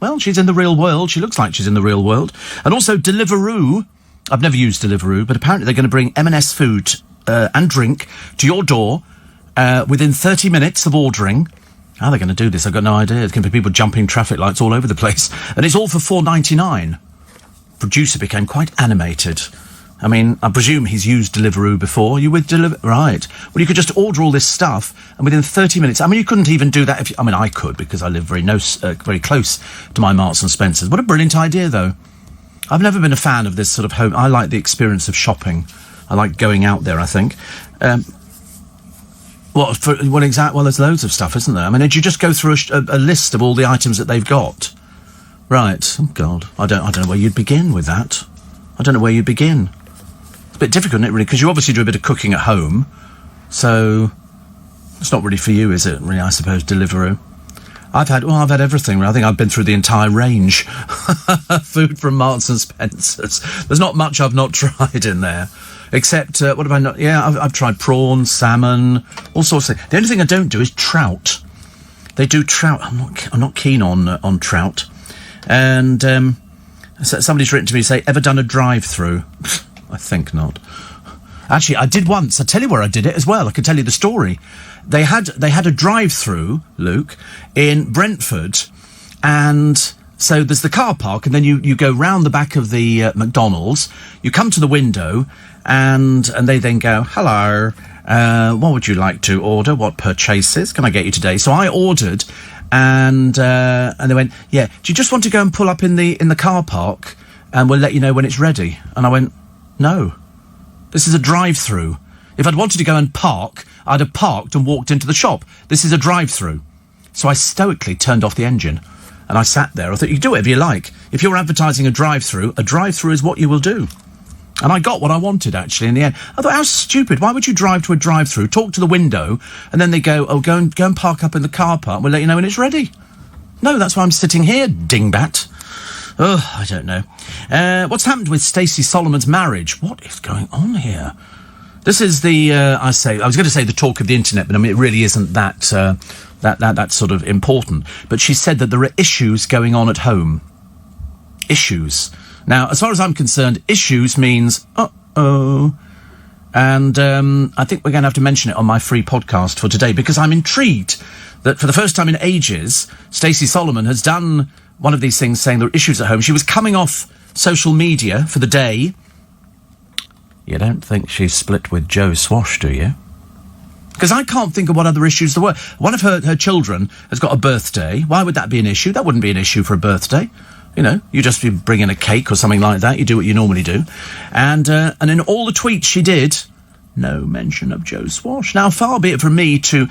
Well, she's in the real world. She looks like she's in the real world. And also Deliveroo. I've never used Deliveroo, but apparently they're going to bring M&S food and drink to your door within 30 minutes of ordering. How are they going to do this? I've got no idea. There's going to be people jumping traffic lights all over the place. And it's all for $4.99. Producer became quite animated. I mean, I presume he's used Deliveroo before. You with Deliveroo? Right. Well, you could just order all this stuff, and within 30 minutes... I mean, you couldn't even do that if... I could, because I live very close to my Marks and Spencers. What a brilliant idea, though. I've never been a fan of this sort of home... I like the experience of shopping. I like going out there, I think. Well, there's loads of stuff, isn't there? I mean, did you just go through a list of all the items that they've got? Right. Oh, God. I don't know where you'd begin with that. I don't know where you'd begin. It's a bit difficult, isn't it, really? Because you obviously do a bit of cooking at home. So it's not really for you, is it, really, I suppose, Deliveroo? I've had everything. I think I've been through the entire range. Food from Marks and Spencers. There's not much I've not tried in there. Except, what have I not... Yeah, I've tried prawn, salmon, all sorts of things. The only thing I don't do is trout. They do trout. I'm not keen on trout. And somebody's written to me, say, ever done a drive-through? I think not. Actually, I did once. I'll tell you where I did it as well. I can tell you the story. They had a drive-through, Luke, in Brentford, and so there's the car park, and then you go round the back of the McDonald's, you come to the window, and they then go, hello, what would you like to order? What purchases can I get you today? So I ordered, and they went, yeah, do you just want to go and pull up in the car park, and we'll let you know when it's ready? And I went, no, this is a drive-through. If I'd wanted to go and park, I'd have parked and walked into the shop. This is a drive-through. So I stoically turned off the engine, and I sat there. I thought, you do whatever you like. If you're advertising a drive-through is what you will do. And I got what I wanted, actually, in the end. I thought, how stupid. Why would you drive to a drive-through, talk to the window, and then they go, oh, go and park up in the car park, we'll let you know when it's ready. No, that's why I'm sitting here, dingbat. Oh, I don't know. What's happened with Stacey Solomon's marriage? What is going on here? This is the, I was going to say the talk of the internet, but I mean, it really isn't that sort of important. But she said that there are issues going on at home. Issues. Now, as far as I'm concerned, issues means, uh-oh. And I think we're going to have to mention it on my free podcast for today, because I'm intrigued that for the first time in ages, Stacey Solomon has done one of these things saying there are issues at home. She was coming off social media for the day. You don't think she's split with Joe Swash, do you? Because I can't think of what other issues there were. One of her children has got a birthday. Why would that be an issue? That wouldn't be an issue for a birthday. You know, you just bring in a cake or something like that. You do what you normally do. And in all the tweets she did, no mention of Joe Swash. Now, far be it from me to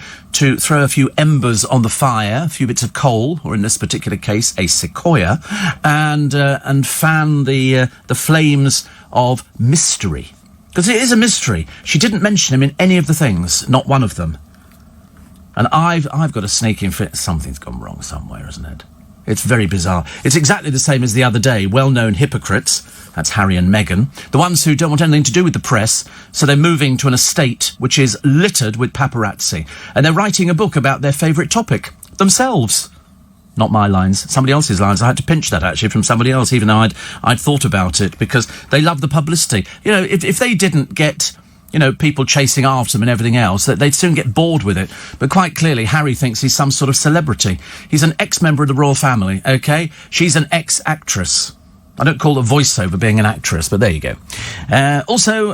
throw a few embers on the fire, a few bits of coal, or in this particular case, a sequoia, and fan the flames of mystery. Because it is a mystery. She didn't mention him in any of the things, not one of them. And I've got a sneaking feeling something's gone wrong somewhere, isn't it? It's very bizarre. It's exactly the same as the other day. Well-known hypocrites, that's Harry and Meghan, the ones who don't want anything to do with the press, so they're moving to an estate which is littered with paparazzi. And they're writing a book about their favourite topic, themselves. Not my lines, somebody else's lines. I had to pinch that, actually, from somebody else, even though I'd thought about it, because they love the publicity. You know, if they didn't get, you know, people chasing after them and everything else, that they'd soon get bored with it. But quite clearly, Harry thinks he's some sort of celebrity. He's an ex-member of the royal family, OK? She's an ex-actress. I don't call the voiceover being an actress, but there you go. Also,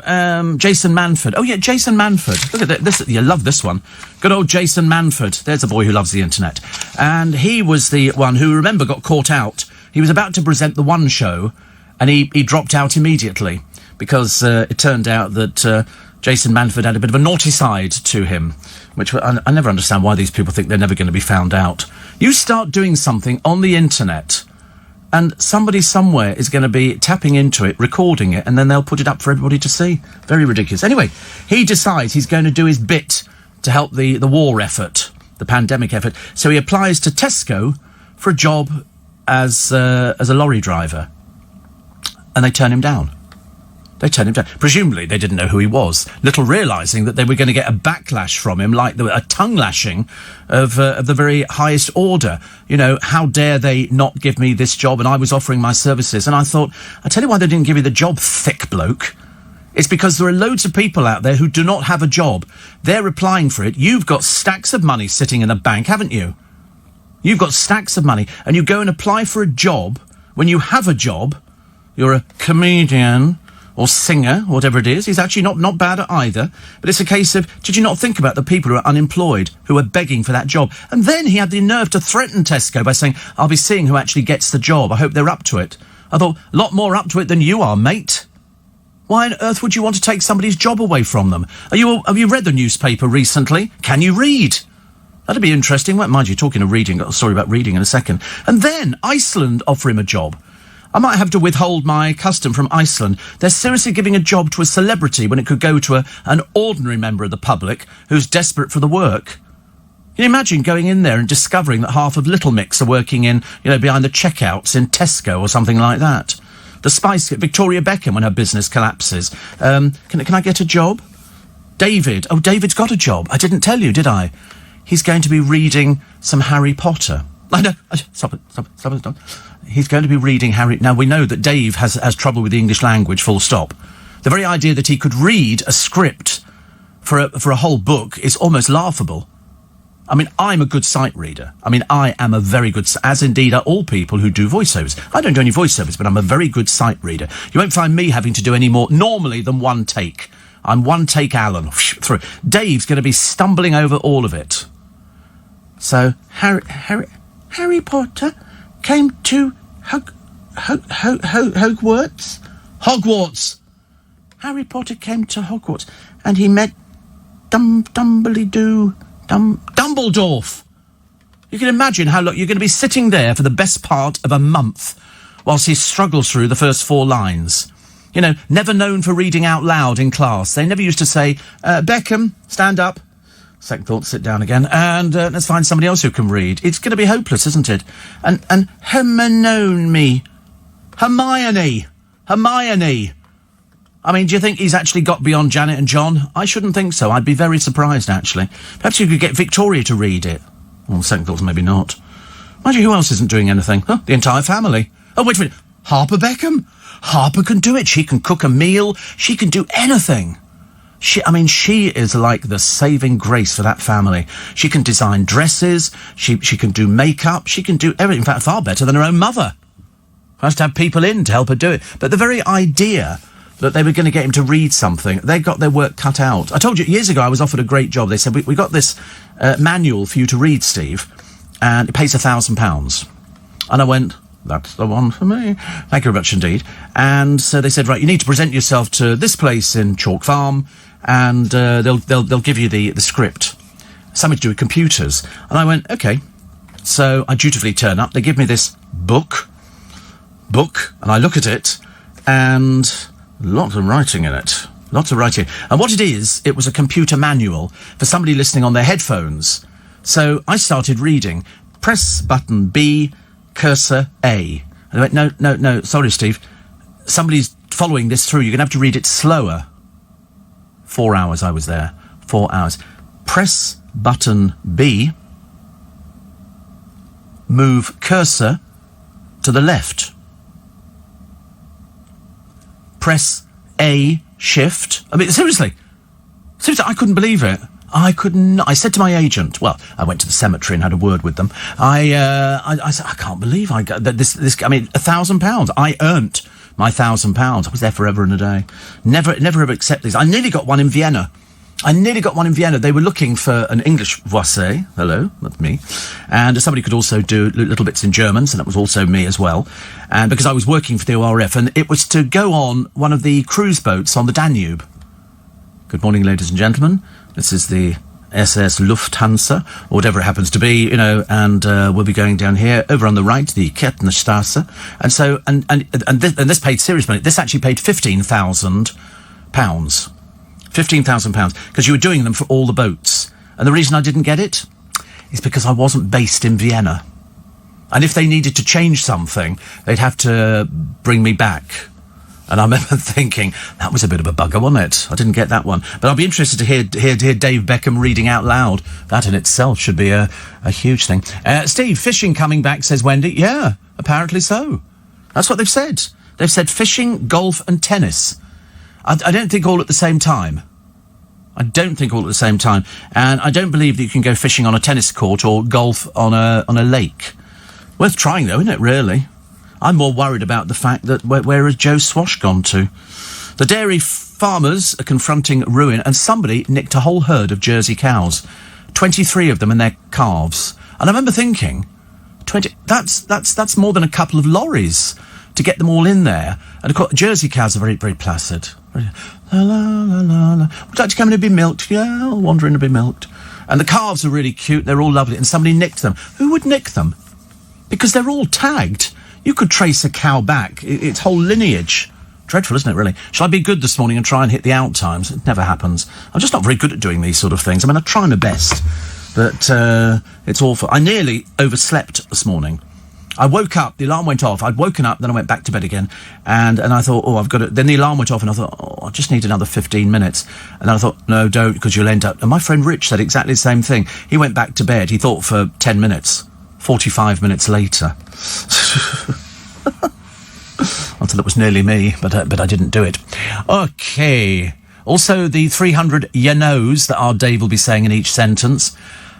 Jason Manford. Oh, yeah, Jason Manford. Look at this. You love this one. Good old Jason Manford. There's a boy who loves the internet. And he was the one who, remember, got caught out. He was about to present the One Show, and he dropped out immediately because it turned out that Jason Manford had a bit of a naughty side to him, which I never understand why these people think they're never going to be found out. You start doing something on the internet, and somebody somewhere is going to be tapping into it, recording it, and then they'll put it up for everybody to see. Very ridiculous. Anyway, he decides he's going to do his bit to help the war effort, the pandemic effort. So he applies to Tesco for a job as a lorry driver. And they turn him down. They turned him down. Presumably they didn't know who he was, little realising that they were going to get a backlash from him, like a tongue lashing of the very highest order. You know, how dare they not give me this job? And I was offering my services. And I thought, I tell you why they didn't give you the job, thick bloke. It's because there are loads of people out there who do not have a job. They're applying for it. You've got stacks of money sitting in a bank, haven't you? You've got stacks of money, and you go and apply for a job. When you have a job, you're a comedian or singer, whatever it is. He's actually not bad at either. But it's a case of, did you not think about the people who are unemployed, who are begging for that job? And then he had the nerve to threaten Tesco by saying, I'll be seeing who actually gets the job. I hope they're up to it. I thought, a lot more up to it than you are, mate. Why on earth would you want to take somebody's job away from them? Have you read the newspaper recently? Can you read? That'd be interesting. Well, mind you, talking of reading, got a story about reading in a second. And then Iceland offer him a job. I might have to withhold my custom from Iceland. They're seriously giving a job to a celebrity when it could go to an ordinary member of the public who's desperate for the work. Can you imagine going in there and discovering that half of Little Mix are working in, behind the checkouts in Tesco or something like that? The Spice, Victoria Beckham, when her business collapses. Can I get a job? David. Oh, David's got a job. I didn't tell you, did I? He's going to be reading some Harry Potter. I know. Stop it. He's going to be reading Harry... Now, we know that Dave has trouble with the English language, full stop. The very idea that he could read a script for a whole book is almost laughable. I mean, I'm a good sight reader. I mean, I am a very good... As indeed are all people who do voiceovers. I don't do any voiceovers, but I'm a very good sight reader. You won't find me having to do any more normally than one take. I'm one take Alan. Through. Dave's going to be stumbling over all of it. So, Harry Potter came to Hogwarts? Hogwarts! Harry Potter came to Hogwarts, and he met Dumbledore. You can imagine how you're going to be sitting there for the best part of a month whilst he struggles through the first 4 lines. Never known for reading out loud in class. They never used to say, Beckham, stand up. Second thought, sit down again, and let's find somebody else who can read. It's going to be hopeless, isn't it? And Hermione. I mean, do you think he's actually got beyond Janet and John? I shouldn't think so. I'd be very surprised, actually. Perhaps you could get Victoria to read it. Well, second thought, maybe not. Mind you, who else isn't doing anything? Huh? The entire family. Oh, wait a minute. Harper Beckham? Harper can do it. She can cook a meal. She can do anything. She is like the saving grace for that family. She can design dresses. She can do makeup. She can do everything. In fact, far better than her own mother. Has to have people in to help her do it. But the very idea that they were going to get him to read something, they got their work cut out. I told you, years ago, I was offered a great job. They said, we got this manual for you to read, Steve, and it pays £1,000. And I went, that's the one for me. Thank you very much indeed. And so they said, right, you need to present yourself to this place in Chalk Farm, and they'll give you the script. Something to do with computers. And I went, okay. So I dutifully turn up. They give me this book, and I look at it, and lots of writing in it. Lots of writing. And what it was a computer manual for somebody listening on their headphones. So I started reading. Press button B, cursor A. And I went, no, sorry, Steve. Somebody's following this through. You're going to have to read it slower. 4 hours I was there. 4 hours. Press button B. Move cursor to the left. Press A, shift. I mean, seriously, I couldn't believe it. I couldn't. I said to my agent, well, I went to the cemetery and had a word with them. I said, I can't believe I got this. I mean, £1,000. I earned my £1,000. I was there forever and a day. Never ever accept these. I nearly got one in Vienna. They were looking for an English voice. Hello, that's me. And somebody could also do little bits in German, so that was also me as well. And because I was working for the ORF, and it was to go on one of the cruise boats on the Danube. Good morning, ladies and gentlemen. This is the SS Lufthansa, or whatever it happens to be, and we'll be going down here, over on the right, the Kettenstrasse. And so, and this paid serious money. This actually paid £15,000. £15,000, because you were doing them for all the boats. And the reason I didn't get it is because I wasn't based in Vienna. And if they needed to change something, they'd have to bring me back. And I remember thinking, that was a bit of a bugger, wasn't it? I didn't get that one. But I'll be interested to hear Dave Beckham reading out loud. That in itself should be a huge thing. Steve, fishing coming back, says Wendy. Yeah, apparently so. That's what they've said. They've said fishing, golf and tennis. I don't think all at the same time. And I don't believe that you can go fishing on a tennis court or golf on a lake. Worth trying, though, isn't it, really? I'm more worried about the fact that where has Joe Swash gone to? The dairy farmers are confronting ruin, and somebody nicked a whole herd of Jersey cows. 23 of them and their calves. And I remember thinking, that's more than a couple of lorries to get them all in there. And of course, Jersey cows are very, very placid. La, la, la, la, la. Would you like to come in and be milked? Yeah, I'll wander in and be milked. And the calves are really cute, they're all lovely, and somebody nicked them. Who would nick them? Because they're all tagged. You could trace a cow back, its whole lineage. Dreadful, isn't it, really? Shall I be good this morning and try and hit the out times? It never happens. I'm just not very good at doing these sort of things. I mean, I try my best, but it's awful. I nearly overslept this morning. I woke up, the alarm went off, I'd woken up, then I went back to bed again, and I thought, I've got it. Then the alarm went off, and I thought, I just need another 15 minutes. And then I thought, no, don't, because you'll end up... And my friend Rich said exactly the same thing. He went back to bed, he thought for 10 minutes. 45 minutes later. Until it was nearly me, but I didn't do it. OK. Also, the 300 you knows that our Dave will be saying in each sentence.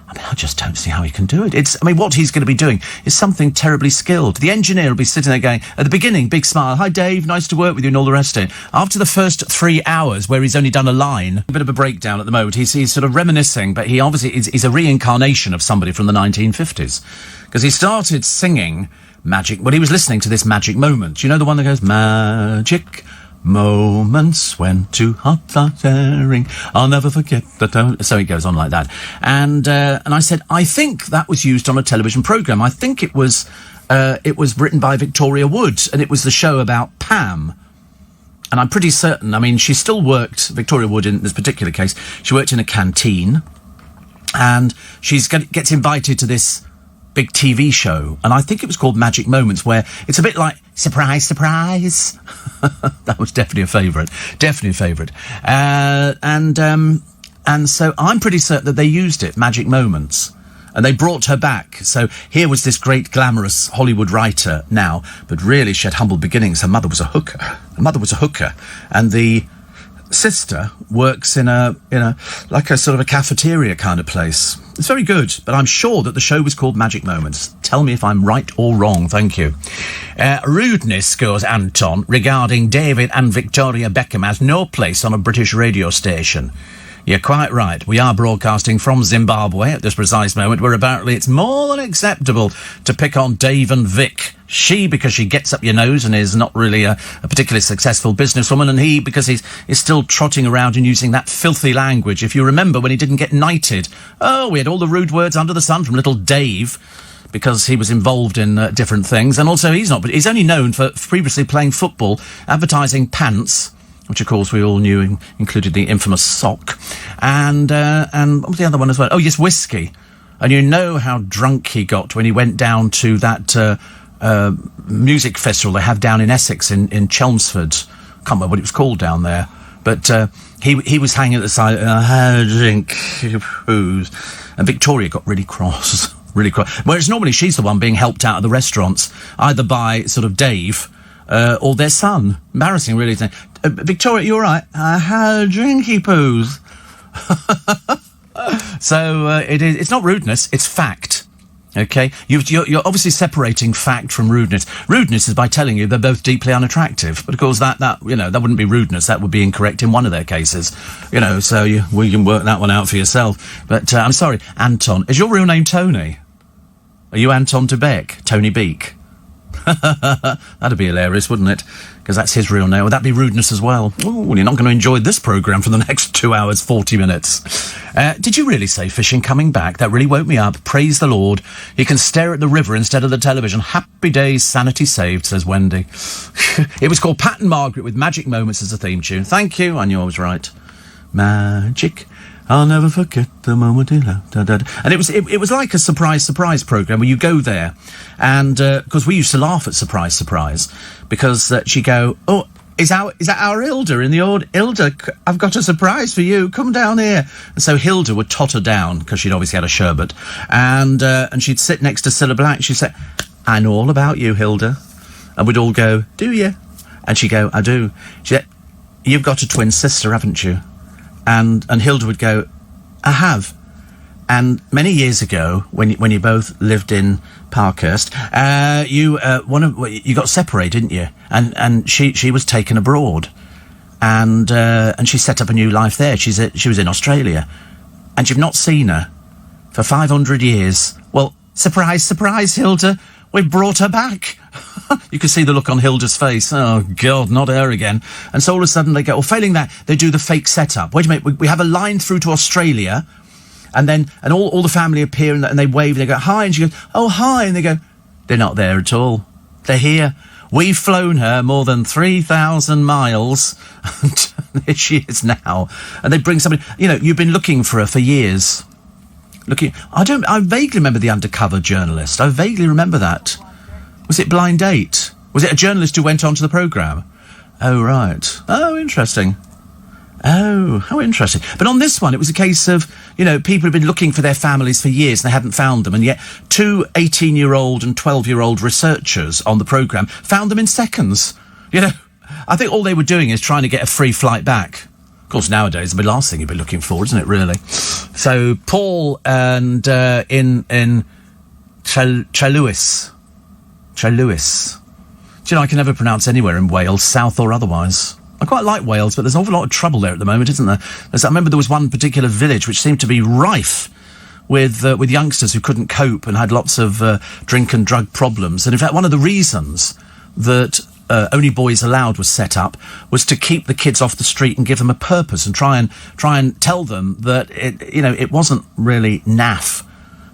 I mean, I just don't see how he can do it. What he's going to be doing is something terribly skilled. The engineer will be sitting there going, at the beginning, big smile, hi Dave, nice to work with you and all the rest of it. After the first 3 hours, where he's only done a line, a bit of a breakdown at the moment, he's sort of reminiscing, but he obviously is a reincarnation of somebody from the 1950s. Because he started singing he was listening to this Magic Moment. You know the one that goes, magic moments when two hearts are sharing, I'll never forget that. So it goes on like that. And I said, I think that was used on a television programme. I think it was written by Victoria Wood, and it was the show about Pam. And I'm pretty certain, I mean, she still worked, Victoria Wood in this particular case, she worked in a canteen, and she gets invited to this big TV show, and I think it was called Magic Moments, where it's a bit like, surprise, surprise. That was definitely a favourite. And so I'm pretty certain that they used it, Magic Moments, and they brought her back. So here was this great glamorous Hollywood writer now, but really she had humble beginnings. Her mother was a hooker, and the sister works in a like a sort of a cafeteria kind of place. It's very good, but I'm sure that the show was called Magic Moments. Tell me if I'm right or wrong, thank you. Rudeness, goes Anton, regarding David and Victoria Beckham has no place on a British radio station. You're quite right. We are broadcasting from Zimbabwe at this precise moment, where apparently it's more than acceptable to pick on Dave and Vic. She, because she gets up your nose and is not really a particularly successful businesswoman, and he, because he's still trotting around and using that filthy language. If you remember when he didn't get knighted, we had all the rude words under the sun from little Dave, because he was involved in different things. And also he's only known for previously playing football, advertising pants, which of course we all knew included the infamous sock, and what was the other one as well? Oh yes, whiskey. And you know how drunk he got when he went down to that music festival they have down in Essex in Chelmsford. Can't remember what it was called down there, but he was hanging at the side. I had a drink, booze, and Victoria got really cross. Whereas normally she's the one being helped out of the restaurants, either by sort of Dave or their son. Embarrassing, really. Victoria, you all right? I had a drinky poos. So it's not rudeness, it's fact. Okay? You're obviously separating fact from rudeness. Rudeness is by telling you they're both deeply unattractive. But of course that wouldn't be rudeness, that would be incorrect in one of their cases. So we can work that one out for yourself. But I'm sorry, Anton. Is your real name Tony? Are you Anton de Beek? Tony Beek? That'd be hilarious, wouldn't it? Because that's his real name. Would that be rudeness as well? Oh, you're not going to enjoy this programme for the next 2 hours, 40 minutes. Did you really say fishing coming back? That really woke me up. Praise the Lord. You can stare at the river instead of the television. Happy days, sanity saved, says Wendy. It was called Pat and Margaret with Magic Moments as a theme tune. Thank you. I knew I was right. Magic. I'll never forget the moment he loved. And it was like a surprise programme where you go there, and because we used to laugh at surprise, because she'd go, oh, is that our Hilda in the Hilda, I've got a surprise for you. Come down here. And so Hilda would totter down, because she'd obviously had a sherbet, and she'd sit next to Cilla Black. She'd say, I know all about you, Hilda. And we'd all go, do you? And she'd go, I do. She'd say, you've got a twin sister, haven't you? And Hilda would go, I have. And many years ago, when you both lived in Parkhurst, you got separated, didn't you? And she was taken abroad, and she set up a new life there. She was in Australia, and you've not seen her for 500 years. Well, surprise, surprise, Hilda, we've brought her back. You can see the look on Hilda's face. Oh, God, not her again. And so all of a sudden they go, well, failing that, they do the fake setup. Wait a minute, we have a line through to Australia, and all the family appear, and they wave, and they go, hi, and she goes, oh, hi, and they go, they're not there at all. They're here. We've flown her more than 3,000 miles, and there she is now. And they bring somebody, you've been looking for her for years. I vaguely remember The Undercover Journalist. I vaguely remember that. Was it Blind Date? Was it a journalist who went on to the programme? Oh, right. Oh, interesting. Oh, how interesting. But on this one, it was a case of, people had been looking for their families for years and they hadn't found them. And yet 2 18-year-old and 12-year-old researchers on the programme found them in seconds. I think all they were doing is trying to get a free flight back. Of course, nowadays, the last thing you'd be looking for, isn't it, really? So, Paul and in Trelewis. Do I can never pronounce anywhere in Wales, south or otherwise. I quite like Wales, but there's an awful lot of trouble there at the moment, isn't there? I remember there was one particular village which seemed to be rife with youngsters who couldn't cope and had lots of drink and drug problems. And in fact, one of the reasons that Only Boys Allowed was set up was to keep the kids off the street and give them a purpose and try and tell them that it wasn't really naff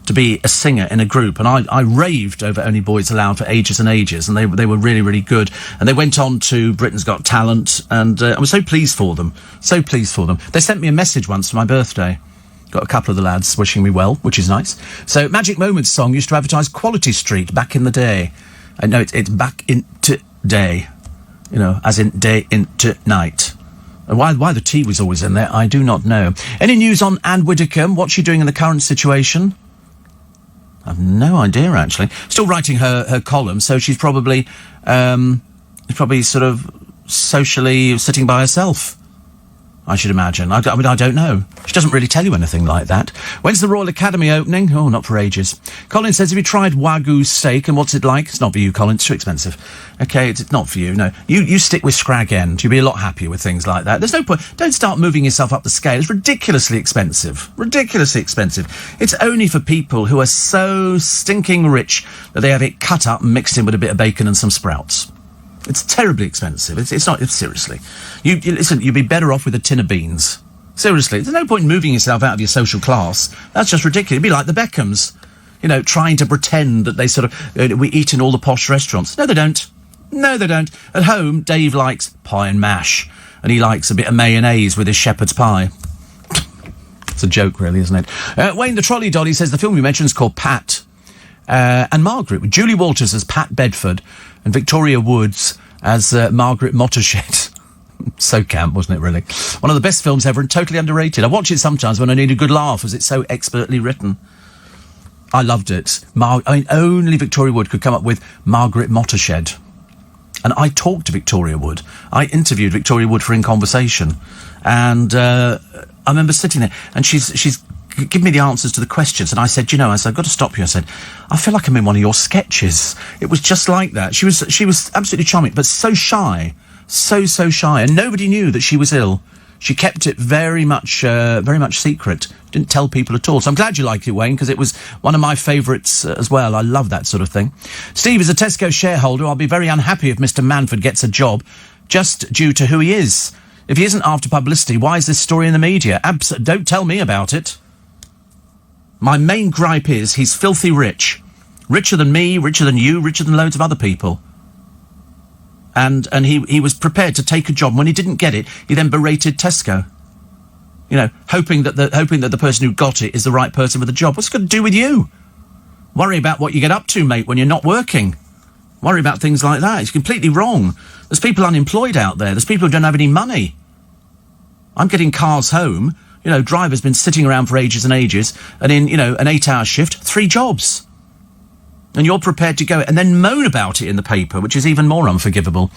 to be a singer in a group. And I raved over Only Boys Allowed for ages and ages, and they were really, really good. And they went on to Britain's Got Talent, and I was so pleased for them. So pleased for them. They sent me a message once for my birthday. Got a couple of the lads wishing me well, which is nice. So Magic Moments song used to advertise Quality Street back in the day. I know it's back into day, as in day into night. And why the T was always in there, I do not know. Any news on Anne Widdecombe? What's she doing in the current situation? I've no idea, actually. Still writing her column, so she's probably sort of socially sitting by herself, I should imagine. I don't know. She doesn't really tell you anything like that. When's the Royal Academy opening? Oh, not for ages. Colin says, have you tried Wagyu steak, and what's it like? It's not for you, Colin. It's too expensive. OK, it's not for you, no. You stick with Scrag End. You'll be a lot happier with things like that. There's no point. Don't start moving yourself up the scale. It's ridiculously expensive. Ridiculously expensive. It's only for people who are so stinking rich that they have it cut up and mixed in with a bit of bacon and some sprouts. It's terribly expensive. It's not, seriously. You listen, you'd be better off with a tin of beans. Seriously, there's no point in moving yourself out of your social class. That's just ridiculous. It'd be like the Beckhams, trying to pretend that they sort of, we eat in all the posh restaurants. No, they don't. No, they don't. At home, Dave likes pie and mash, and he likes a bit of mayonnaise with his shepherd's pie. It's a joke, really, isn't it? Wayne the Trolley Dolly says the film you mentioned is called Pat and Margaret, with Julie Walters as Pat Bedford and Victoria Woods as Margaret Mottershed. So camp, wasn't it, really? One of the best films ever and totally underrated. I watch it sometimes when I need a good laugh, as it's so expertly written. I loved it. Only Victoria Wood could come up with Margaret Mottershed. And I talked to Victoria Wood. I interviewed Victoria Wood for In Conversation. And I remember sitting there, and she's give me the answers to the questions, and I said, I've got to stop you. I said, I feel like I'm in one of your sketches. It was just like that. She was absolutely charming, but so shy, so shy, and nobody knew that she was ill. She kept it very much secret. Didn't tell people at all. So I'm glad you like it, Wayne, because it was one of my favourites as well. I love that sort of thing. Steve is a Tesco shareholder. I'll be very unhappy if Mr. Manford gets a job, just due to who he is. If he isn't after publicity, why is this story in the media? Don't tell me about it. My main gripe is he's filthy rich. Richer than me, richer than you, richer than loads of other people. And he was prepared to take a job. When he didn't get it, he then berated Tesco. Hoping that the person who got it is the right person for the job. What's it got to do with you? Worry about what you get up to, mate, when you're not working. Worry about things like that. It's completely wrong. There's people unemployed out there. There's people who don't have any money. I'm getting cars home. You know, driver's been sitting around for ages and ages, and in, you know, an 8-hour shift, 3 jobs. And you're prepared to go and then moan about it in the paper, which is even more unforgivable.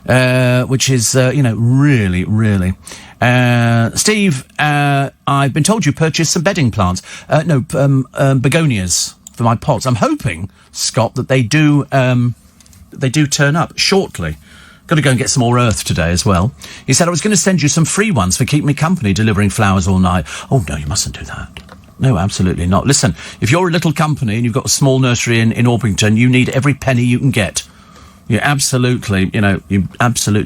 Which is, you know, really, really. Steve, I've been told you purchased some bedding plants. Begonias for my pots. I'm hoping, Scott, that they do turn up shortly. Got to go and get some more earth today as well. He said I was going to send you some free ones for keeping me company delivering flowers all night. Oh, no, you mustn't do that. No, absolutely not. Listen, if you're a little company and you've got a small nursery in Orpington, you need every penny you can get. You absolutely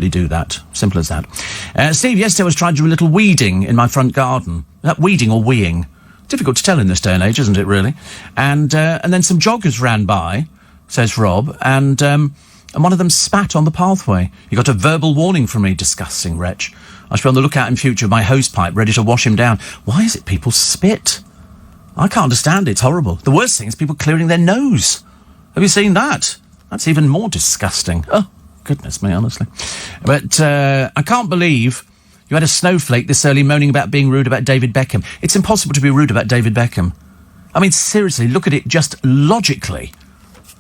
do that. Simple as that. Steve, yesterday I was trying to do a little weeding in my front garden. Is that weeding or weeing? Difficult to tell in this day and age, isn't it, really? And then some joggers ran by, says Rob, and one of them spat on the pathway. He got a verbal warning from me. Disgusting wretch. I should be on the lookout in future with my hose pipe ready to wash him down. Why is it people spit? I can't understand it. It's horrible. The worst thing is people clearing their nose. Have you seen that? That's even more disgusting. Oh, goodness me, honestly. But I can't believe you had a snowflake this early moaning about being rude about David Beckham. It's impossible to be rude about David Beckham. I mean, seriously, look at it just logically.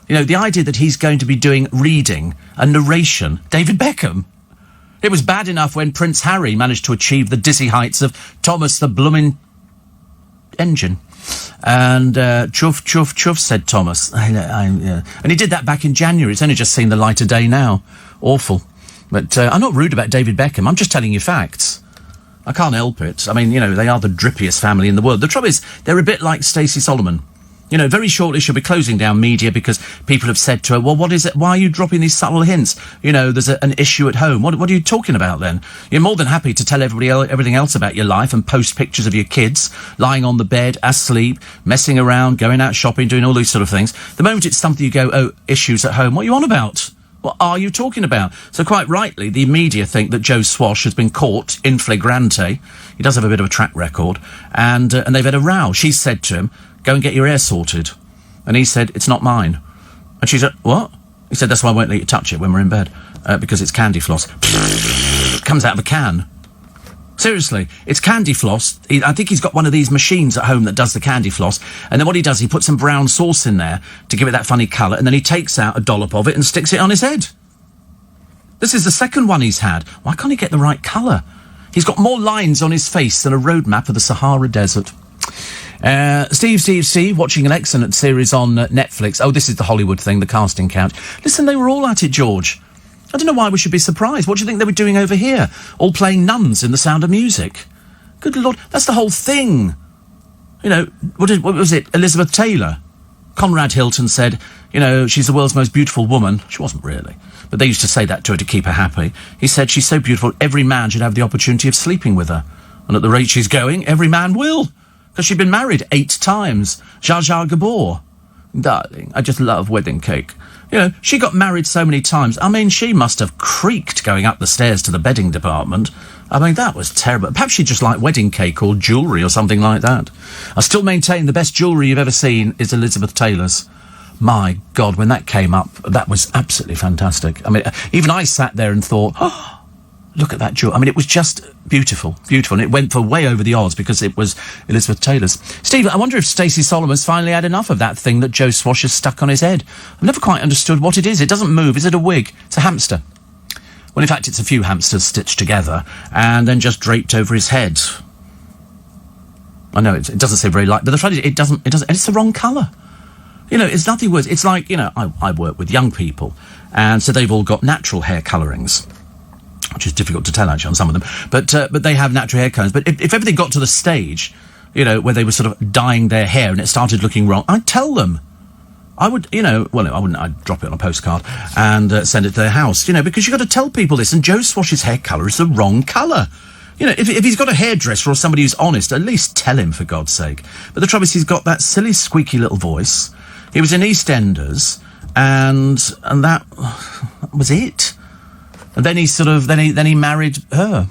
You know, the idea that he's going to be doing reading and narration. David Beckham. It was bad enough when Prince Harry managed to achieve the dizzy heights of Thomas the Bloomin' Engine. And chuff, chuff, chuff, said Thomas. And he did that back in January. It's only just seen the light of day now. Awful. But I'm not rude about David Beckham. I'm just telling you facts. I can't help it. I mean, you know, they are the drippiest family in the world. The trouble is, they're a bit like Stacey Solomon. You know, very shortly she'll be closing down media because people have said to her, well, what is it? Why are you dropping these subtle hints? You know, there's an issue at home. What are you talking about then? You're more than happy to tell everything else about your life and post pictures of your kids lying on the bed, asleep, messing around, going out shopping, doing all these sort of things. The moment it's something you go, oh, issues at home, what are you on about? What are you talking about? So quite rightly, the media think that Joe Swash has been caught in flagrante. He does have a bit of a track record. And they've had a row. She said to him, go and get your hair sorted. And he said, it's not mine. And she said, what? He said, that's why I won't let you touch it when we're in bed. Because it's candy floss. Comes out of a can. Seriously, it's candy floss. I think he's got one of these machines at home that does the candy floss. And then what he does, he puts some brown sauce in there to give it that funny colour. And then he takes out a dollop of it and sticks it on his head. This is the second one he's had. Why can't he get the right colour? He's got more lines on his face than a road map of the Sahara Desert. Steve, watching an excellent series on Netflix. Oh, this is the Hollywood thing, the casting couch. Listen, they were all at it, George. I don't know why we should be surprised. What do you think they were doing over here? All playing nuns in The Sound of Music. Good Lord, that's the whole thing. You know, what was it? Elizabeth Taylor. Conrad Hilton said, you know, she's the world's most beautiful woman. She wasn't really. But they used to say that to her to keep her happy. He said, she's so beautiful, every man should have the opportunity of sleeping with her. And at the rate she's going, every man will. Because she'd been married 8 times. Zsa Zsa Gabor. Darling, I just love wedding cake. You know, she got married so many times. I mean, she must have creaked going up the stairs to the bedding department. I mean, that was terrible. Perhaps she just liked wedding cake or jewellery or something like that. I still maintain the best jewellery you've ever seen is Elizabeth Taylor's. My God, when that came up, that was absolutely fantastic. I mean, even I sat there and thought, oh, look at that jewel. I mean, it was just beautiful, beautiful. And it went for way over the odds because it was Elizabeth Taylor's. Steve, I wonder if Stacey Solomon's finally had enough of that thing that Joe Swash has stuck on his head. I've never quite understood what it is. It doesn't move. Is it a wig? It's a hamster. Well, in fact, it's a few hamsters stitched together and then just draped over his head. I know it doesn't say very light, but the fact is it doesn't, and it's the wrong colour. You know, it's nothing worse. It's like, you know, I work with young people, and so they've all got natural hair colourings, which is difficult to tell, actually, on some of them. But they have natural hair colours. But if everything got to the stage, you know, where they were sort of dyeing their hair and it started looking wrong, I'd tell them. I would, you know, well, I wouldn't, I'd drop it on a postcard and send it to their house, you know, because you've got to tell people this. And Joe Swash's hair colour is the wrong colour. You know, if he's got a hairdresser or somebody who's honest, at least tell him, for God's sake. But the trouble is he's got that silly, squeaky little voice. He was in EastEnders, and that was it. And then he sort of, then he married her.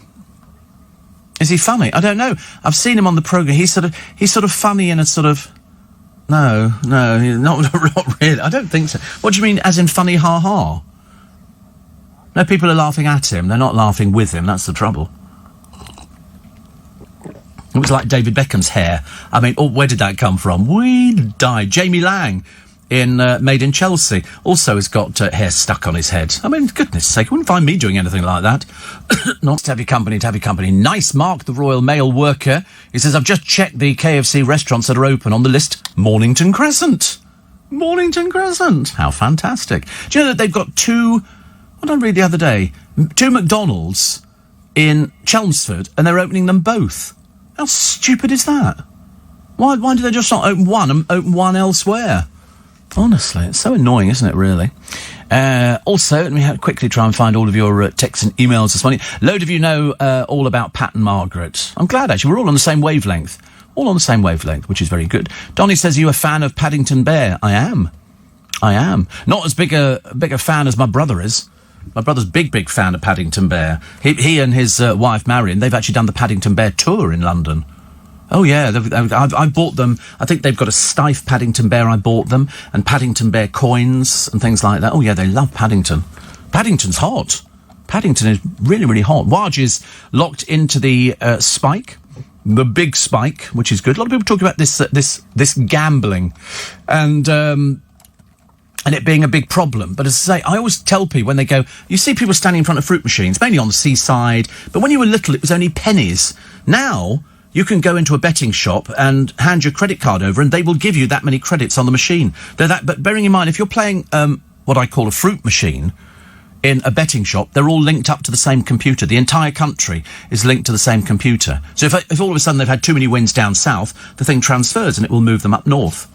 Is he funny? I don't know. I've seen him on the programme. He's sort of funny in a sort of No, not really. I don't think so. What do you mean, as in funny ha-ha? No, people are laughing at him. They're not laughing with him. That's the trouble. It was like David Beckham's hair. I mean, where did that come from? We died. Jamie Lang in Made in Chelsea also has got hair stuck on his head. I mean, goodness sake, you wouldn't find me doing anything like that. Not to have your company, to have your company. Nice Mark, the Royal Mail worker. He says, I've just checked the KFC restaurants that are open on the list. Mornington Crescent. Mornington Crescent. How fantastic. Do you know that they've got two, what did I read the other day? Two McDonald's in Chelmsford, and they're opening them both. How stupid is that? Why do they just not open one and open one elsewhere? Honestly, it's so annoying, isn't it, really? Also, let me quickly try and find all of your texts and emails this morning. Load of you know all about Pat and Margaret. I'm glad, actually. We're all on the same wavelength. All on the same wavelength, which is very good. Donnie says, are you a fan of Paddington Bear? I am. Not as big a fan as my brother is. My brother's big fan of Paddington Bear. He and his wife, Marion, they've actually done the Paddington Bear tour in London. Oh, yeah, I bought them. I think they've got a stiff Paddington Bear, I bought them, and Paddington Bear coins and things like that. Oh, yeah, they love Paddington. Paddington's hot. Paddington is really, really hot. Waj is locked into the Spike, the big Spike, which is good. A lot of people talk about this gambling and it being a big problem. But as I say, I always tell people when they go, you see people standing in front of fruit machines, mainly on the seaside, but when you were little, it was only pennies. Now you can go into a betting shop and hand your credit card over and they will give you that many credits on the machine. But bearing in mind, if you're playing what I call a fruit machine in a betting shop, they're all linked up to the same computer. The entire country is linked to the same computer. So if all of a sudden they've had too many wins down south, the thing transfers and it will move them up north.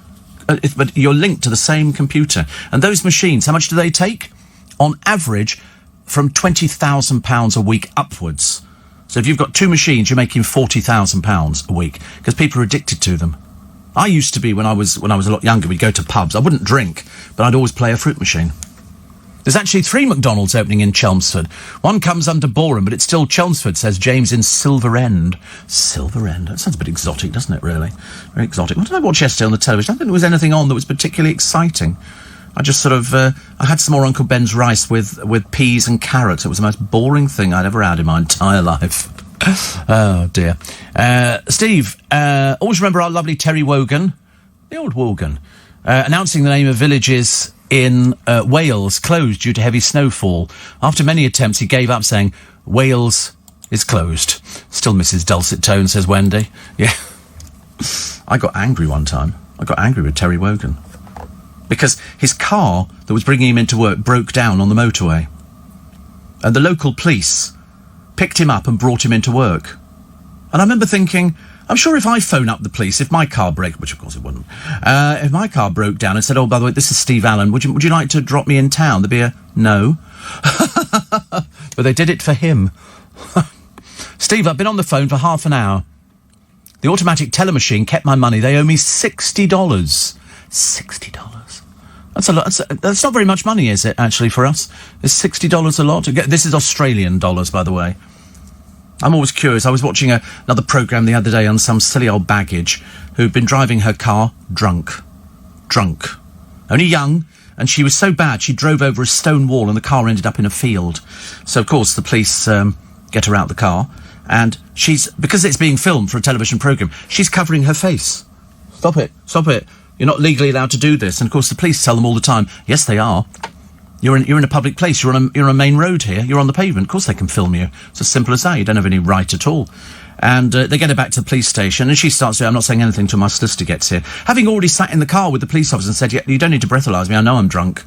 But you're linked to the same computer. And those machines, how much do they take? On average, from £20,000 a week upwards. So if you've got two machines, you're making £40,000 a week because people are addicted to them. I used to be, when I was a lot younger, we'd go to pubs. I wouldn't drink, but I'd always play a fruit machine. There's actually 3 McDonald's opening in Chelmsford. One comes under Boreham, but it's still Chelmsford, says James in Silver End. Silver End? That sounds a bit exotic, doesn't it, really? Very exotic. What did I watch yesterday on the television? I don't think there was anything on that was particularly exciting. I just sort of, I had some more Uncle Ben's rice with peas and carrots. It was the most boring thing I'd ever had in my entire life. Oh, dear. Steve, always remember our lovely Terry Wogan, the old Wogan, announcing the name of villages in Wales closed due to heavy snowfall. After many attempts, he gave up, saying, Wales is closed. Still misses dulcet tone, says Wendy. Yeah. I got angry one time. I got angry with Terry Wogan. Because his car that was bringing him into work broke down on the motorway. And the local police picked him up and brought him into work. And I remember thinking, I'm sure if I phone up the police, if my car broke, which of course it wouldn't, if my car broke down and said, oh, by the way, this is Steve Allen, would you like to drop me in town? There'd be a no. But they did it for him. Steve, I've been on the phone for half an hour. The automatic teller machine kept my money. They owe me $60. $60. That's a lot. That's not very much money, is it, actually, for us? Is $60 a lot? This is Australian dollars, by the way. I'm always curious. I was watching another programme the other day on some silly old baggage who'd been driving her car drunk. Only young, and she was so bad she drove over a stone wall and the car ended up in a field. So, of course, the police get her out the car, and because it's being filmed for a television programme, she's covering her face. Stop it. You're not legally allowed to do this. And, of course, the police tell them all the time, yes, they are. You're in a public place. You're on a main road here. You're on the pavement. Of course they can film you. It's as simple as that. You don't have any right at all. And they get her back to the police station, and she starts saying, I'm not saying anything until my solicitor gets here. Having already sat in the car with the police officer and said, yeah, you don't need to breathalyse me. I know I'm drunk.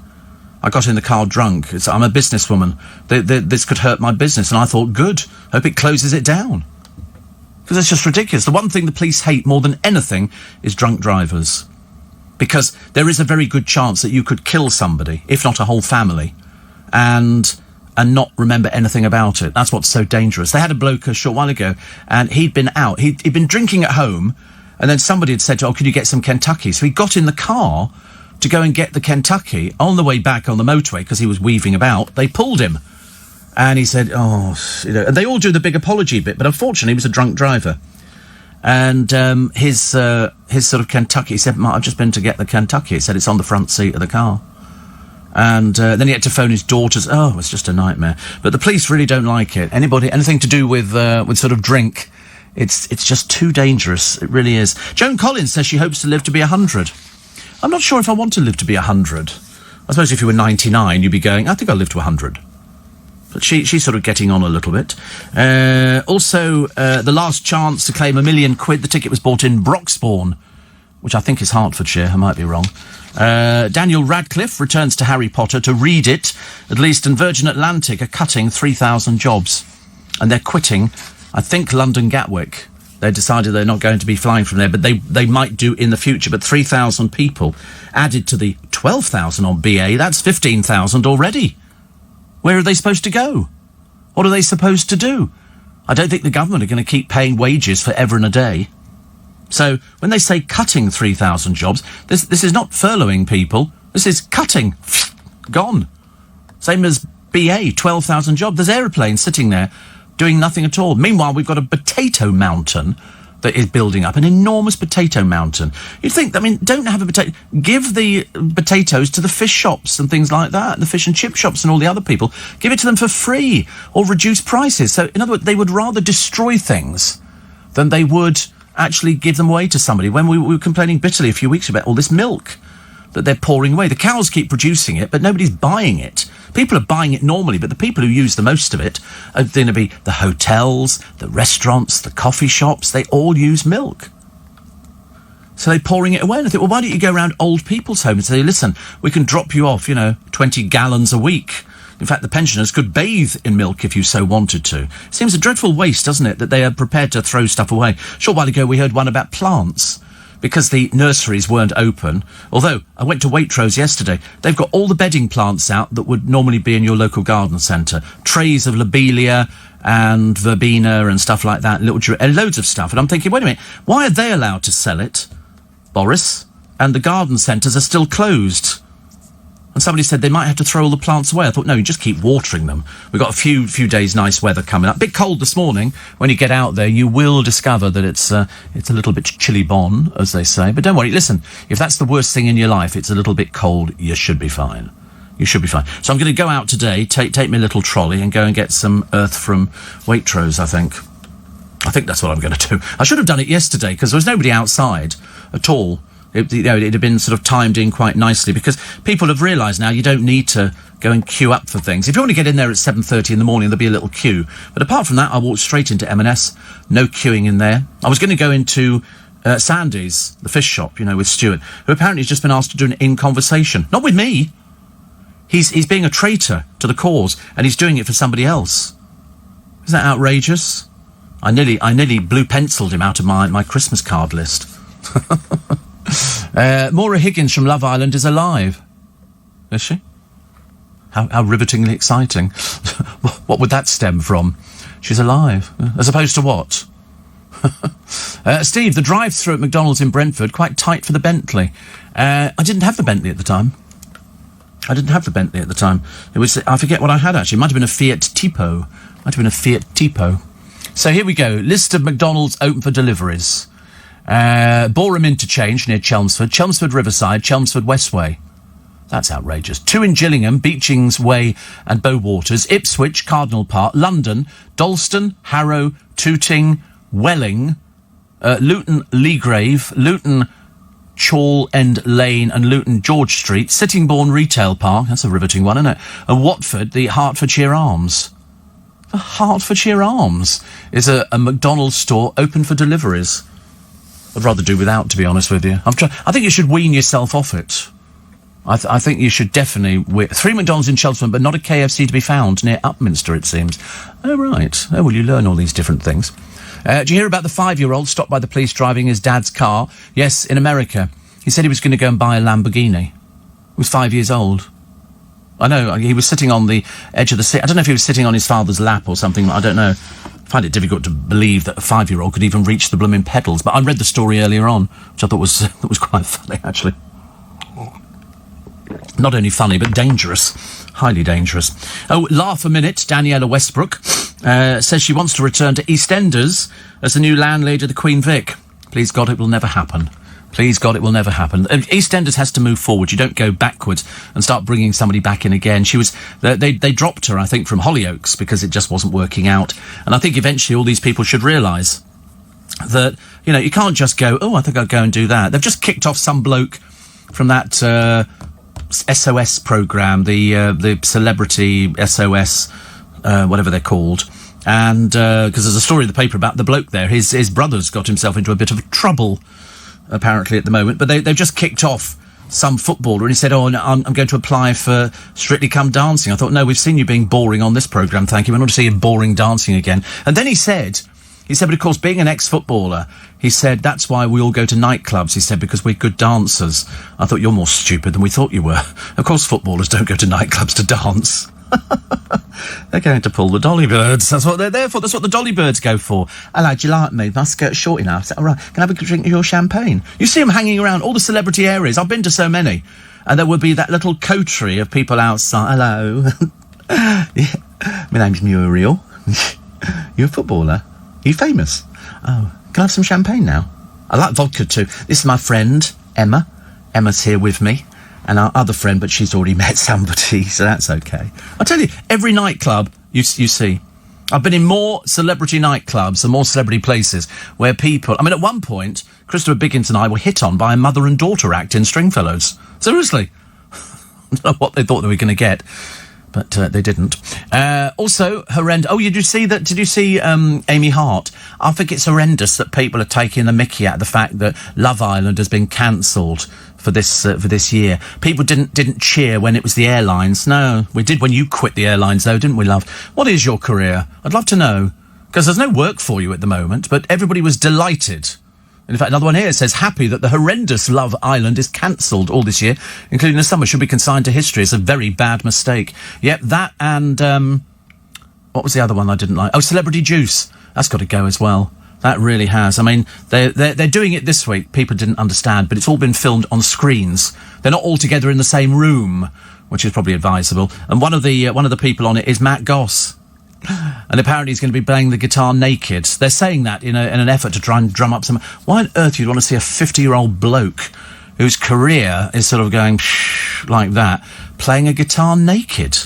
I got in the car drunk. I'm a businesswoman. This could hurt my business. And I thought, good. Hope it closes it down. Because it's just ridiculous. The one thing the police hate more than anything is drunk drivers. Because there is a very good chance that you could kill somebody, if not a whole family, and not remember anything about it. That's what's so dangerous. They had a bloke a short while ago, and he'd been out. He'd been drinking at home, and then somebody had said, oh, could you get some Kentucky? So he got in the car to go and get the Kentucky. On the way back on the motorway, because he was weaving about, they pulled him. And he said, and they all do the big apology bit, but unfortunately he was a drunk driver. And his sort of Kentucky, he said, "Mark, I've just been to get the Kentucky." He said it's on the front seat of the car. And then he had to phone his daughters. Oh, it was just a nightmare. But the police really don't like it. Anything to do with sort of drink, it's just too dangerous. It really is. Joan Collins says she hopes to live to be 100. I'm not sure if I want to live to be 100. I suppose if you were 99, you'd be going, I think I'll live to 100. But she's sort of getting on a little bit. Also, the last chance to claim £1 million. The ticket was bought in Broxbourne, which I think is Hertfordshire. I might be wrong. Daniel Radcliffe returns to Harry Potter to read it. At least, and Virgin Atlantic are cutting 3,000 jobs. And they're quitting, I think, London Gatwick. They decided they're not going to be flying from there, but they might do in the future. But 3,000 people added to the 12,000 on BA, that's 15,000 already. Where are they supposed to go? What are they supposed to do? I don't think the government are going to keep paying wages forever and a day. So when they say cutting 3,000 jobs, this is not furloughing people. This is cutting. Gone. Same as BA, 12,000 jobs. There's aeroplanes sitting there doing nothing at all. Meanwhile, we've got a potato mountain that is building up, an enormous potato mountain. You'd think, don't have a potato. Give the potatoes to the fish shops and things like that, the fish and chip shops and all the other people. Give it to them for free or reduce prices. So, in other words, they would rather destroy things than they would actually give them away to somebody. When we were complaining bitterly a few weeks about all this milk that they're pouring away. The cows keep producing it, but nobody's buying it. People are buying it normally, but the people who use the most of it are going to be the hotels, the restaurants, the coffee shops. They all use milk. So they're pouring it away. And I think, well, why don't you go around old people's homes and say, listen, we can drop you off, 20 gallons a week. In fact, the pensioners could bathe in milk if you so wanted to. It seems a dreadful waste, doesn't it, that they are prepared to throw stuff away. A short while ago, we heard one about plants. Because the nurseries weren't open. Although, I went to Waitrose yesterday. They've got all the bedding plants out that would normally be in your local garden centre. Trays of lobelia and verbena and stuff like that. Loads of stuff. And I'm thinking, wait a minute, why are they allowed to sell it, Boris? And the garden centres are still closed. And somebody said they might have to throw all the plants away. I thought, no, you just keep watering them. We've got a few days nice weather coming up. A bit cold this morning. When you get out there, you will discover that it's a little bit chilly bon, as they say. But don't worry, listen, if that's the worst thing in your life, it's a little bit cold, you should be fine. You should be fine. So I'm going to go out today, take my little trolley and go and get some earth from Waitrose, I think. I think that's what I'm going to do. I should have done it yesterday, because there was nobody outside at all. It had been sort of timed in quite nicely, because people have realised now you don't need to go and queue up for things. If you want to get in there at 7:30 in the morning, there'll be a little queue. But apart from that, I walked straight into M&S. No queuing in there. I was going to go into Sandy's, the fish shop, with Stuart, who apparently has just been asked to do an in-conversation. Not with me. He's being a traitor to the cause, and he's doing it for somebody else. Isn't that outrageous? I nearly blue-penciled him out of my Christmas card list. Maura Higgins from Love Island is alive. Is she? How rivetingly exciting. What would that stem from? She's alive. As opposed to what? Steve, the drive-through at McDonald's in Brentford, quite tight for the Bentley. I didn't have the Bentley at the time. It was, I forget what I had, actually. It might have been a Fiat Tipo. So here we go. List of McDonald's open for deliveries. Boreham Interchange near Chelmsford, Chelmsford Riverside, Chelmsford Westway. That's outrageous. 2 in Gillingham, Beechings Way and Bowwaters, Ipswich, Cardinal Park, London, Dalston, Harrow, Tooting, Welling, Luton Leagrave, Luton Chall End Lane and Luton George Street, Sittingbourne Retail Park, that's a riveting one, isn't it? And Watford, the Hertfordshire Arms. The Hertfordshire Arms is a McDonald's store open for deliveries. I'd rather do without, to be honest with you. I think you should wean yourself off it. I think you should definitely... 3 McDonald's in Chelmsford, but not a KFC to be found near Upminster, it seems. Oh, right. Oh, well, you learn all these different things. Do you hear about the 5-year-old stopped by the police driving his dad's car? Yes, in America. He said he was going to go and buy a Lamborghini. He was 5 years old. I know, he was sitting on the edge of the seat. I don't know if he was sitting on his father's lap or something, I don't know. I find it difficult to believe that a 5-year-old could even reach the blooming pedals, but I read the story earlier on, which I thought was quite funny, actually. Not only funny, but dangerous. Highly dangerous. Oh, laugh a minute, Daniela Westbrook. says she wants to return to EastEnders as the new landlady of the Queen Vic. Please God, it will never happen. Please God, it will never happen. EastEnders has to move forward. You don't go backwards and start bringing somebody back in again. She was, they dropped her, I think, from Hollyoaks because it just wasn't working out. And I think eventually all these people should realise that, you know, you can't just go, oh, I think I'll go and do that. They've just kicked off some bloke from that SOS programme, the celebrity SOS, whatever they're called. And because there's a story in the paper about the bloke there. His brother's got himself into a bit of trouble, apparently, at the moment. But they've just kicked off some footballer, and he said, oh, no, I'm going to apply for Strictly Come Dancing. I thought, no, we've seen you being boring on this programme, thank you. We're not to see you boring dancing again. And then he said, but of course, being an ex-footballer, he said, that's why we all go to nightclubs, he said, because we're good dancers. I thought, you're more stupid than we thought you were. Of course, footballers don't go to nightclubs to dance. They're going to pull the dolly birds. That's what they're there for. That's what the dolly birds go for. Hello, do you like me? My skirt's short enough. Is that all right? Can I have a drink of your champagne? You see them hanging around all the celebrity areas. I've been to so many. And there would be that little coterie of people outside. Hello. Yeah. My name's Muriel. You're a footballer? Are you famous? Oh, can I have some champagne now? I like vodka too. This is my friend, Emma. Emma's here with me. And our other friend, but she's already met somebody, so that's okay. I tell you, every nightclub you see, I've been in more celebrity nightclubs and more celebrity places where people... I mean, at one point, Christopher Biggins and I were hit on by a mother and daughter act in Stringfellows. Seriously. I don't know what they thought they were going to get, but they didn't. Also, horrendous... Oh, did you see Amy Hart? I think it's horrendous that people are taking the mickey out of the fact that Love Island has been cancelled for this year. People didn't cheer when it was the airlines. No, we did when you quit the airlines, though, didn't we, love? What is your career? I'd love to know. Because there's no work for you at the moment, but everybody was delighted. And in fact, another one here says, happy that the horrendous Love Island is cancelled all this year, including the summer, should be consigned to history. It's a very bad mistake. Yep, that and, what was the other one I didn't like? Oh, Celebrity Juice. That's got to go as well. That really has. I mean, they're doing it this week. People didn't understand, but it's all been filmed on screens. They're not all together in the same room, which is probably advisable. And one of the people on it is Matt Goss. And apparently he's going to be playing the guitar naked. They're saying that in an effort to try and drum up some... Why on earth you'd want to see a 50-year-old bloke whose career is sort of going like that, playing a guitar naked?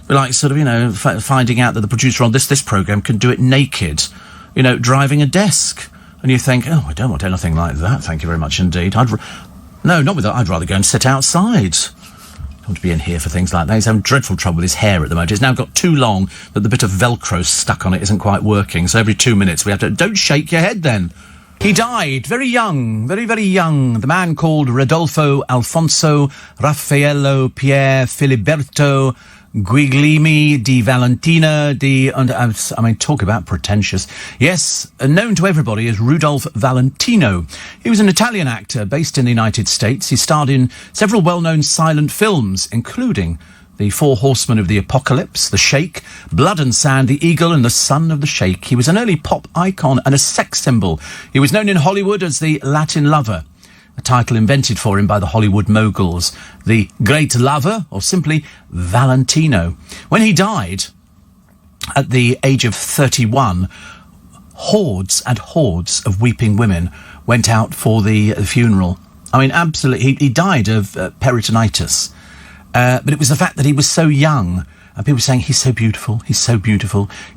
Like sort of, you know, finding out that the producer on this programme can do it naked. You know, driving a desk. And you think, oh, I don't want anything like that, thank you very much indeed. No, not with that. I'd rather go and sit outside. I don't want to be in here for things like that. He's having dreadful trouble with his hair at the moment. It's now got too long that the bit of Velcro stuck on it isn't quite working. So every 2 minutes we have to... Don't shake your head then. He died very young, very, very young. The man called Rodolfo Alfonso Raffaello Pier Filiberto Guglielmi di Valentina I mean, talk about pretentious. Yes, known to everybody as Rudolph Valentino. He was an Italian actor based in the United States. He starred in several well-known silent films, including The Four Horsemen of the Apocalypse, The Sheikh, Blood and Sand, The Eagle and the Son of the Sheikh. He was an early pop icon and a sex symbol. He was known in Hollywood as the Latin Lover, a title invented for him by the Hollywood moguls, the Great Lover, or simply Valentino. When he died, at the age of 31, hordes and hordes of weeping women went out for the funeral. I mean, absolutely, he died of peritonitis. But it was the fact that he was so young, and people were saying, he's so beautiful,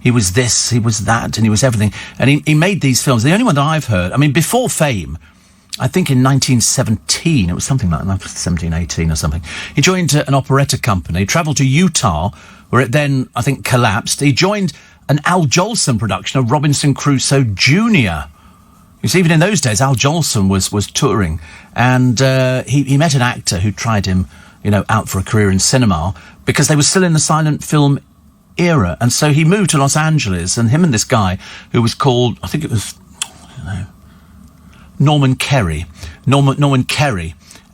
he was this, he was that, and he was everything. And he made these films. The only one that I've heard, I mean, before Fame, I think in 1917, it was something like 1718 or something, he joined an operetta company, travelled to Utah, where it then, I think, collapsed. He joined an Al Jolson production of Robinson Crusoe Jr. You see, even in those days, Al Jolson was touring, and he met an actor who tried him, you know, out for a career in cinema, because they were still in the silent film era. And so he moved to Los Angeles, and him and this guy, who was called, I think it was, I don't know, Norman Kerry,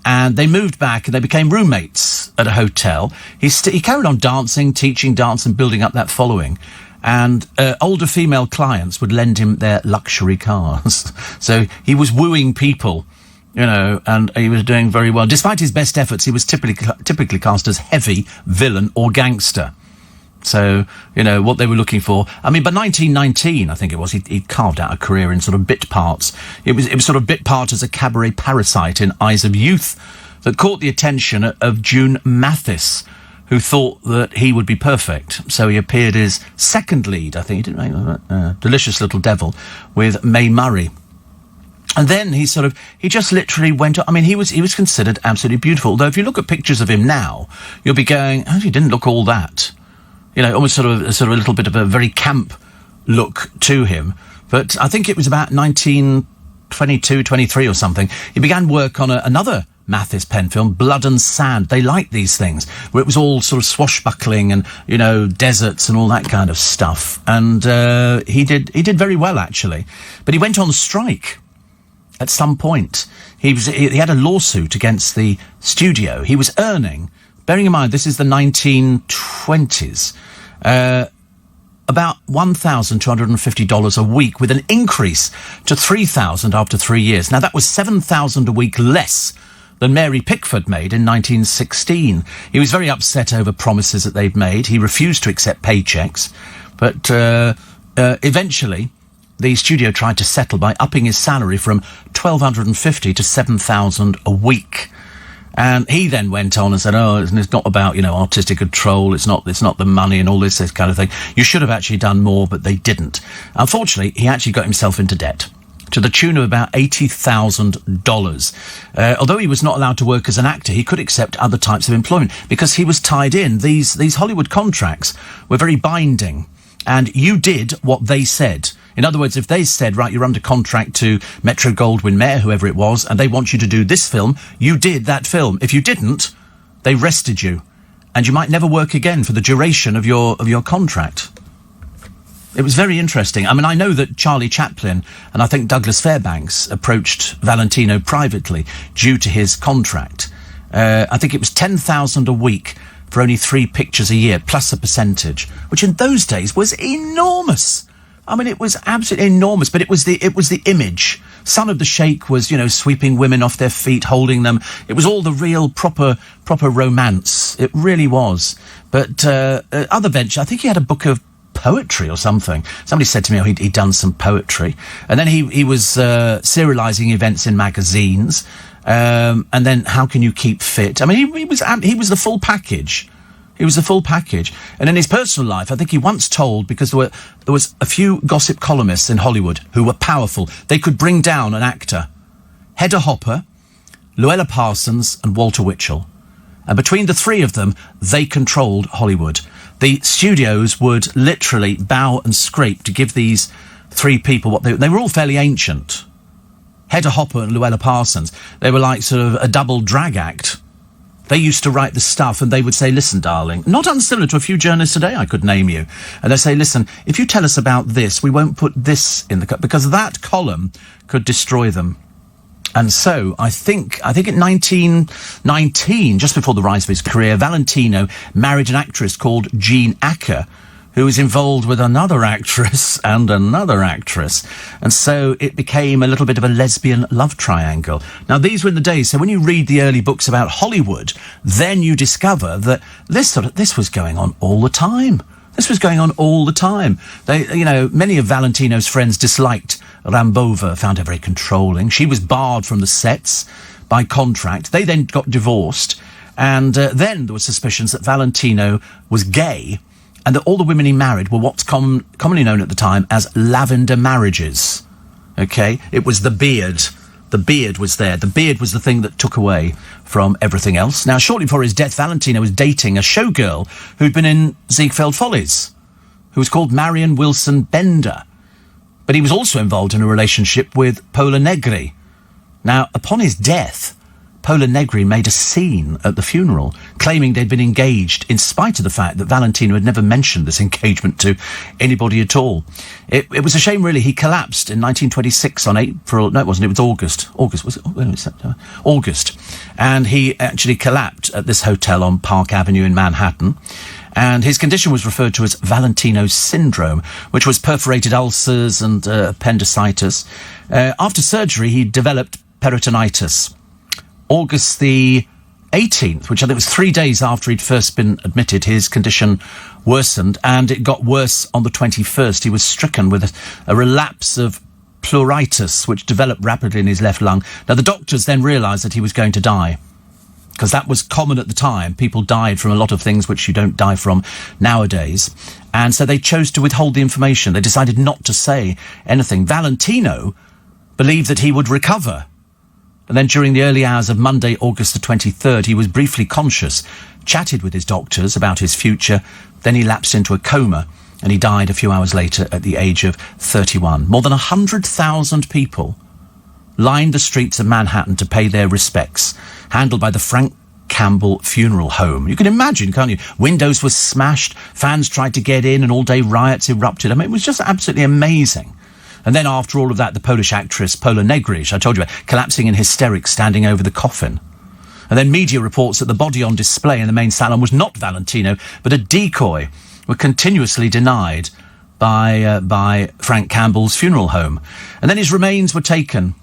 and they moved back and they became roommates at a hotel. He carried on dancing, teaching dance and building up that following. And older female clients would lend him their luxury cars. So he was wooing people, you know, and he was doing very well. Despite his best efforts, he was typically cast as heavy, villain or gangster. So, you know, what they were looking for. I mean, by 1919, I think it was, he carved out a career in sort of bit parts. It was sort of bit part as a cabaret parasite in Eyes of Youth that caught the attention of June Mathis, who thought that he would be perfect. So he appeared as second lead, I think, he didn't make Delicious Little Devil, with Mae Murray. And then he just literally went on. I mean, he was considered absolutely beautiful. Although if you look at pictures of him now, you'll be going, oh, he didn't look all that. You know, almost sort of a little bit of a very camp look to him. But I think it was about 1922, 23 or something. He began work on another Mathis Penn film, Blood and Sand. They liked these things, where it was all sort of swashbuckling and, you know, deserts and all that kind of stuff. And he did very well, actually. But he went on strike at some point. He had a lawsuit against the studio. He was earning, bearing in mind this is the 1920s, about $1,250 a week, with an increase to $3,000 after 3 years. Now, that was $7,000 a week less than Mary Pickford made in 1916. He was very upset over promises that they'd made. He refused to accept paychecks, but eventually the studio tried to settle by upping his salary from $1,250 to $7,000 a week. And he then went on and said, oh, it's not about, you know, artistic control, it's not the money and all this kind of thing. You should have actually done more, but they didn't. Unfortunately, he actually got himself into debt to the tune of about $80,000. Although he was not allowed to work as an actor, he could accept other types of employment because he was tied in. These Hollywood contracts were very binding, and you did what they said. In other words, if they said, right, you're under contract to Metro-Goldwyn-Mayer, whoever it was, and they want you to do this film, you did that film. If you didn't, they arrested you, and you might never work again for the duration of your contract. It was very interesting. I mean, I know that Charlie Chaplin and I think Douglas Fairbanks approached Valentino privately due to his contract. I think it was $10,000 a week for only 3 pictures a year, plus a percentage, which in those days was enormous. I mean, it was absolutely enormous, but it was the image. Son of the Sheikh was, you know, sweeping women off their feet, holding them. It was all the real proper romance. It really was. But other venture, I think he had a book of poetry or something. Somebody said to me, oh, he'd done some poetry. And then he was serialising events in magazines. And then How Can You Keep Fit? I mean, he was the full package. He was the full package. And in his personal life, I think he once told, because there was a few gossip columnists in Hollywood who were powerful, they could bring down an actor. Hedda Hopper, Luella Parsons and Walter Winchell. And between the 3 of them, they controlled Hollywood. The studios would literally bow and scrape to give these 3 people what they were all fairly ancient. Hedda Hopper and Luella Parsons, they were like sort of a double drag act. They used to write the stuff and they would say, listen, darling, not unsimilar to a few journalists today, I could name you. And they say, listen, if you tell us about this, we won't put this in the cut, because that column could destroy them. And so I think in 1919, just before the rise of his career, Valentino married an actress called Jean Acker, who was involved with another actress and another actress. And so it became a little bit of a lesbian love triangle. Now, these were in the days, so when you read the early books about Hollywood, then you discover that this was going on all the time. This was going on all the time. They, you know, many of Valentino's friends disliked Rambova, found her very controlling. She was barred from the sets by contract. They then got divorced. And then there were suspicions that Valentino was gay, and that all the women he married were what's commonly known at the time as lavender marriages. Okay? It was the beard. The beard was there. The beard was the thing that took away from everything else. Now, shortly before his death, Valentino was dating a showgirl who'd been in Ziegfeld Follies, who was called Marion Wilson Bender. But he was also involved in a relationship with Pola Negri. Now, upon his death, Pola Negri made a scene at the funeral, claiming they'd been engaged, in spite of the fact that Valentino had never mentioned this engagement to anybody at all. It was a shame, really. He collapsed in 1926 on April... No, it wasn't. It was August. August, was it? When was September? August. And he actually collapsed at this hotel on Park Avenue in Manhattan. And his condition was referred to as Valentino's syndrome, which was perforated ulcers and appendicitis. After surgery, he developed peritonitis. August the 18th, which I think was 3 days after he'd first been admitted, his condition worsened, and it got worse on the 21st. He was stricken with a relapse of pleuritis, which developed rapidly in his left lung. Now, the doctors then realised that he was going to die, because that was common at the time. People died from a lot of things which you don't die from nowadays. And so they chose to withhold the information. They decided not to say anything. Valentino believed that he would recover. And then during the early hours of Monday, August the 23rd, he was briefly conscious, chatted with his doctors about his future. Then he lapsed into a coma, and he died a few hours later at the age of 31. More than 100,000 people lined the streets of Manhattan to pay their respects, handled by the Frank Campbell Funeral Home. You can imagine, can't you? Windows were smashed, fans tried to get in, and all-day riots erupted. I mean, it was just absolutely amazing. And then after all of that, the Polish actress Pola Negric, I told you about, collapsing in hysterics, standing over the coffin. And then media reports that the body on display in the main salon was not Valentino, but a decoy, were continuously denied by Frank Campbell's funeral home. And then his remains were taken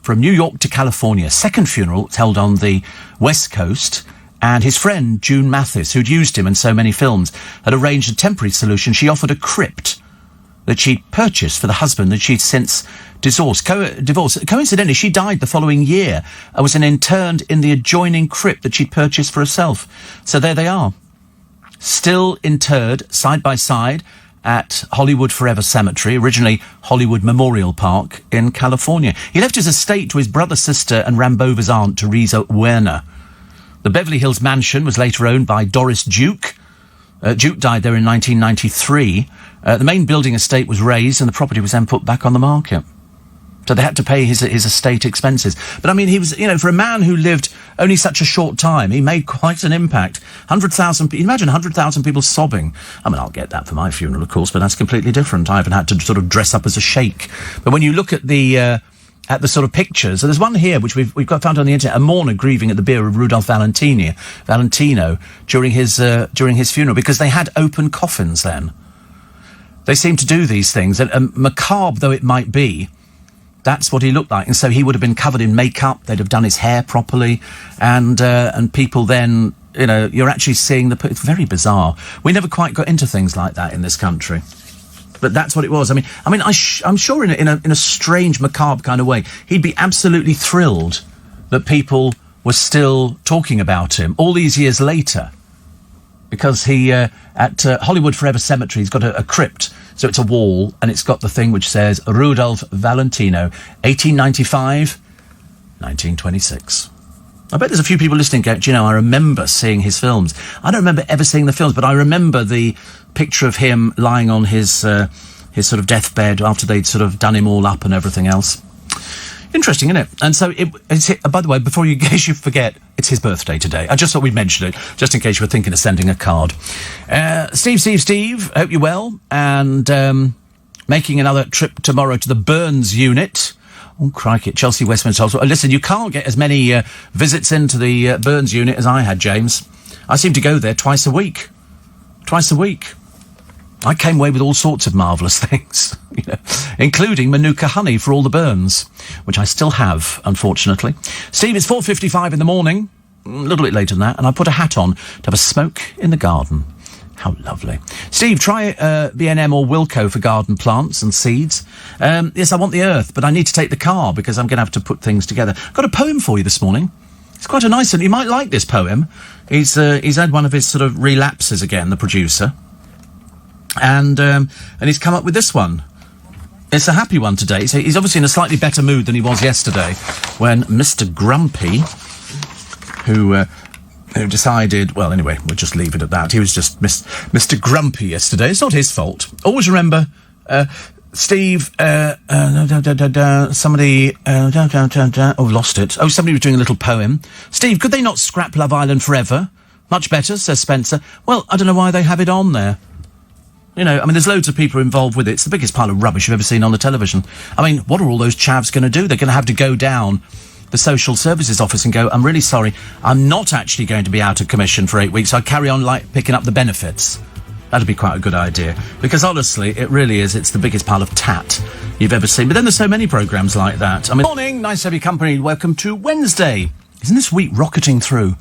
from New York to California. Second funeral was held on the West Coast, and his friend June Mathis, who'd used him in so many films, had arranged a temporary solution. She offered a crypt that she'd purchased for the husband that she'd since divorced. Coincidentally, she died the following year and was interned in the adjoining crypt that she'd purchased for herself. So there they are, still interred side by side at Hollywood Forever Cemetery, originally Hollywood Memorial Park in California. He left his estate to his brother, sister and Rambova's aunt, Teresa Werner. The Beverly Hills mansion was later owned by Doris Duke. Duke died there in 1993. The main building estate was razed and the property was then put back on the market. So they had to pay his estate expenses. But I mean, he was, for a man who lived only such a short time, he made quite an impact. 100,000, imagine 100,000 people sobbing. I mean, I'll get that for my funeral, of course, but that's completely different. I haven't had to sort of dress up as a sheikh. But when you look at the sort of pictures, so there's one here which we've got found on the internet, a mourner grieving at the bier of Rudolph Valentino during his funeral, because they had open coffins then. They seem to do these things, and macabre though it might be, that's what he looked like. And so he would have been covered in makeup, they'd have done his hair properly, and people then, you're actually seeing it's very bizarre. We never quite got into things like that in this country. But that's what it was. I'm sure in a strange, macabre kind of way, he'd be absolutely thrilled that people were still talking about him all these years later. Because he, at Hollywood Forever Cemetery, he's got a crypt. So it's a wall, and it's got the thing which says Rudolph Valentino, 1895, 1926. I bet there's a few people listening going, I remember seeing his films. I don't remember ever seeing the films, but I remember the picture of him lying on his sort of deathbed after they'd sort of done him all up and everything else. Interesting, isn't it? And so, by the way, before in case you forget, it's his birthday today. I just thought we'd mention it, just in case you were thinking of sending a card. Steve, hope you're well, and making another trip tomorrow to the Burns unit. Oh, crikey, Chelsea Westminster Hospital. Listen, you can't get as many visits into the Burns unit as I had, James. I seem to go there twice a week. I came away with all sorts of marvellous things, including Manuka honey for all the burns, which I still have, unfortunately. Steve, it's 4:55 in the morning, a little bit later than that, and I put a hat on to have a smoke in the garden. How lovely. Steve, try B&M or Wilco for garden plants and seeds. Yes, I want the earth, but I need to take the car because I'm going to have to put things together. Got a poem for you this morning. It's quite a nice one. You might like this poem. He's had one of his sort of relapses again, the producer. And he's come up with this one. It's a happy one today. So he's obviously in a slightly better mood than he was yesterday when Mr. Grumpy, who decided... Well, anyway, we'll just leave it at that. He was just Mr. Grumpy yesterday. It's not his fault. Always remember, Steve... somebody... lost it. Oh, somebody was doing a little poem. Steve, could they not scrap Love Island forever? Much better, says Spencer. Well, I don't know why they have it on there. There's loads of people involved with it. It's the biggest pile of rubbish you've ever seen on the television. What are all those chavs going to do? They're going to have to go down the social services office and go, I'm really sorry, I'm not actually going to be out of commission for 8 weeks. I'll carry on, picking up the benefits. That'd be quite a good idea. Because honestly, it really is. It's the biggest pile of tat you've ever seen. But then there's so many programmes like that. Morning, nice to have your company. Welcome to Wednesday. Isn't this week rocketing through?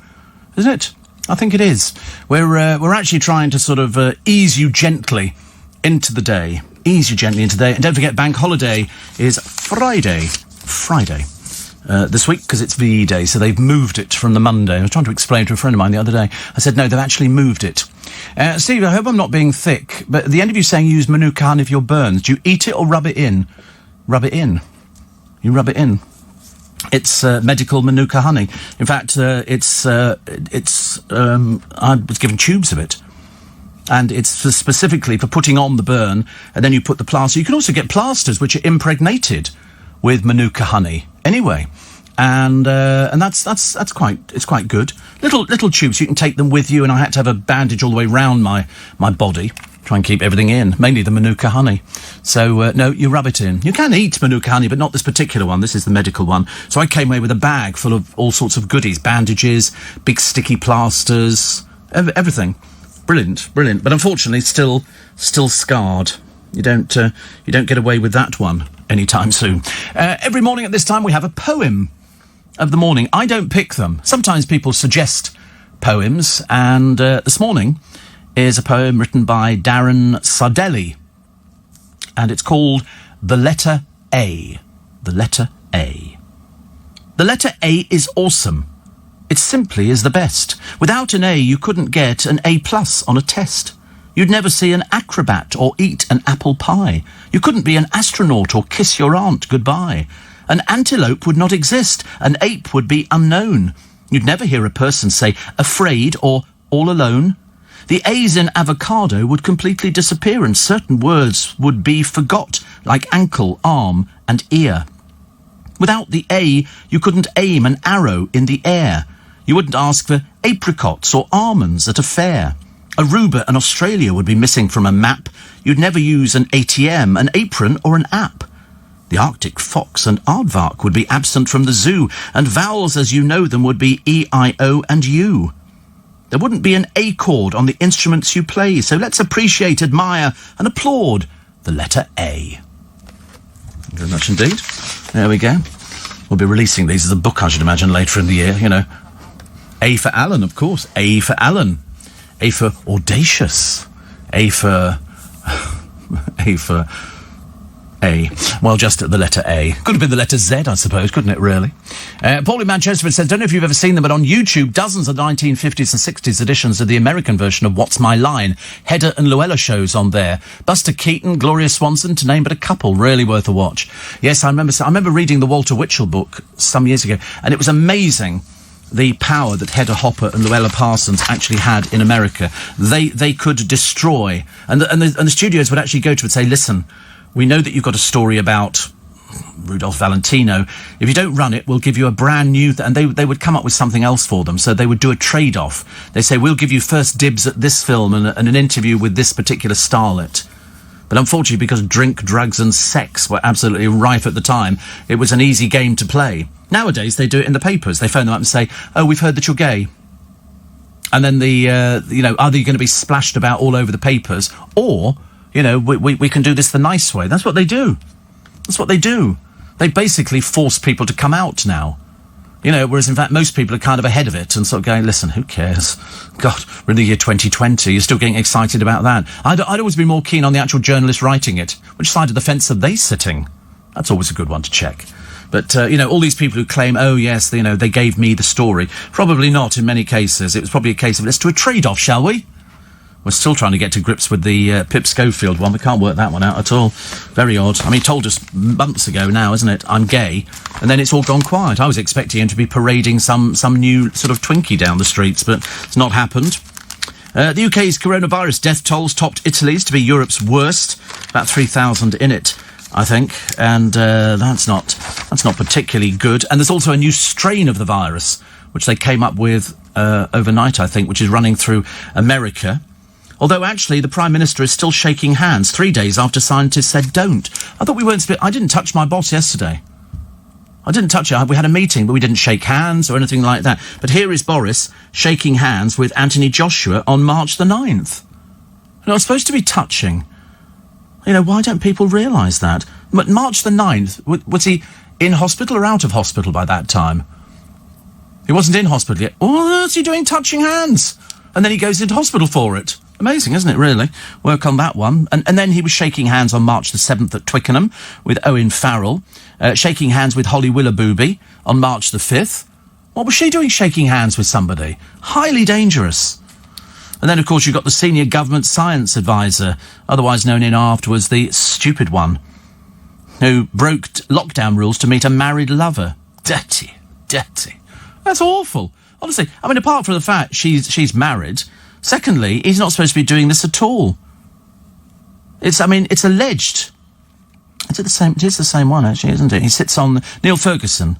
isn't it? I think it is. We're actually trying to sort of ease you gently into the day. Ease you gently into the day. And don't forget, bank holiday is Friday. This week, because it's VE Day, so they've moved it from the Monday. I was trying to explain to a friend of mine the other day. I said, no, they've actually moved it. Steve, I hope I'm not being thick, but at the end of you saying you use Manuka honey for your burns, do you eat it or rub it in? Rub it in. You rub it in. It's medical Manuka honey. In fact, I was given tubes of it. And it's specifically for putting on the burn, and then you put the plaster. You can also get plasters which are impregnated with Manuka honey. Anyway, and that's quite good. Little tubes. You can take them with you, and I had to have a bandage all the way round my body, try and keep everything in, mainly the Manuka honey. So no, you rub it in. You can eat Manuka honey, but not this particular one. This is the medical one. So I came away with a bag full of all sorts of goodies: bandages, big sticky plasters, everything. Brilliant. But unfortunately, still scarred. You don't get away with that one anytime soon. Every morning at this time, we have a poem of the morning. I don't pick them. Sometimes people suggest poems, and this morning is a poem written by Darren Sardelli, and it's called The Letter A. The Letter A. The letter A is awesome. It simply is the best. Without an A, you couldn't get an A+ on a test. You'd never see an acrobat or eat an apple pie. You couldn't be an astronaut or kiss your aunt goodbye. An antelope would not exist. An ape would be unknown. You'd never hear a person say afraid or all alone. The A's in avocado would completely disappear, and certain words would be forgot, like ankle, arm and ear. Without the A, you couldn't aim an arrow in the air. You wouldn't ask for apricots or almonds at a fair. Aruba and Australia would be missing from a map. You'd never use an ATM, an apron or an app. The Arctic fox and aardvark would be absent from the zoo, and vowels as you know them would be E, I, O and U. There wouldn't be an A chord on the instruments you play, so let's appreciate, admire and applaud the letter A. Thank you very much indeed. There we go. We'll be releasing these as a book, I should imagine, later in the year, you know. A for Alan, of course. A for Alan. A for audacious. A for... A. Well, just the letter A. Could have been the letter Z, I suppose, couldn't it, really? Paul in Manchester says, don't know if you've ever seen them, but on YouTube, dozens of 1950s and 60s editions of the American version of What's My Line? Hedda and Luella shows on there. Buster Keaton, Gloria Swanson, to name but a couple. Really worth a watch. Yes, I remember reading the Walter Winchell book some years ago, and it was amazing the power that Hedda Hopper and Luella Parsons actually had in America. They could destroy, and the studios would actually go to and say, listen, we know that you've got a story about Rudolph Valentino. If you don't run it, we'll give you a brand new... and they would come up with something else for them. So they would do a trade-off. They say, we'll give you first dibs at this film and an interview with this particular starlet. But unfortunately, because drink, drugs and sex were absolutely rife at the time, it was an easy game to play. Nowadays, they do it in the papers. They phone them up and say, oh, we've heard that you're gay. And then either you're going to be splashed about all over the papers, or... we can do this the nice way. That's what they do. That's what they do. They basically force people to come out now. Whereas in fact most people are kind of ahead of it and sort of going, listen, who cares? God, we're in the year 2020. You're still getting excited about that. I'd always be more keen on the actual journalist writing it. Which side of the fence are they sitting? That's always a good one to check. But, all these people who claim, oh, yes, they gave me the story. Probably not in many cases. It was probably a case of, let's do a trade-off, shall we? We're still trying to get to grips with the Pip Schofield one. We can't work that one out at all. Very odd. I mean, he told us months ago now, isn't it? I'm gay. And then it's all gone quiet. I was expecting him to be parading some new sort of Twinkie down the streets, but it's not happened. The UK's coronavirus death tolls topped Italy's to be Europe's worst. About 3,000 in it, I think. And that's not particularly good. And there's also a new strain of the virus, which they came up with overnight, I think, which is running through America. Although, actually, the Prime Minister is still shaking hands 3 days after scientists said don't. I thought we weren't... I didn't touch my boss yesterday. I didn't touch her. We had a meeting, but we didn't shake hands or anything like that. But here is Boris shaking hands with Anthony Joshua on March the 9th. It's supposed to be touching. Why don't people realise that? But March the 9th, was he in hospital or out of hospital by that time? He wasn't in hospital yet. What's he doing touching hands? And then he goes into hospital for it. Amazing, isn't it, really? Work on that one. And then he was shaking hands on March the 7th at Twickenham with Owen Farrell, shaking hands with Holly Willoughby on March the 5th. What was she doing shaking hands with somebody? Highly dangerous. And then, of course, you've got the senior government science advisor, otherwise known in afterwards the stupid one, who broke lockdown rules to meet a married lover. Dirty. That's awful. Honestly, I mean, apart from the fact she's married, secondly, he's not supposed to be doing this at all. It's alleged. It is the same one, actually, isn't it? He sits on Neil Ferguson,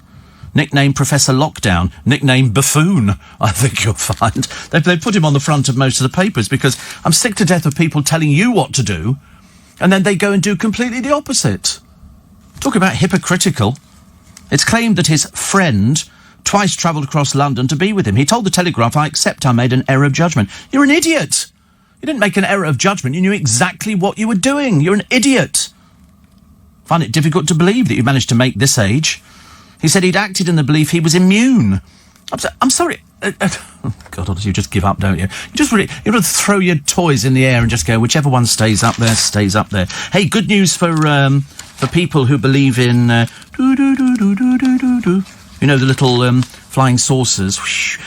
nicknamed Professor Lockdown, nicknamed Buffoon, I think you'll find. They put him on the front of most of the papers because I'm sick to death of people telling you what to do, and then they go and do completely the opposite. Talk about hypocritical. It's claimed that his friend twice travelled across London to be with him. He told the Telegraph, I accept I made an error of judgment. You're an idiot. You didn't make an error of judgment. You knew exactly what you were doing. You're an idiot. Find it difficult to believe that you managed to make this age. He said he'd acted in the belief he was immune. I'm sorry. God, you just give up, don't you? You throw your toys in the air and just go, whichever one stays up there, stays up there. Hey, good news for people who believe in you know, the little flying saucers.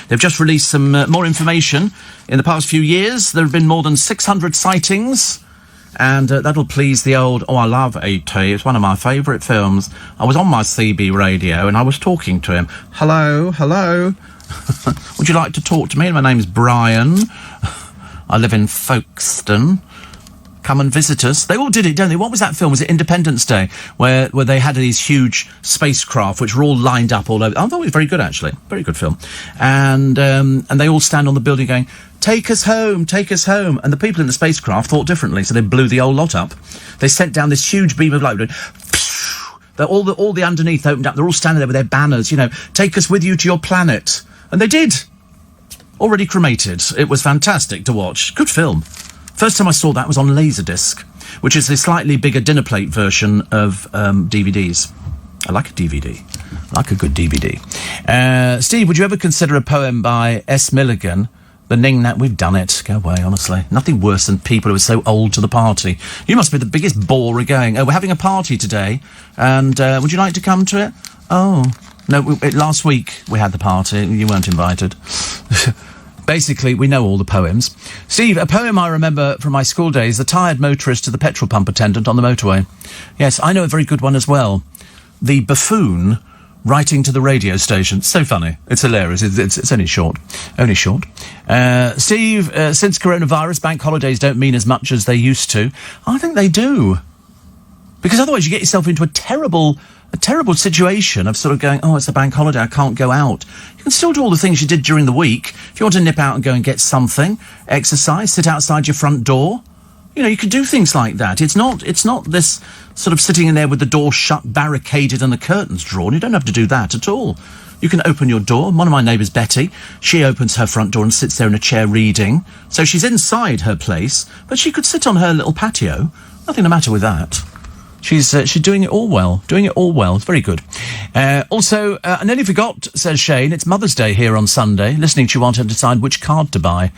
They've just released some more information. In the past few years, there have been more than 600 sightings, and that'll please the old... Oh, I love E.T. It's one of my favourite films. I was on my CB radio, and I was talking to him. Hello. Would you like to talk to me? My name's Brian. I live in Folkestone. Come and visit us. They all did it, don't they? What was that film? Was it Independence Day? Where they had these huge spacecraft which were all lined up all over. I thought it was very good, actually. Very good film. And they all stand on the building going, take us home. And the people in the spacecraft thought differently, so they blew the whole lot up. They sent down this huge beam of light. All the underneath opened up. They're all standing there with their banners, you know, take us with you to your planet. And they did. Already cremated. It was fantastic to watch. Good film. First time I saw that was on Laserdisc, which is the slightly bigger dinner plate version of DVDs. I like a DVD. I like a good DVD. Steve, would you ever consider a poem by S. Milligan? The Ning Nat, we've done it. Go away, honestly. Nothing worse than people who are so old to the party. You must be the biggest borer going. Oh, we're having a party today, and would you like to come to it? Oh, no, last week we had the party. You weren't invited. Basically, we know all the poems. Steve, a poem I remember from my school days, The Tired Motorist to the Petrol Pump Attendant on the Motorway. Yes, I know a very good one as well. The Buffoon writing to the radio station. So funny. It's hilarious. It's only short. Steve, since coronavirus, bank holidays don't mean as much as they used to. I think they do. Because otherwise you get yourself into a terrible situation of sort of going, oh, it's a bank holiday, I can't go out. You can still do all the things you did during the week. If you want to nip out and go and get something, exercise, sit outside your front door, you know, you could do things like that. It's not this sort of sitting in there with the door shut, barricaded and the curtains drawn. You don't have to do that at all. You can open your door. One of my neighbours, Betty, she opens her front door and sits there in a chair reading. So she's inside her place, but she could sit on her little patio. Nothing the matter with that. She's doing it all well. It's very good. Also, I nearly forgot, says Shane, it's Mother's Day here on Sunday. Listening to you want to decide which card to buy.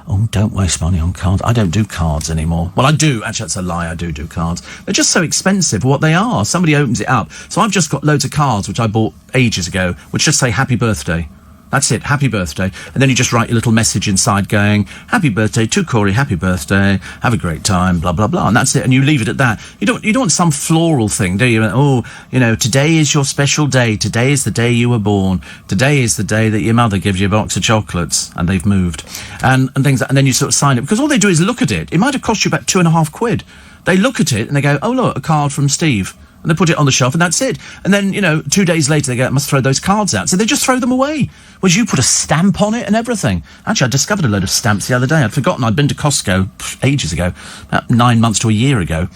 Oh, don't waste money on cards. I don't do cards anymore. Well, I do. Actually, that's a lie. I do cards. They're just so expensive for what they are. Somebody opens it up. So I've just got loads of cards, which I bought ages ago, which just say happy birthday. That's it, happy birthday. And then you just write your little message inside going, happy birthday to Corey, happy birthday, have a great time, blah, blah, blah. And that's it. And you leave it at that. You don't want some floral thing, do you? Oh, you know, today is your special day. Today is the day you were born. Today is the day that your mother gives you a box of chocolates and they've moved. And things like, and then you sort of sign it. Because all they do is look at it. It might have cost you about £2.50. They look at it and they go, oh, look, a card from Steve. And they put it on the shelf, and that's it. And then, you know, 2 days later, they go, I must throw those cards out. So they just throw them away. Whereas you put a stamp on it and everything. Actually, I discovered a load of stamps the other day. I'd forgotten. I'd been to Costco ages ago, about 9 months to a year ago.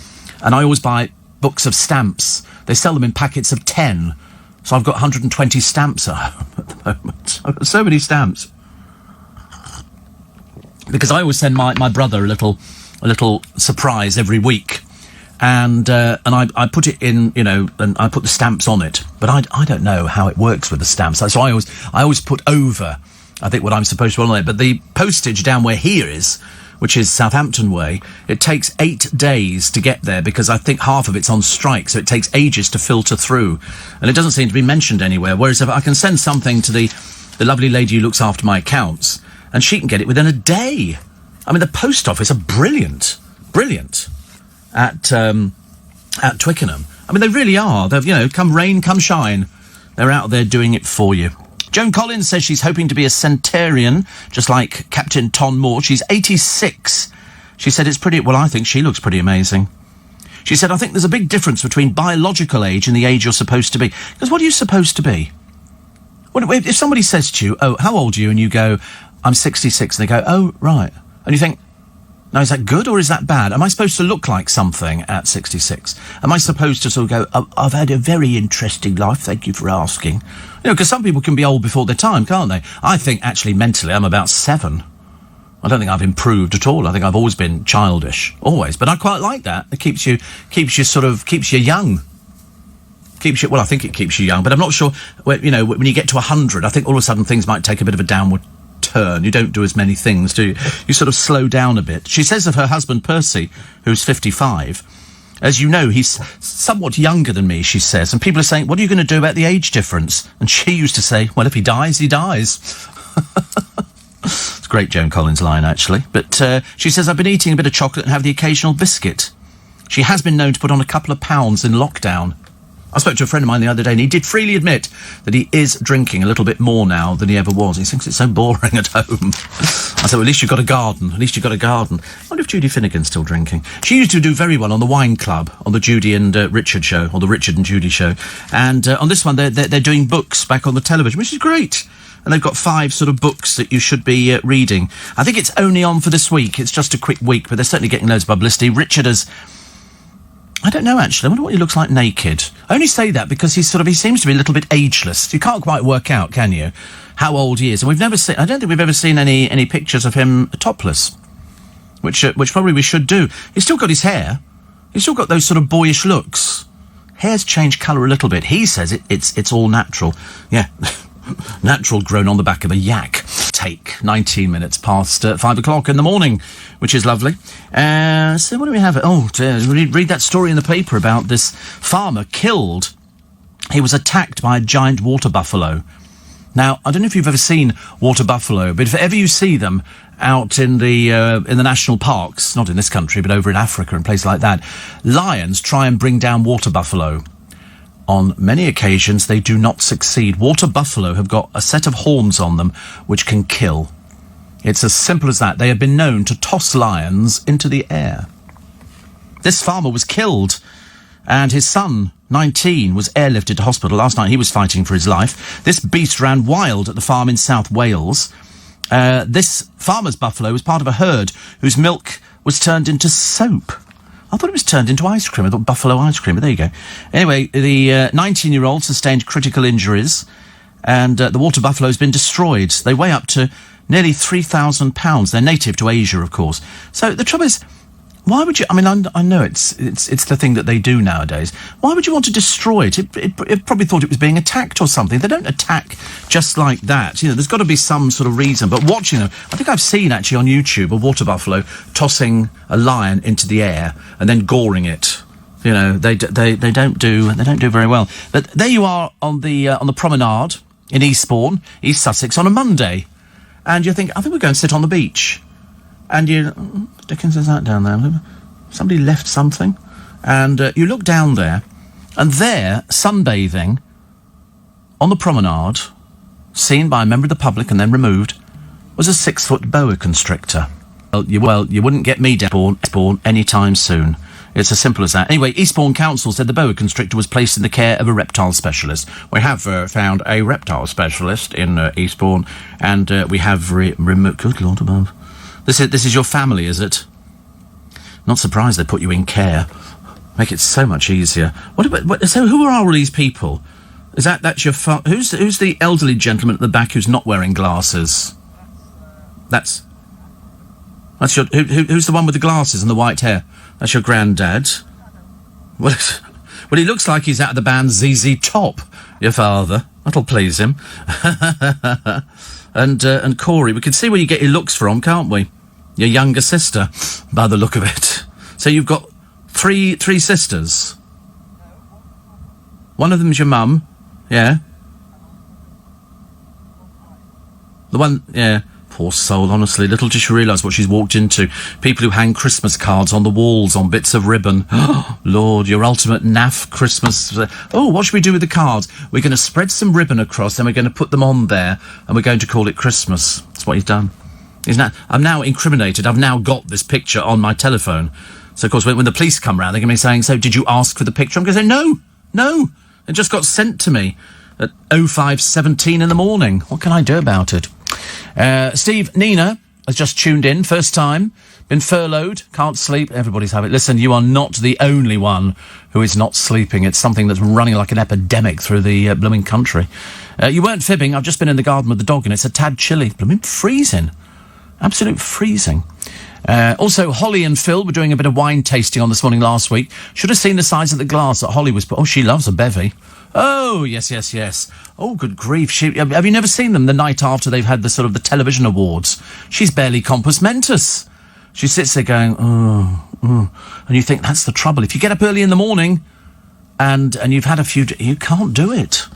And I always buy books of stamps. They sell them in packets of 10. So I've got 120 stamps at home at the moment. I've got so many stamps. Because I always send my brother a little surprise every week. and I put it in, you know, and I put the stamps on it. But I don't know how it works with the stamps. So I always put over, I think, what I'm supposed to put on it. But the postage down where here is, which is Southampton way, it takes 8 days to get there because I think half of it's on strike, so it takes ages to filter through. And it doesn't seem to be mentioned anywhere, whereas if I can send something to the lovely lady who looks after my accounts, and she can get it within a day. I mean, the post office are brilliant at Twickenham. I mean, they really are. They've, you know, come rain, come shine, they're out there doing it for you. Joan Collins says she's hoping to be a centurion, just like Captain Ton Moore. She's 86. She said it's pretty... Well, I think she looks pretty amazing. She said, I think there's a big difference between biological age and the age you're supposed to be. Because what are you supposed to be? If somebody says to you, oh, how old are you? And you go, I'm 66. And they go, oh, right. And you think, now, is that good or is that bad? Am I supposed to look like something at 66? Am I supposed to sort of go, oh, I've had a very interesting life, thank you for asking? You know, because some people can be old before their time, can't they? I think, actually, mentally, I'm about 7. I don't think I've improved at all. I think I've always been childish, always. But I quite like that. It keeps you young. Well, I think it keeps you young, but I'm not sure, you know, when you get to 100, I think all of a sudden things might take a bit of a downward turn. You don't do as many things, do you? You sort of slow down a bit. She says of her husband, Percy, who's 55, as you know, he's somewhat younger than me, she says, and people are saying, what are you going to do about the age difference? And she used to say, well, if he dies, he dies. It's a great Joan Collins line, actually. But she says, I've been eating a bit of chocolate and have the occasional biscuit. She has been known to put on a couple of pounds in lockdown. I spoke to a friend of mine the other day, and he did freely admit that he is drinking a little bit more now than he ever was. He thinks it's so boring at home. I said, well, at least you've got a garden. I wonder if Judy Finnegan's still drinking. She used to do very well on the Wine Club, on the Judy and Richard show, or the Richard and Judy show. And on this one, they're doing books back on the television, which is great. And they've got 5 sort of books that you should be reading. I think it's only on for this week. It's just a quick week, but they're certainly getting loads of publicity. Richard has... I don't know, actually. I wonder what he looks like naked. I only say that because he seems to be a little bit ageless. You can't quite work out, can you, how old he is? And I don't think we've ever seen any pictures of him topless, which probably we should do. He's still got his hair. He's still got those sort of boyish looks. Hair's changed colour a little bit. He says it's all natural. Yeah. Natural, grown on the back of a yak. Take 19 minutes past 5 o'clock in the morning, which is lovely. So what do we have? Oh, read that story in the paper about this farmer killed. He was attacked by a giant water buffalo. Now, I don't know if you've ever seen water buffalo, but if ever you see them out in the national parks, not in this country, but over in Africa and places like that, lions try and bring down water buffalo. On many occasions, they do not succeed. Water buffalo have got a set of horns on them which can kill. It's as simple as that. They have been known to toss lions into the air. This farmer was killed, and his son, 19, was airlifted to hospital. Last night he was fighting for his life. This beast ran wild at the farm in South Wales. This farmer's buffalo was part of a herd whose milk was turned into soap. I thought it was turned into ice cream. I thought buffalo ice cream, but there you go. Anyway, the 19-year-old sustained critical injuries, and the water buffalo's been destroyed. They weigh up to nearly 3,000 pounds. They're native to Asia, of course. So the trouble is, why would you... I mean, I know it's the thing that they do nowadays. Why would you want to destroy it? It probably thought it was being attacked or something. They don't attack just like that. You know, there's got to be some sort of reason. But watching them... I think I've seen, actually, on YouTube, a water buffalo tossing a lion into the air and then goring it. You know, they don't do very well. But there you are on the promenade in Eastbourne, East Sussex, on a Monday. And you think, I think we're going to sit on the beach. And you... Dickens is that down there? Somebody left something. And you look down there, and there, sunbathing, on the promenade, seen by a member of the public and then removed, was a 6-foot boa constrictor. Well, you wouldn't get me down Eastbourne any time soon. It's as simple as that. Anyway, Eastbourne Council said the boa constrictor was placed in the care of a reptile specialist. We have found a reptile specialist in Eastbourne, and we have removed... Good Lord above. This is your family, is it? Not surprised they put you in care. Make it so much easier. So who are all these people? Is that's your who's the elderly gentleman at the back who's not wearing glasses? That's your who's the one with the glasses and the white hair? That's your granddad. Well, well, he looks like he's out of the band ZZ Top, your father. That'll please him. And Corey, we can see where you get your looks from, can't we? Your younger sister, by the look of it. So you've got three sisters? One of them's your mum, yeah? The one, yeah. Poor soul, honestly. Little does she realise what she's walked into. People who hang Christmas cards on the walls on bits of ribbon. Oh, Lord, your ultimate naff Christmas. Oh, what should we do with the cards? We're going to spread some ribbon across, then we're going to put them on there, and we're going to call it Christmas. That's what he's done. I'm now incriminated. I've now got this picture on my telephone. So, of course, when the police come round, they're going to be saying, so did you ask for the picture? I'm going to say, no. It just got sent to me at 05:17 in the morning. What can I do about it? Steve, Nina has just tuned in, first time, been furloughed, can't sleep, everybody's having it. Listen, you are not the only one who is not sleeping. It's something that's running like an epidemic through the blooming country. You weren't fibbing, I've just been in the garden with the dog and it's a tad chilly. Blooming freezing. Absolute freezing. Also, Holly and Phil were doing a bit of wine tasting on this morning last week. Should have seen the size of the glass that Holly was... Oh, she loves a bevy. Oh, yes. Oh, good grief. Have you never seen them the night after they've had the television awards? She's barely compos mentis. She sits there going, and you think that's the trouble. If you get up early in the morning and you've had a few... You can't do it.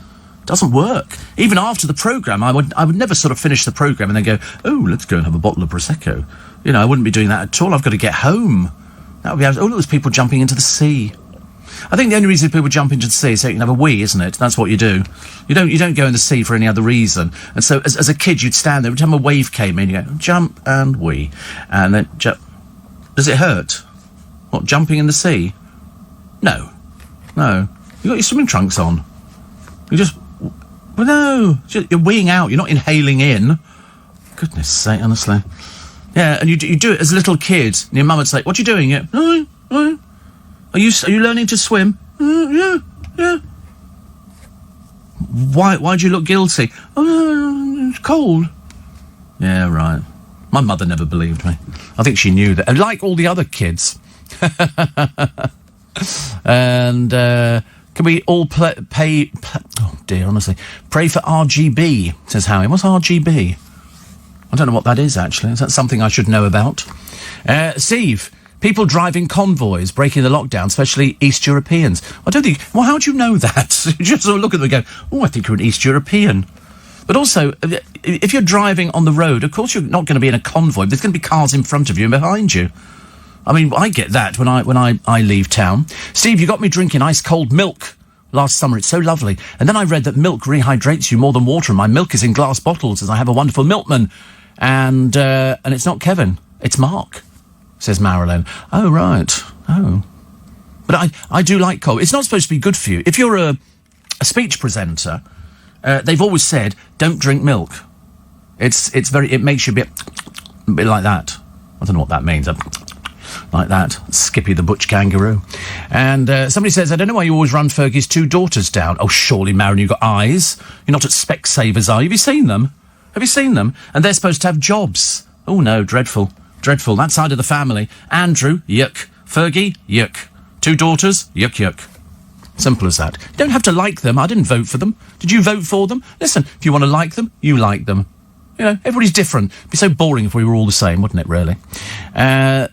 It doesn't work. Even after the programme, I would never finish the programme and then go, oh, let's go and have a bottle of Prosecco. You know, I wouldn't be doing that at all. I've got to get home. That would be... Oh, there was people jumping into the sea. I think the only reason people jump into the sea is so you can have a wee, isn't it? That's what you do. You don't go in the sea for any other reason. And so, as a kid, you'd stand there every time a wave came in. You go jump and wee, and then jump. Does it hurt? What, jumping in the sea? No. You got your swimming trunks on. You just... Well, no. You're weeing out. You're not inhaling in. Goodness sake, honestly. Yeah, and you do it as a little kid. And your mum would say, "What are you doing?" Yeah. No. Are you learning to swim? Yeah. Why do you look guilty? Oh, it's cold. Yeah, right. My mother never believed me. I think she knew that. Like all the other kids. And can we all pray for RGB, says Howie. What's RGB? I don't know what that is, actually. Is that something I should know about? Steve... People driving convoys, breaking the lockdown, especially East Europeans. I don't think... Well, how do you know that? You just sort of look at them and go, oh, I think you're an East European. But also, if you're driving on the road, of course you're not going to be in a convoy. There's going to be cars in front of you and behind you. I mean, I get that when I leave town. Steve, you got me drinking ice-cold milk last summer. It's so lovely. And then I read that milk rehydrates you more than water, and my milk is in glass bottles, as I have a wonderful milkman. And it's not Kevin. It's Mark. Says Marilyn. Oh, right. Oh. But I do like cold. It's not supposed to be good for you. If you're a speech presenter, they've always said, don't drink milk. It makes you a bit like that. I don't know what that means. Like that. Skippy the Butch Kangaroo. And somebody says, I don't know why you always run Fergie's two daughters down. Oh, surely, Marilyn, you've got eyes. You're not at Specsavers, are you? Have you seen them? And they're supposed to have jobs. Oh, no, dreadful. That side of the family. Andrew, yuck. Fergie, yuck. Two daughters, yuck. Simple as that. You don't have to like them. I didn't vote for them. Did you vote for them? Listen, if you want to like them, you like them. You know, everybody's different. It'd be so boring if we were all the same, wouldn't it, really?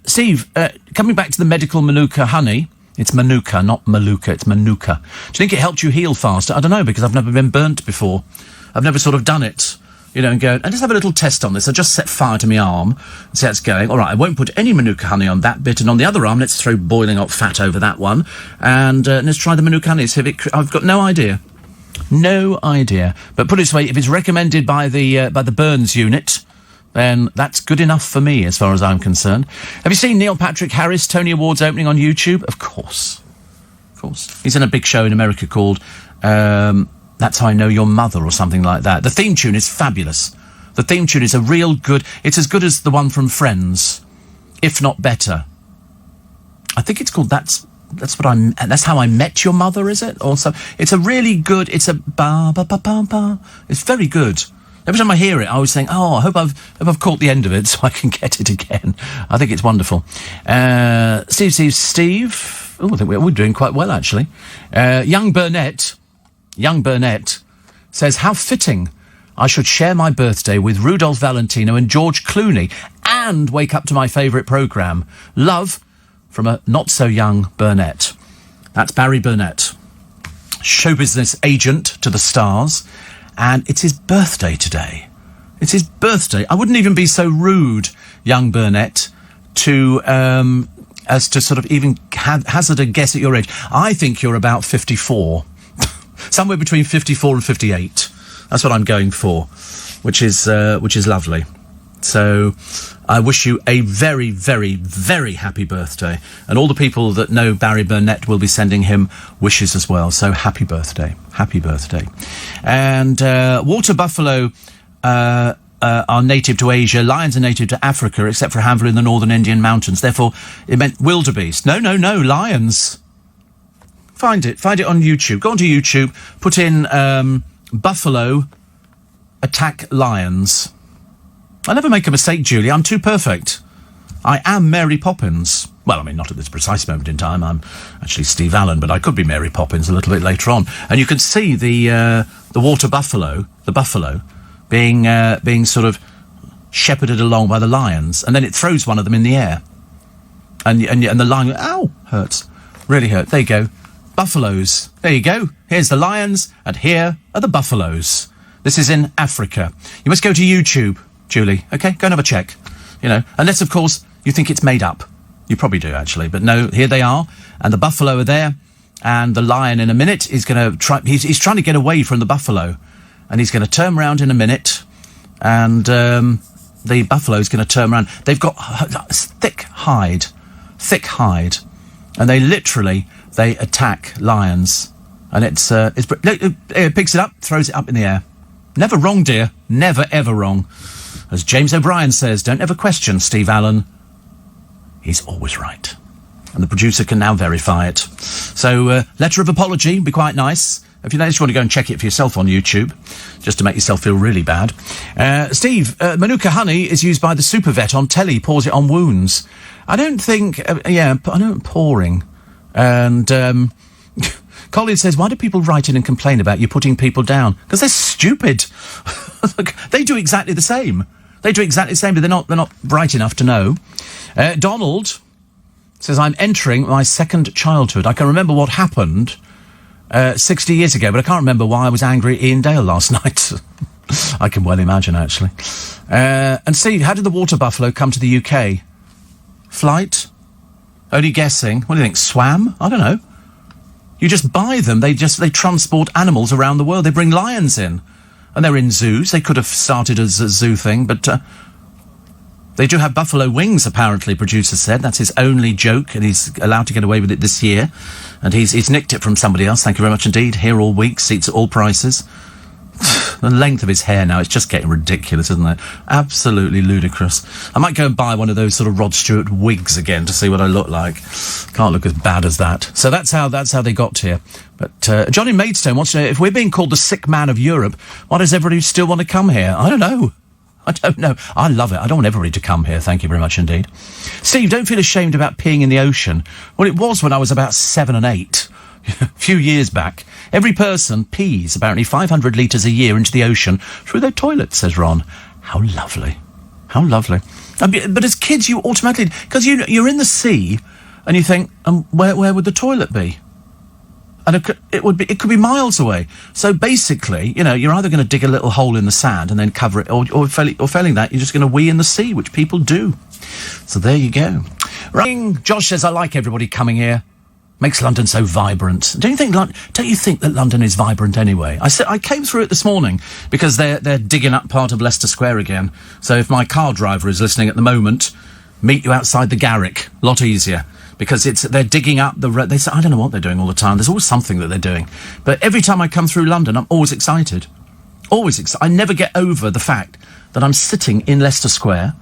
Steve, coming back to the medical Manuka honey. It's Manuka, not Maluka. It's Manuka. Do you think it helped you heal faster? I don't know, because I've never been burnt before. I've never sort of done it. You know, and go, I just have a little test on this. I just set fire to my arm and see how it's going. All right, I won't put any Manuka honey on that bit, and on the other arm, let's throw boiling hot fat over that one, and let's try the Manuka honey. See if I've got no idea. But put it this way, if it's recommended by the Burns unit, then that's good enough for me, as far as I'm concerned. Have you seen Neil Patrick Harris Tony Awards opening on YouTube? Of course. He's in a big show in America called... That's How I Know Your Mother, or something like that. The theme tune is fabulous. The theme tune is a real good... It's as good as the one from Friends, if not better. I think it's called That's How I Met Your Mother, is it? Also, it's a really good... It's a ba-ba-ba-ba-ba. It's very good. Every time I hear it, I always think, oh, I hope I've caught the end of it so I can get it again. I think it's wonderful. Steve. I think we're doing quite well, actually. Young Burnett says, how fitting I should share my birthday with Rudolph Valentino and George Clooney and wake up to my favourite programme. Love from a not-so-young Burnett. That's Barry Burnett, show business agent to the stars, and it's his birthday today. It's his birthday. I wouldn't even be so rude, young Burnett, to as to sort of even hazard a guess at your age. I think you're about 54. Somewhere between 54 and 58. That's what I'm going for, which is lovely. So I wish you a very, very, very happy birthday. And all the people that know Barry Burnett will be sending him wishes as well. So happy birthday. Happy birthday. And water buffalo are native to Asia. Lions are native to Africa, except for a handful in the northern Indian mountains. Therefore, it meant wildebeest. No, lions. Find it on YouTube. Go onto YouTube, put in buffalo attack lions. I never make a mistake, Julie. I'm too perfect. I am Mary Poppins. Well, I mean, not at this precise moment in time. I'm actually Steve Allen, but I could be Mary Poppins a little bit later on. And you can see the water buffalo, being sort of shepherded along by the lions, and then it throws one of them in the air, and the lion, ow, hurts, really hurt. There you go, buffaloes. There you go. Here's the lions, and here are the buffaloes. This is in Africa. You must go to YouTube, Julie. Okay, go and have a check. Unless of course you think it's made up. You probably do actually, but no. Here they are, and the buffalo are there, and the lion in a minute is going to try. He's trying to get away from the buffalo. And he's going to turn around in a minute, and the buffalo's going to turn around. They've got thick hide, and they attack lions. And it picks it up, throws it up in the air. Never wrong, dear. Never, ever wrong. As James O'Brien says, don't ever question Steve Allen. He's always right. And the producer can now verify it. So, letter of apology would be quite nice. If you just want to go and check it for yourself on YouTube, just to make yourself feel really bad. Steve, Manuka honey is used by the super vet on telly, pours it on wounds. I don't think, I know pouring. And Colin says, why do people write in and complain about you putting people down? Because they're stupid. They do exactly the same. But they're not bright enough to know. Donald says, I'm entering my second childhood. I can remember what happened 60 years ago, but I can't remember why I was angry at Ian Dale last night. I can well imagine, actually. And Steve, how did the water buffalo come to the UK? Flight? Only guessing. What do you think, swam? I don't know. You just buy them. They transport animals around the world. They bring lions in. And they're in zoos. They could have started as a zoo thing, but they do have buffalo wings, apparently, producer said. That's his only joke, and he's allowed to get away with it this year. And he's nicked it from somebody else. Thank you very much indeed. Here all week, seats at all prices. The length of his hair now, it's just getting ridiculous, isn't it? Absolutely ludicrous. I might go and buy one of those sort of Rod Stewart wigs again to see what I look like. Can't look as bad as that. So that's how they got here. But Johnny Maidstone wants to know, if we're being called the sick man of Europe, why does everybody still want to come here? I don't know. I love it. I don't want everybody to come here. Thank you very much indeed. Steve, don't feel ashamed about peeing in the ocean. Well, it was when I was about 7 and 8. A few years back. Every person pees apparently 500 litres a year into the ocean through their toilets, says Ron. How lovely. How lovely. But as kids, you automatically... Because you're in the sea, and you think, where would the toilet be? And it could be miles away. So basically, you're either going to dig a little hole in the sand and then cover it, or failing that, you're just going to wee in the sea, which people do. So there you go. Right. Josh says, I like everybody coming here. Makes London so vibrant. Don't you think that London is vibrant anyway? I came through it this morning because they're digging up part of Leicester Square again. So if my car driver is listening at the moment, meet you outside the Garrick. A lot easier. Because they're digging up they say, I don't know what they're doing all the time. There's always something that they're doing. But every time I come through London, I'm always excited. Always excited. I never get over the fact that I'm sitting in Leicester Square.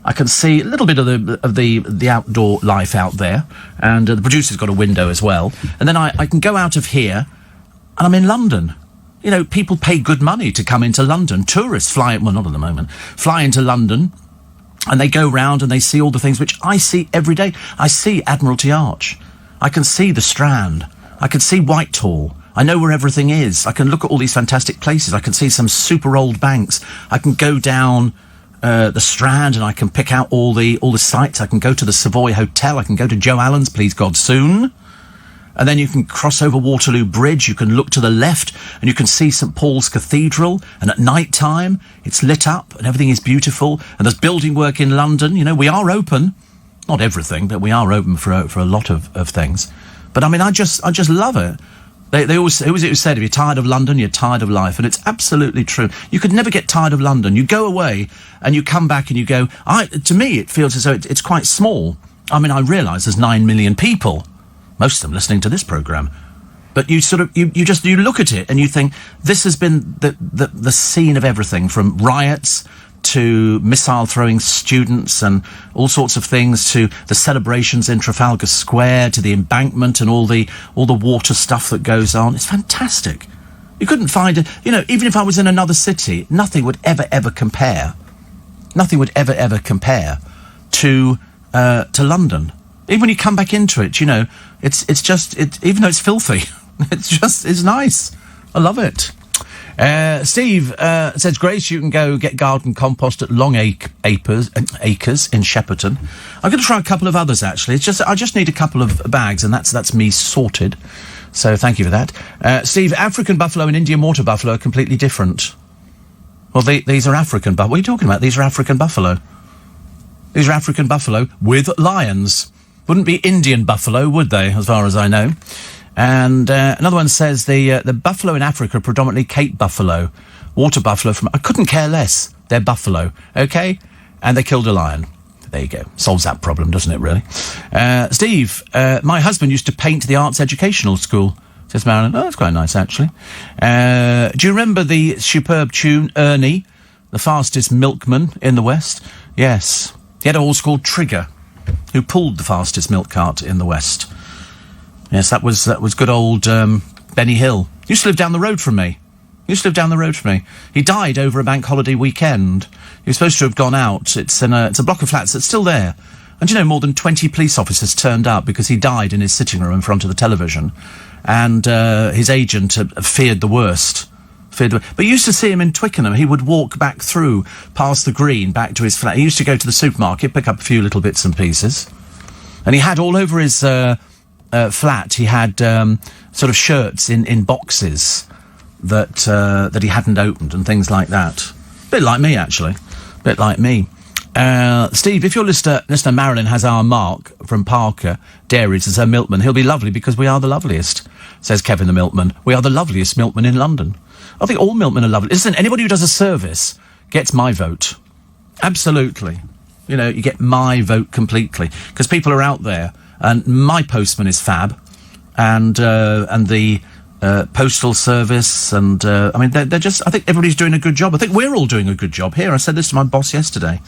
I can see a little bit of the outdoor life out there, and the producer's got a window as well. And then I can go out of here, and I'm in London. People pay good money to come into London. Tourists fly into London, and they go round and they see all the things which I see every day. I see Admiralty Arch. I can see the Strand. I can see Whitehall. I know where everything is. I can look at all these fantastic places. I can see some super old banks. I can go down the Strand and I can pick out all the sites. I can go to the Savoy Hotel. I can go to Joe Allen's, please God, soon. And then you can cross over Waterloo Bridge. You can look to the left and you can see St Paul's Cathedral. And at night time, it's lit up and everything is beautiful. And there's building work in London. You know, we are open. Not everything, but we are open for a lot of things. But I mean, I just love it. They always said, if you're tired of London, you're tired of life. And it's absolutely true. You could never get tired of London. You go away and you come back and you go, to me, it feels as though it's quite small. I mean, I realise there's 9 million people, most of them listening to this programme. But you sort of, you look at it and you think, this has been the scene of everything, from riots to missile-throwing students and all sorts of things, to the celebrations in Trafalgar Square, to the embankment and all the water stuff that goes on. It's fantastic. You couldn't find it. You know, even if I was in another city, nothing would ever compare. Nothing would ever compare to London. Even when you come back into it, you know, it's just even though it's filthy, it's nice. I love it. Steve says, Grace, you can go get garden compost at Long Acres in Shepperton. I'm going to try a couple of others, actually. I just need a couple of bags, and that's me sorted. So thank you for that. Steve, African buffalo and Indian water buffalo are completely different. Well, these are African buffalo. What are you talking about? These are African buffalo. These are African buffalo with lions. Wouldn't be Indian buffalo, would they, as far as I know? And another one says the buffalo in Africa are predominantly Cape buffalo, water buffalo from... I couldn't care less. They're buffalo, OK? And they killed a lion. There you go. Solves that problem, doesn't it, really? Steve, my husband used to paint the Arts Educational School, says Marilyn. Oh, that's quite nice, actually. Do you remember the superb tune, Ernie, the fastest milkman in the West? Yes. He had a horse called Trigger, who pulled the fastest milk cart in the West. Yes, that was good old Benny Hill. He used to live down the road from me. He died over a bank holiday weekend. He was supposed to have gone out. It's a block of flats that's still there. And you know, more than 20 police officers turned up because he died in his sitting room in front of the television. And his agent feared the worst. But you used to see him in Twickenham. He would walk back through, past the green, back to his flat. He used to go to the supermarket, pick up a few little bits and pieces. And he had all over his... flat, he had sort of shirts in boxes that he hadn't opened and things like that. Bit like me, actually. Bit like me. Steve, if your listener Marilyn has our Mark from Parker Dairies as her milkman, he'll be lovely because we are the loveliest, says Kevin the milkman. We are the loveliest milkman in London. I think all milkmen are lovely. Listen, anybody who does a service gets my vote. Absolutely. You know, you get my vote completely. Because people are out there. And my postman is fab, and the postal service, and I mean, they're just. I think everybody's doing a good job. I think we're all doing a good job here. I said this to my boss yesterday.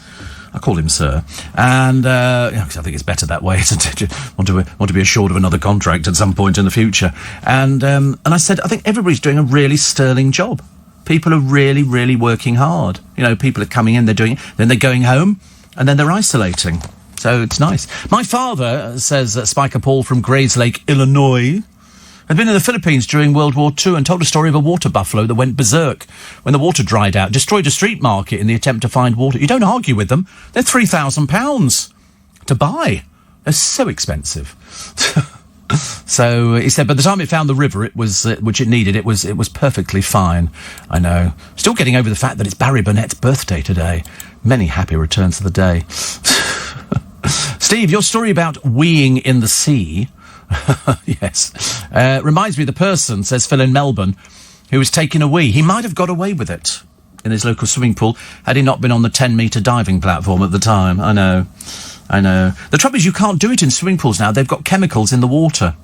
I call him sir, and because I think it's better that way, isn't it? Want to be assured of another contract at some point in the future. And I said, I think everybody's doing a really sterling job. People are really, really working hard. You know, people are coming in, they're doing it, then they're going home, and then they're isolating. So it's nice. My father, says Spiker Paul from Grayslake, Illinois, had been in the Philippines during World War II and told a story of a water buffalo that went berserk when the water dried out, destroyed a street market in the attempt to find water. You don't argue with them. They're £3,000 to buy. They're so expensive. So he said, by the time it found the river, it was which it needed, it was perfectly fine. I know. Still getting over the fact that it's Barry Burnett's birthday today. Many happy returns of the day. Steve, your story about weeing in the sea, yes, reminds me of the person, says Phil in Melbourne, who was taking a wee. He might have got away with it in his local swimming pool had he not been on the 10-metre diving platform at the time. I know. The trouble is you can't do it in swimming pools now. They've got chemicals in the water.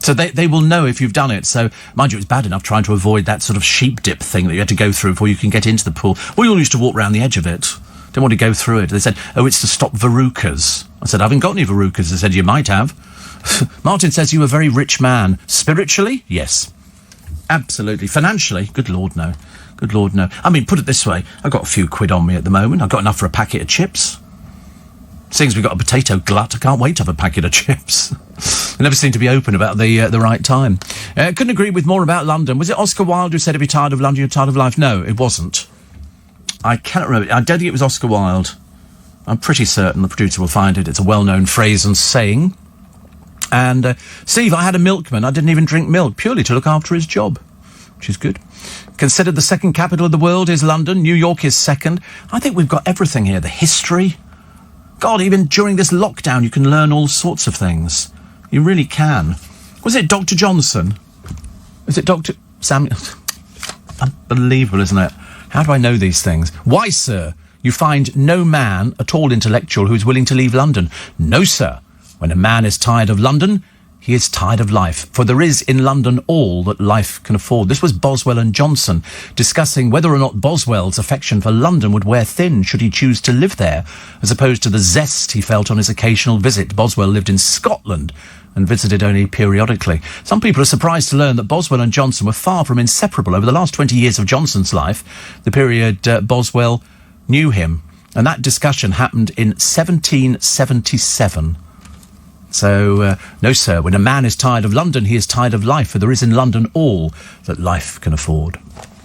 So they will know if you've done it. So, mind you, it's bad enough trying to avoid that sort of sheep dip thing that you had to go through before you can get into the pool. We all used to walk around the edge of it. Didn't want to go through it. They said, oh, it's to stop verrucas. I said, I haven't got any verrucas. They said, you might have. Martin says you were a very rich man. Spiritually? Yes. Absolutely. Financially? Good Lord, no. Good Lord, no. I mean, put it this way. I've got a few quid on me at the moment. I've got enough for a packet of chips. Seeing as we've got a potato glut, I can't wait to have a packet of chips. They never seem to be open about the right time. Couldn't agree with more about London. Was it Oscar Wilde who said if you're tired of London, you're tired of life? No, it wasn't. I cannot remember. I don't think it was Oscar Wilde. I'm pretty certain the producer will find it. It's a well-known phrase and saying. And, Steve, I had a milkman. I didn't even drink milk, purely to look after his job, which is good. Considered the second capital of the world is London. New York is second. I think we've got everything here. The history. God, even during this lockdown, you can learn all sorts of things. You really can. Was it Dr. Johnson? Is it Dr. Samuel? Unbelievable, isn't it? How do I know these things? Why, sir, you find no man at all intellectual who is willing to leave London? No, sir. When a man is tired of London, he is tired of life, for there is in London all that life can afford. This was Boswell and Johnson discussing whether or not Boswell's affection for London would wear thin should he choose to live there, as opposed to the zest he felt on his occasional visit. Boswell lived in Scotland and visited only periodically. Some people are surprised to learn that Boswell and Johnson were far from inseparable. Over the last 20 years of Johnson's life, the period Boswell knew him, and that discussion happened in 1777. So, no, sir, when a man is tired of London, he is tired of life, for there is in London all that life can afford.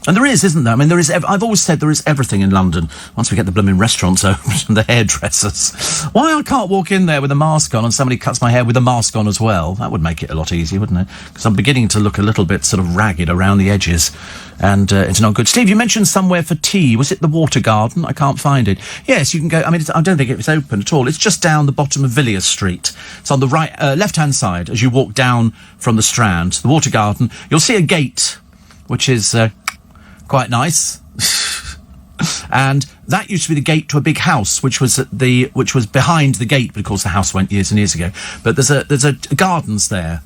And there is, isn't there? I mean, there is. I've always said there is everything in London. Once we get the blooming restaurants open and the hairdressers. Why I can't walk in there with a mask on and somebody cuts my hair with a mask on as well? That would make it a lot easier, wouldn't it? Because I'm beginning to look a little bit sort of ragged around the edges. And it's not good. Steve, you mentioned somewhere for tea. Was it the Water Garden? I can't find it. Yes, you can go. I mean, I don't think it was open at all. It's just down the bottom of Villiers Street. It's on the right, left-hand side as you walk down from the Strand. The Water Garden. You'll see a gate, which is quite nice. And that used to be the gate to a big house, which was behind the gate, but of course the house went years and years ago. But there's a gardens there.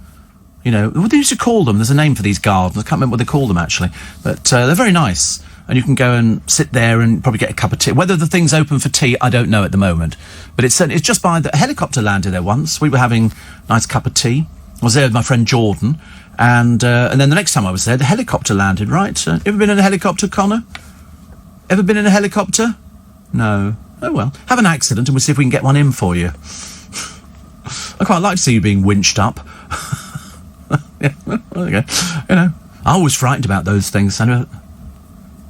You know, what they used to call them. There's a name for these gardens. I can't remember what they call them, actually. But they're very nice. And you can go and sit there and probably get a cup of tea. Whether the thing's open for tea, I don't know at the moment. But it's just by the helicopter landed there once. We were having a nice cup of tea. I was there with my friend Jordan. And then the next time I was there, the helicopter landed, right? Ever been in a helicopter, Connor? Ever been in a helicopter? No. Oh, well. Have an accident and we'll see if we can get one in for you. I quite like to see you being winched up. Yeah, well, there you go. You know, I was frightened about those things. Well,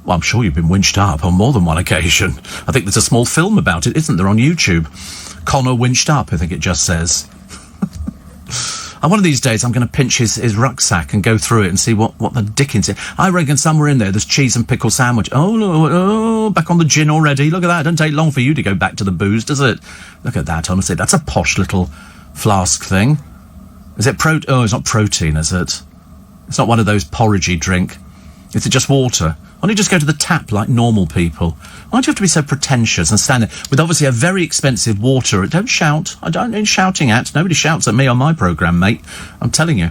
I'm sure you've been winched up on more than one occasion. I think there's a small film about it, isn't there, on YouTube? Connor winched up, I think it just says. And one of these days I'm going to pinch his rucksack and go through it and see what the dickens it. I reckon somewhere in there's cheese and pickle sandwich. Oh, back on the gin already. Look at that. It doesn't take long for you to go back to the booze, does it? Look at that, honestly. That's a posh little flask thing. Is it Oh, it's not protein, is it? It's not one of those porridgey drink. Is it just water? Why don't you just go to the tap like normal people? Why do you have to be so pretentious and stand there with obviously a very expensive water? Don't shout. I don't need shouting at. Nobody shouts at me on my programme, mate. I'm telling you.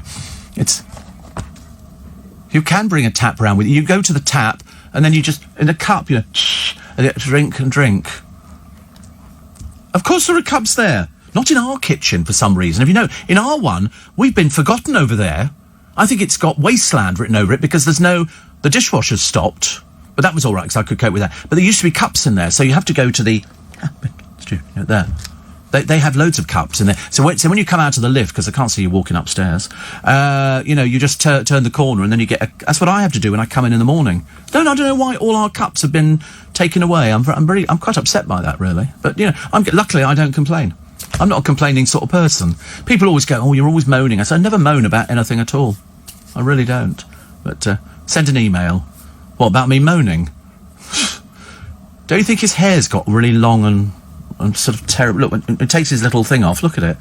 You can bring a tap round with you. You go to the tap and then you just, in a cup, and you drink and drink. Of course there are cups there. Not in our kitchen for some reason. If you know, in our one, we've been forgotten over there. I think it's got Wasteland written over it because the dishwasher's stopped. But that was all right because I could cope with that. But there used to be cups in there, so you have to go to the... there. They have loads of cups in there. So when you come out of the lift, because I can't see you walking upstairs, you just turn the corner and then you get that's what I have to do when I come in the morning. I don't know why all our cups have been taken away. I'm quite upset by that, really. But, luckily I don't complain. I'm not a complaining sort of person. People always go, oh, you're always moaning. I say, I never moan about anything at all. I really don't. But send an email. What, about me moaning? Don't you think his hair's got really long and sort of terrible? Look, when it takes his little thing off, look at it.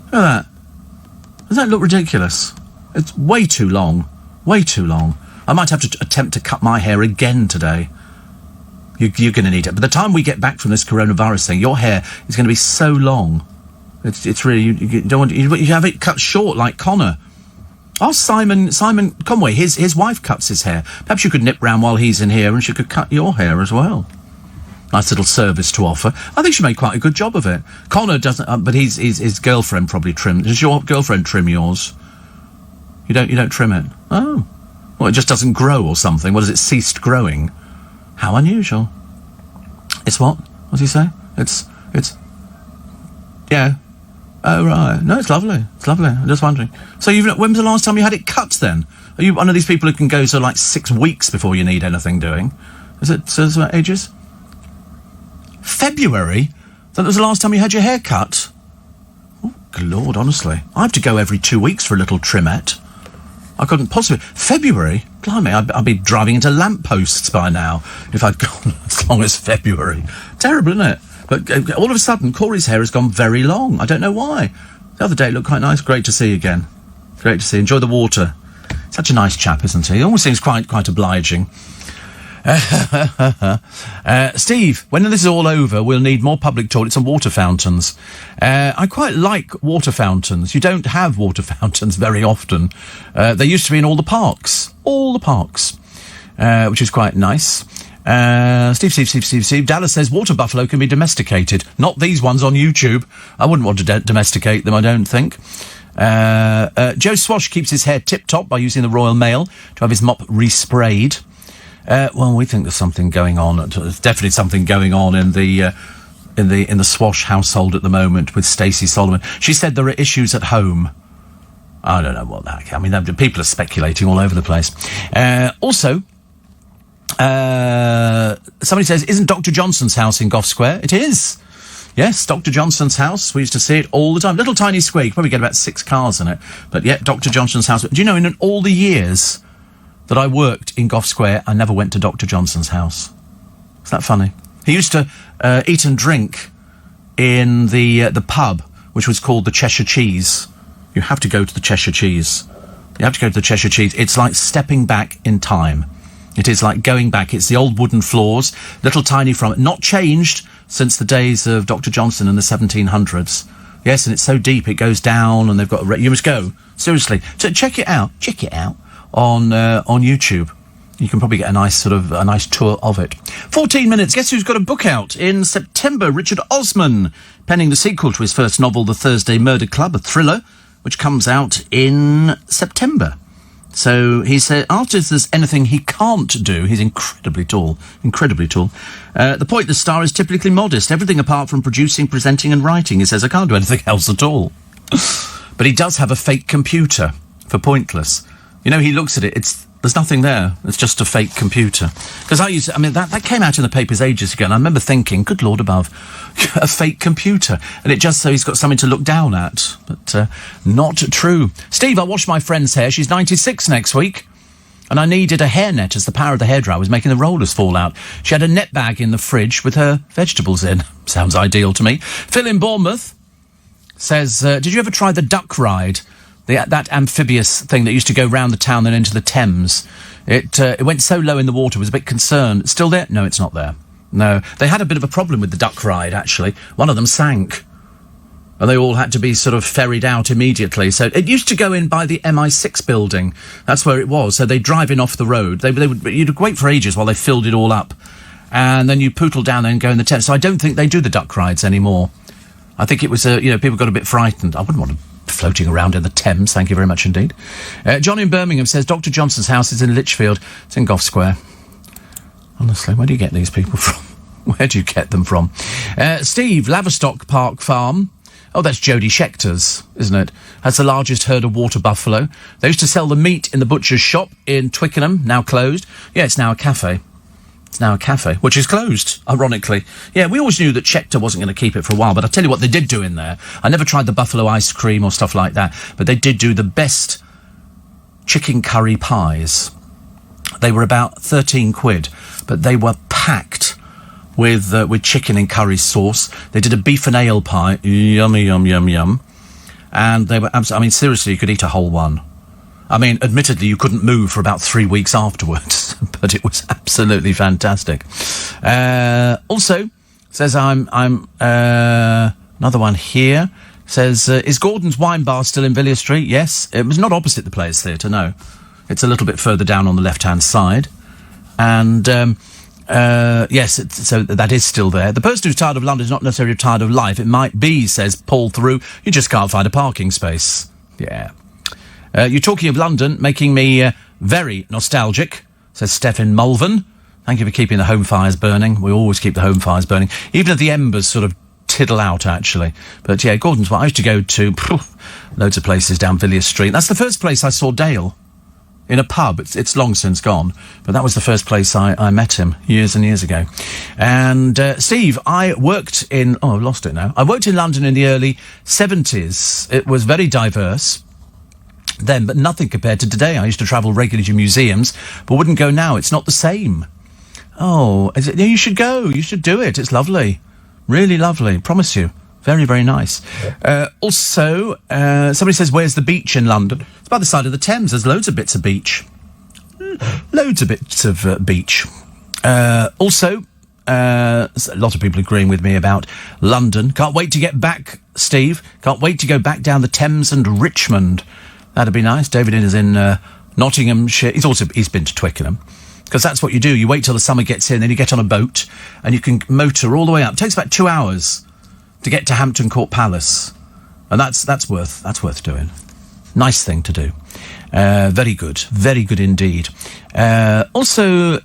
Look at that. Doesn't that look ridiculous? It's way too long. Way too long. I might have to attempt to cut my hair again today. You're going to need it. By the time we get back from this coronavirus thing, your hair is going to be so long. It's really, you don't want, you have it cut short like Connor. Ask Simon Conway, his wife cuts his hair. Perhaps you could nip round while he's in here and she could cut your hair as well. Nice little service to offer. I think she made quite a good job of it. Connor doesn't, but his girlfriend probably trimmed. Does your girlfriend trim yours? You don't trim it? Oh. Well, it just doesn't grow or something. What, has it ceased growing? How unusual. It's what? What does he say? It's... Yeah. Oh, right. No, it's lovely. It's lovely. I'm just wondering. So when was the last time you had it cut, then? Are you one of these people who can go like 6 weeks before you need anything doing? Is it ages? February? That was the last time you had your hair cut? Oh, good Lord, honestly. I have to go every 2 weeks for a little trimette. I couldn't possibly... February? Blimey, I'd be driving into lampposts by now if I'd gone as long as February. Terrible, isn't it? But all of a sudden, Corey's hair has gone very long. I don't know why. The other day it looked quite nice. Great to see you again. Great to see you. Enjoy the water. Such a nice chap, isn't he? He always seems quite obliging. Steve, when this is all over, we'll need more public toilets and water fountains. I quite like water fountains. You don't have water fountains very often. They used to be in all the parks. Which is quite nice. Steve. Dallas says water buffalo can be domesticated. Not these ones on YouTube. I wouldn't want to domesticate them, I don't think. Joe Swash keeps his hair tip-top by using the Royal Mail to have his mop resprayed. Well, we think there's something going on. There's definitely something going on in the Swash household at the moment with Stacey Solomon. She said there are issues at home. I don't know what that... I mean, people are speculating all over the place. Also... somebody says, isn't Dr. Johnson's house in Gough Square? It is. Yes, Dr. Johnson's house. We used to see it all the time. Little tiny square. You probably get about 6 cars in it. But yeah, Dr. Johnson's house. Do you know, in all the years that I worked in Gough Square, I never went to Dr. Johnson's house. Isn't that funny? He used to eat and drink in the pub, which was called the Cheshire Cheese. You have to go to the Cheshire Cheese. You have to go to the Cheshire Cheese. It's like stepping back in time. It is like going back. It's the old wooden floors, little tiny from it, not changed since the days of Dr. Johnson in the 1700s. Yes, and it's so deep it goes down, and they've got you must go seriously. So check it out. Check it out on YouTube. You can probably get a nice tour of it. 14 minutes. Guess who's got a book out in September? Richard Osman, penning the sequel to his first novel, The Thursday Murder Club, a thriller, which comes out in September. So he said, after there's anything he can't do, he's incredibly tall. The point, the star is typically modest. Everything apart from producing, presenting and writing. He says, I can't do anything else at all. But he does have a fake computer for Pointless. You know, he looks at it, there's nothing there. It's just a fake computer. Because that came out in the papers ages ago, and I remember thinking, good Lord above, a fake computer. And it just so he's got something to look down at. But not true. Steve, I washed my friend's hair. She's 96 next week. And I needed a hairnet as the power of the hairdryer was making the rollers fall out. She had a net bag in the fridge with her vegetables in. Sounds ideal to me. Phil in Bournemouth says, did you ever try the duck ride? That amphibious thing that used to go round the town and into the Thames. It went so low in the water, was a bit concerned. Still there? No, it's not there. No. They had a bit of a problem with the duck ride, actually. One of them sank. And they all had to be sort of ferried out immediately. So it used to go in by the MI6 building. That's where it was. So they'd drive in off the road. You'd wait for ages while they filled it all up. And then you pootle down there and go in the Thames. So I don't think they do the duck rides anymore. I think it was, people got a bit frightened. I wouldn't want to floating around in the Thames, thank you very much indeed. John in Birmingham says, Dr. Johnson's house is in Lichfield. It's in Gough Square. Honestly, where do you get these people from? Where do you get them from? Steve, Laverstock Park Farm. Oh, that's Jodie Scheckter's, isn't it? Has the largest herd of water buffalo. They used to sell the meat in the butcher's shop in Twickenham, now closed. Yeah, it's now a cafe. It's now a cafe, which is closed, ironically. Yeah, we always knew that Schechter wasn't going to keep it for a while, but I tell you what they did do in there. I never tried the buffalo ice cream or stuff like that, but they did do the best chicken curry pies. They were about 13 quid, but they were packed with chicken and curry sauce. They did a beef and ale pie. Yummy, yum, yum, yum. And they were seriously, you could eat a whole one. Admittedly, you couldn't move for about 3 weeks afterwards, but it was absolutely fantastic. Also, says another one here, says, is Gordon's Wine Bar still in Villiers Street? Yes. It was not opposite the Players Theatre, no. It's a little bit further down on the left-hand side. And, yes, so that is still there. The person who's tired of London is not necessarily tired of life. It might be, says Paul Theroux, you just can't find a parking space. Yeah. You're talking of London, making me very nostalgic, says Stephen Mulvin. Thank you for keeping the home fires burning. We always keep the home fires burning. Even if the embers sort of tiddle out, actually. But yeah, Gordon's Well, I used to go to loads of places down Villiers Street. That's the first place I saw Dale. In a pub. It's long since gone, but that was the first place I met him years and years ago. And Steve, I worked in... Oh, I've lost it now. I worked in London in the early 70s. It was very diverse then, but nothing compared to today. I used to travel regularly to museums, but wouldn't go now. It's not the same. Oh, is it? You should go. You should do it. It's lovely. Really lovely. Promise you. Very, very nice. Also, somebody says, where's the beach in London? It's by the side of the Thames. There's loads of bits of beach. Loads of bits of beach. Also, a lot of people agreeing with me about London. Can't wait to get back, Steve. Can't wait to go back down the Thames and Richmond. That'd be nice. David is in Nottinghamshire. He's been to Twickenham. Because that's what you do. You wait till the summer gets in, then you get on a boat, and you can motor all the way up. It takes about 2 hours to get to Hampton Court Palace, and that's worth doing. Nice thing to do. Very good indeed. Also,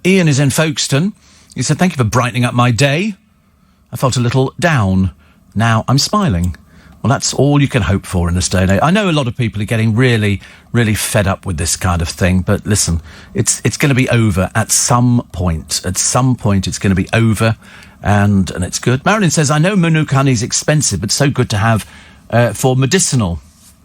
Ian is in Folkestone. He said, "Thank you for brightening up my day. I felt a little down. Now I'm smiling." Well, that's all you can hope for in this day and age. I know a lot of people are getting really, really fed up with this kind of thing, but listen, it's going to be over at some point. At some point, it's going to be over. And it's good. Marilyn says, I know Manuka honey is expensive, but so good to have for medicinal.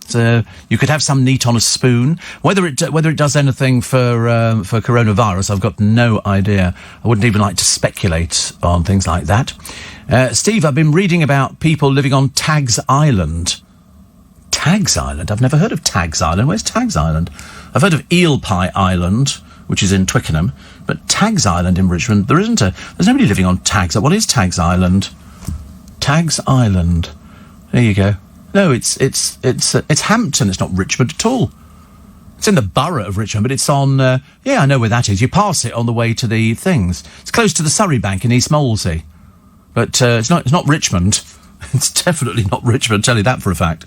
So you could have some neat on a spoon. Whether it does anything for coronavirus, I've got no idea. I wouldn't even like to speculate on things like that. Steve, I've been reading about people living on Tags Island. Tags Island? I've never heard of Tags Island. Where's Tags Island? I've heard of Eel Pie Island, which is in Twickenham, but Tags Island in Richmond, there's nobody living on Tags. What is Tags Island? Tags Island. There you go. No, it's Hampton. It's not Richmond at all. It's in the borough of Richmond, but it's on. I know where that is. You pass it on the way to the things. It's close to the Surrey Bank in East Molesey, but it's not Richmond. It's definitely not Richmond. I'll tell you that for a fact.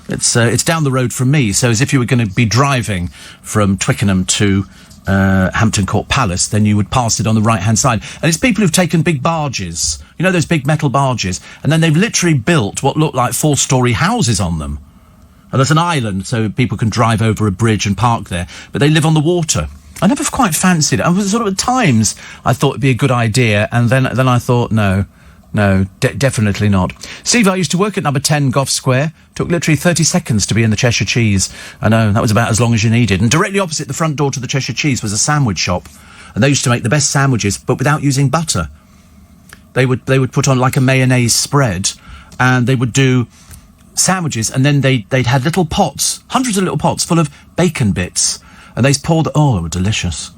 It's down the road from me. So as if you were going to be driving from Twickenham to Hampton Court Palace, then you would pass it on the right-hand side. And it's people who've taken big barges, you know, those big metal barges, and then they've literally built what look like 4-storey houses on them. And there's an island so people can drive over a bridge and park there, but they live on the water. I never quite fancied it. I was sort of at times I thought it'd be a good idea, and then I thought, no, definitely not. Steve, I used to work at number 10 Gough Square. Took literally 30 seconds to be in the Cheshire Cheese. I know, that was about as long as you needed. And directly opposite the front door to the Cheshire Cheese was a sandwich shop. And they used to make the best sandwiches, but without using butter. They would put on like a mayonnaise spread, and they would do sandwiches, and then they'd had little pots, hundreds of little pots full of bacon bits. And they poured... Oh, they were delicious.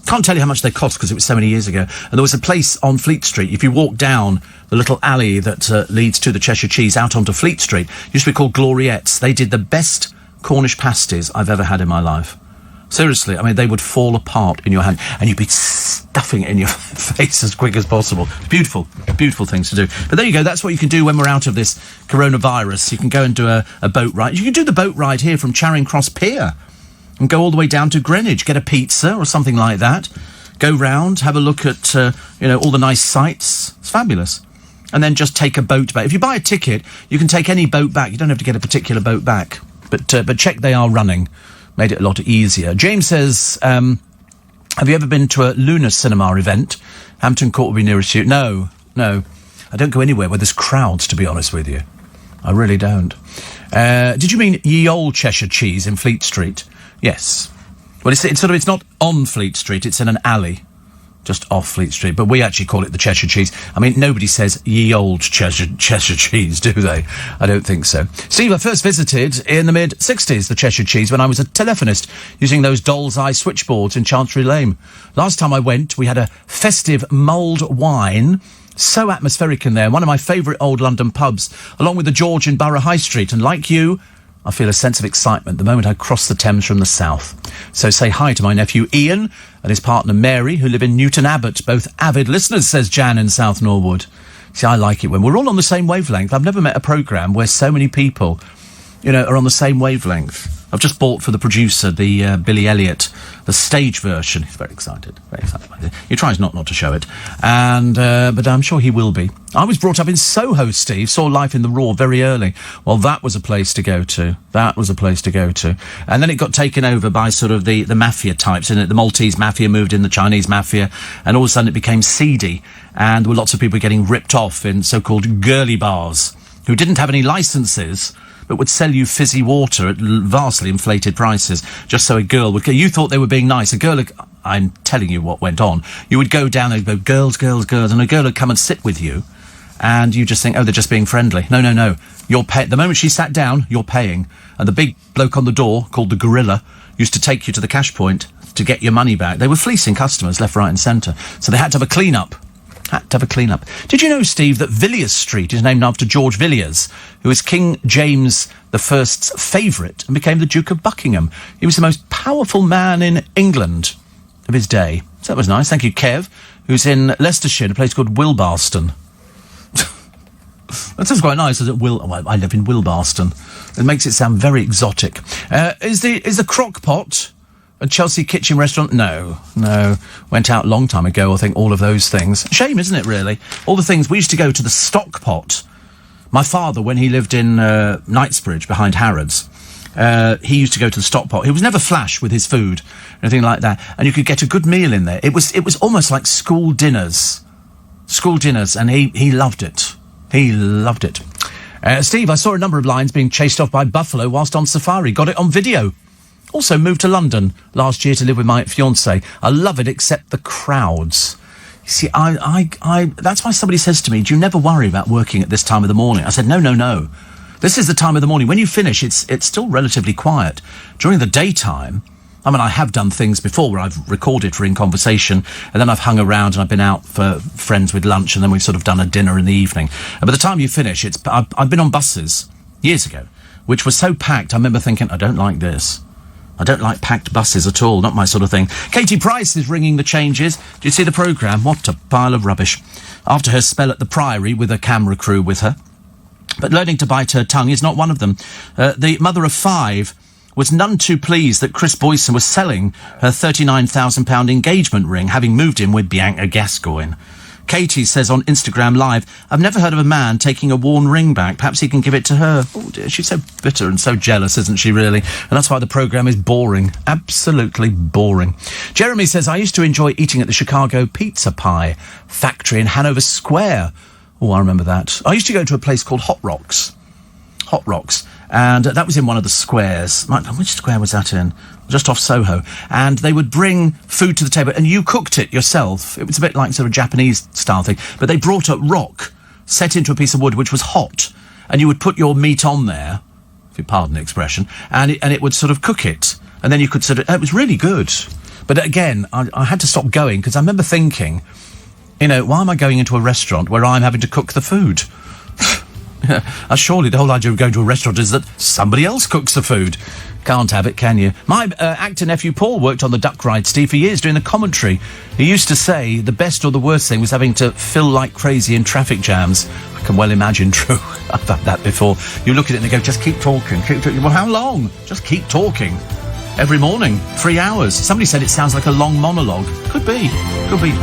Can't tell you how much they cost because it was so many years ago. And there was a place on Fleet Street. If you walk down the little alley that leads to the Cheshire Cheese out onto Fleet Street, it used to be called Gloriettes. They did the best Cornish pasties I've ever had in my life. Seriously, I mean, they would fall apart in your hand and you'd be stuffing it in your face as quick as possible. Beautiful, beautiful things to do. But there you go, that's what you can do when we're out of this coronavirus. You can go and do a boat ride. You can do the boat ride here from Charing Cross Pier and go all the way down to Greenwich, get a pizza or something like that, go round, have a look at, all the nice sights. It's fabulous. And then just take a boat back. If you buy a ticket, you can take any boat back. You don't have to get a particular boat back. But check they are running. Made it a lot easier. James says, have you ever been to a Luna Cinema event? Hampton Court will be nearest you. No. I don't go anywhere where there's crowds, to be honest with you. I really don't. Did you mean Ye Old Cheshire Cheese in Fleet Street? Yes. Well, it's not on Fleet Street, it's in an alley, just off Fleet Street, but we actually call it the Cheshire Cheese. I mean, nobody says Ye Old Cheshire Cheese, do they? I don't think so. Steve, I first visited in the mid-60s, the Cheshire Cheese, when I was a telephonist, using those doll's eye switchboards in Chancery Lane. Last time I went, we had a festive mulled wine, so atmospheric in there, one of my favourite old London pubs, along with the George in Borough High Street, and like you, I feel a sense of excitement the moment I cross the Thames from the south. So say hi to my nephew Ian and his partner Mary, who live in Newton Abbot, both avid listeners, says Jan in South Norwood. See, I like it when we're all on the same wavelength. I've never met a programme where so many people, are on the same wavelength. I've just bought for the producer the Billy Elliot, the stage version. He's very excited. Very excited. He tries not to show it, but I'm sure he will be. I was brought up in Soho, Steve. Saw Life in the Raw very early. Well, that was a place to go to. And then it got taken over by sort of the mafia types, and the Maltese mafia moved in, the Chinese mafia, and all of a sudden it became seedy, and there were lots of people getting ripped off in so-called girly bars who didn't have any licenses, but would sell you fizzy water at vastly inflated prices, just so a girl would go. You thought they were being nice. A girl, I'm telling you what went on. You would go down and go, girls, girls, girls, and a girl would come and sit with you, and you just think, oh, they're just being friendly. No. You're the moment she sat down, you're paying. And the big bloke on the door, called the gorilla, used to take you to the cash point to get your money back. They were fleecing customers left, right and centre. So they had to have a clean-up. Did you know, Steve, that Villiers Street is named after George Villiers, who was King James I's favourite and became the Duke of Buckingham? He was the most powerful man in England of his day. So that was nice. Thank you, Kev, who's in Leicestershire, in a place called Wilbarston. That sounds quite nice, isn't it? I live in Wilbarston. It makes it sound very exotic. Is the crock pot a Chelsea kitchen restaurant? No. Went out a long time ago, I think, all of those things. Shame, isn't it, really? All the things. We used to go to the stock pot. My father, when he lived in Knightsbridge, behind Harrods, he used to go to the stock pot. He was never flash with his food, anything like that. And you could get a good meal in there. It was almost like school dinners, and he loved it. He loved it. Steve, I saw a number of lions being chased off by buffalo whilst on safari. Got it on video. Also moved to London last year to live with my fiancée. I love it, except the crowds. You see, that's why somebody says to me, do you never worry about working at this time of the morning? I said, no. This is the time of the morning. When you finish, it's still relatively quiet. During the daytime, I mean, I have done things before where I've recorded for In Conversation, and then I've hung around and I've been out for friends with lunch, and then we've sort of done a dinner in the evening. And by the time you finish, I've been on buses years ago, which was so packed, I remember thinking, I don't like this. I don't like packed buses at all, not my sort of thing. Katie Price is ringing the changes. Do you see the programme? What a pile of rubbish. After her spell at the Priory with a camera crew with her. But learning to bite her tongue is not one of them. The mother of 5 was none too pleased that Chris Boyson was selling her £39,000 engagement ring, having moved in with Bianca Gascoigne. Katie says on Instagram Live, I've never heard of a man taking a worn ring back. Perhaps he can give it to her. Oh dear, she's so bitter and so jealous, isn't she, really? And that's why the programme is boring. Absolutely boring. Jeremy says, I used to enjoy eating at the Chicago Pizza Pie factory in Hanover Square. Oh, I remember that. I used to go to a place called Hot Rocks. And that was in one of the squares. Which square was that in? Just off Soho. And they would bring food to the table, and you cooked it yourself. It was a bit like sort of Japanese-style thing. But they brought up rock, set into a piece of wood, which was hot. And you would put your meat on there, if you pardon the expression, and it would sort of cook it. And then you could sort of... It was really good. But again, I had to stop going, because I remember thinking, why am I going into a restaurant where I'm having to cook the food? Surely the whole idea of going to a restaurant is that somebody else cooks the food. Can't have it, can you? My actor nephew Paul worked on the duck ride, Steve, for years doing the commentary. He used to say the best or the worst thing was having to fill like crazy in traffic jams. I can well imagine, true. I've had that before. You look at it and they go, just keep talking, keep talking. Well, how long? Just keep talking. Every morning, 3 hours. Somebody said it sounds like a long monologue. Could be.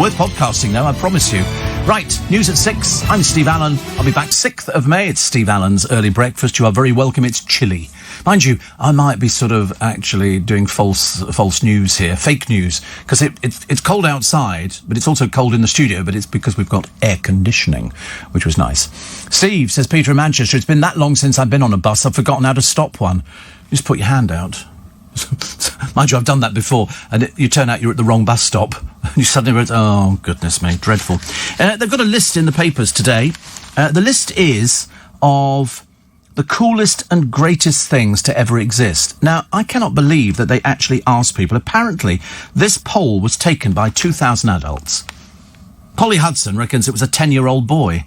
Worth podcasting, though, I promise you. Right, news at 6. I'm Steve Allen. I'll be back 6th of May. It's Steve Allen's Early Breakfast. You are very welcome. It's chilly. Mind you, I might be sort of actually doing false news here, fake news, because it's cold outside, but it's also cold in the studio, but it's because we've got air conditioning, which was nice. Steve, says Peter in Manchester, it's been that long since I've been on a bus, I've forgotten how to stop one. Just put your hand out. Mind you, I've done that before, and you turn out you're at the wrong bus stop. You suddenly realize, oh, goodness me, dreadful. They've got a list in the papers today. The list is of the coolest and greatest things to ever exist. Now, I cannot believe that they actually asked people. Apparently, this poll was taken by 2,000 adults. Polly Hudson reckons it was a 10-year-old boy.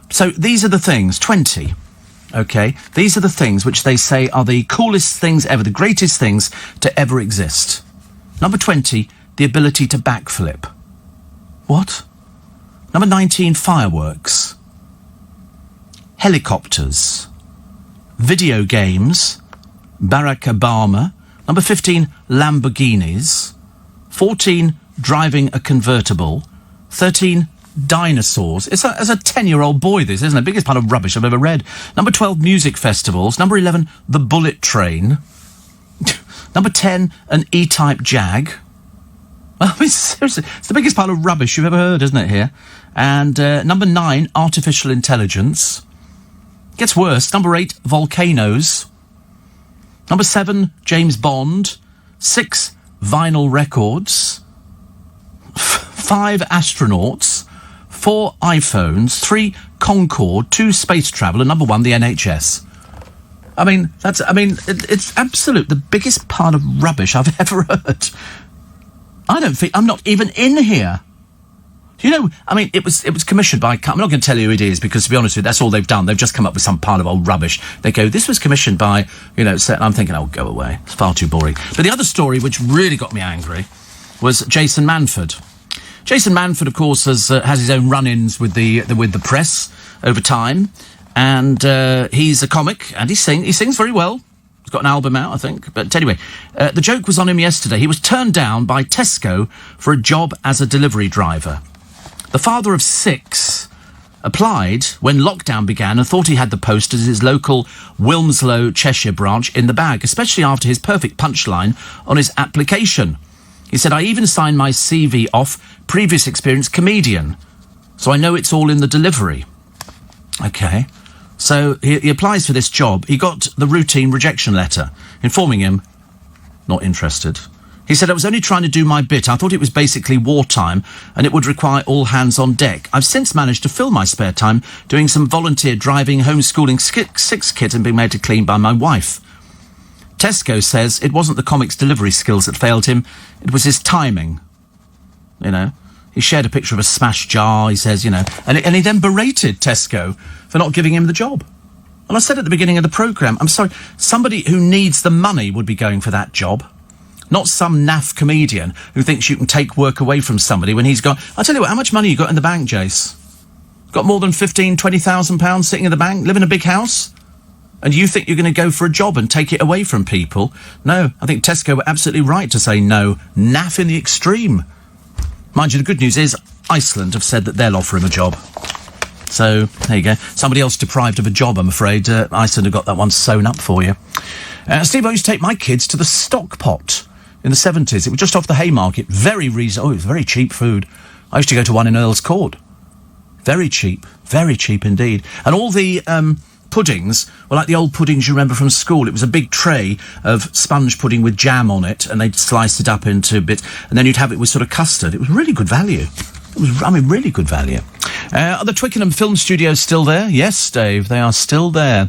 So these are the things, 20... OK, these are the things which they say are the coolest things ever, the greatest things to ever exist. Number 20, the ability to backflip. What? Number 19, fireworks. Helicopters. Video games. Barack Obama. Number 15, Lamborghinis. 14, driving a convertible. 13, dinosaurs. It's as a 10-year-old boy, this, isn't it? Biggest pile of rubbish I've ever read. Number 12, music festivals. Number 11, the bullet train. Number 10, an E-Type Jag. I mean, seriously, it's the biggest pile of rubbish you've ever heard, isn't it, here? And number 9, artificial intelligence. Gets worse. Number 8, volcanoes. Number 7, James Bond. 6, vinyl records. 5, astronauts. 4, iPhones. 3, Concorde. 2, space travel. And number 1, the NHS. It's absolute, the biggest pile of rubbish I've ever heard. I don't think, I'm not even in here. You know, I mean, it was commissioned by, I'm not going to tell you who it is, because to be honest with you, that's all they've done. They've just come up with some pile of old rubbish. They go, this was commissioned by, you know, and I'm thinking, oh, go away. It's far too boring. But the other story, which really got me angry, was Jason Manford. Jason Manford, of course, has his own run-ins with the press over time. And he's a comic, and he sings very well. He's got an album out, I think. But anyway, the joke was on him yesterday. He was turned down by Tesco for a job as a delivery driver. The father of 6 applied when lockdown began and thought he had the post as his local Wilmslow, Cheshire branch in the bag, especially after his perfect punchline on his application. He said, I even signed my CV off, previous experience comedian. So I know it's all in the delivery. Okay. So he applies for this job. He got the routine rejection letter informing him, not interested. He said, I was only trying to do my bit. I thought it was basically wartime and it would require all hands on deck. I've since managed to fill my spare time doing some volunteer driving, homeschooling 6 kids and being made to clean by my wife. Tesco says it wasn't the comic's delivery skills that failed him. It was his timing. You know, he shared a picture of a smashed jar, he says, you know, and he then berated Tesco for not giving him the job. And I said at the beginning of the programme, I'm sorry, somebody who needs the money would be going for that job. Not some naff comedian who thinks you can take work away from somebody when he's got... I'll tell you what, how much money you got in the bank, Jace? Got more than £15,000-20,000 sitting in the bank? Live in a big house? And you think you're going to go for a job and take it away from people? No, I think Tesco were absolutely right to say no. Naff in the extreme. Mind you, the good news is Iceland have said that they'll offer him a job. So, there you go. Somebody else deprived of a job, I'm afraid. Iceland have got that one sewn up for you. Steve, I used to take my kids to the Stock Pot in the 70s. It was just off the Haymarket. Very reasonable. Oh, it was very cheap food. I used to go to one in Earl's Court. Very cheap indeed. And all the puddings were like the old puddings you remember from school. It was a big tray of sponge pudding with jam on it, and they'd slice it up into bits, and then you'd have it with sort of custard. It was really good value. It was, really good value. Are the Twickenham Film Studios still there? Yes, Dave, they are still there.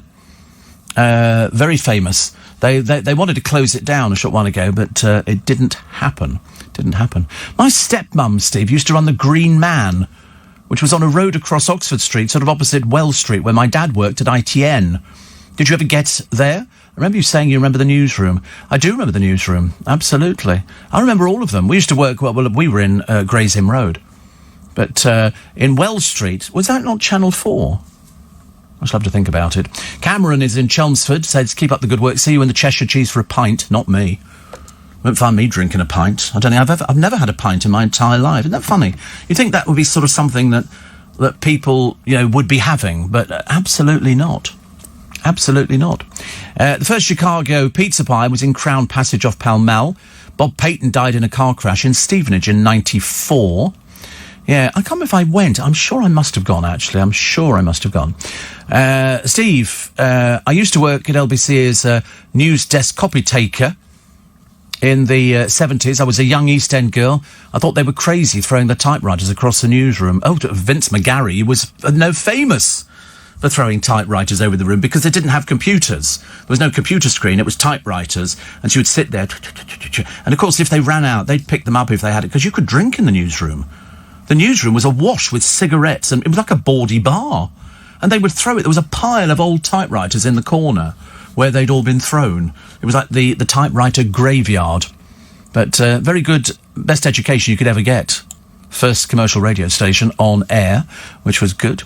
Very famous. They wanted to close it down a short while ago, but it didn't happen. My stepmum, Steve, used to run the Green Man, which was on a road across Oxford Street, sort of opposite Wells Street, where my dad worked at ITN. Did you ever get there? I remember you saying you remember the newsroom. I do remember the newsroom, absolutely. I remember all of them. We used to work, well, we were in Gray's Inn Road. But in Wells Street, was that not Channel 4? I shall have to think about it. Cameron is in Chelmsford, says, keep up the good work. See you in the Cheshire Cheese for a pint. Not me. Won't find me drinking a pint. I don't think I've never had a pint in my entire life. Isn't that funny? You'd think that would be sort of something that people, you know, would be having, but absolutely not. Absolutely not. The first Chicago pizza pie was in Crown Passage off Pall Mall. Bob Payton died in a car crash in Stevenage in 94. Yeah, I can't remember if I went. I'm sure I must have gone, actually. I'm sure I must have gone. Steve, I used to work at LBC as a news desk copy taker in the 70s. I was a young East End girl. I thought they were crazy throwing the typewriters across the newsroom. Oh, Vince McGarry was famous for throwing typewriters over the room because they didn't have computers. There was no computer screen, it was typewriters, and she would sit there. And, of course, if they ran out, they'd pick them up if they had it, because you could drink in the newsroom. The newsroom was awash with cigarettes, and it was like a bawdy bar. And they would throw it. There was a pile of old typewriters in the corner where they'd all been thrown. It was like the typewriter graveyard. But very good, best education you could ever get. First commercial radio station on air, which was good.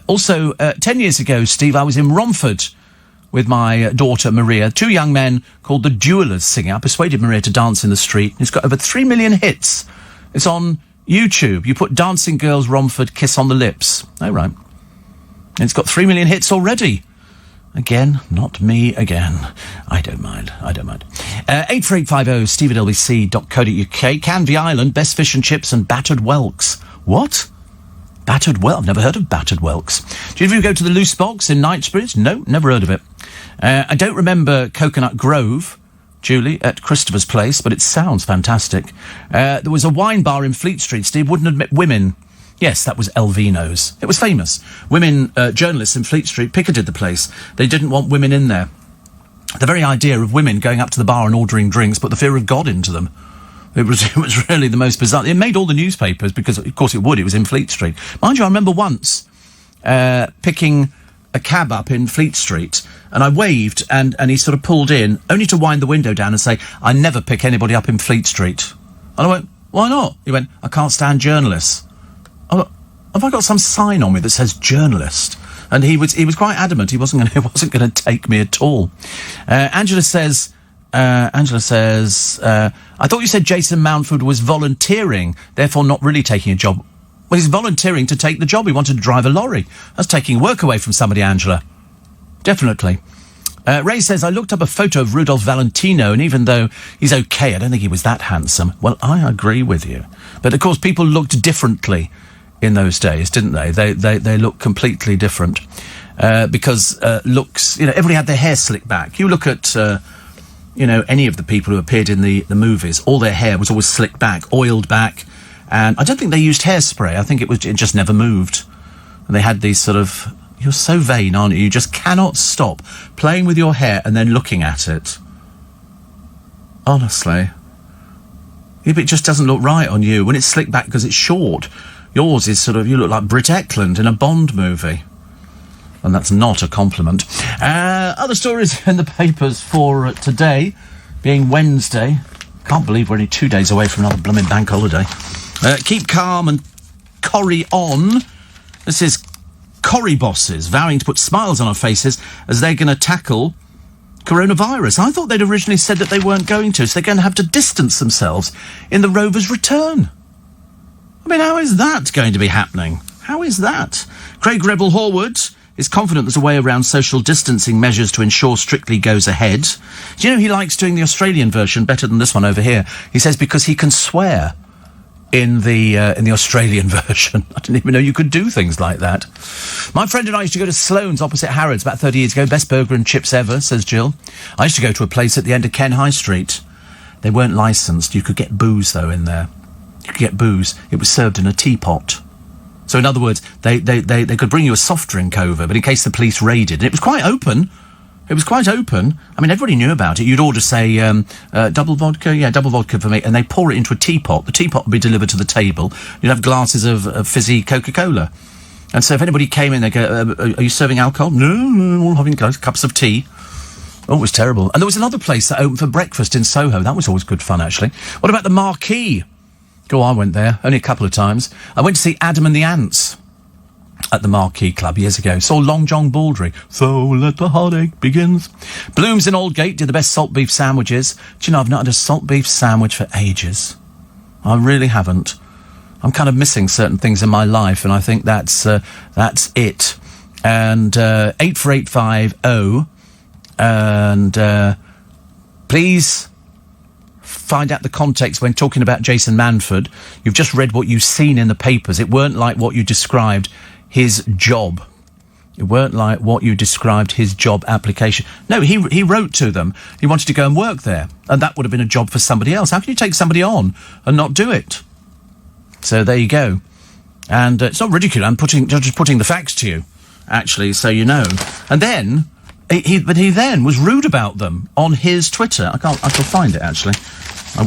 Also, 10 years ago, Steve, I was in Romford with my daughter Maria. 2 young men called the Duellers singing. I persuaded Maria to dance in the street. It's got over 3 million hits. It's on YouTube. You put Dancing Girls Romford Kiss on the Lips. Oh, right. And it's got 3 million hits already. Again, not me again. I don't mind. 84850 steve@lbc.co.uk. Canvey Island, best fish and chips and battered whelks. What? Battered whelk? I've never heard of battered whelks. Do you ever go to the Loose Box in Knightsbridge? No, never heard of it. I don't remember Coconut Grove, Julie, at Christopher's Place, but it sounds fantastic. There was a wine bar in Fleet Street, Steve, wouldn't admit women. Yes, that was Elvino's. It was famous. Women journalists in Fleet Street picketed the place. They didn't want women in there. The very idea of women going up to the bar and ordering drinks put the fear of God into them. It was really the most bizarre. It made all the newspapers because, of course, it would. It was in Fleet Street. Mind you, I remember once picking a cab up in Fleet Street, and I waved, and he sort of pulled in, only to wind the window down and say, "I never pick anybody up in Fleet Street." And I went, "Why not?" He went, "I can't stand journalists." I went, "Have I got some sign on me that says journalist?" And he was quite adamant. He wasn't going to take me at all. Angela says, I thought you said Jason Mountford was volunteering, therefore not really taking a job. Well, he's volunteering to take the job. He wanted to drive a lorry. That's taking work away from somebody, Angela. Definitely. Ray says, I looked up a photo of Rudolph Valentino, and even though he's okay, I don't think he was that handsome. Well, I agree with you. But, of course, people looked differently in those days, didn't they? They looked completely different. Because looks, everybody had their hair slicked back. You look at... any of the people who appeared in the movies, all their hair was always slicked back, oiled back, and I don't think they used hairspray. I think it just never moved. And they had these sort of... You're so vain, aren't you? You just cannot stop playing with your hair and then looking at it. Honestly. It just doesn't look right on you. When it's slicked back because it's short, yours is sort of... You look like Britt Ekland in a Bond movie. And that's not a compliment. Other stories in the papers for today, being Wednesday. Can't believe we're only 2 days away from another blooming bank holiday. Keep calm and corrie on. This is Corrie bosses vowing to put smiles on our faces as they're going to tackle coronavirus. I thought they'd originally said that they weren't going to, so they're going to have to distance themselves in the rover's return. I mean, how is that going to be happening? How is that? Craig Rebel Horwood is confident there's a way around social distancing measures to ensure Strictly goes ahead. Do you know he likes doing the Australian version better than this one over here? He says because he can swear in the Australian version. I didn't even know you could do things like that. My friend and I used to go to Sloane's opposite Harrods about 30 years ago. Best burger and chips ever, says Jill. I used to go to a place at the end of Ken High Street. They weren't licensed. You could get booze, though, in there. You could get booze. It was served in a teapot. So, in other words, they could bring you a soft drink over, but in case the police raided. And it was quite open. It was quite open. I mean, everybody knew about it. You'd order, say, double vodka? Yeah, double vodka for me. And they pour it into a teapot. The teapot would be delivered to the table. You'd have glasses of fizzy Coca-Cola. And so if anybody came in, they'd go, are you serving alcohol? No, all having cups of tea. Oh, it was terrible. And there was another place that opened for breakfast in Soho. That was always good fun, actually. What about the Marquee? Oh, I went there, only a couple of times. I went to see Adam and the Ants at the Marquee Club years ago. Saw Long John Baldry. So let the heartache begins. Blooms in Aldgate did the best salt beef sandwiches. Do you know, I've not had a salt beef sandwich for ages. I really haven't. I'm kind of missing certain things in my life, and I think that's it. And 84850, and please find out the context when talking about Jason Manford. You've just read what you've seen in the papers. It weren't like what you described his job. It weren't like what you described his job application. No, he wrote to them. He wanted to go and work there, and that would have been a job for somebody else. How can you take somebody on and not do it? So there you go. And it's not ridiculous. I'm just putting the facts to you, actually, so you know. And then he then was rude about them on his Twitter. I can find it, actually.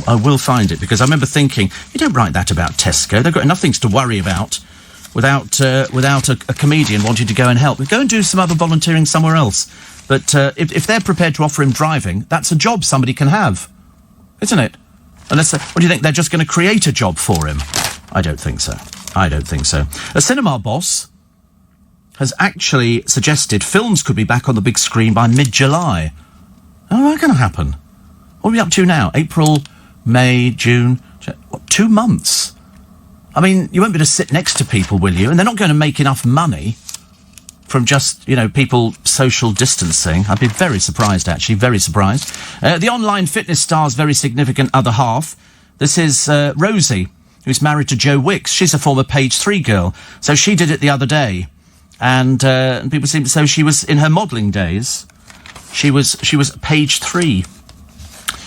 I will find it, because I remember thinking, you don't write that about Tesco. They've got enough things to worry about without a comedian wanting to go and help. Go and do some other volunteering somewhere else. But if they're prepared to offer him driving, that's a job somebody can have, isn't it? Unless, what do you think, they're just going to create a job for him? I don't think so. A cinema boss has actually suggested films could be back on the big screen by mid-July. How's that going to happen? What are we up to now? April, May, June... What, 2 months? I mean, you won't be able to sit next to people, will you? And they're not going to make enough money from just, people social distancing. I'd be very surprised, actually, very surprised. The online fitness star's very significant other half. This is Rosie, who's married to Joe Wicks. She's a former Page 3 girl. So she did it the other day. And people seem to say she was, in her modelling days, she was Page 3.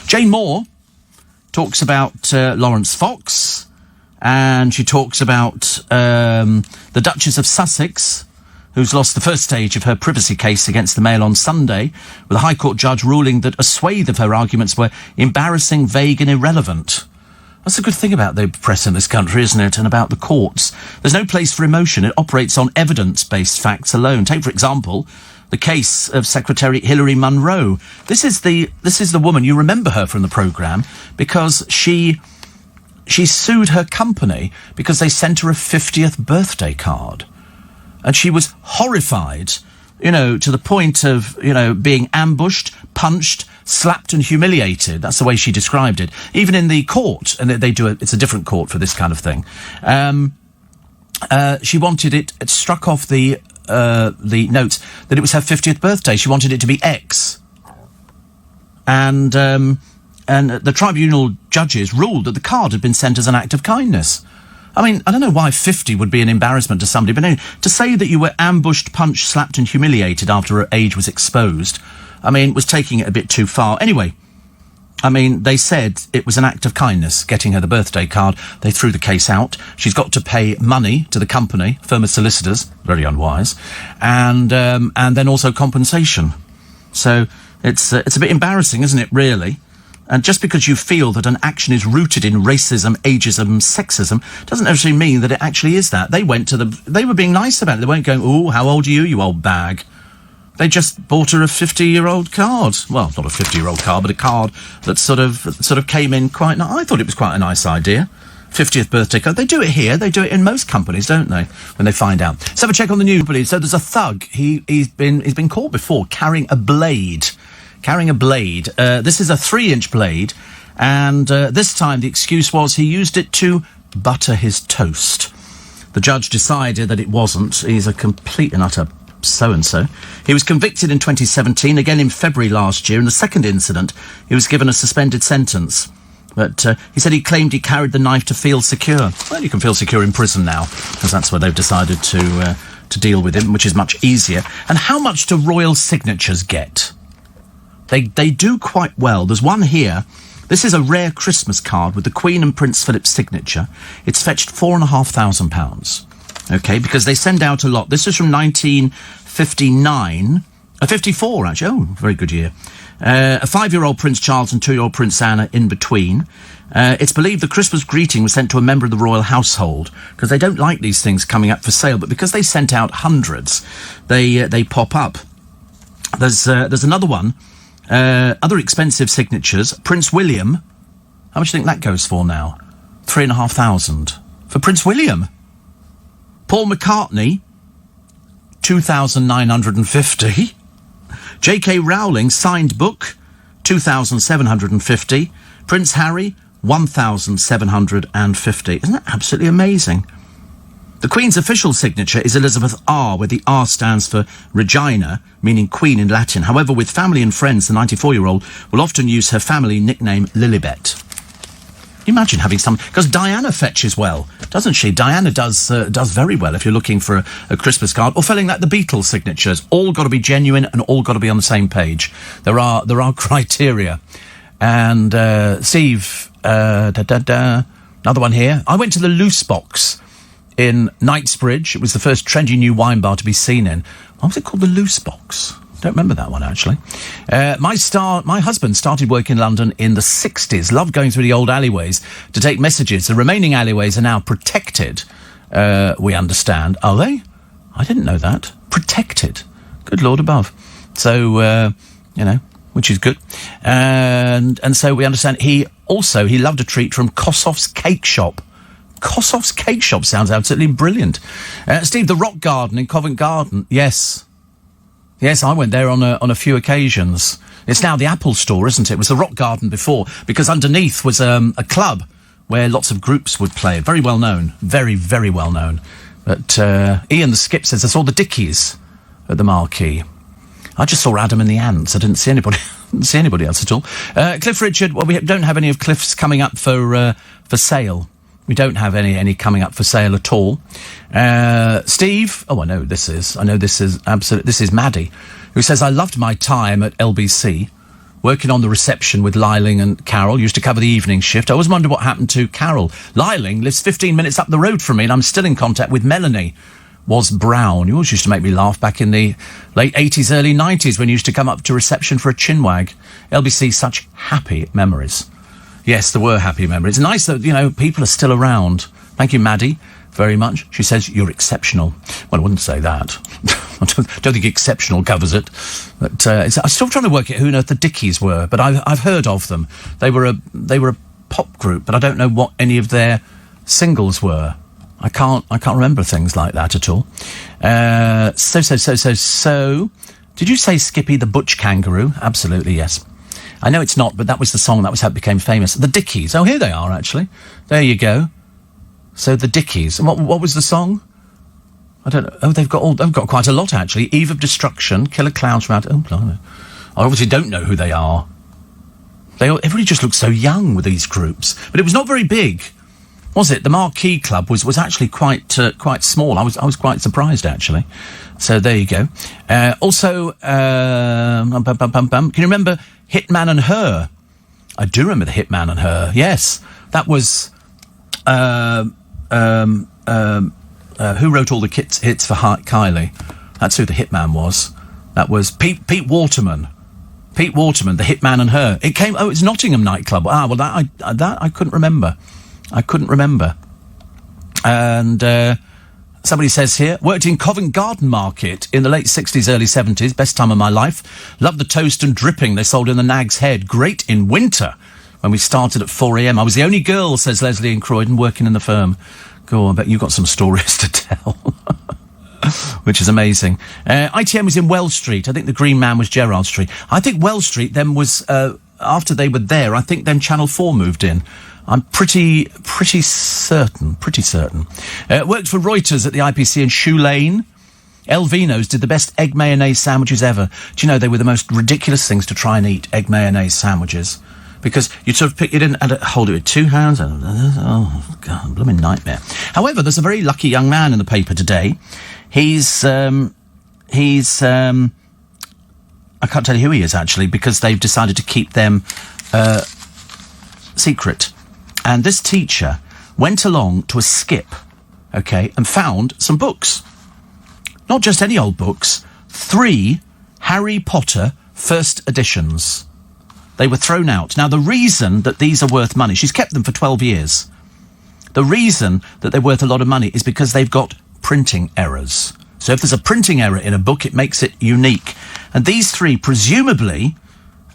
Jane Moore talks about Lawrence Fox, and she talks about the Duchess of Sussex, who's lost the first stage of her privacy case against the Mail on Sunday, with a High Court judge ruling that a swathe of her arguments were embarrassing, vague and irrelevant. That's a good thing about the press in this country, isn't it? And about the courts. There's no place for emotion. It operates on evidence-based facts alone. Take, for example, the case of Secretary Hilary Munro. This is the woman, you remember her from the programme, because she sued her company because they sent her a 50th birthday card. And she was horrified, to the point of, being ambushed, punched, slapped and humiliated. That's the way she described it. Even in the court, and they do it's a different court for this kind of thing. She wanted it struck off the notes that it was her 50th birthday. She wanted it to be X. And the tribunal judges ruled that the card had been sent as an act of kindness. I mean, I don't know why 50 would be an embarrassment to somebody, but anyway, to say that you were ambushed, punched, slapped and humiliated after her age was exposed, I mean, was taking it a bit too far. Anyway, I mean, they said it was an act of kindness, getting her the birthday card. They threw the case out. She's got to pay money to the company, firm of solicitors, very unwise, and then also compensation. So it's a bit embarrassing, isn't it, really? And just because you feel that an action is rooted in racism, ageism, sexism, doesn't necessarily mean that it actually is that. They were being nice about it. They weren't going, "Ooh, how old are you, you old bag?" They just bought her a 50-year-old card. Well, not a 50-year-old card, but a card that sort of came in quite nice. I thought it was quite a nice idea. 50th birthday card. They do it here. They do it in most companies, don't they? When they find out. Let's have a check on the news, please. So there's a thug. He's been caught before carrying a blade. This is a 3-inch blade, and this time the excuse was he used it to butter his toast. The judge decided that it wasn't. He's a complete and utter so-and-so. He was convicted in 2017, again in February last year. In the second incident, he was given a suspended sentence. But he said he claimed he carried the knife to feel secure. Well, you can feel secure in prison now, because that's where they've decided to deal with him, which is much easier. And how much do royal signatures get? They do quite well. There's one here. This is a rare Christmas card with the Queen and Prince Philip's signature. It's fetched £4,500. Okay, because they send out a lot. This is from 1959. 54, actually. Oh, very good year. A 5-year-old Prince Charles and 2-year-old Prince Anna in between. It's believed the Christmas greeting was sent to a member of the royal household, because they don't like these things coming up for sale, but because they sent out hundreds, they pop up. There's another one. Other expensive signatures. Prince William. How much do you think that goes for now? £3,500 for Prince William. Paul McCartney, £2,950. J.K. Rowling signed book, £2,750. Prince Harry, £1,750. Isn't that absolutely amazing? The Queen's official signature is Elizabeth R, where the R stands for Regina, meaning Queen in Latin. However, with family and friends, the 94-year-old will often use her family nickname Lilibet. Can you imagine having some... Because Diana fetches well, doesn't she? Diana does very well if you're looking for a Christmas card. Or failing that, the Beatles signatures. All got to be genuine and all got to be on the same page. There are criteria. And, Steve, another one here. I went to the Loose Box in Knightsbridge. It was the first trendy new wine bar to be seen in. What was it called? The Loose Box. Don't remember that one, actually. My husband started work in London in the 60s. Loved going through the old alleyways to take messages. The remaining alleyways are now protected, we understand. Are they? I didn't know that. Protected. Good Lord above. So, which is good. And so we understand he loved a treat from Kossoff's Cake Shop. Kossoff's Cake Shop sounds absolutely brilliant. Steve, the Rock Garden in Covent Garden. Yes. Yes, I went there on a few occasions. It's now the Apple Store, isn't it? It was the Rock Garden before, because underneath was a club where lots of groups would play. Very well known. Very, very well known. But Ian the Skip says, I saw the Dickies at the Marquee. I just saw Adam and the Ants. I didn't see anybody. Didn't see anybody else at all. Cliff Richard. Well, we don't have any of Cliff's coming up for sale. We don't have any coming up for sale at all. Steve. Oh, I know this is absolute. This is Maddie, who says, I loved my time at LBC, working on the reception with Liling and Carol. Used to cover the evening shift. I always wondered what happened to Carol. Liling lives 15 minutes up the road from me, and I'm still in contact with Melanie. Was Brown. You always used to make me laugh back in the late 80s, early 90s when you used to come up to reception for a chinwag. LBC, such happy memories. Yes, there were happy memories. It's nice that, people are still around. Thank you, Maddie, very much. She says, you're exceptional. Well, I wouldn't say that. I don't think exceptional covers it. But I'm still trying to work out who on earth the Dickies were, but I've heard of them. They were a pop group, but I don't know what any of their singles were. I can't remember things like that at all. So. Did you say Skippy the Butch Kangaroo? Absolutely, yes. I know it's not, but that was the song. That was how it became famous. The Dickies. Oh, here they are, actually. There you go. So the Dickies. And what was the song? I don't know. Oh, they've got quite a lot, actually. Eve of Destruction, Killer Clowns from Out... Oh, blimey. I obviously don't know who they are. Everybody just looks so young with these groups. But it was not very big. Was it? The Marquee Club was actually quite small. I was quite surprised, actually. So there you go. Also, can you remember Hitman and Her? I do remember the Hitman and Her. Yes, that was who wrote all the hits for Kylie. That's who the Hitman was. That was Pete Waterman. Pete Waterman, the Hitman and Her. It came. Oh, it's Nottingham nightclub. Ah, well, that I couldn't remember. And somebody says here, worked in Covent Garden Market in the late 60s, early 70s. Best time of my life. Loved the toast and dripping they sold in the Nag's Head. Great in winter when we started at 4 a.m. I was the only girl, says Leslie in Croydon, working in the firm. Go on, I bet you've got some stories to tell. Which is amazing. ITM was in Wells Street. I think the Green Man was Gerrard Street. I think Wells Street then was, after they were there, I think then Channel 4 moved in. I'm pretty certain. Worked for Reuters at the IPC in Shoe Lane. El Vino's did the best egg mayonnaise sandwiches ever. Do you know, they were the most ridiculous things to try and eat, egg mayonnaise sandwiches. Because you'd sort of pick it in and hold it with two hands. And, oh, God, blooming nightmare. However, there's a very lucky young man in the paper today. He's I can't tell you who he is, actually, because they've decided to keep them secret. And this teacher went along to a skip, okay, and found some books. Not just any old books, 3 Harry Potter first editions. They were thrown out. Now, the reason that these are worth money, she's kept them for 12 years. The reason that they're worth a lot of money is because they've got printing errors. So if there's a printing error in a book, it makes it unique. And these 3, presumably,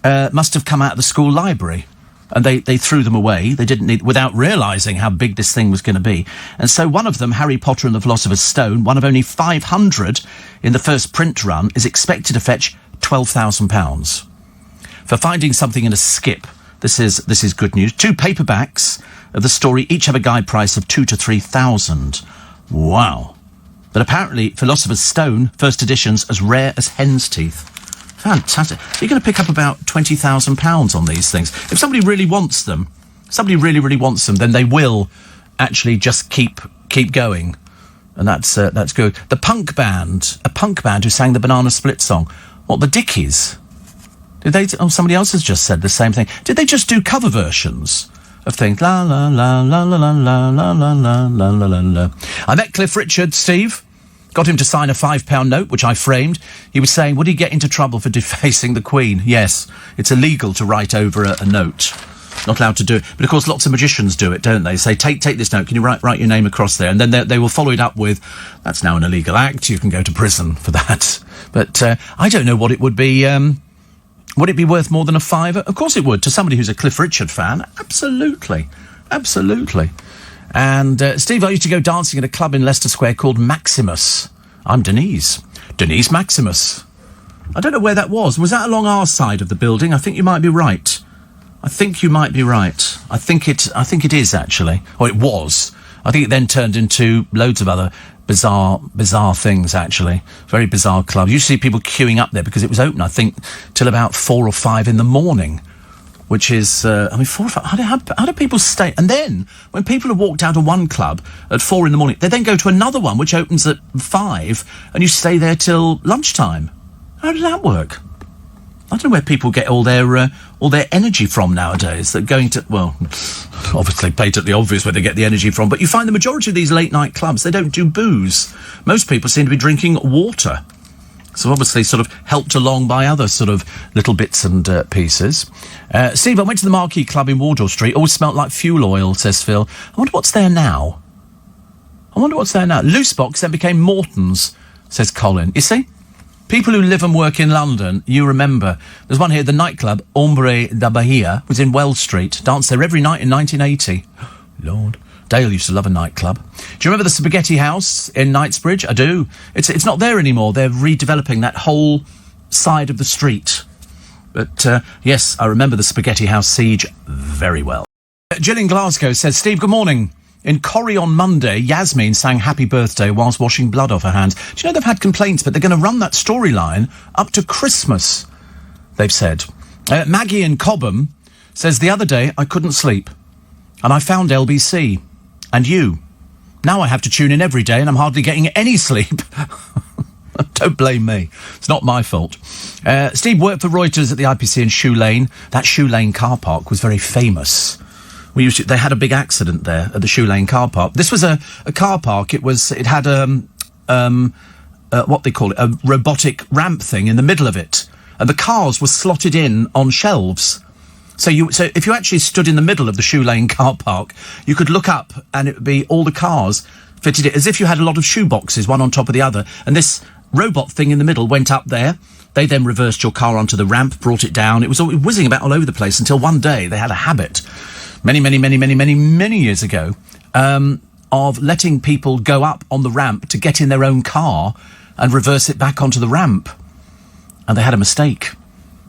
must have come out of the school library. And they threw them away. They didn't need, without realising how big this thing was going to be. And so one of them, Harry Potter and the Philosopher's Stone, one of only 500 in the first print run, is expected to fetch £12,000. For finding something in a skip, this is good news. 2 paperbacks of the story each have a guide price of 2,000 to 3,000. Wow. But apparently, Philosopher's Stone, first edition's as rare as hen's teeth. Fantastic. So you're going to pick up about £20,000 on these things. If somebody really wants them, then they will actually just keep going. And that's good. A punk band who sang the Banana Split song. What, the Dickies? Did they? Oh, somebody else has just said the same thing. Did they just do cover versions of things? La la la la la la la la la la la la la. I met Cliff Richard, Steve. Got him to sign a £5 note, which I framed. He was saying, would he get into trouble for defacing the Queen? Yes, it's illegal to write over a note. Not allowed to do it. But, of course, lots of magicians do it, don't they? Say, take this note, can you write your name across there? And then they will follow it up with, that's now an illegal act, you can go to prison for that. But I don't know what it would be. Would it be worth more than a £5? Of course it would. To somebody who's a Cliff Richard fan, absolutely. And, Steve, I used to go dancing at a club in Leicester Square called Maximus. I'm Denise. Denise Maximus. I don't know where that was. Was that along our side of the building? I think you might be right. I think it is, actually. Or it was. I think it then turned into loads of other bizarre things, actually. Very bizarre clubs. You see people queuing up there because it was open, I think, till about 4 or 5 in the morning. Which is, 4 or 5, how do people stay? And then, when people have walked out of one club at 4 in the morning, they then go to another one, which opens at 5, and you stay there till lunchtime. How does that work? I don't know where people get all their energy from nowadays. They're going to, well, obviously patently obvious where they get the energy from, but you find the majority of these late-night clubs, they don't do booze. Most people seem to be drinking water. So obviously sort of helped along by other sort of little bits and pieces. Steve, I went to the Marquee Club in Wardour Street. Always smelt like fuel oil, says Phil. I wonder what's there now. Loose Box then became Morton's, says Colin. You see? People who live and work in London, you remember. There's one here, the nightclub, Ombre da Bahia, was in Wells Street. Danced there every night in 1980. Lord. Dale used to love a nightclub. Do you remember the Spaghetti House in Knightsbridge? I do. It's not there anymore. They're redeveloping that whole side of the street. But, yes, I remember the Spaghetti House siege very well. Jill in Glasgow says, Steve, good morning. In Corrie on Monday, Yasmin sang Happy Birthday whilst washing blood off her hands. Do you know they've had complaints, but they're going to run that storyline up to Christmas, they've said. Maggie in Cobham says, the other day I couldn't sleep, and I found LBC. And you. Now I have to tune in every day and I'm hardly getting any sleep. Don't blame me. It's not my fault. Steve worked for Reuters at the IPC in Shoe Lane. That Shoe Lane car park was very famous. They had a big accident there at the Shoe Lane car park. This was a car park. It had what they call it, a robotic ramp thing in the middle of it. And the cars were slotted in on shelves. So if you actually stood in the middle of the Shoe Lane car park, you could look up and it would be all the cars fitted it as if you had a lot of shoe boxes, one on top of the other. And this robot thing in the middle went up there. They then reversed your car onto the ramp, brought it down. It was all whizzing about all over the place until one day they had a habit, many years ago, of letting people go up on the ramp to get in their own car and reverse it back onto the ramp. And they had a mistake.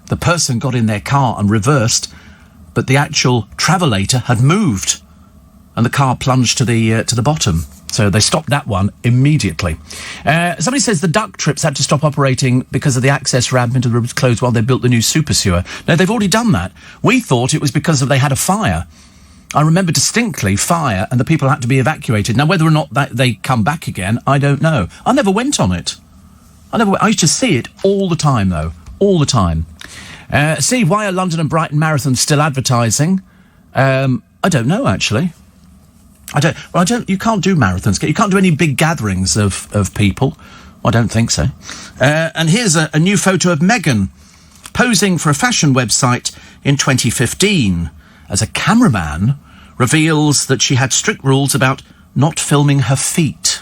The person got in their car and reversed, but the actual travelator had moved, and the car plunged to the bottom. So they stopped that one immediately. Somebody says the duck trips had to stop operating because of the access ramp into the room was closed while they built the new super sewer. No, they've already done that. We thought it was because they had a fire. I remember distinctly fire, and the people had to be evacuated. Now, whether or not they come back again, I don't know. I never went on it. I used to see it all the time, though. All the time. Steve, why are London and Brighton marathons still advertising? I don't know, actually. You can't do marathons. You can't do any big gatherings of people. I don't think so. And here's a new photo of Meghan posing for a fashion website in 2015 as a cameraman reveals that she had strict rules about not filming her feet.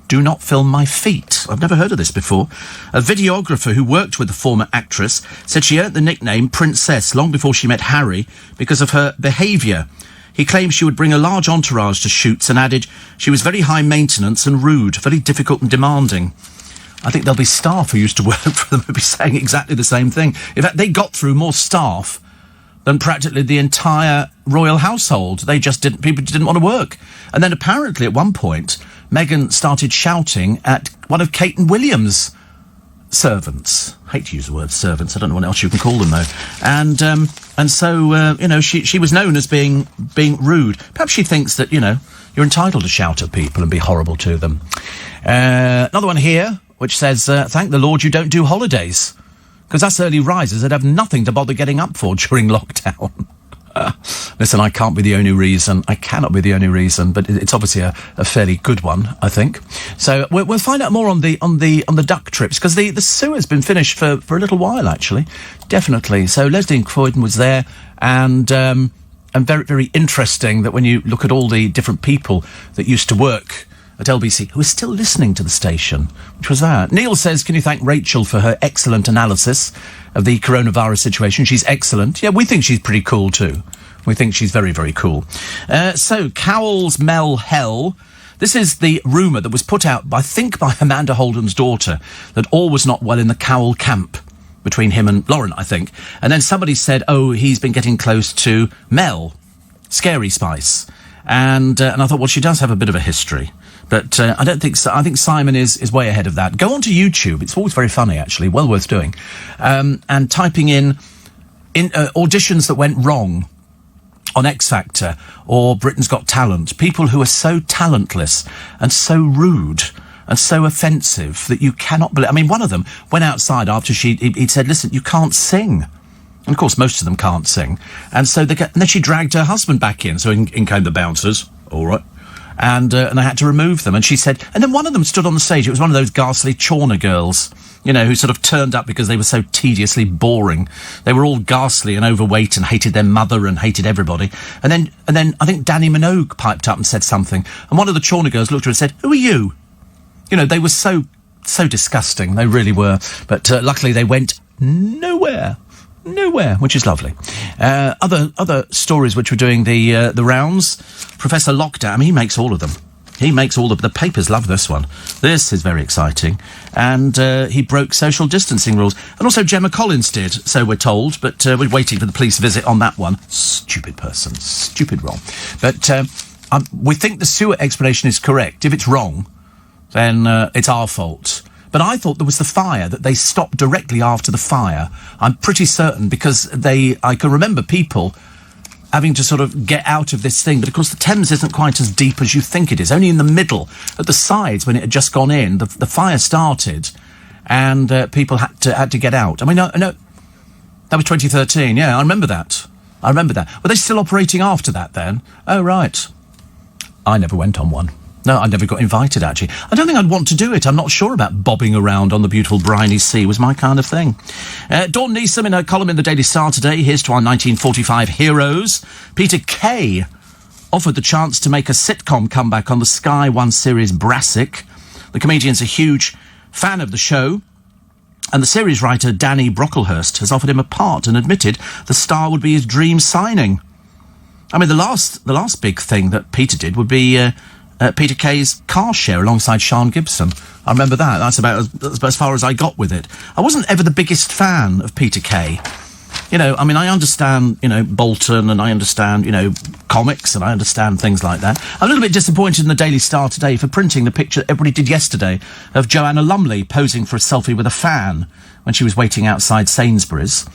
Do not film my feet. I've never heard of this before. A videographer who worked with the former actress said she earned the nickname Princess long before she met Harry because of her behaviour. He claimed she would bring a large entourage to shoots and added she was very high maintenance and rude, very difficult and demanding. I think there'll be staff who used to work for them who'll be saying exactly the same thing. In fact, they got through more staff than practically the entire royal household. People didn't want to work. And then apparently at one point, Meghan started shouting at one of Kate and Williams' servants. I hate to use the word servants. I don't know what else you can call them, though. And so, she was known as being rude. Perhaps she thinks that, you're entitled to shout at people and be horrible to them. Another one here, which says, thank the Lord you don't do holidays, because us early risers would have nothing to bother getting up for during lockdown. Listen, I can't be the only reason. I cannot be the only reason, but it's obviously a fairly good one, I think. So we'll find out more on the duck trips, because the sewer's been finished for a little while, actually. Definitely. So Leslie Croydon was there, and very, very interesting that when you look at all the different people that used to work at LBC who are still listening to the station, which was that. Neil says, can you thank Rachel for her excellent analysis of the coronavirus situation? She's excellent. Yeah, we think she's pretty cool too. We think she's very, very cool. So, Cowell's Mel Hell. This is the rumour that was put out, I think, by Amanda Holden's daughter, that all was not well in the Cowell camp between him and Lauren, I think. And then somebody said, oh, he's been getting close to Mel, Scary Spice. And I thought, well, she does have a bit of a history. But I don't think so. I think Simon is way ahead of that. Go onto YouTube. It's always very funny, actually. Well worth doing. And typing in auditions that went wrong on X Factor or Britain's Got Talent. People who are so talentless and so rude and so offensive that you cannot believe. I mean, one of them went outside after he'd said, listen, you can't sing. And, of course, most of them can't sing. And so and then she dragged her husband back in. So in came the bouncers. All right. And I had to remove them. And she said... And then one of them stood on the stage. It was one of those ghastly Chawner girls, you know, who sort of turned up because they were so tediously boring. They were all ghastly and overweight and hated their mother and hated everybody. And then I think Danny Minogue piped up and said something. And one of the Chawner girls looked at her and said, who are you? You know, they were so disgusting. They really were. But luckily they went nowhere, which is lovely. Other stories which were doing the rounds. Professor Lockdown, I mean, he makes all of them. He makes all of the papers love this one. This is very exciting. And he broke social distancing rules. And also Gemma Collins did, so we're told, but we're waiting for the police visit on that one. Stupid person. Stupid wrong. But we think the Stewart explanation is correct. If it's wrong, then it's our fault. But I thought there was the fire, that they stopped directly after the fire. I'm pretty certain, because I can remember people having to sort of get out of this thing. But, of course, the Thames isn't quite as deep as you think it is. Only in the middle, at the sides, when it had just gone in, the fire started, and people had to get out. I mean, no, that was 2013, yeah, I remember that. Were they still operating after that, then? Oh, right. I never went on one. No, I never got invited, actually. I don't think I'd want to do it. I'm not sure about bobbing around on the beautiful briny sea was my kind of thing. Dawn Neeson, in her column in the Daily Star today, here's to our 1945 heroes. Peter Kay offered the chance to make a sitcom comeback on the Sky One series Brassic. The comedian's a huge fan of the show, and the series writer Danny Brocklehurst has offered him a part and admitted the star would be his dream signing. I mean, the last big thing that Peter did would be... Peter Kay's car share alongside Sean Gibson. I remember that. That's about as far as I got with it. I wasn't ever the biggest fan of Peter Kay. You know, I mean, I understand, you know, Bolton, and I understand, you know, comics, and I understand things like that. I'm a little bit disappointed in the Daily Star today for printing the picture that everybody did yesterday of Joanna Lumley posing for a selfie with a fan when she was waiting outside Sainsbury's.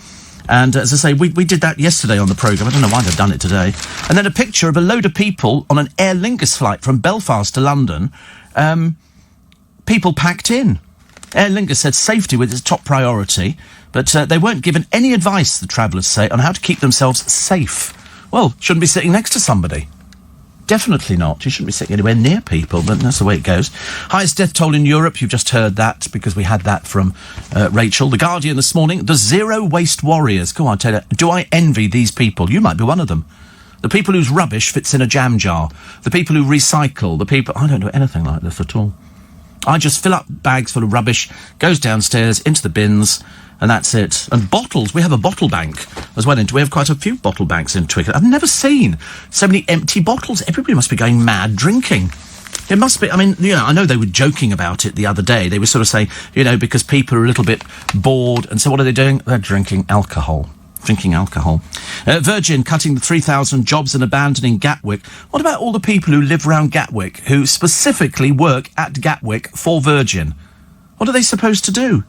And as I say, we did that yesterday on the programme. I don't know why they've done it today. And then a picture of a load of people on an Aer Lingus flight from Belfast to London. People packed in. Aer Lingus said safety was its top priority, but they weren't given any advice, the travellers say, on how to keep themselves safe. Well, shouldn't be sitting next to somebody. Definitely not. You shouldn't be sitting anywhere near people, but that's the way it goes. Highest death toll in Europe. You've just heard that because we had that from Rachel. The Guardian this morning. The zero waste warriors. Go on, Taylor. Do I envy these people? You might be one of them. The people whose rubbish fits in a jam jar. The people who recycle. The people... I don't do anything like this at all. I just fill up bags full of rubbish, goes downstairs into the bins, and that's it. And bottles. We have a bottle bank as well. We have quite a few bottle banks in Twickenham. I've never seen so many empty bottles. Everybody must be going mad drinking. It must be. I mean, you know, I know they were joking about it the other day. They were sort of saying, you know, because people are a little bit bored. And so what are they doing? They're drinking alcohol. Virgin cutting the 3,000 jobs and abandoning Gatwick. What about all the people who live around Gatwick, who specifically work at Gatwick for Virgin? What are they supposed to do?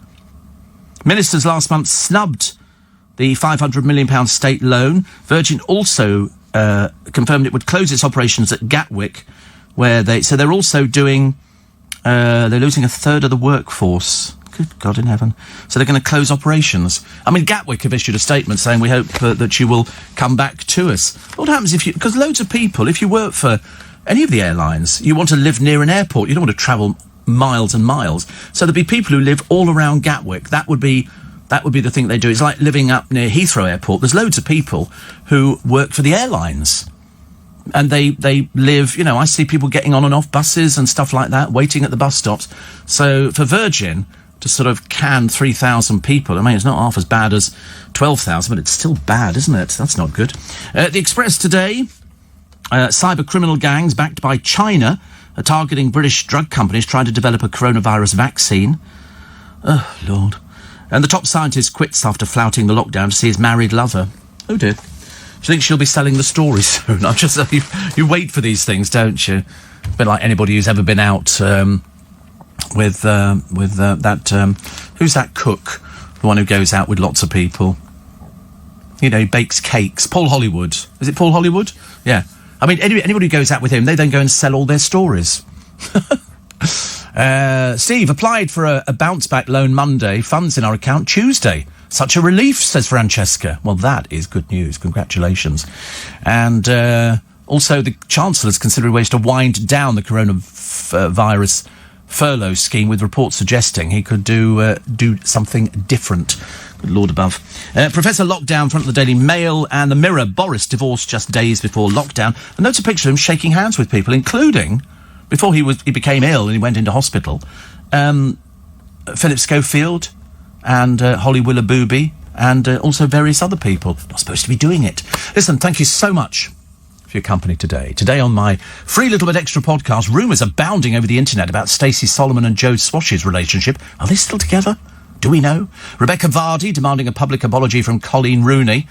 Ministers last month snubbed the £500 million state loan. Virgin also confirmed it would close its operations at Gatwick, where they're also doing... they're losing a third of the workforce. Good God in heaven. So they're going to close operations. I mean, Gatwick have issued a statement saying we hope that you will come back to us. What happens if you... Because loads of people, if you work for any of the airlines, you want to live near an airport. You don't want to travel miles and miles. So there'd be people who live all around Gatwick. That would be the thing they do. It's like living up near Heathrow Airport. There's loads of people who work for the airlines. And they live, you know, I see people getting on and off buses and stuff like that, waiting at the bus stops. So for Virgin... to sort of can 3,000 people. I mean, it's not half as bad as 12,000, but it's still bad, isn't it? That's not good. The Express today, cyber criminal gangs backed by China are targeting British drug companies trying to develop a coronavirus vaccine. Oh, Lord. And the top scientist quits after flouting the lockdown to see his married lover. Oh, dear. Do you think she'll be selling the story soon? I'm just you wait for these things, don't you? A bit like anybody who's ever been out with that... who's that cook? The one who goes out with lots of people. You know, he bakes cakes. Paul Hollywood. Is it Paul Hollywood? Yeah. I mean, anybody who goes out with him, they then go and sell all their stories. Steve applied for a bounce-back loan Monday. Funds in our account Tuesday. Such a relief, says Francesca. Well, that is good news. Congratulations. And also, the Chancellor's considering ways to wind down the coronavirus furlough scheme, with reports suggesting he could do something different. Good Lord above. Professor Lockdown, front of the Daily Mail and the Mirror. Boris divorced just days before lockdown. And notes a picture of him shaking hands with people, including, before he became ill and he went into hospital, Philip Schofield and Holly Willoughby and also various other people. Not supposed to be doing it. Listen, thank you so much for your company today. Today on my free little bit extra podcast, rumours abounding over the internet about Stacey Solomon and Joe Swash's relationship. Are they still together? Do we know? Rebecca Vardy demanding a public apology from Colleen Rooney.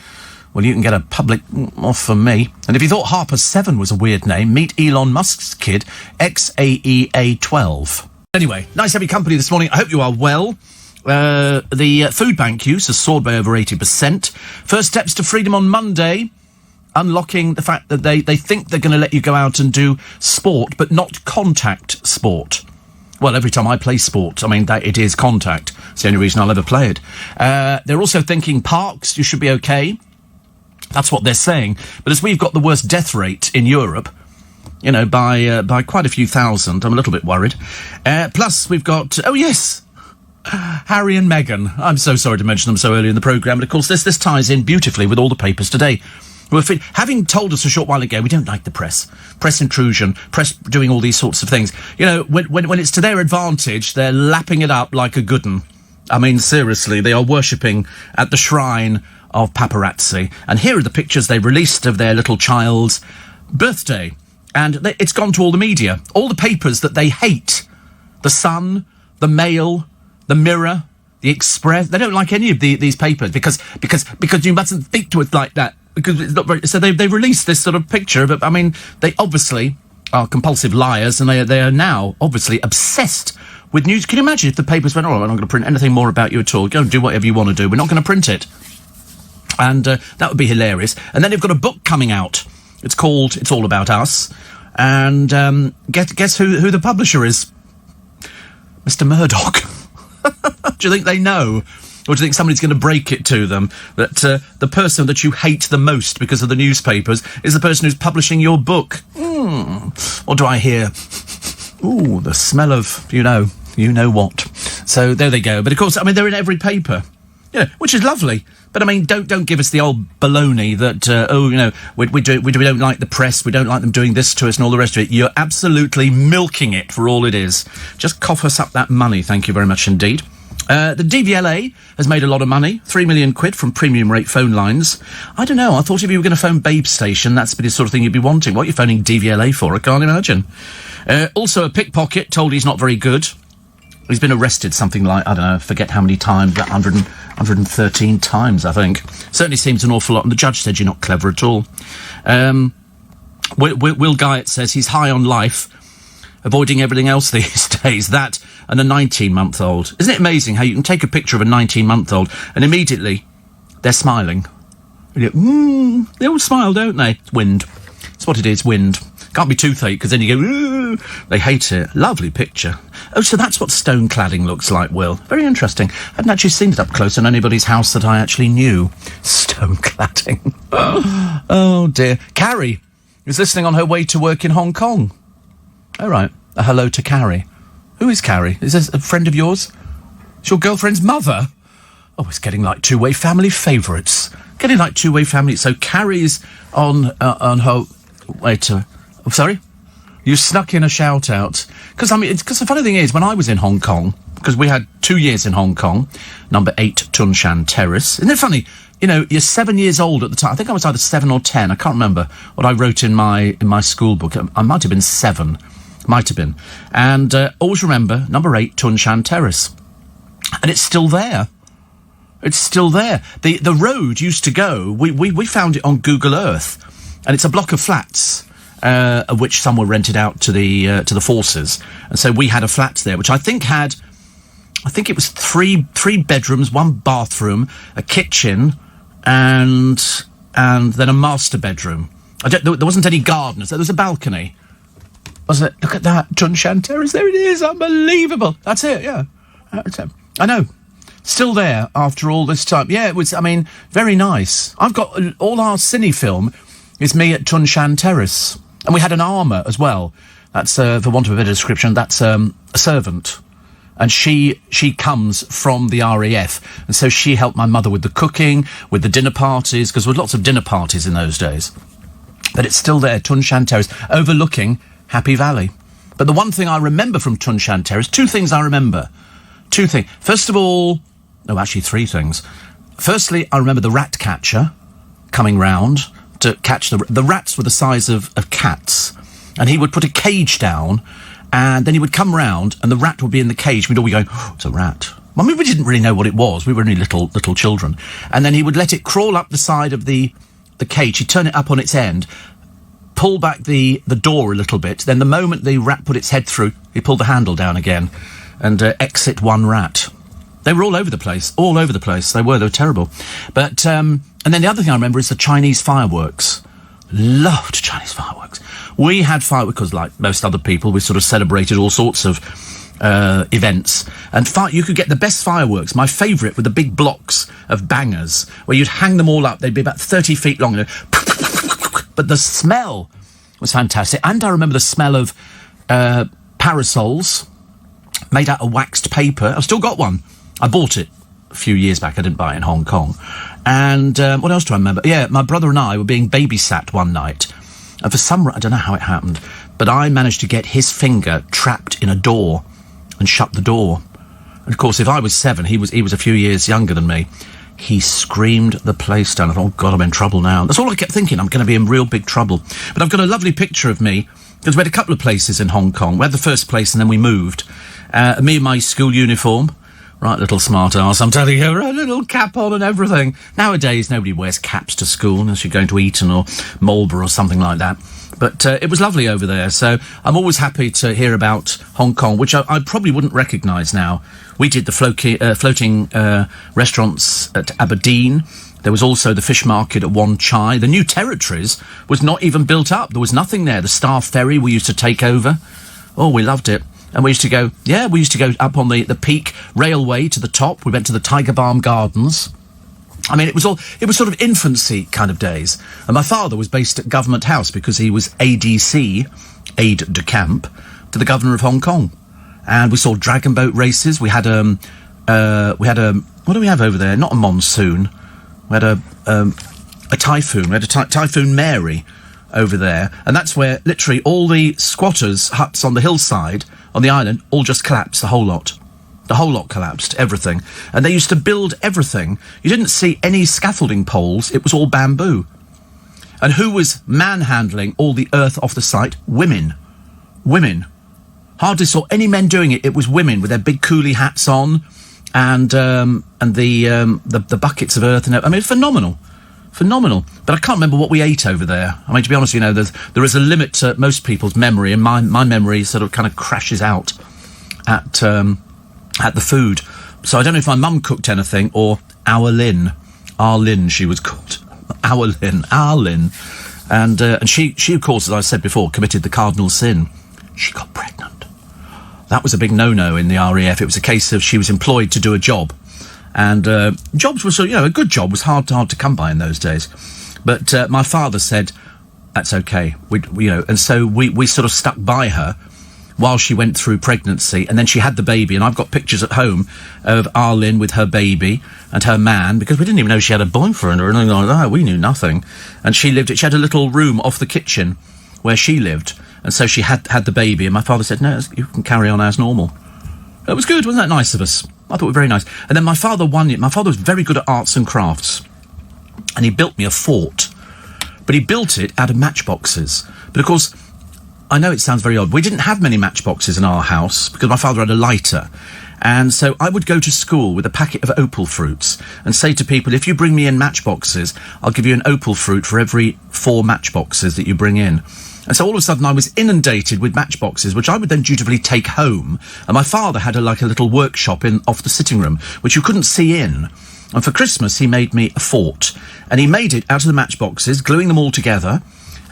Well, you can get a public off from me. And if you thought Harper 7 was a weird name, meet Elon Musk's kid, XAEA12. Anyway, nice to have your company this morning. I hope you are well. The food bank use has soared by over 80%. First steps to freedom on Monday, unlocking the fact that they think they're going to let you go out and do sport, but not contact sport. Well, every time I play sport, I mean, it is contact. It's the only reason I'll ever play it. They're also thinking parks, you should be okay. That's what they're saying. But as we've got the worst death rate in Europe, you know, by quite a few thousand, I'm a little bit worried. Plus, we've got, oh yes, Harry and Meghan. I'm so sorry to mention them so early in the programme, but of course this ties in beautifully with all the papers today. Having told us a short while ago, we don't like the press intrusion, press doing all these sorts of things. You know, when it's to their advantage, they're lapping it up like a good 'un. I mean, seriously, they are worshipping at the shrine of paparazzi. And here are the pictures they released of their little child's birthday. And it's gone to all the media, all the papers that they hate. The Sun, the Mail, the Mirror, the Express. They don't like any of these papers because you mustn't speak to it like that. Because it's not very, so they released this sort of picture of, I mean, they obviously are compulsive liars, and they are now obviously obsessed with news. Can you imagine if the papers went, oh, we're not going to print anything more about you at all. Go and do whatever you want to do. We're not going to print it. And that would be hilarious. And then they've got a book coming out. It's called It's All About Us. And guess who the publisher is? Mr. Murdoch. Do you think they know? Or do you think somebody's going to break it to them that the person that you hate the most because of the newspapers is the person who's publishing your book? What do I hear? Ooh, the smell of, you know what. So there they go. But of course, I mean, they're in every paper. Yeah, which is lovely. But I mean, don't give us the old baloney that, we don't like the press, we don't like them doing this to us and all the rest of it. You're absolutely milking it for all it is. Just cough us up that money, thank you very much indeed. The DVLA has made a lot of money, 3 million quid from premium rate phone lines. I don't know, I thought if you were going to phone Babe Station, that's the sort of thing you'd be wanting. What are you phoning DVLA for? I can't imagine. Also, a pickpocket told he's not very good. He's been arrested something like, I don't know, forget how many times, 113 times, I think. Certainly seems an awful lot, and the judge said you're not clever at all. Will Guyett says he's high on life, avoiding everything else these days. That and a 19-month-old. Isn't it amazing how you can take a picture of a 19-month-old and immediately they're smiling? They all smile, don't they? It's wind. It's what it is, wind. Can't be toothache, because then you go, ooh, they hate it. Lovely picture. Oh, so that's what stone cladding looks like, Will. Very interesting. I hadn't actually seen it up close in anybody's house that I actually knew. Stone cladding. Oh, dear. Carrie is listening on her way to work in Hong Kong. All right. A hello to Carrie. Who is Carrie? Is this a friend of yours? It's your girlfriend's mother? Oh, it's getting like two-way family favourites. Getting like two-way family. So Carrie's on her way to... Oh, sorry? You snuck in a shout-out. Because the funny thing is, when I was in Hong Kong, because we had 2 years in Hong Kong, number 8 Tun Shan Terrace. Isn't it funny? You know, you're 7 years old at the time. I think I was either 7 or 10. I can't remember what I wrote in my school book. I might have been 7. Might have been. And always remember, number 8 Tun Shan Terrace. And it's still there. It's still there. The road used to go, we found it on Google Earth, and it's a block of flats, of which some were rented out to the forces. And so we had a flat there, which I think it was three bedrooms, 1 bathroom, a kitchen, and then a master bedroom. There wasn't any gardeners. There was a balcony. Wasn't it? Look at that, Tun Shan Terrace. There it is. Unbelievable. That's it. Yeah, that's it. I know. Still there after all this time. Yeah, it was. I mean, very nice. I've got all our cine film is me at Tun Shan Terrace, and we had an armour as well. That's for want of a better description. That's a servant. And she comes from the RAF, and so she helped my mother with the cooking, with the dinner parties, because there were lots of dinner parties in those days. But it's still there, Tun Shan Terrace, overlooking Happy Valley. But the one thing I remember from Tun Shan Terrace, 2 things I remember. 2 things. First of all, no, actually 3 things. Firstly, I remember the rat catcher coming round to catch the rats were the size of cats, and he would put a cage down. And then he would come round, and the rat would be in the cage. We'd all be going, oh, it's a rat. I mean, we didn't really know what it was. We were only little children. And then he would let it crawl up the side of the cage. He'd turn it up on its end, pull back the door a little bit. Then the moment the rat put its head through, he pulled the handle down again and exit 1 rat. They were all over the place. All over the place. They were terrible. But, and then the other thing I remember is the Chinese fireworks. Loved Chinese fireworks. We had fireworks because, like most other people, we sort of celebrated all sorts of events. And you could get the best fireworks. My favourite were the big blocks of bangers, where you'd hang them all up. They'd be about 30 feet long. But the smell was fantastic. And I remember the smell of parasols made out of waxed paper. I've still got one. I bought it a few years back. I didn't buy it in Hong Kong. And what else do I remember? Yeah, my brother and I were being babysat one night. And for some reason, I don't know how it happened, but I managed to get his finger trapped in a door and shut the door. And of course, if I was 7, he was a few years younger than me. He screamed the place down. I thought, oh, God, I'm in trouble now. That's all I kept thinking. I'm going to be in real big trouble. But I've got a lovely picture of me, because we had a couple of places in Hong Kong. We had the first place and then we moved. Me in my school uniform. Right, little smart arse, I'm telling you, a little cap on and everything. Nowadays, nobody wears caps to school unless you're going to Eton or Marlborough or something like that. But it was lovely over there, so I'm always happy to hear about Hong Kong, which I probably wouldn't recognise now. We did the floating restaurants at Aberdeen. There was also the fish market at Wan Chai. The new territories was not even built up. There was nothing there. The Star Ferry we used to take over. Oh, we loved it. And we used to go up on the Peak Railway to the top. We went to the Tiger Balm Gardens. I mean, it was sort of infancy kind of days. And my father was based at Government House because he was ADC, aide de camp, to the Governor of Hong Kong. And we saw dragon boat races. We had what do we have over there? Not a monsoon. We had a typhoon. We had a Typhoon Mary over there. And that's where literally all the squatters' huts on the hillside on the island all just collapsed, the whole lot. The whole lot collapsed, everything. And they used to build everything. You didn't see any scaffolding poles. It was all bamboo. And who was manhandling all the earth off the site? Women. Women. Hardly saw any men doing it. It was women with their big coolie hats on and the buckets of earth. And I mean, phenomenal. Phenomenal. But I can't remember what we ate over there. I mean, to be honest, you know, there is a limit to most people's memory, and my memory sort of kind of crashes out at the food. So I don't know if my mum cooked anything, or our Lynn. Our Lynn, she was called. Our Lynn. And she, of course, as I said before, committed the cardinal sin. She got pregnant. That was a big no-no in the RAF. It was a case of she was employed to do a job. And jobs were sort of, you know, a good job was hard to come by in those days. But my father said, that's okay. And so we sort of stuck by her while she went through pregnancy, and then she had the baby, and I've got pictures at home of Arlene with her baby and her man, because we didn't even know she had a boyfriend or anything like that. We knew nothing. And she had a little room off the kitchen where she lived, And so she had the baby, and my father said, no, you can carry on as normal. It was good, wasn't that nice of us? I thought it was very nice. And then my father was very good at arts and crafts, and he built me a fort. But he built it out of matchboxes. But of course, I know it sounds very odd. We didn't have many matchboxes in our house because my father had a lighter. And so I would go to school with a packet of opal fruits and say to people, if you bring me in matchboxes, I'll give you an opal fruit for every 4 matchboxes that you bring in. And so all of a sudden I was inundated with matchboxes, which I would then dutifully take home. And my father had a little workshop off the sitting room, which you couldn't see in. And for Christmas, he made me a fort. And he made it out of the matchboxes, gluing them all together.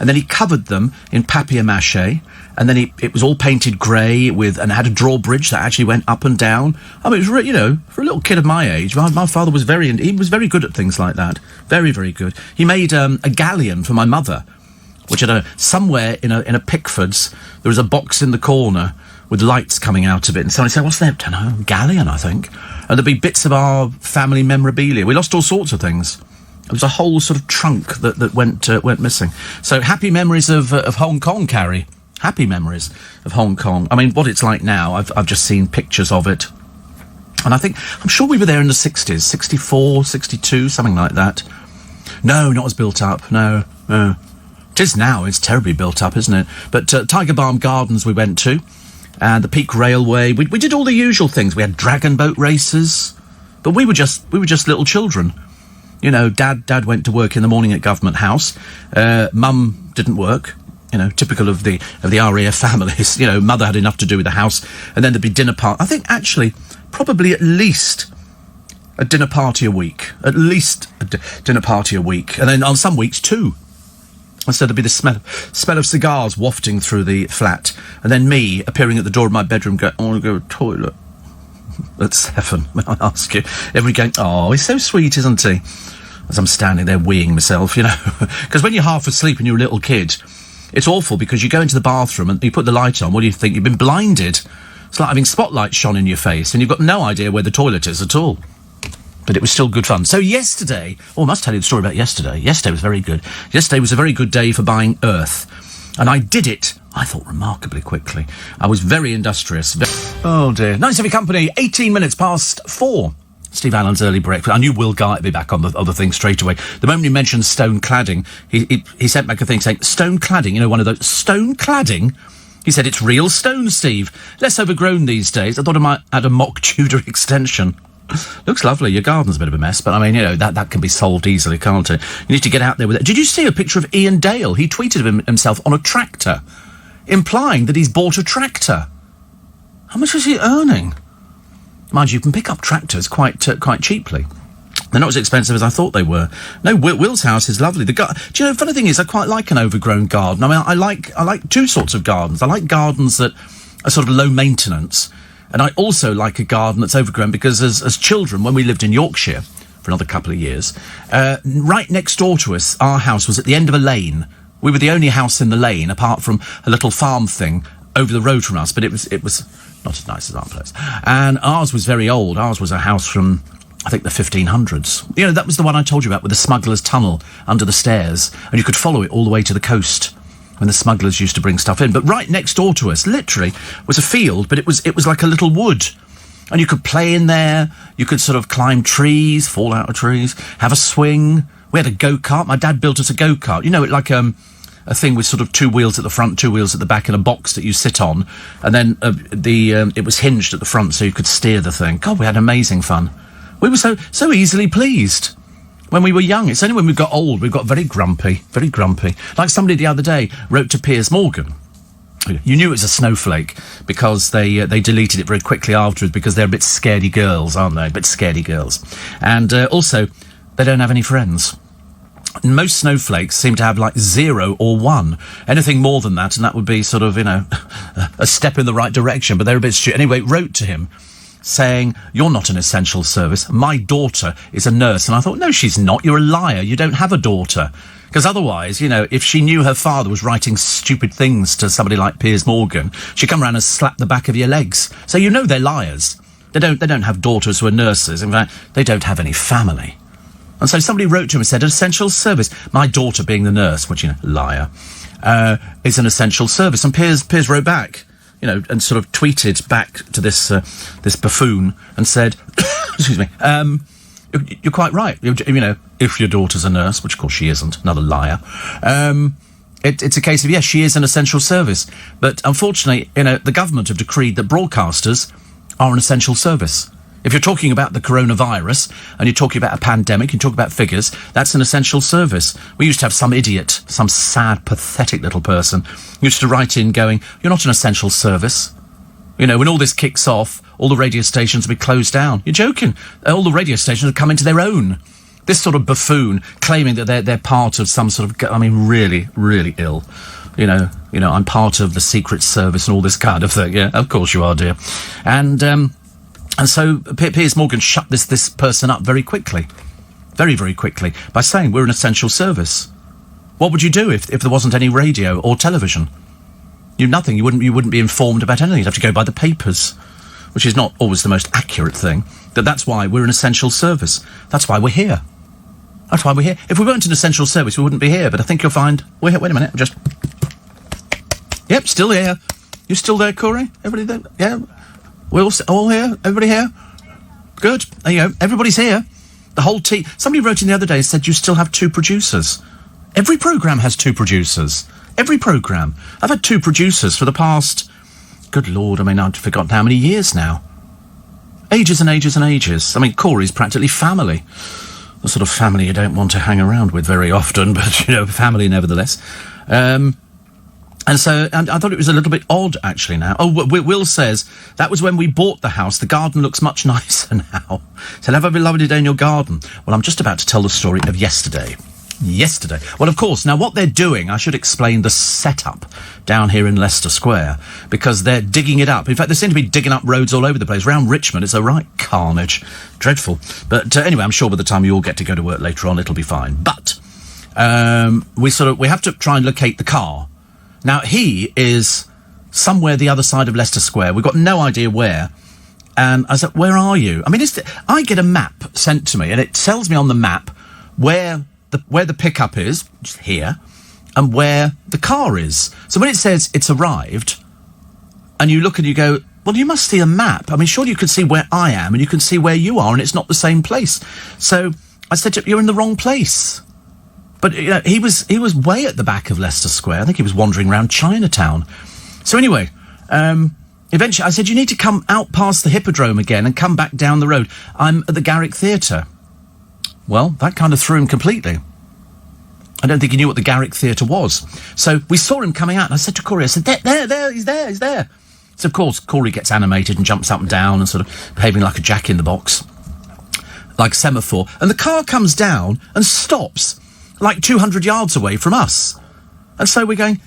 And then he covered them in papier-mâché. And then it was all painted grey and had a drawbridge that actually went up and down. I mean, it was, for a little kid of my age, my father was very good at things like that. Very, very good. He made a galleon for my mother, which I don't know, somewhere in a Pickford's, there was a box in the corner with lights coming out of it. And somebody said, what's that? I don't know, galleon, I think. And there'd be bits of our family memorabilia. We lost all sorts of things. It was a whole sort of trunk that went missing. So happy memories of Hong Kong, Carrie. Happy memories of Hong Kong. I mean, what it's like now, I've just seen pictures of it. And I'm sure we were there in the 60s, 64, 62, something like that. No, not as built up, no. It is now, it's terribly built up, isn't it? But Tiger Balm Gardens we went to, and the Peak Railway. We did all the usual things. We had dragon boat races, but we were just little children. Dad went to work in the morning at Government House. Mum didn't work. Typical of the RAF families. Mother had enough to do with the house, and then there'd be dinner party. I think actually, probably at least a dinner party a week. At least a dinner party a week, and then on some weeks 2. And so there'd be the smell of cigars wafting through the flat, and then me appearing at the door of my bedroom going, I want to go to the toilet. At 7, may I ask you? Everybody going, oh, he's so sweet, isn't he? As I'm standing there weeing myself, Because when you're half asleep and you're a little kid, it's awful because you go into the bathroom and you put the light on. What do you think? You've been blinded. It's like having spotlights shone in your face and you've got no idea where the toilet is at all. But it was still good fun. So yesterday... I must tell you the story about yesterday. Yesterday was very good. Yesterday was a very good day for buying earth. And I did it, I thought, remarkably quickly. I was very industrious. Oh, dear. Nice to have your company. 18 minutes past 4. Steve Allen's early breakfast. I knew Will Guy would be back on the other thing straight away. The moment he mentioned stone cladding, he sent back a thing saying, stone cladding, one of those... Stone cladding? He said, it's real stone, Steve. Less overgrown these days. I thought I might add a mock Tudor extension. Looks lovely. Your garden's a bit of a mess, but I mean, that can be solved easily, can't it? You need to get out there with it. Did you see a picture of Ian Dale? He tweeted of himself on a tractor, implying that he's bought a tractor. How much is he earning? Mind you, you can pick up tractors quite cheaply. They're not as expensive as I thought they were. No, Will's house is lovely. Do you know, funny thing is, I quite like an overgrown garden. I mean, I like 2 sorts of gardens. I like gardens that are sort of low maintenance. And I also like a garden that's overgrown because as children, when we lived in Yorkshire for another couple of yees, right next door to us, our house was at the end of a lane. We were the only house in the lane, apart from a little farm thing over the road from us, but it was not as nice as our place. And ours was very old. Ours was a house from, I think, the 1500s. That was the one I told you about with the smuggler's tunnel under the stairs, and you could follow it all the way to the coast. When the smugglers used to bring stuff in. But right next door to us, literally, was a field, but it was like a little wood. And you could play in there, you could sort of climb trees, fall out of trees, have a swing. We had a go-kart. My dad built us a go-kart. Like a thing with sort of 2 wheels at the front, 2 wheels at the back, and a box that you sit on. And then it was hinged at the front so you could steer the thing. God, we had amazing fun. We were so easily pleased. When we were young. It's only when we got old we got very grumpy, very grumpy. Like somebody the other day wrote to Piers Morgan. You knew it was a snowflake because they deleted it very quickly afterwards because they're a bit scaredy girls, aren't they? A bit scaredy girls. And also, they don't have any friends. Most snowflakes seem to have like 0 or 1. Anything more than that, and that would be sort of, a step in the right direction. But they're a bit stupid. Anyway, wrote to him saying, you're not an essential service. My daughter is a nurse. And I thought, no, she's not. You're a liar. You don't have a daughter. Because otherwise, if she knew her father was writing stupid things to somebody like Piers Morgan, she'd come around and slap the back of your legs. So they're liars. They don't have daughters who are nurses. In fact, they don't have any family. And so somebody wrote to him and said, essential service. My daughter being the nurse, which, liar. is an essential service. And Piers wrote back, and sort of tweeted back to this buffoon and said, excuse me, you're quite right. If your daughter's a nurse, which of course she isn't, another liar, it's a case of, yes, she is an essential service. But unfortunately, the government have decreed that broadcasters are an essential service. If you're talking about the coronavirus and you're talking about a pandemic, you talk about figures, that's an essential service. We used to have some idiot, some sad, pathetic little person used to write in going, you're not an essential service. When all this kicks off, all the radio stations will be closed down. You're joking. All the radio stations have come into their own. This sort of buffoon claiming that they're part of some sort of, really, really ill. I'm part of the Secret Service and all this kind of thing. Yeah, of course you are, dear. And so Piers Morgan shut this person up very quickly. Very, very quickly. By saying we're an essential service. What would you do if there wasn't any radio or television? Nothing. You wouldn't be informed about anything. You'd have to go by the papers, which is not always the most accurate thing. That's why we're an essential service. That's why we're here. That's why we're here. If we weren't an essential service, we wouldn't be here. But I think you'll find we're here. Wait a minute. Yep, still here. You still there, Corey? Everybody there? Yeah. We're all here? Everybody here? Good. There you go. Everybody's here. The whole team. Somebody wrote in the other day and said you still have 2 producers. Every programme has 2 producers. Every programme. I've had 2 producers for the past... Good Lord, I've forgotten how many years now. Ages and ages and ages. Corey's practically family. The sort of family you don't want to hang around with very often, but, family nevertheless. And I thought it was a little bit odd, actually, now. Oh, Will says, that was when we bought the house. The garden looks much nicer now. So have a lovely day in your garden. Well, I'm just about to tell the story of yesterday. Well, of course, now what they're doing, I should explain the setup down here in Leicester Square, because they're digging it up. In fact, they seem to be digging up roads all over the place. Around Richmond, it's a right carnage. Dreadful. But anyway, I'm sure by the time you all get to go to work later on, it'll be fine. But we have to try and locate the car. Now, he is somewhere the other side of Leicester Square. We've got no idea where. And I said, where are you? I get a map sent to me, and it tells me on the map where the pickup is, which is here, and where the car is. So when it says it's arrived, and you look and you go, well, you must see a map. Surely you can see where I am, and you can see where you are, and it's not the same place. So I said, you're in the wrong place. But, he was way at the back of Leicester Square. I think he was wandering around Chinatown. So anyway, eventually I said, you need to come out past the Hippodrome again and come back down the road. I'm at the Garrick Theatre. Well, that kind of threw him completely. I don't think he knew what the Garrick Theatre was. So we saw him coming out, and I said to Corey, he's there. So, of course, Corey gets animated and jumps up and down and sort of behaving like a jack-in-the-box, like a semaphore. And the car comes down and stops like 200 yards away from us. And so we're going,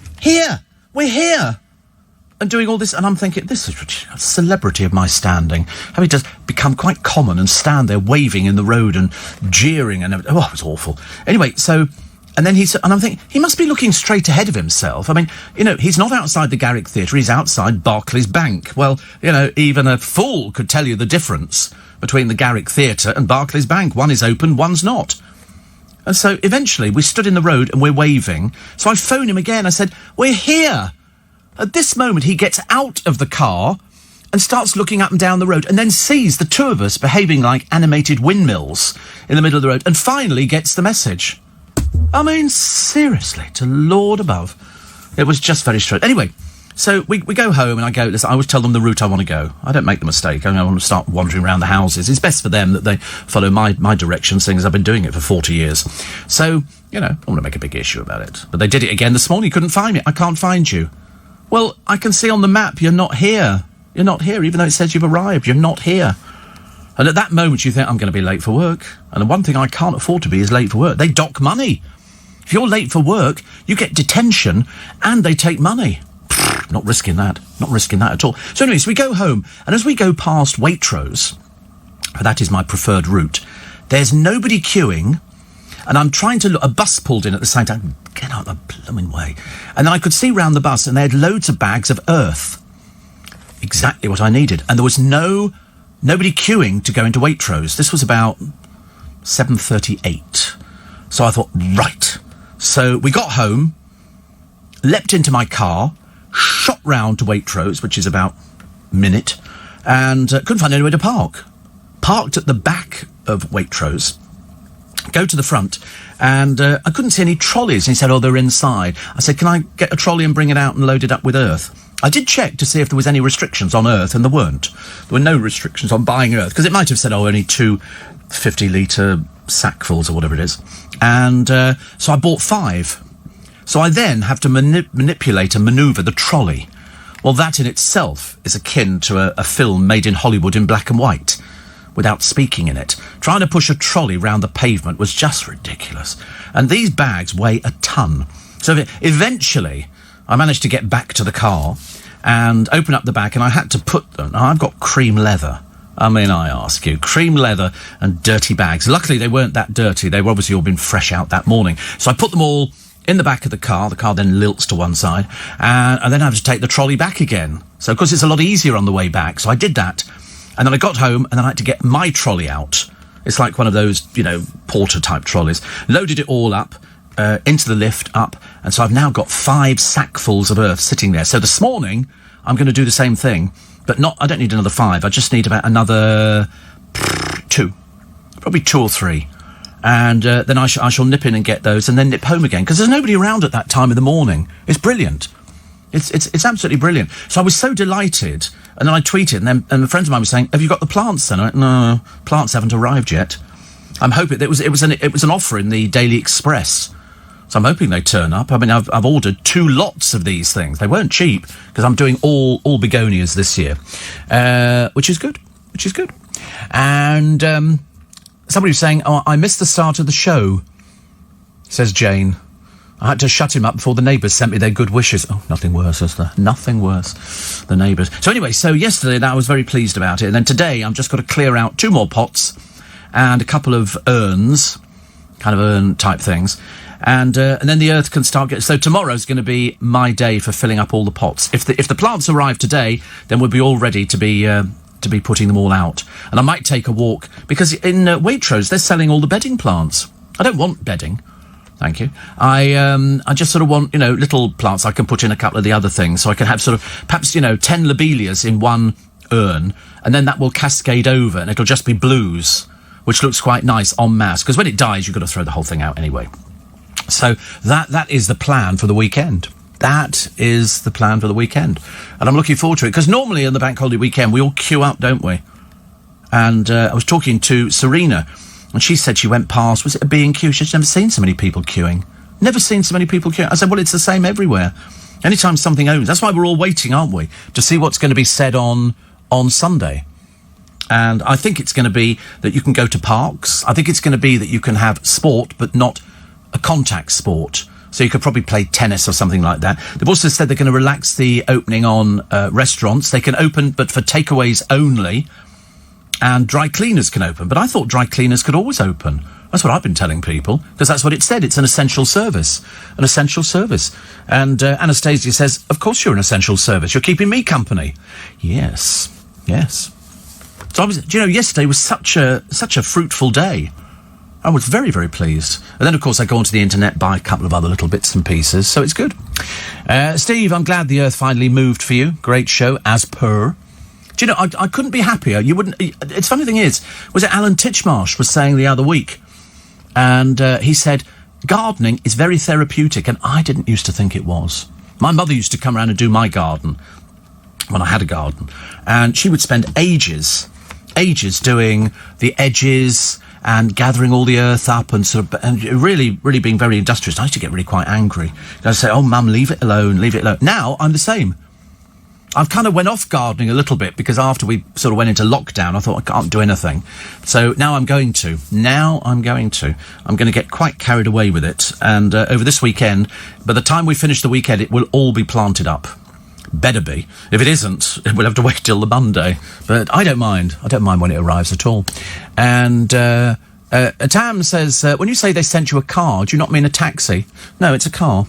we're here. And doing all this, and I'm thinking, this is a celebrity of my standing. Having to become quite common and stand there waving in the road and jeering and everything. Oh, it was awful. Anyway, so, and then and I'm thinking, he must be looking straight ahead of himself. He's not outside the Garrick Theatre, he's outside Barclays Bank. Well, even a fool could tell you the difference between the Garrick Theatre and Barclays Bank. One is open, one's not. And so eventually we stood in the road and we're waving. So I phoned him again. I said, we're here. At this moment, he gets out of the car and starts looking up and down the road and then sees the 2 of us behaving like animated windmills in the middle of the road and finally gets the message. Seriously, to Lord above. It was just very strange. Anyway, so we go home and I go, listen, I always tell them the route I want to go. I don't make the mistake. I want to start wandering around the houses. It's best for them that they follow my directions, seeing as I've been doing it for 40 years. So, I want to make a big issue about it. But they did it again this morning. You couldn't find me. I can't find you. Well, I can see on the map you're not here. You're not here, even though it says you've arrived. You're not here. And at that moment, you think, I'm going to be late for work. And the one thing I can't afford to be is late for work. They dock money. If you're late for work, you get detention and they take money. Not risking that. Not risking that at all. So anyways, we go home. And as we go past Waitrose, that is my preferred route, there's nobody queuing. And I'm trying to look, a bus pulled in at the same time. Get out of the blooming way. And then I could see round the bus and they had loads of bags of earth. Exactly what I needed. And there was nobody queuing to go into Waitrose. This was about 7:38. So I thought, right. So we got home. leapt into my car, shot round to Waitrose, which is about a minute, and couldn't find anywhere to park. Parked at the back of Waitrose, go to the front, and I couldn't see any trolleys. And he said, oh, they're inside. I said, can I get a trolley and bring it out and load it up with earth? I did check to see if there was any restrictions on earth, and there weren't. There were no restrictions on buying earth, because it might have said, oh, only 2 50-litre sackfuls or whatever it is. And so I bought 5. So I then have to manipulate and manoeuvre the trolley. Well, that in itself is akin to a film made in Hollywood in black and white, without speaking in it. Trying to push a trolley round the pavement was just ridiculous. And these bags weigh a ton. So eventually, I managed to get back to the car and open up the back, and I had to put them... I've got cream leather. I mean, I ask you, cream leather and dirty bags. Luckily, they weren't that dirty. They were obviously all been fresh out that morning. So I put them all in the back of the car. The car then lilts to one side, and then I have to take the trolley back again. So, of course, it's a lot easier on the way back. So I did that, and then I got home, and then I had to get my trolley out. It's like one of those, porter-type trolleys. Loaded it all up, into the lift, up, and so I've now got 5 sackfuls of earth sitting there. So this morning, I'm going to do the same thing, but I don't need another 5. I just need about another 2. Probably 2 or 3. And then I shall nip in and get those and then nip home again, because there's nobody around at that time of the morning. It's brilliant. It's absolutely brilliant. So I was so delighted, and then I tweeted, and a friend of mine was saying, have you got the plants then? I went, no, plants haven't arrived yet. I'm hoping it was an offer in the Daily Express. So I'm hoping they turn up. I mean, I've ordered 2 lots of these things. They weren't cheap, because I'm doing all begonias this year, which is good. And somebody was saying, oh, I missed the start of the show, says Jane. I had to shut him up before the neighbours sent me their good wishes. Oh, nothing worse, is there? Nothing worse. The neighbours. So anyway, yesterday I was very pleased about it. And then today I've just got to clear out 2 more pots and a couple of urns, kind of urn-type things. And then the earth can start getting... So tomorrow's going to be my day for filling up all the pots. If the plants arrive today, then we'll be all ready to be putting them all out. And I might take a walk, because in Waitrose, they're selling all the bedding plants. I don't want bedding. Thank you. I just sort of want, little plants I can put in a couple of the other things, so I can have sort of, perhaps, 10 lobelias in one urn, and then that will cascade over, and it'll just be blues, which looks quite nice en masse, because when it dies, you've got to throw the whole thing out anyway. So that is the plan for the weekend. That is the plan for the weekend. And I'm looking forward to it, because normally on the bank holiday weekend, we all queue up, don't we? And I was talking to Serena, and she said she went past, was it a B&Q? She's never seen so many people queuing. Never seen so many people queuing. I said, well, it's the same everywhere. Anytime something opens, that's why we're all waiting, aren't we? To see what's going to be said on Sunday. And I think it's going to be that you can go to parks. I think it's going to be that you can have sport, but not a contact sport. So you could probably play tennis or something like that. They've also said they're going to relax the opening on restaurants. They can open, but for takeaways only. And dry cleaners can open. But I thought dry cleaners could always open. That's what I've been telling people, because that's what it said. It's an essential service. An essential service. And Anastasia says, of course you're an essential service. You're keeping me company. Yes. So I was, yesterday was such a fruitful day. I was very, very pleased. And then, of course, I go onto the internet, buy a couple of other little bits and pieces, so it's good. Steve, I'm glad the earth finally moved for you. Great show, as per. Do you know, I couldn't be happier. You wouldn't... It's funny thing is, was it Alan Titchmarsh was saying the other week, and he said, gardening is very therapeutic, and I didn't used to think it was. My mother used to come around and do my garden, when I had a garden, and she would spend ages doing the edges and gathering all the earth up and really, really being very industrious. I used to get really quite angry. I'd say, oh, Mum, leave it alone. Now, I'm the same. I've kind of went off gardening a little bit, because after we sort of went into lockdown, I thought I can't do anything. So now I'm going to. I'm going to get quite carried away with it. And over this weekend, by the time we finish the weekend, it will all be planted up. Better be. If it isn't, we'll have to wait till the Monday. But I don't mind. I don't mind when it arrives at all. And Tam says, when you say they sent you a car, do you not mean a taxi? No, it's a car.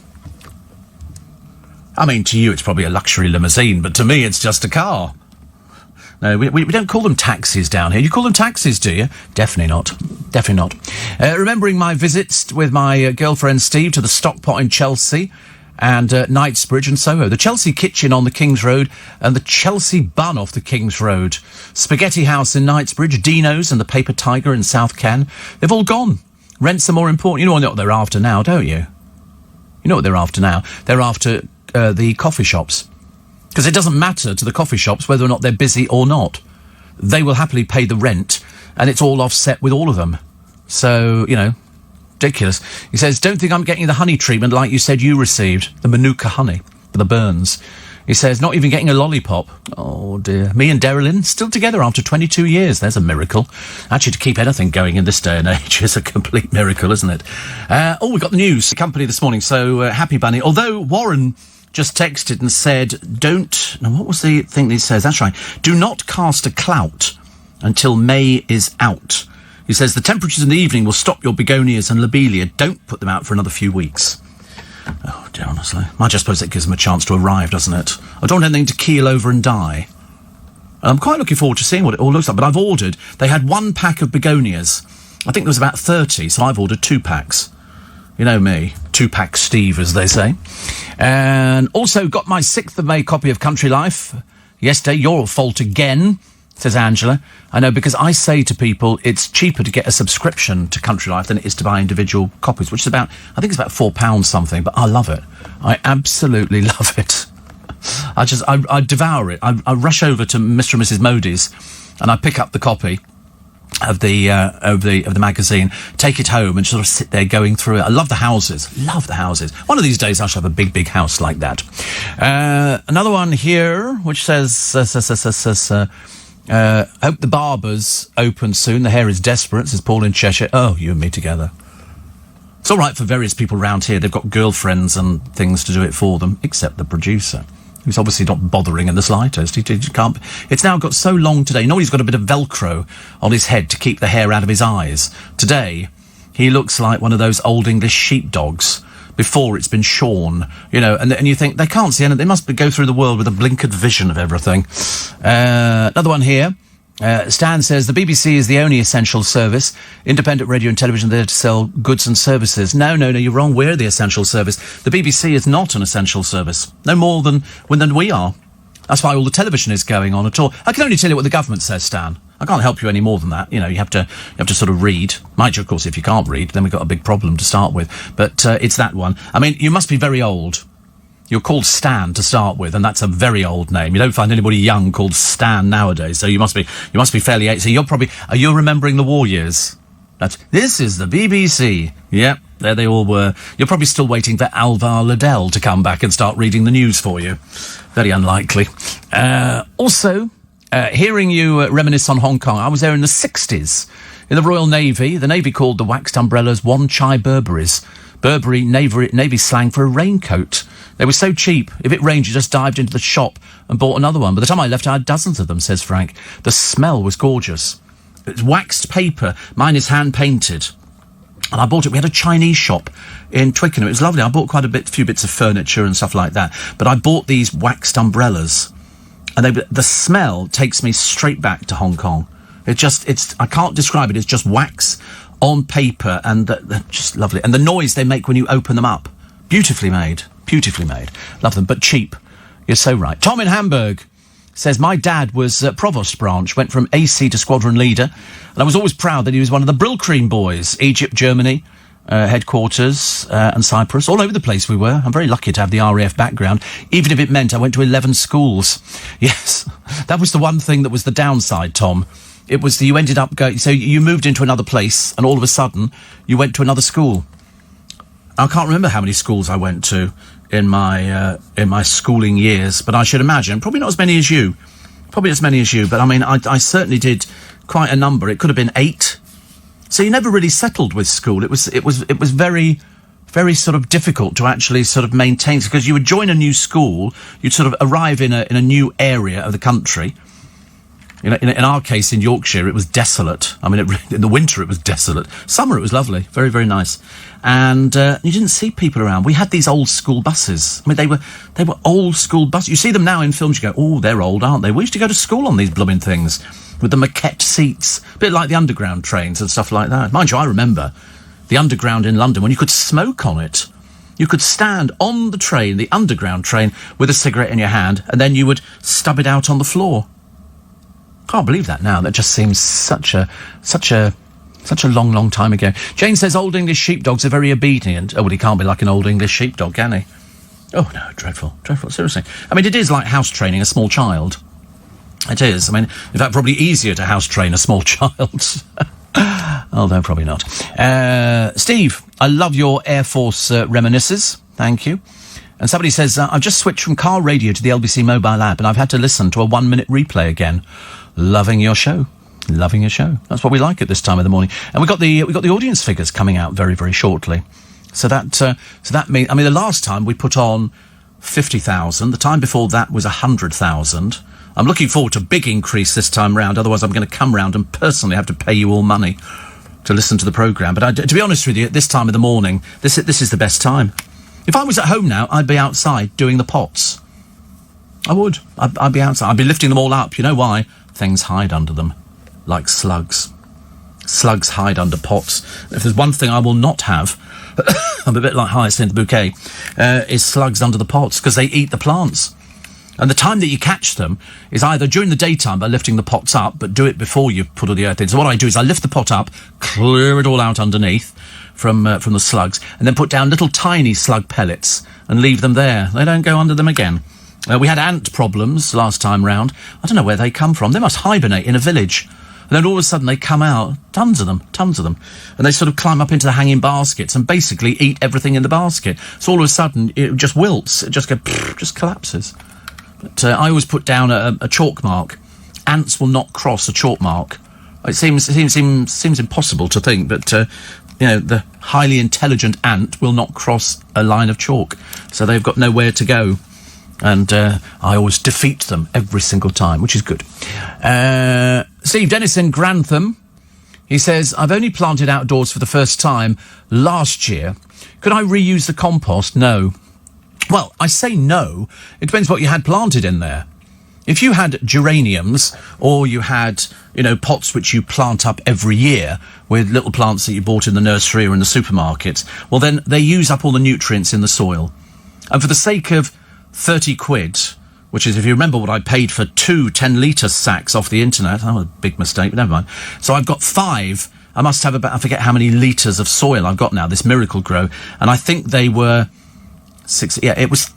I mean, to you it's probably a luxury limousine, but to me it's just a car. No, we don't call them taxis down here. You call them taxis, do you? Definitely not. Remembering my visits with my girlfriend Steve to the Stockpot in Chelsea, and Knightsbridge and Soho. The Chelsea Kitchen on the King's Road and the Chelsea Bun off the King's Road. Spaghetti House in Knightsbridge, Dino's and the Paper Tiger in South Ken. They've all gone. Rents are more important. You know what they're after now, don't you? You know what they're after now? They're after the coffee shops. Because it doesn't matter to the coffee shops whether or not they're busy or not. They will happily pay the rent, and it's all offset with all of them. So, you know, ridiculous. He says, don't think I'm getting the honey treatment like you said you received. The Manuka honey for the burns. He says, not even getting a lollipop. Oh, dear. Me and Derrylyn still together after 22 years. There's a miracle. Actually, to keep anything going in this day and age is a complete miracle, isn't it? We got the news. The company this morning, so happy bunny. Although Warren just texted and said, don't... Now, what was the thing that he says? That's right. Do not cast a clout until May is out. He says, the temperatures in the evening will stop your begonias and lobelia. Don't put them out for another few weeks. Oh, dear, honestly. I just suppose it gives them a chance to arrive, doesn't it? I don't want anything to keel over and die. I'm quite looking forward to seeing what it all looks like, but I've ordered... They had 1 pack of begonias. I think there was about 30, so I've ordered 2 packs. You know me. 2-pack Steve, as they say. And also got my 6th of May copy of Country Life. Yesterday, your fault again, says Angela. I know, because I say to people it's cheaper to get a subscription to Country Life than it is to buy individual copies, which is about, I think it's about £4 something, but I love it. I absolutely love it. I devour it. I rush over to Mr. and Mrs. Modi's and I pick up the copy of the magazine, take it home and sort of sit there going through it. I love the houses. Love the houses. One of these days I shall have a big, big house like that. Another one here, which says, hope the barbers open soon. The hair is desperate, says Paul in Cheshire. Oh, you and me together. It's all right for various people around here. They've got girlfriends and things to do it for them, except the producer, who's obviously not bothering in the slightest. He can't... It's now got so long today. You know, he's got a bit of Velcro on his head to keep the hair out of his eyes. Today, he looks like one of those old English sheepdogs before it's been shorn, you know, and you think, they can't see anything. They must go through the world with a blinkered vision of everything. Another one here. Stan says, the BBC is the only essential service. Independent radio and television there to sell goods and services. No, you're wrong. We're the essential service. The BBC is not an essential service. No more than we are. That's why all the television is going on at all. I can only tell you what the government says, Stan. I can't help you any more than that. You know, you have to sort of read. Mind you, of course, if you can't read, then we've got a big problem to start with. But it's that one. I mean, you must be very old. You're called Stan to start with, and that's a very old name. You don't find anybody young called Stan nowadays, so you must be fairly age. So are you remembering the war years? This is the BBC. Yep, there they all were. You're probably still waiting for Alvar Liddell to come back and start reading the news for you. Very unlikely. Also, hearing you reminisce on Hong Kong, I was there in the 60s in the Royal Navy. The Navy called the waxed umbrellas Wan Chai Burberrys. Burberry Navy slang for a raincoat. They were so cheap. If it rained, you just dived into the shop and bought another one. By the time I left, I had dozens of them, says Frank. The smell was gorgeous. It's waxed paper. Mine is hand-painted. And I bought it. We had a Chinese shop in Twickenham. It was lovely. I bought quite a few bits of furniture and stuff like that. But I bought these waxed umbrellas. And the smell takes me straight back to Hong Kong. I can't describe it. It's just wax on paper, and they're just lovely. And the noise they make when you open them up. Beautifully made. Beautifully made. Love them, but cheap. You're so right. Tom in Hamburg says, my dad was Provost Branch, went from AC to Squadron Leader, and I was always proud that he was one of the Brillcream boys. Egypt, Germany, headquarters, and Cyprus. All over the place we were. I'm very lucky to have the RAF background, even if it meant I went to 11 schools. Yes, that was the one thing that was the downside, Tom. It was that you ended up going... So you moved into another place, and all of a sudden, you went to another school. I can't remember how many schools I went to in my schooling years, but I should imagine probably not as many as you. Probably as many as you, but I mean, I certainly did quite a number. It could have been 8. So you never really settled with school. It was very, very sort of difficult to actually sort of maintain, because you would join a new school, you'd sort of arrive in a new area of the country. You know, in our case, in Yorkshire, it was desolate. I mean, in the winter, it was desolate. Summer, it was lovely. Very, very nice. And you didn't see people around. We had these old school buses. I mean, they were old school buses. You see them now in films, you go, oh, they're old, aren't they? We used to go to school on these blooming things with the maquette seats, a bit like the underground trains and stuff like that. Mind you, I remember the underground in London when you could smoke on it. You could stand on the train, the underground train, with a cigarette in your hand, and then you would stub it out on the floor. Can't believe that now. That just seems such a long, long time ago. Jane says old English sheepdogs are very obedient. Oh, well, he can't be like an old English sheepdog, can he? Oh, no, dreadful, seriously. I mean, it is like house training a small child. It is. I mean, in fact, probably easier to house train a small child. Although probably not. Steve, I love your Air Force reminiscences. Thank you. And somebody says, I've just switched from car radio to the LBC mobile app and I've had to listen to a 1-minute replay again. Loving your show. Loving your show. That's what we like at this time of the morning. And we got the audience figures coming out very, very shortly. So that means, I mean, the last time we put on 50,000. The time before that was 100,000. I'm looking forward to a big increase this time round. Otherwise, I'm going to come round and personally have to pay you all money to listen to the programme. But to be honest with you, at this time of the morning, this is the best time. If I was at home now, I'd be outside doing the pots. I would. I'd be outside. I'd be lifting them all up. You know why? Things hide under them, like slugs. Slugs hide under pots. If there's one thing I will not have, I'm a bit like Hyacinth Bouquet, is slugs under the pots, because they eat the plants. And the time that you catch them is either during the daytime by lifting the pots up, but do it before you put all the earth in. So what I do is I lift the pot up, clear it all out underneath from the slugs, and then put down little tiny slug pellets and leave them there. They don't go under them again. We had ant problems last time round. I don't know where they come from. They must hibernate in a village. And then all of a sudden they come out, tons of them. And they sort of climb up into the hanging baskets and basically eat everything in the basket. So all of a sudden it just wilts. It just collapses. But I always put down a chalk mark. Ants will not cross a chalk mark. It seems impossible to think, but the highly intelligent ant will not cross a line of chalk. So they've got nowhere to go. And I always defeat them every single time, which is good. Steve Dennis in Grantham, he says, I've only planted outdoors for the first time last year. Could I reuse the compost? No. Well, I say no. It depends what you had planted in there. If you had geraniums, or you had, pots which you plant up every year with little plants that you bought in the nursery or in the supermarket, well, then they use up all the nutrients in the soil. And for the sake of 30 quid, which is, if you remember what I paid for 2 10-litre sacks off the internet, that was a big mistake, but never mind. So I've got 5. I must have about, I forget how many litres of soil I've got now, this Miracle Grow, and I think they were 6, it was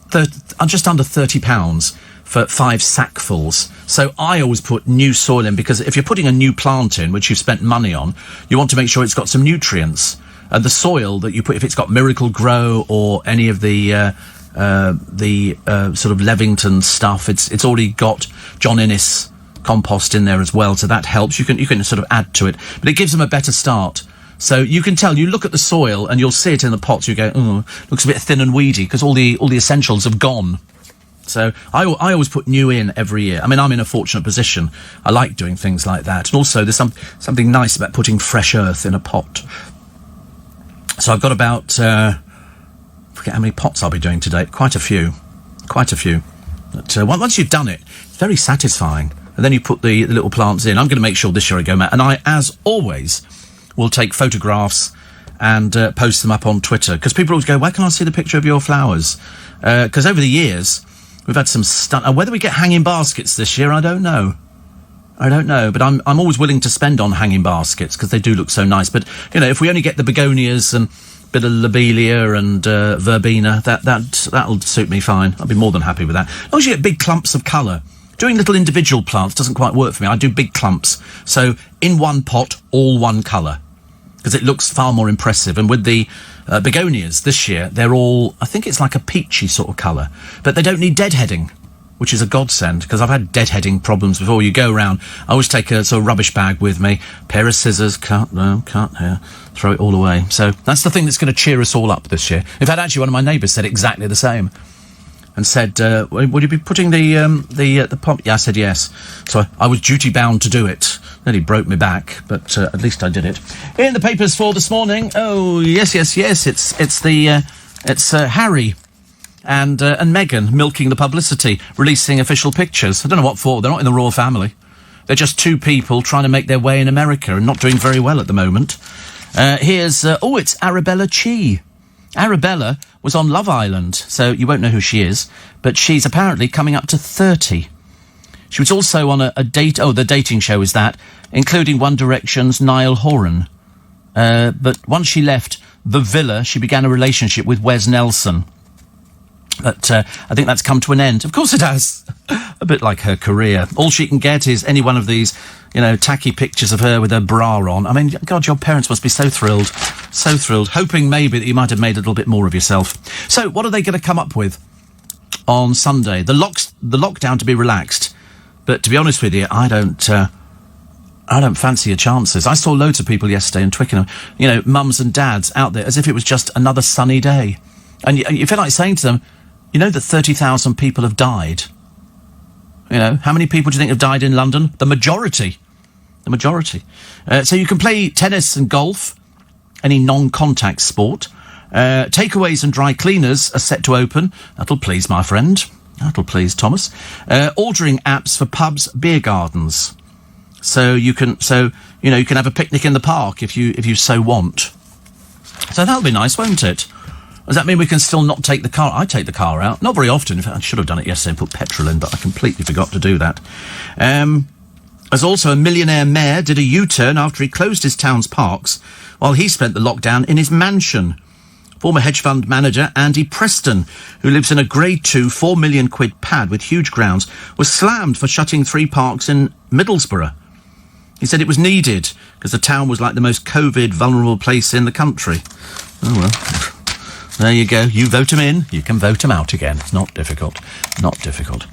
just under £30 for 5 sackfuls. So I always put new soil in, because if you're putting a new plant in, which you've spent money on, you want to make sure it's got some nutrients. And the soil that you put, if it's got Miracle Grow or any of the sort of Levington stuff, it's already got John Innes compost in there as well, so that helps. You can sort of add to it, but it gives them a better start. So you can tell, you look at the soil and you'll see it in the pots, you go, looks a bit thin and weedy, because all the essentials have gone. So I always put new in every year. I mean, I'm in a fortunate position. I like doing things like that. And also there's something nice about putting fresh earth in a pot. So I've got about, forget how many pots I'll be doing today. Quite a few. But once you've done it, it's very satisfying. And then you put the little plants in. I'm going to make sure this year I go mad. And I, as always, will take photographs and post them up on Twitter. Because people always go, where can I see the picture of your flowers? Because over the years, we've had some whether we get hanging baskets this year, I don't know. But I'm always willing to spend on hanging baskets, because they do look so nice. But, if we only get the begonias and bit of lobelia and verbena, that'll suit me fine. I'll be more than happy with that. As long as you get big clumps of colour. Doing little individual plants doesn't quite work for me. I do big clumps. So in one pot, all one colour, because it looks far more impressive. And with the begonias this year, they're all, I think it's like a peachy sort of colour, but they don't need deadheading, which is a godsend, because I've had deadheading problems before. You go around, I always take a sort of rubbish bag with me, pair of scissors, cut here, throw it all away. So that's the thing that's going to cheer us all up this year. In fact, actually, one of my neighbours said exactly the same, and said, would you be putting the pump? Yeah, I said yes. So I was duty bound to do it. Nearly broke me back, but at least I did it. In the papers for this morning, oh yes, it's Harry and Meghan milking the publicity, releasing official pictures. I don't know what for. They're not in the royal family. They're just 2 people trying to make their way in America and not doing very well at the moment. Here's it's Arabella Chi. Arabella was on Love Island, so you won't know who she is, but she's apparently coming up to 30. She was also on a date... Oh, the dating show is that, including One Direction's Niall Horan. But once she left the villa, she began a relationship with Wes Nelson. But I think that's come to an end. Of course it has. A bit like her career. All she can get is any one of these, tacky pictures of her with her bra on. I mean, God, your parents must be so thrilled. So thrilled. Hoping maybe that you might have made a little bit more of yourself. So, what are they going to come up with on Sunday? The lockdown to be relaxed. But to be honest with you, I don't fancy your chances. I saw loads of people yesterday in Twickenham, mums and dads out there as if it was just another sunny day. And you feel like saying to them, that 30,000 people have died. How many people do you think have died in London? The majority. The majority. So you can play tennis and golf, any non-contact sport. Takeaways and dry cleaners are set to open. That'll please my friend. That'll please Thomas. Ordering apps for pubs, beer gardens. So you can have a picnic in the park if you so want. So that'll be nice, won't it? Does that mean we can still not take the car? I take the car out. Not very often. In fact, I should have done it yesterday and put petrol in, but I completely forgot to do that. There's also a millionaire mayor did a U-turn after he closed his town's parks while he spent the lockdown in his mansion. Former hedge fund manager Andy Preston, who lives in a Grade 2 £4 million pad with huge grounds, was slammed for shutting 3 parks in Middlesbrough. He said it was needed because the town was like the most COVID vulnerable place in the country. Oh well. There you go. You vote him in, you can vote him out again. It's not difficult. Not difficult.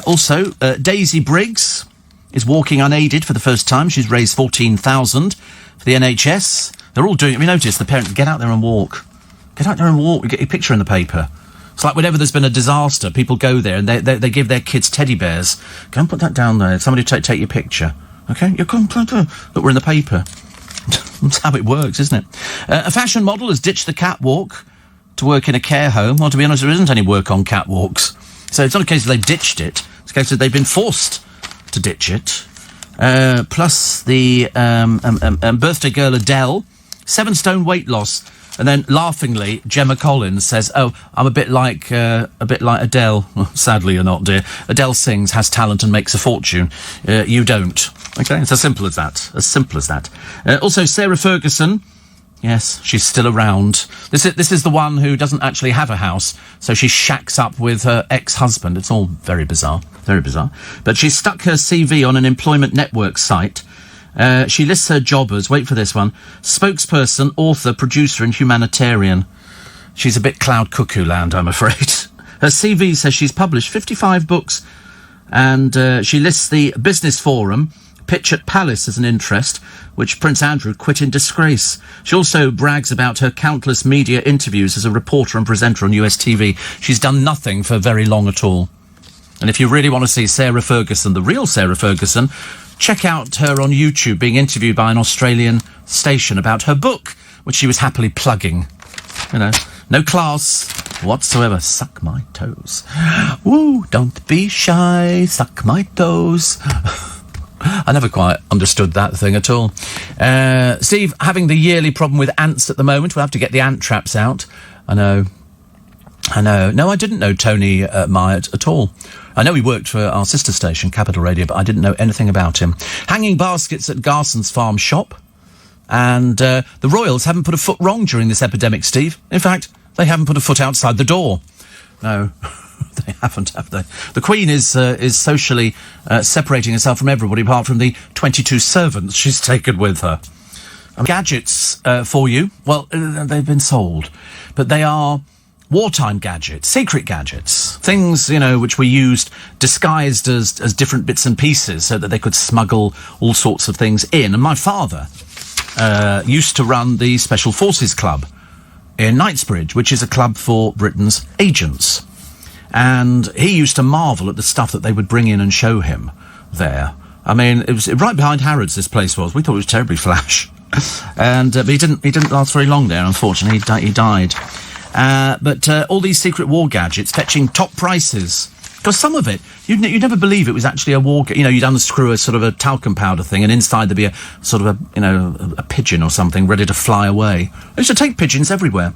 Also, Daisy Briggs is walking unaided for the first time. She's raised $14,000 for the NHS. They're all doing it. We noticed the parents get out there and walk. Get out there and walk. We get your picture in the paper. It's like whenever there's been a disaster, people go there and they give their kids teddy bears. Go and put that down there. Somebody take your picture. Okay? Look, we're in the paper. That's how it works, isn't it? A fashion model has ditched the catwalk to work in a care home. Well, to be honest, there isn't any work on catwalks. So it's not a case of they've ditched it. It's a case of they've been forced to ditch it. Plus the birthday girl Adele, 7 stone weight loss. And then, laughingly, Gemma Collins says, "Oh, I'm a bit like Adele." Well, sadly, you're not, dear. Adele sings, has talent, and makes a fortune. You don't. Okay, it's as simple as that. As simple as that. Also, Sarah Ferguson. Yes, she's still around. This is the one who doesn't actually have a house, so she shacks up with her ex-husband. It's all very bizarre. Very bizarre. But she stuck her CV on an employment network site. She lists her job as, wait for this one, spokesperson, author, producer and humanitarian. She's a bit cloud cuckoo land, I'm afraid. Her CV says she's published 55 books and she lists the Business Forum, Pitch at Palace as an interest, which Prince Andrew quit in disgrace. She also brags about her countless media interviews as a reporter and presenter on US TV. She's done nothing for very long at all. And if you really want to see Sarah Ferguson, the real Sarah Ferguson, check out her on YouTube being interviewed by an Australian station about her book, which she was happily plugging. No class whatsoever. Suck my toes. Woo, don't be shy, suck my toes. I never quite understood that thing at all. Steve, having the yearly problem with ants at the moment. We'll have to get the ant traps out. I know. No, I didn't know Tony Myatt at all. I know he worked for our sister station, Capital Radio, but I didn't know anything about him. Hanging baskets at Garson's farm shop. And the Royals haven't put a foot wrong during this epidemic, Steve. In fact, they haven't put a foot outside the door. No, they haven't, have they? The Queen is socially separating herself from everybody apart from the 22 servants she's taken with her. Gadgets for you. Well, they've been sold. But they are wartime gadgets, secret gadgets, things, which were used disguised as different bits and pieces so that they could smuggle all sorts of things in. And my father used to run the Special Forces Club in Knightsbridge, which is a club for Britain's agents. And he used to marvel at the stuff that they would bring in and show him there. I mean, it was right behind Harrods, this place was. We thought it was terribly flash. But he didn't last very long there, unfortunately. He died. But all these secret war gadgets fetching top prices. Because some of it, you'd never believe it was actually a war... you'd unscrew a sort of a talcum powder thing, and inside there'd be a sort of a pigeon or something ready to fly away. They used to take pigeons everywhere.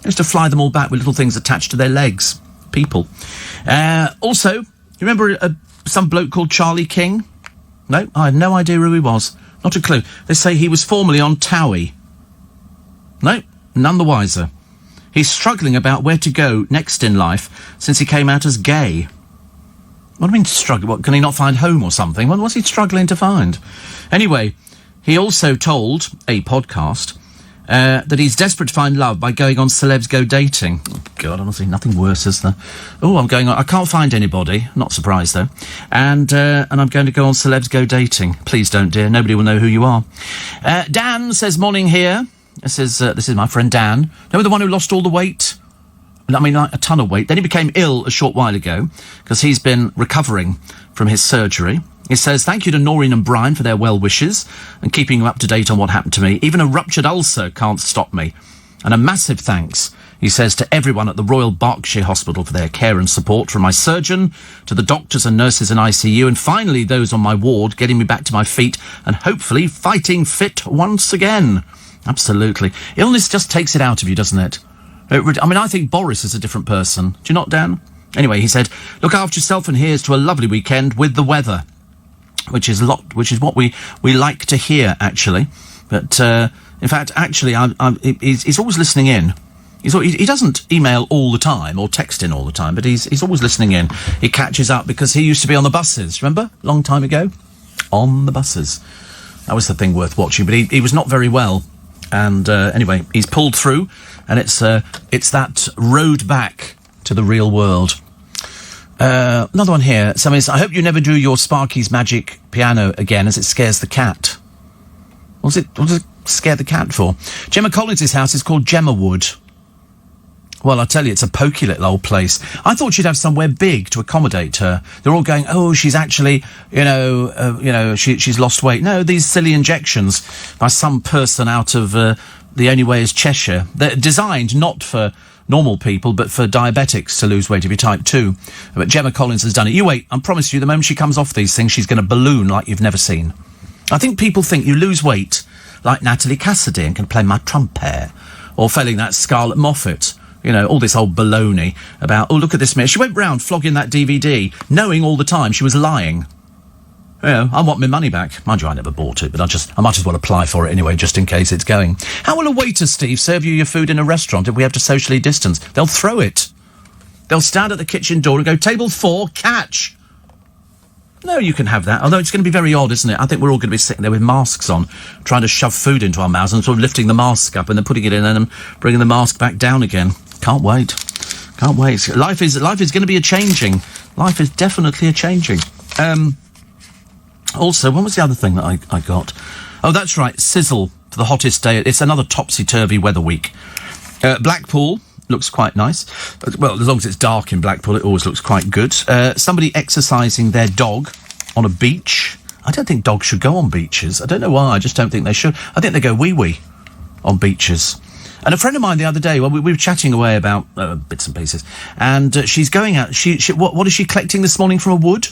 They used to fly them all back with little things attached to their legs. People. Also, you remember some bloke called Charlie King? No, I had no idea who he was. Not a clue. They say he was formerly on Towie. No, none the wiser. He's struggling about where to go next in life since he came out as gay. What do you mean struggle? What, can he not find home or something? What was he struggling to find? Anyway, he also told a podcast that he's desperate to find love by going on Celebs Go Dating. Oh, God, honestly, nothing worse, is there? Oh, I'm going on. I can't find anybody. Not surprised, though. And I'm going to go on Celebs Go Dating. Please don't, dear. Nobody will know who you are. Dan says, morning here. This is my friend Dan. Remember the one who lost all the weight? I mean, like a ton of weight. Then he became ill a short while ago because he's been recovering from his surgery. He says, thank you to Noreen and Brian for their well wishes and keeping you up to date on what happened to me. Even a ruptured ulcer can't stop me. And a massive thanks, he says, to everyone at the Royal Berkshire Hospital for their care and support, from my surgeon to the doctors and nurses in ICU, and finally those on my ward, getting me back to my feet and hopefully fighting fit once again. Absolutely. Illness just takes it out of you, doesn't it? I mean, I think Boris is a different person. Do you not, Dan? Anyway, he said, look after yourself, and here's to a lovely weekend with the weather. Which is what we like to hear, actually. But in fact, actually, he's always listening in. He doesn't email all the time or text in all the time, but he's always listening in. He catches up because he used to be on the buses. Remember, long time ago, on the buses. That was the thing worth watching. But he was not very well, and anyway, he's pulled through, and it's that road back to the real world. Another one here. Somebody says, I hope you never do your Sparky's Magic piano again, as it scares the cat. What does it scare the cat for? Gemma Collins' house is called Gemma Wood. Well, I tell you, it's a pokey little old place. I thought she'd have somewhere big to accommodate her. They're all going, oh, she's actually, she's lost weight. No, these silly injections by some person out of The Only Way is Cheshire. They're designed not for normal people, but for diabetics to lose weight if you're type 2. But Gemma Collins has done it. You wait, I promise you, the moment she comes off these things, she's going to balloon like you've never seen. I think people think you lose weight like Natalie Cassidy and can play my trumpet, or failing that Scarlett Moffat. You know, all this old baloney about, oh, look at this. She went round flogging that DVD, knowing all the time she was lying. You know, I want my money back. Mind you, I never bought it, but I might as well apply for it anyway, just in case it's going. How will a waiter, Steve, serve you your food in a restaurant if we have to socially distance? They'll throw it. They'll stand at the kitchen door and go, table 4, catch. No, you can have that. Although it's going to be very odd, isn't it? I think we're all going to be sitting there with masks on, trying to shove food into our mouths and sort of lifting the mask up and then putting it in and then bringing the mask back down again. Can't wait. Can't wait. Life is going to be a-changing. Life is definitely a-changing. Also, what was the other thing that I got? Oh, that's right, sizzle for the hottest day. It's another topsy-turvy weather week. Blackpool looks quite nice. Well, as long as it's dark in Blackpool, it always looks quite good. Somebody exercising their dog on a beach. I don't think dogs should go on beaches. I don't know why, I just don't think they should. I think they go wee-wee on beaches. And a friend of mine the other day, well, we were chatting away about bits and pieces, and she's going out. What is she collecting this morning from a wood?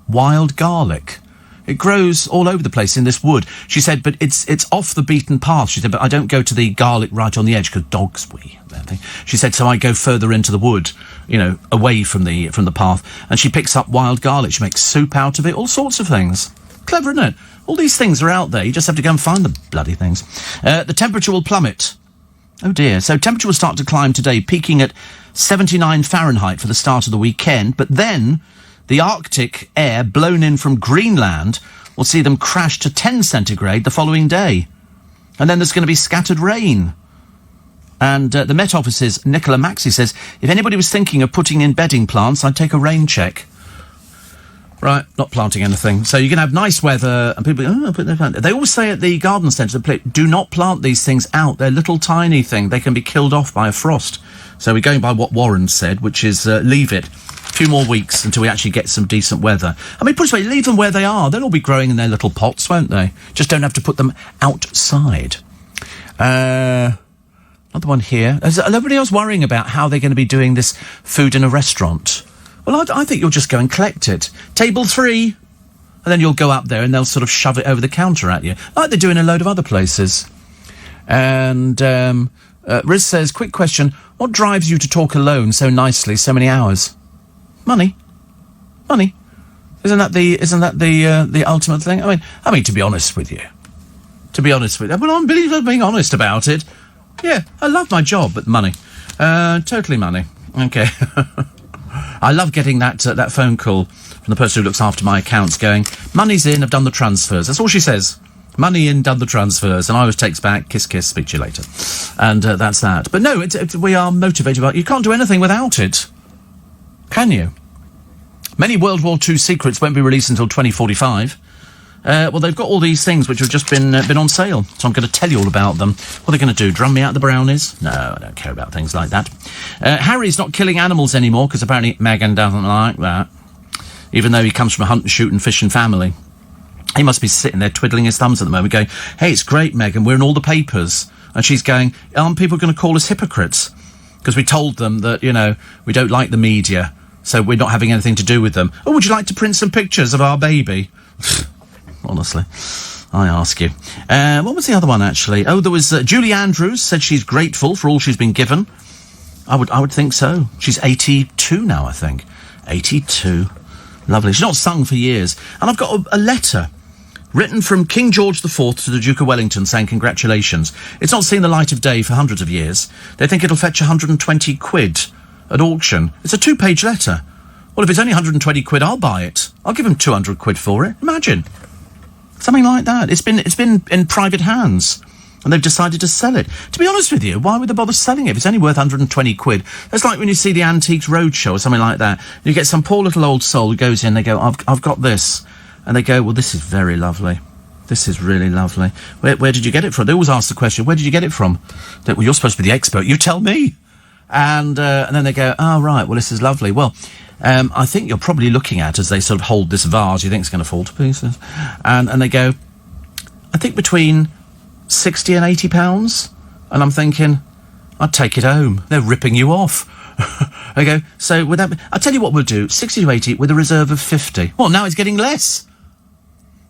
Wild garlic. It grows all over the place in this wood. She said, but it's off the beaten path. She said, but I don't go to the garlic right on the edge because dogs wee. That thing. She said, so I go further into the wood, you know, away from the path. And she picks up wild garlic. She makes soup out of it, all sorts of things. Clever, isn't it? All these things are out there. You just have to go and find the bloody things. The temperature will plummet. Oh dear. So temperature will start to climb today, peaking at 79 Fahrenheit for the start of the weekend. But then the Arctic air blown in from Greenland will see them crash to 10 centigrade the following day. And then there's going to be scattered rain. And the Met Office's Nicola Maxey says, if anybody was thinking of putting in bedding plants, I'd take a rain check. Right, not planting anything. So you can have nice weather, and people go, put their plant. They always say at the garden centre, do not plant these things out. They're little tiny thing. They can be killed off by a frost. So we're going by what Warren said, which is leave it. A few more weeks until we actually get some decent weather. I mean, put it this way, leave them where they are. They'll all be growing in their little pots, won't they? Just don't have to put them outside. Another one here. Is everybody else worrying about how they're going to be doing this food in a restaurant? Well, I think you'll just go and collect it. Table 3. And then you'll go up there and they'll sort of shove it over the counter at you, like they do in a load of other places. And Riz says, quick question, what drives you to talk alone so nicely so many hours? Money. Money. Isn't that the ultimate thing? I mean, to be honest with you. Well, I'm being honest about it. Yeah, I love my job, but money. Totally money. Okay. I love getting that phone call from the person who looks after my accounts going, money's in, I've done the transfers. That's all she says. Money in, done the transfers. And I always takes back, kiss, kiss, speak to you later. And that's that. But no, we are motivated by it. You can't do anything without it. Can you? Many World War II secrets won't be released until 2045. Well, they've got all these things which have just been on sale, so I'm going to tell you all about them. What are they going to do, drum me out the brownies? No, I don't care about things like that. Harry's not killing animals anymore, because apparently Meghan doesn't like that, even though he comes from a hunt and shoot and fishing family. He must be sitting there twiddling his thumbs at the moment, going, hey, it's great, Meghan, we're in all the papers. And she's going, aren't people going to call us hypocrites? Because we told them that, we don't like the media, so we're not having anything to do with them. Oh, would you like to print some pictures of our baby? Honestly, I ask you. What was the other one, actually? Oh, there was Julie Andrews said she's grateful for all she's been given. I would think so. She's 82 now, I think. 82. Lovely. She's not sung for years. And I've got a letter written from King George IV to the Duke of Wellington saying congratulations. It's not seen the light of day for hundreds of years. They think it'll fetch 120 quid at auction. It's a 2-page letter. Well, if it's only 120 quid, I'll buy it. I'll give him 200 quid for it. Imagine. Something like that. It's been in private hands, and they've decided to sell it. To be honest with you, why would they bother selling it if it's only worth 120 quid? It's like when you see the Antiques Roadshow or something like that. And you get some poor little old soul who goes in, they go, I've got this. And they go, well, this is very lovely. This is really lovely. Where did you get it from? They always ask the question, where did you get it from? Well, you're supposed to be the expert. You tell me. And then they go, oh, right, well, this is lovely. Well, I think you're probably looking at, as they sort of hold this vase, you think it's going to fall to pieces. And they go, I think between 60 and 80 pounds. And I'm thinking, I'd take it home. They're ripping you off. I go, so would that be, I'll tell you what we'll do, 60 to 80 with a reserve of 50. Well, now it's getting less.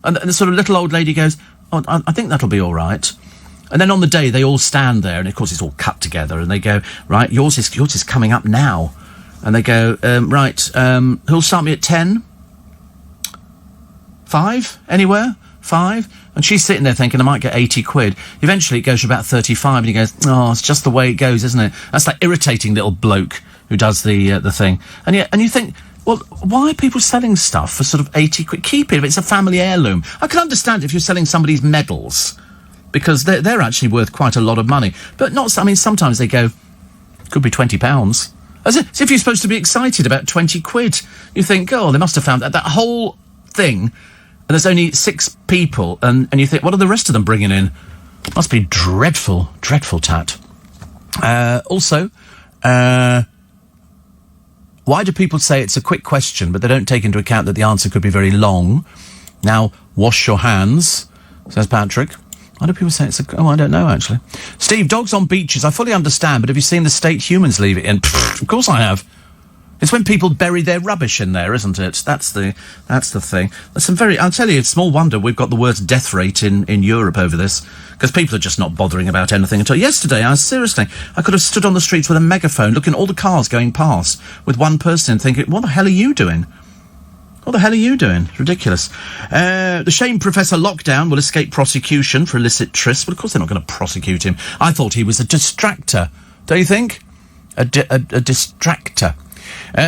And the sort of little old lady goes, oh, I think that'll be all right. And then on the day, they all stand there, and of course it's all cut together, and they go, right, yours is coming up now. And they go, right, who'll start me at 10? 5? Anywhere? 5? And she's sitting there thinking, I might get 80 quid. Eventually it goes to about 35, and he goes, oh, it's just the way it goes, isn't it? That's that irritating little bloke who does the thing. And you think, well, why are people selling stuff for sort of 80 quid? Keep it if it's a family heirloom. I can understand if you're selling somebody's medals, because they're actually worth quite a lot of money. But not, I mean, sometimes they go, could be £20. As if you're supposed to be excited about 20 quid. You think, oh, they must have found that whole thing, and there's only 6 people, and you think, what are the rest of them bringing in? Must be dreadful, dreadful tat. Also, why do people say it's a quick question, but they don't take into account that the answer could be very long? Now, wash your hands, says Patrick. Why do people say it's a... Oh, I don't know, actually. Steve, dogs on beaches, I fully understand, but have you seen the state humans leave it in? Of course I have. It's when people bury their rubbish in there, isn't it? That's the thing. There's some I'll tell you, it's small wonder we've got the worst death rate in Europe over this, because people are just not bothering about anything at all. Yesterday, I could have stood on the streets with a megaphone looking at all the cars going past with one person thinking, what the hell are you doing? What the hell are you doing? Ridiculous. The shame Professor Lockdown will escape prosecution for illicit trysts. Well, of course they're not going to prosecute him. I thought he was a distractor. Don't you think? A distractor.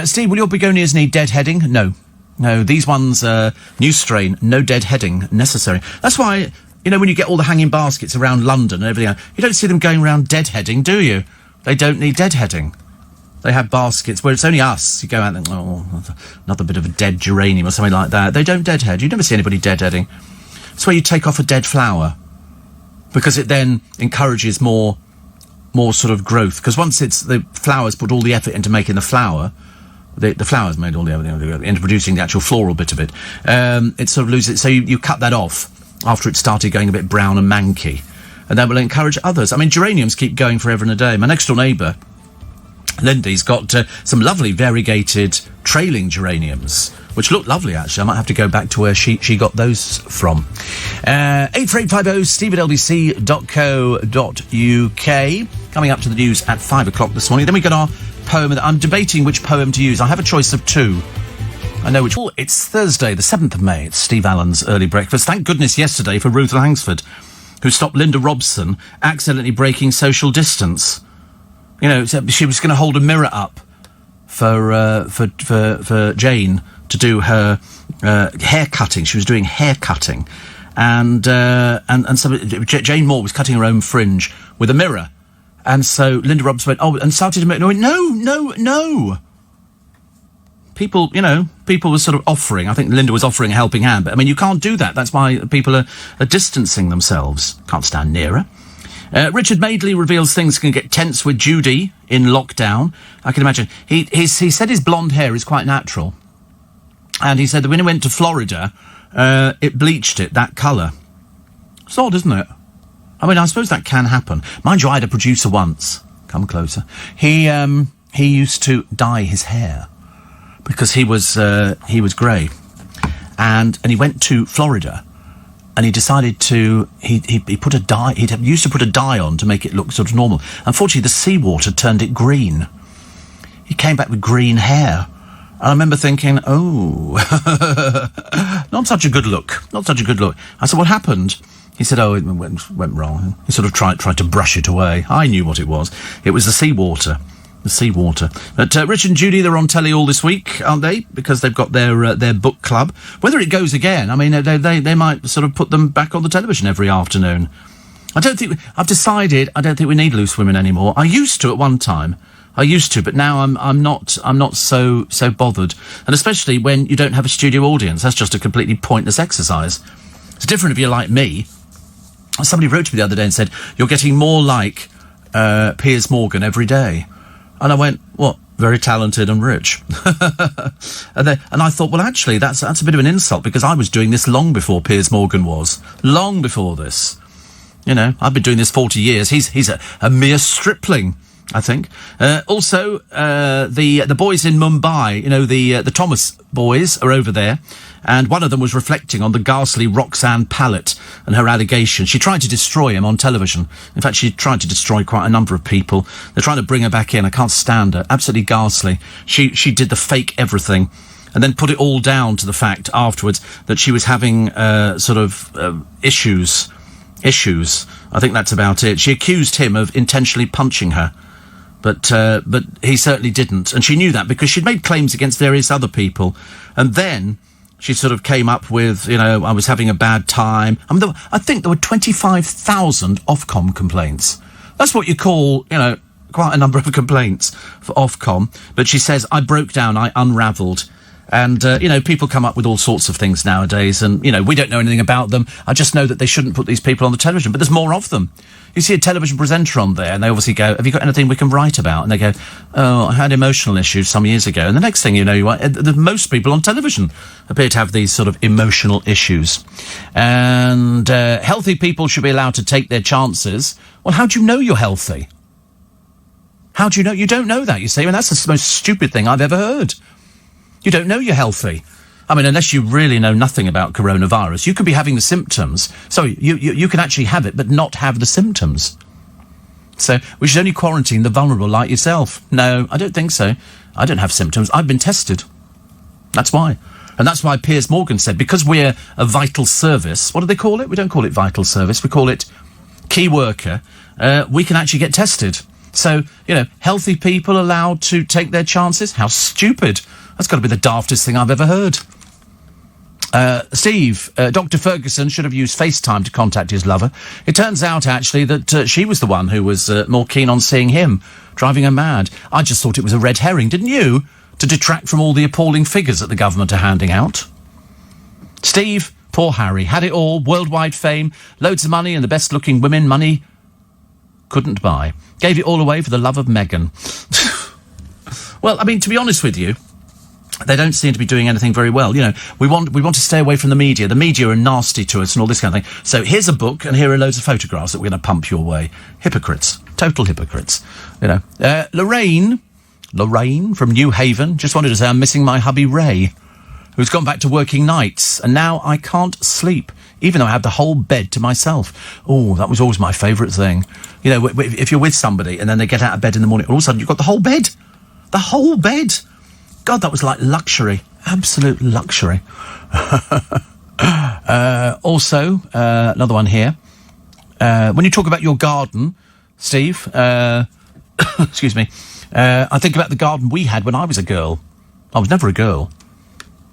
Steve, will your begonias need deadheading? No, these ones, new strain, no deadheading necessary. That's why, when you get all the hanging baskets around London and everything, you don't see them going around deadheading, do you? They don't need deadheading. They have baskets where it's only us. You go out and, another bit of a dead geranium or something like that. They don't deadhead. You never see anybody deadheading. It's where you take off a dead flower, because it then encourages more sort of growth. Because once the flowers put all the effort into making the flower, the flower's made all the effort into producing the actual floral bit of it, it sort of loses it. So you cut that off after it started going a bit brown and manky, and that will encourage others. I mean, geraniums keep going forever and a day. My next door neighbour, Lindy's got some lovely variegated trailing geraniums, which looked lovely, actually. I might have to go back to where she got those from. 84850steve@lbc.co.uk. Coming up to the news at 5 o'clock this morning. Then we got our poem. I'm debating which poem to use. I have a choice of two. I know which. It's Thursday, the 7th of May. It's Steve Allen's Early Breakfast. Thank goodness yesterday for Ruth Langsford, who stopped Linda Robson accidentally breaking social distance. You know, she was going to hold a mirror up for Jane to do her hair cutting. She was doing hair cutting, and so Jane Moore was cutting her own fringe with a mirror, and so Linda Robson went, and started to make no. People were sort of offering. I think Linda was offering a helping hand, but I mean, you can't do that. That's why people are distancing themselves. Can't stand near her. Richard Madeley reveals things can get tense with Judy in lockdown. I can imagine. He said his blonde hair is quite natural, and he said that when he went to Florida, it bleached it that colour. It's odd, isn't it? I mean, I suppose that can happen. Mind you, I had a producer once. Come closer. He used to dye his hair because he was grey, and he went to Florida, and he decided to he put a dye. He used to put a dye on to make it look sort of normal. Unfortunately, the seawater turned it green. He came back with green hair. And I remember thinking, not such a good look. Not such a good look. I said, what happened? He said, it went wrong. He sort of tried to brush it away. I knew what it was. It was the seawater. The seawater. But Rich and Judy, they're on telly all this week, aren't they? Because they've got their book club. Whether it goes again, I mean, they might sort of put them back on the television every afternoon. I've decided I don't think we need Loose Women anymore. I used to at one time. But now I'm not so bothered. And especially when you don't have a studio audience. That's just a completely pointless exercise. It's different if you're like me. Somebody wrote to me the other day and said, you're getting more like Piers Morgan every day. And I went, what? Very talented and rich. and I thought, well, actually, that's a bit of an insult, because I was doing this long before Piers Morgan was. Long before this. You know, I've been doing this 40 years. He's a mere stripling, I think. Also, the boys in Mumbai, the Thomas boys are over there, and one of them was reflecting on the ghastly Roxanne Pallett and her allegations. She tried to destroy him on television. In fact, she tried to destroy quite a number of people. They're trying to bring her back in. I can't stand her. Absolutely ghastly. She did the fake everything, and then put it all down to the fact afterwards that she was having issues. I think that's about it. She accused him of intentionally punching her. But he certainly didn't. And she knew that because she'd made claims against various other people. And then she sort of came up with, I was having a bad time. I think there were 25,000 Ofcom complaints. That's what you call, quite a number of complaints for Ofcom. But she says, I broke down, I unravelled. And, people come up with all sorts of things nowadays. And, we don't know anything about them. I just know that they shouldn't put these people on the television. But there's more of them. You see a television presenter on there, and they obviously go, have you got anything we can write about? And they go, I had emotional issues some years ago. And the next thing you know, most people on television appear to have these sort of emotional issues. And healthy people should be allowed to take their chances. Well, how do you know you're healthy? How do you know? You don't know that, you see. And that's the most stupid thing I've ever heard. You don't know you're healthy. I mean, unless you really know nothing about coronavirus, you could be having the symptoms. Sorry, you can actually have it, but not have the symptoms. So we should only quarantine the vulnerable like yourself. No, I don't think so. I don't have symptoms. I've been tested. That's why. And that's why Piers Morgan said, because we're a vital service, what do they call it? We don't call it vital service. We call it key worker. We can actually get tested. So, healthy people allowed to take their chances? How stupid. That's got to be the daftest thing I've ever heard. Steve, Dr. Ferguson should have used FaceTime to contact his lover. It turns out, actually, that she was the one who was more keen on seeing him, driving her mad. I just thought it was a red herring, didn't you? To detract from all the appalling figures that the government are handing out. Steve, poor Harry, had it all, worldwide fame, loads of money and the best-looking women money couldn't buy. Gave it all away for the love of Meghan. Well, I mean, to be honest with you, they don't seem to be doing anything very well. We want to stay away from the media. The media are nasty to us and all this kind of thing. So here's a book, and here are loads of photographs that we're going to pump your way. Hypocrites. Total hypocrites. Lorraine from New Haven just wanted to say, I'm missing my hubby Ray. who's gone back to working nights, and now I can't sleep, even though I have the whole bed to myself. Oh, that was always my favourite thing. You know, if you're with somebody and then they get out of bed in the morning, all of a sudden you've got the whole bed. The whole bed. God, that was like luxury. Absolute luxury. Also, another one here. When you talk about your garden, Steve, excuse me, I think about the garden we had when I was a girl. I was never a girl.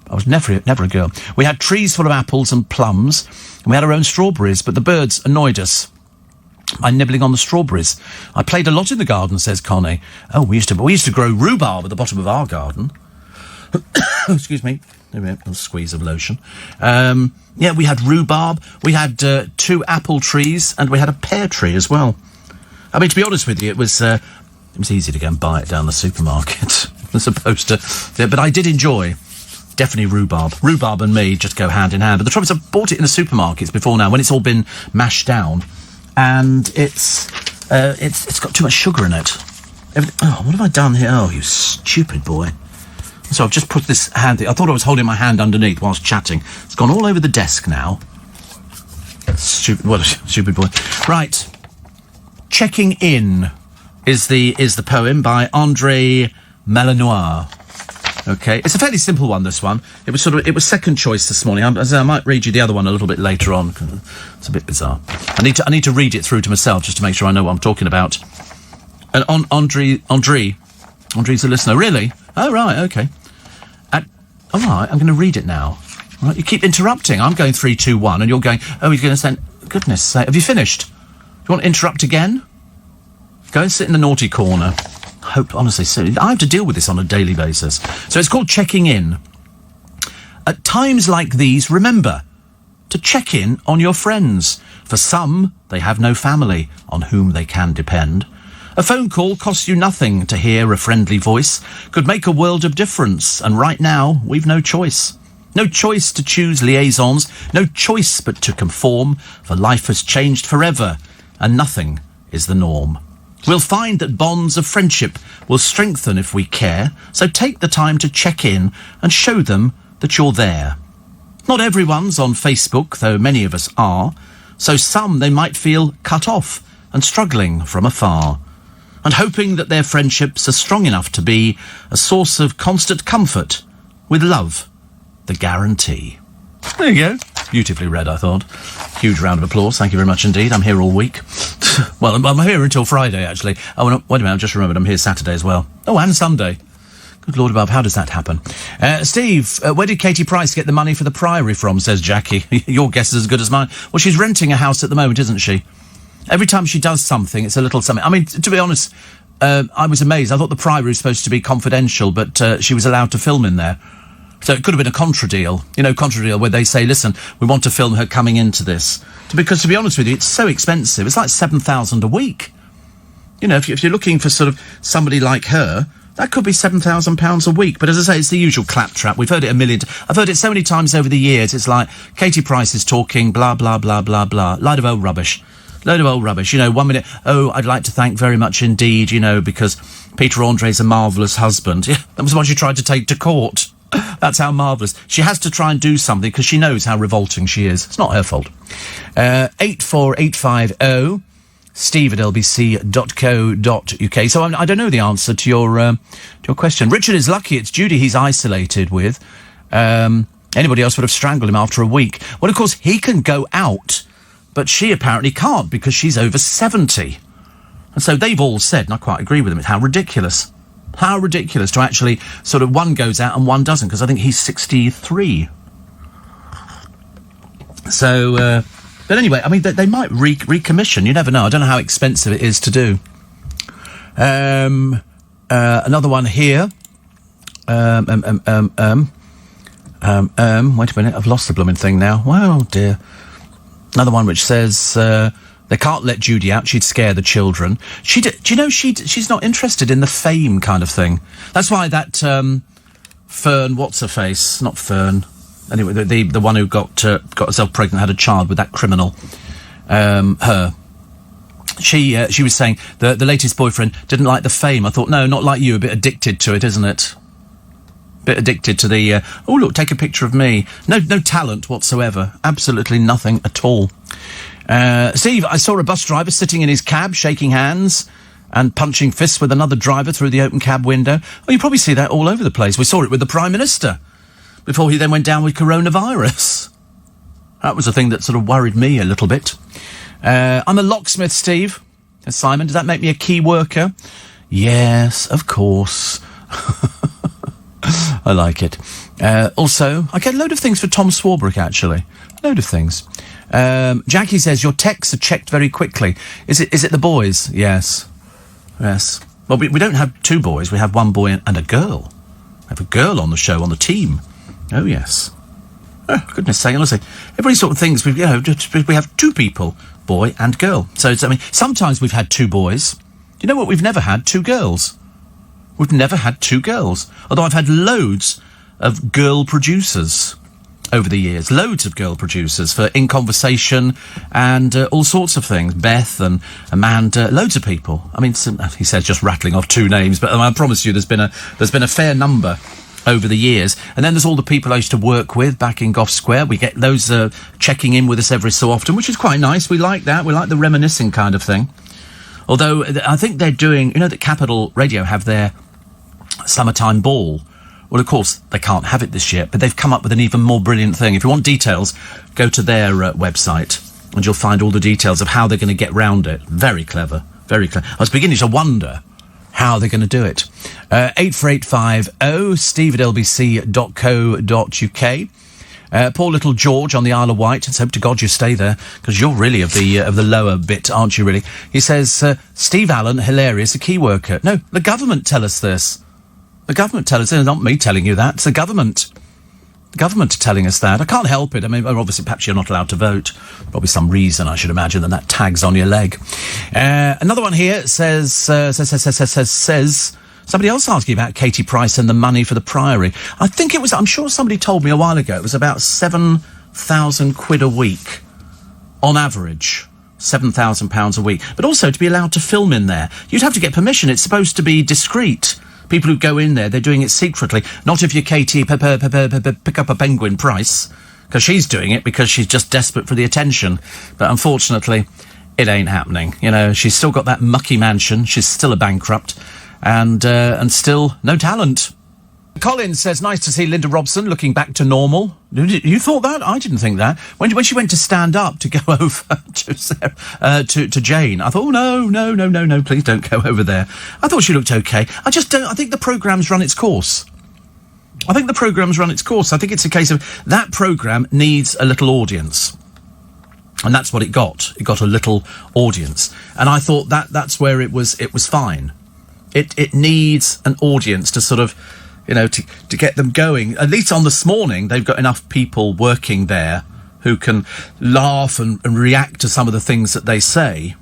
I was never a girl. We had trees full of apples and plums, and we had our own strawberries, but the birds annoyed us by nibbling on the strawberries. I played a lot in the garden, says Connie. Oh, we used to grow rhubarb at the bottom of our garden. Excuse me. There we go, a little squeeze of lotion. Yeah, we had rhubarb, we had 2 apple trees, and we had a pear tree as well. I mean, to be honest with you, it was easy to go and buy it down the supermarket, as opposed to... Yeah, but I did enjoy, definitely rhubarb. Rhubarb and me just go hand in hand. But the trouble is, I've bought it in the supermarkets before now, when it's all been mashed down, and it's got too much sugar in it. Oh, what have I done here? Oh, you stupid boy. So I've just put this hand... I thought I was holding my hand underneath whilst chatting. It's gone all over the desk now. Stupid... What a stupid boy. Right. Checking In is the poem by André Malinois. Okay. It's a fairly simple one, this one. It was second choice this morning. I might read you the other one a little bit later on. It's a bit bizarre. I need to read it through to myself just to make sure I know what I'm talking about. And Andre's a listener. Really? Oh, right, okay. All right, I'm going to read it now. All right, you keep interrupting. I'm going 3, 2, 1, and you're going, oh, you're going to say, goodness sake, have you finished? Do you want to interrupt again? Go and sit in the naughty corner. I hope, honestly, I have to deal with this on a daily basis. So it's called Checking In. At times like these, remember to check in on your friends. For some, they have no family on whom they can depend. A phone call costs you nothing. To hear a friendly voice could make a world of difference, and right now we've no choice. No choice to choose liaisons, no choice but to conform, for life has changed forever, and nothing is the norm. We'll find that bonds of friendship will strengthen if we care, so take the time to check in and show them that you're there. Not everyone's on Facebook, though many of us are, so some they might feel cut off and struggling from afar, and hoping that their friendships are strong enough to be a source of constant comfort, with love, the guarantee. There you go. Beautifully read, I thought. Huge round of applause. Thank you very much indeed. I'm here all week. Well, I'm here until Friday, actually. Oh, no, wait a minute, I've just remembered I'm here Saturday as well. Oh, and Sunday. Good Lord above, how does that happen? Steve, where did Katie Price get the money for the Priory from, says Jackie. Your guess is as good as mine. Well, she's renting a house at the moment, isn't she? Every time she does something, it's a little something. I mean, to be honest, I was amazed. I thought the Priory was supposed to be confidential, but she was allowed to film in there. So it could have been a contra deal, where they say, listen, we want to film her coming into this. Because to be honest with you, it's so expensive. It's like $7,000 a week. You know, if you're looking for sort of somebody like her, that could be £7,000 a week. But as I say, it's the usual claptrap. We've heard it I've heard it so many times over the years. It's like, Katie Price is talking, blah, blah, blah, blah, blah. Load of old rubbish. You know, 1 minute, oh, I'd like to thank very much indeed, because Peter Andre's a marvellous husband. Yeah, that was what she tried to take to court. That's how marvellous. She has to try and do something because she knows how revolting she is. It's not her fault. 84850 steve@lbc.co.uk. So I don't know the answer to your question. Richard is lucky it's Judy he's isolated with. Anybody else would have strangled him after a week. Well, of course, he can go out, but she apparently can't because she's over 70. And so they've all said, and I quite agree with them, it's how ridiculous. How ridiculous to actually sort of one goes out and one doesn't, because I think he's 63. So, but anyway, I mean, they might recommission. You never know. I don't know how expensive it is to do. Another one here. Wait a minute, I've lost the blooming thing now. Well, dear. Another one which says, they can't let Judy out, she'd scare the children. Do you know she's not interested in the fame kind of thing? That's why that, Fern, what's-her-face? Not Fern. Anyway, the one who got herself pregnant, had a child with that criminal, her. She was saying the latest boyfriend didn't like the fame. I thought, no, not like you, a bit addicted to it, isn't it? Bit addicted to the, oh, look, take a picture of me. No talent whatsoever. Absolutely nothing at all. Steve, I saw a bus driver sitting in his cab, shaking hands and punching fists with another driver through the open cab window. Oh, you probably see that all over the place. We saw it with the Prime Minister before he then went down with coronavirus. That was a thing that sort of worried me a little bit. I'm a locksmith, Steve. Simon, does that make me a key worker? Yes, of course. I like it. Also, I get a load of things for Tom Swarbrick, actually. Load of things. Jackie says, your texts are checked very quickly. Is it the boys? Yes. Yes. Well, we don't have two boys. We have one boy and a girl. We have a girl on the show, on the team. Oh, yes. Oh, goodness sake, honestly. Everybody sort of thinks, we have two people, boy and girl. So, sometimes we've had two boys. You know what? We've never had two girls. We've never had two girls. Although I've had loads of girl producers over the years. Loads of girl producers for In Conversation and all sorts of things. Beth and Amanda, loads of people. I mean, he says just rattling off two names, but I promise you there's been a fair number over the years. And then there's all the people I used to work with back in Gough Square. We get those checking in with us every so often, which is quite nice. We like that. We like the reminiscing kind of thing. Although I think they're doing, that Capital Radio have their summertime ball. Well, of course, they can't have it this year, but they've come up with an even more brilliant thing. If you want details, go to their website, and you'll find all the details of how they're going to get round it. Very clever, very clever. I was beginning to wonder how they're going to do it. 84850 steve@lbc.co.uk. Poor little George on the Isle of Wight. Let's hope to God you stay there, because you're really of the lower bit, aren't you, really? He says, Steve Allen, hilarious, a key worker. No, the government tell us this. The government tell us this. Not me telling you that. It's the government. The government are telling us that. I can't help it. I mean, obviously, perhaps you're not allowed to vote. Probably some reason, I should imagine, that tags on your leg. Another one here says, somebody else asking about Katie Price and the money for the Priory. I'm sure somebody told me a while ago, it was about £7,000 a week on average. £7,000 a week. But also to be allowed to film in there. You'd have to get permission. It's supposed to be discreet. People who go in there, they're doing it secretly. Not if you're Katie pick up a penguin Price, because she's doing it because she's just desperate for the attention. But unfortunately, it ain't happening. She's still got that mucky mansion. She's still a bankrupt. And still no talent. Colin says, nice to see Linda Robson looking back to normal. You thought that? I didn't think that. When she went to stand up to go over to Sarah, to Jane, I thought, oh, no, please don't go over there. I thought she looked okay. I think the programme's run its course. I think it's a case of that programme needs a little audience. And that's what it got. It got a little audience. And I thought that's where it was fine. It needs an audience to sort of, to get them going. At least on This Morning, they've got enough people working there who can laugh and react to some of the things that they say.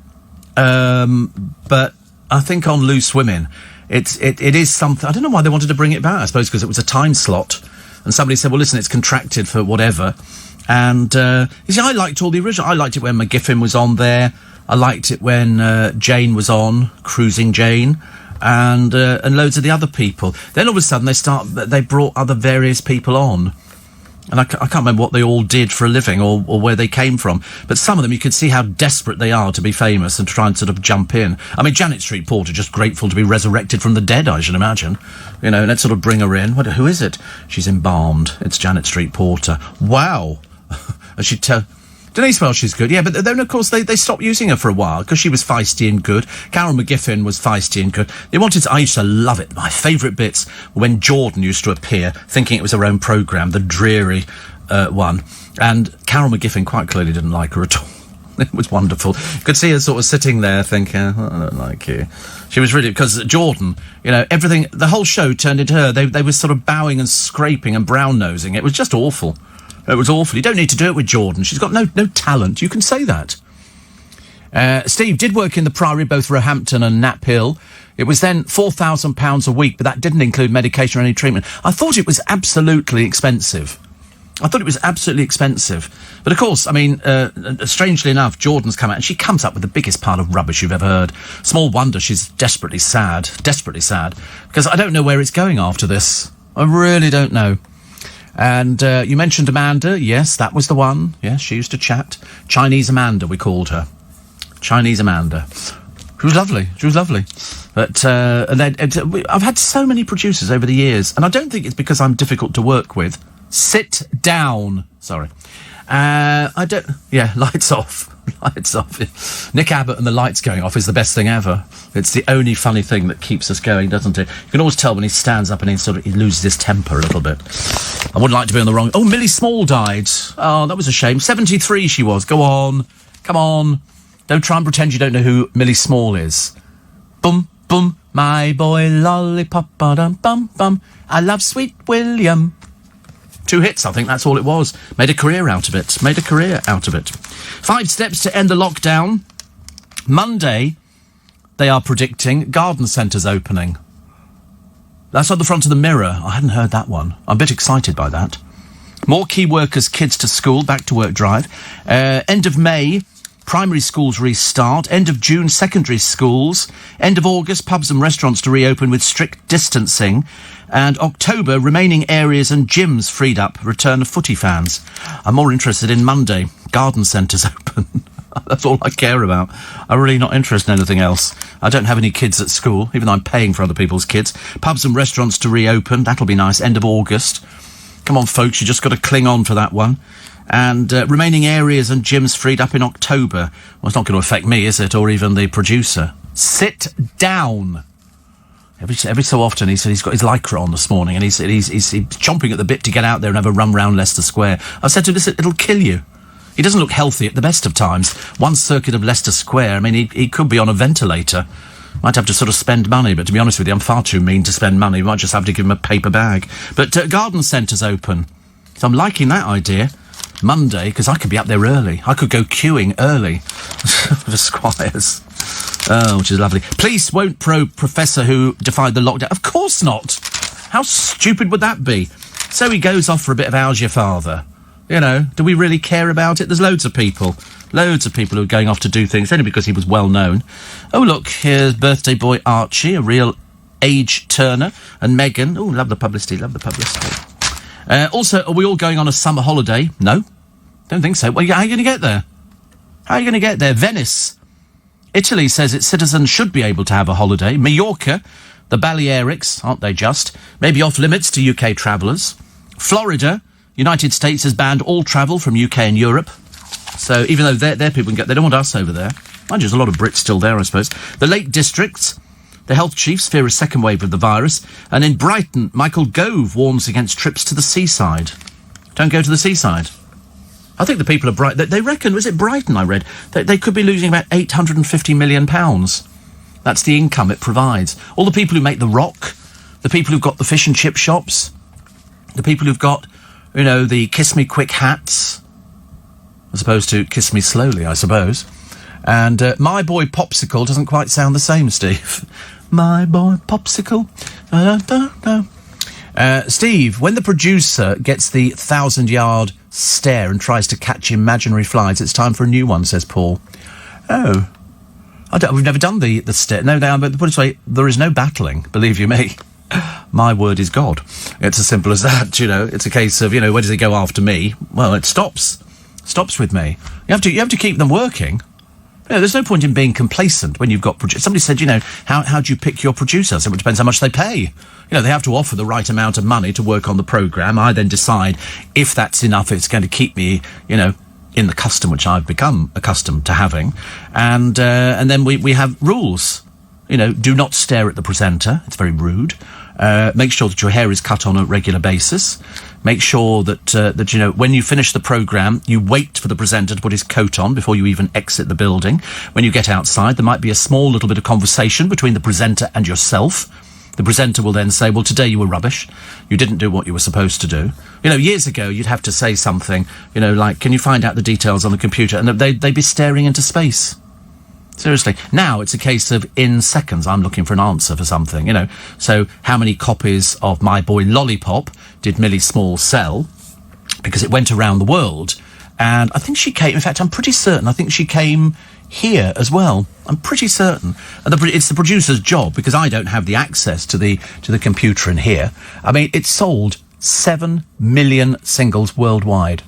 But I think on Loose Women, it is something. I don't know why they wanted to bring it back. I suppose because it was a time slot. And somebody said, well, listen, it's contracted for whatever. And, you see, I liked all the original. I liked it when McGiffin was on there. I liked it when Jane was on, Cruising Jane. And loads of the other people. Then all of a sudden they brought other various people on. And I can't remember what they all did for a living or where they came from. But some of them, you could see how desperate they are to be famous and to try and sort of jump in. I mean, Janet Street Porter, just grateful to be resurrected from the dead, I should imagine. Let's sort of bring her in. Who is it? She's embalmed. It's Janet Street Porter. Wow. And she'd tell... Denise Welch is good, yeah, but then, of course, they stopped using her for a while because she was feisty and good. Carol McGiffin was feisty and good. I used to love it. My favourite bits were when Jordan used to appear, thinking it was her own programme, the dreary one. And Carol McGiffin quite clearly didn't like her at all. It was wonderful. You could see her sort of sitting there thinking, I don't like you. She was really... Because Jordan, everything... The whole show turned into her. They were sort of bowing and scraping and brown-nosing. It was just awful. It was awful. You don't need to do it with Jordan. She's got no talent. You can say that. Steve did work in the Priory, both Roehampton and Nap Hill. It was then £4,000 a week, but that didn't include medication or any treatment. I thought it was absolutely expensive. But of course, I mean, strangely enough, Jordan's come out and she comes up with the biggest pile of rubbish you've ever heard. Small wonder she's desperately sad, because I don't know where it's going after this. I really don't know. And you mentioned Amanda. Yes, that was the one. Yes, she used to chat. Chinese Amanda, we called her. Chinese Amanda. She was lovely. But and then, I've had so many producers over the years, and I don't think it's because I'm difficult to work with. Sit down. Sorry. I don't... Yeah, lights off. Lights off. Nick Abbott and the lights going off is the best thing ever. It's the only funny thing that keeps us going, doesn't it? You can always tell when he stands up and he loses his temper a little bit. I wouldn't like to be on the wrong... Oh, Millie Small died. Oh, that was a shame. 73 she was. Go on. Come on. Don't try and pretend you don't know who Millie Small is. Bum, bum, my boy lollipop, ba-dum, bum, bum. I love Sweet William. 2 hits, I think that's all it was. Made a career out of it. 5 steps to end the lockdown. Monday, they are predicting garden centres opening. That's on the front of the Mirror. I hadn't heard that one. I'm a bit excited by that. More key workers, kids to school, back to work drive. End of May, primary schools restart. End of June, secondary schools. End of August, pubs and restaurants to reopen with strict distancing. And October, remaining areas and gyms freed up. Return of footy fans. I'm more interested in Monday. Garden centres open. That's all I care about. I'm really not interested in anything else. I don't have any kids at school, even though I'm paying for other people's kids. Pubs and restaurants to reopen. That'll be nice. End of August. Come on, folks, you just got to cling on for that one. And remaining areas and gyms freed up in October. Well, it's not going to affect me, is it? Or even the producer. Sit down. Every so often, he said he's got his Lycra on this morning, and he's chomping at the bit to get out there and have a run round Leicester Square. I said to him, listen, it'll kill you. He doesn't look healthy at the best of times. One circuit of Leicester Square, I mean, he could be on a ventilator. Might have to sort of spend money, but to be honest with you, I'm far too mean to spend money. Might just have to give him a paper bag. But garden centres open. So I'm liking that idea. Monday, because I could be up there early. I could go queuing early for Squires. Oh, which is lovely. Police won't probe professor who defied the lockdown. Of course not. How stupid would that be? So he goes off for a bit of how's your father. You know, do we really care about it? There's loads of people who are going off to do things only because he was well known. Oh, look, here's birthday boy Archie, a real age turner, and Meghan. Oh, love the publicity. Also, are we all going on a summer holiday? No, don't think so. Well, how are you going to get there? Venice. Italy says its citizens should be able to have a holiday. Mallorca, the Balearics, aren't they just? Maybe off limits to UK travellers. Florida, United States has banned all travel from UK and Europe. So even though their people can get, they don't want us over there. Mind you, there's a lot of Brits still there, I suppose. The Lake Districts, the health chiefs fear a second wave of the virus. And in Brighton, Michael Gove warns against trips to the seaside. Don't go to the seaside. I think the people of Brighton, they reckon, was it Brighton I read, they could be losing about £850 million. That's the income it provides. All the people who make the rock, the people who've got the fish and chip shops, the people who've got, you know, the Kiss Me Quick hats, as opposed to Kiss Me Slowly, I suppose. And My Boy Popsicle doesn't quite sound the same, Steve. My Boy Popsicle. Steve, when the producer gets the 1,000-yard stare and tries to catch imaginary flies, it's time for a new one, says Paul. Oh. We've never done the stare. No, but put it this way, there is no battling, believe you me. My word is God. It's as simple as that, you know. It's a case of, you know, where does it go after me? Well, it stops with me. You have to keep them working. You know, there's no point in being complacent when you've got... Somebody said, you know, how do you pick your producer? So it depends how much they pay. You know, they have to offer the right amount of money to work on the programme. I then decide if that's enough, it's going to keep me, you know, in the custom which I've become accustomed to having. And then we have rules. You know, do not stare at the presenter. It's very rude. Make sure that your hair is cut on a regular basis. Make sure that you know, when you finish the programme, you wait for the presenter to put his coat on before you even exit the building. When you get outside, there might be a small little bit of conversation between the presenter and yourself. The presenter will then say, well, today you were rubbish. You didn't do what you were supposed to do. You know, years ago, you'd have to say something, you know, like, can you find out the details on the computer? And they'd be staring into space. Seriously. Now it's a case of, in seconds, I'm looking for an answer for something, you know. So how many copies of My Boy Lollipop did Millie Small sell? Because it went around the world And I think she came, in fact, I'm pretty certain, I think she came here as well. I'm pretty certain. And it's the producer's job, because I don't have the access to the computer in here. I mean, it sold 7 million singles worldwide,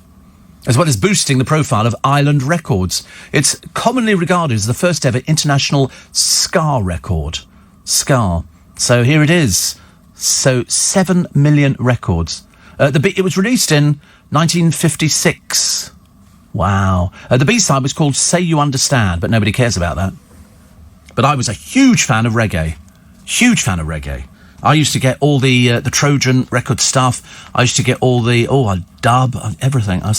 as well as boosting the profile of Island Records. It's commonly regarded as the first ever international ska record. Ska. So here it is. So 7 million records. It was released in 1956. Wow. The B-side was called Say You Understand, but nobody cares about that. But I was a huge fan of reggae. Huge fan of reggae. I used to get all the Trojan record stuff. I used to get all the, dub, everything. I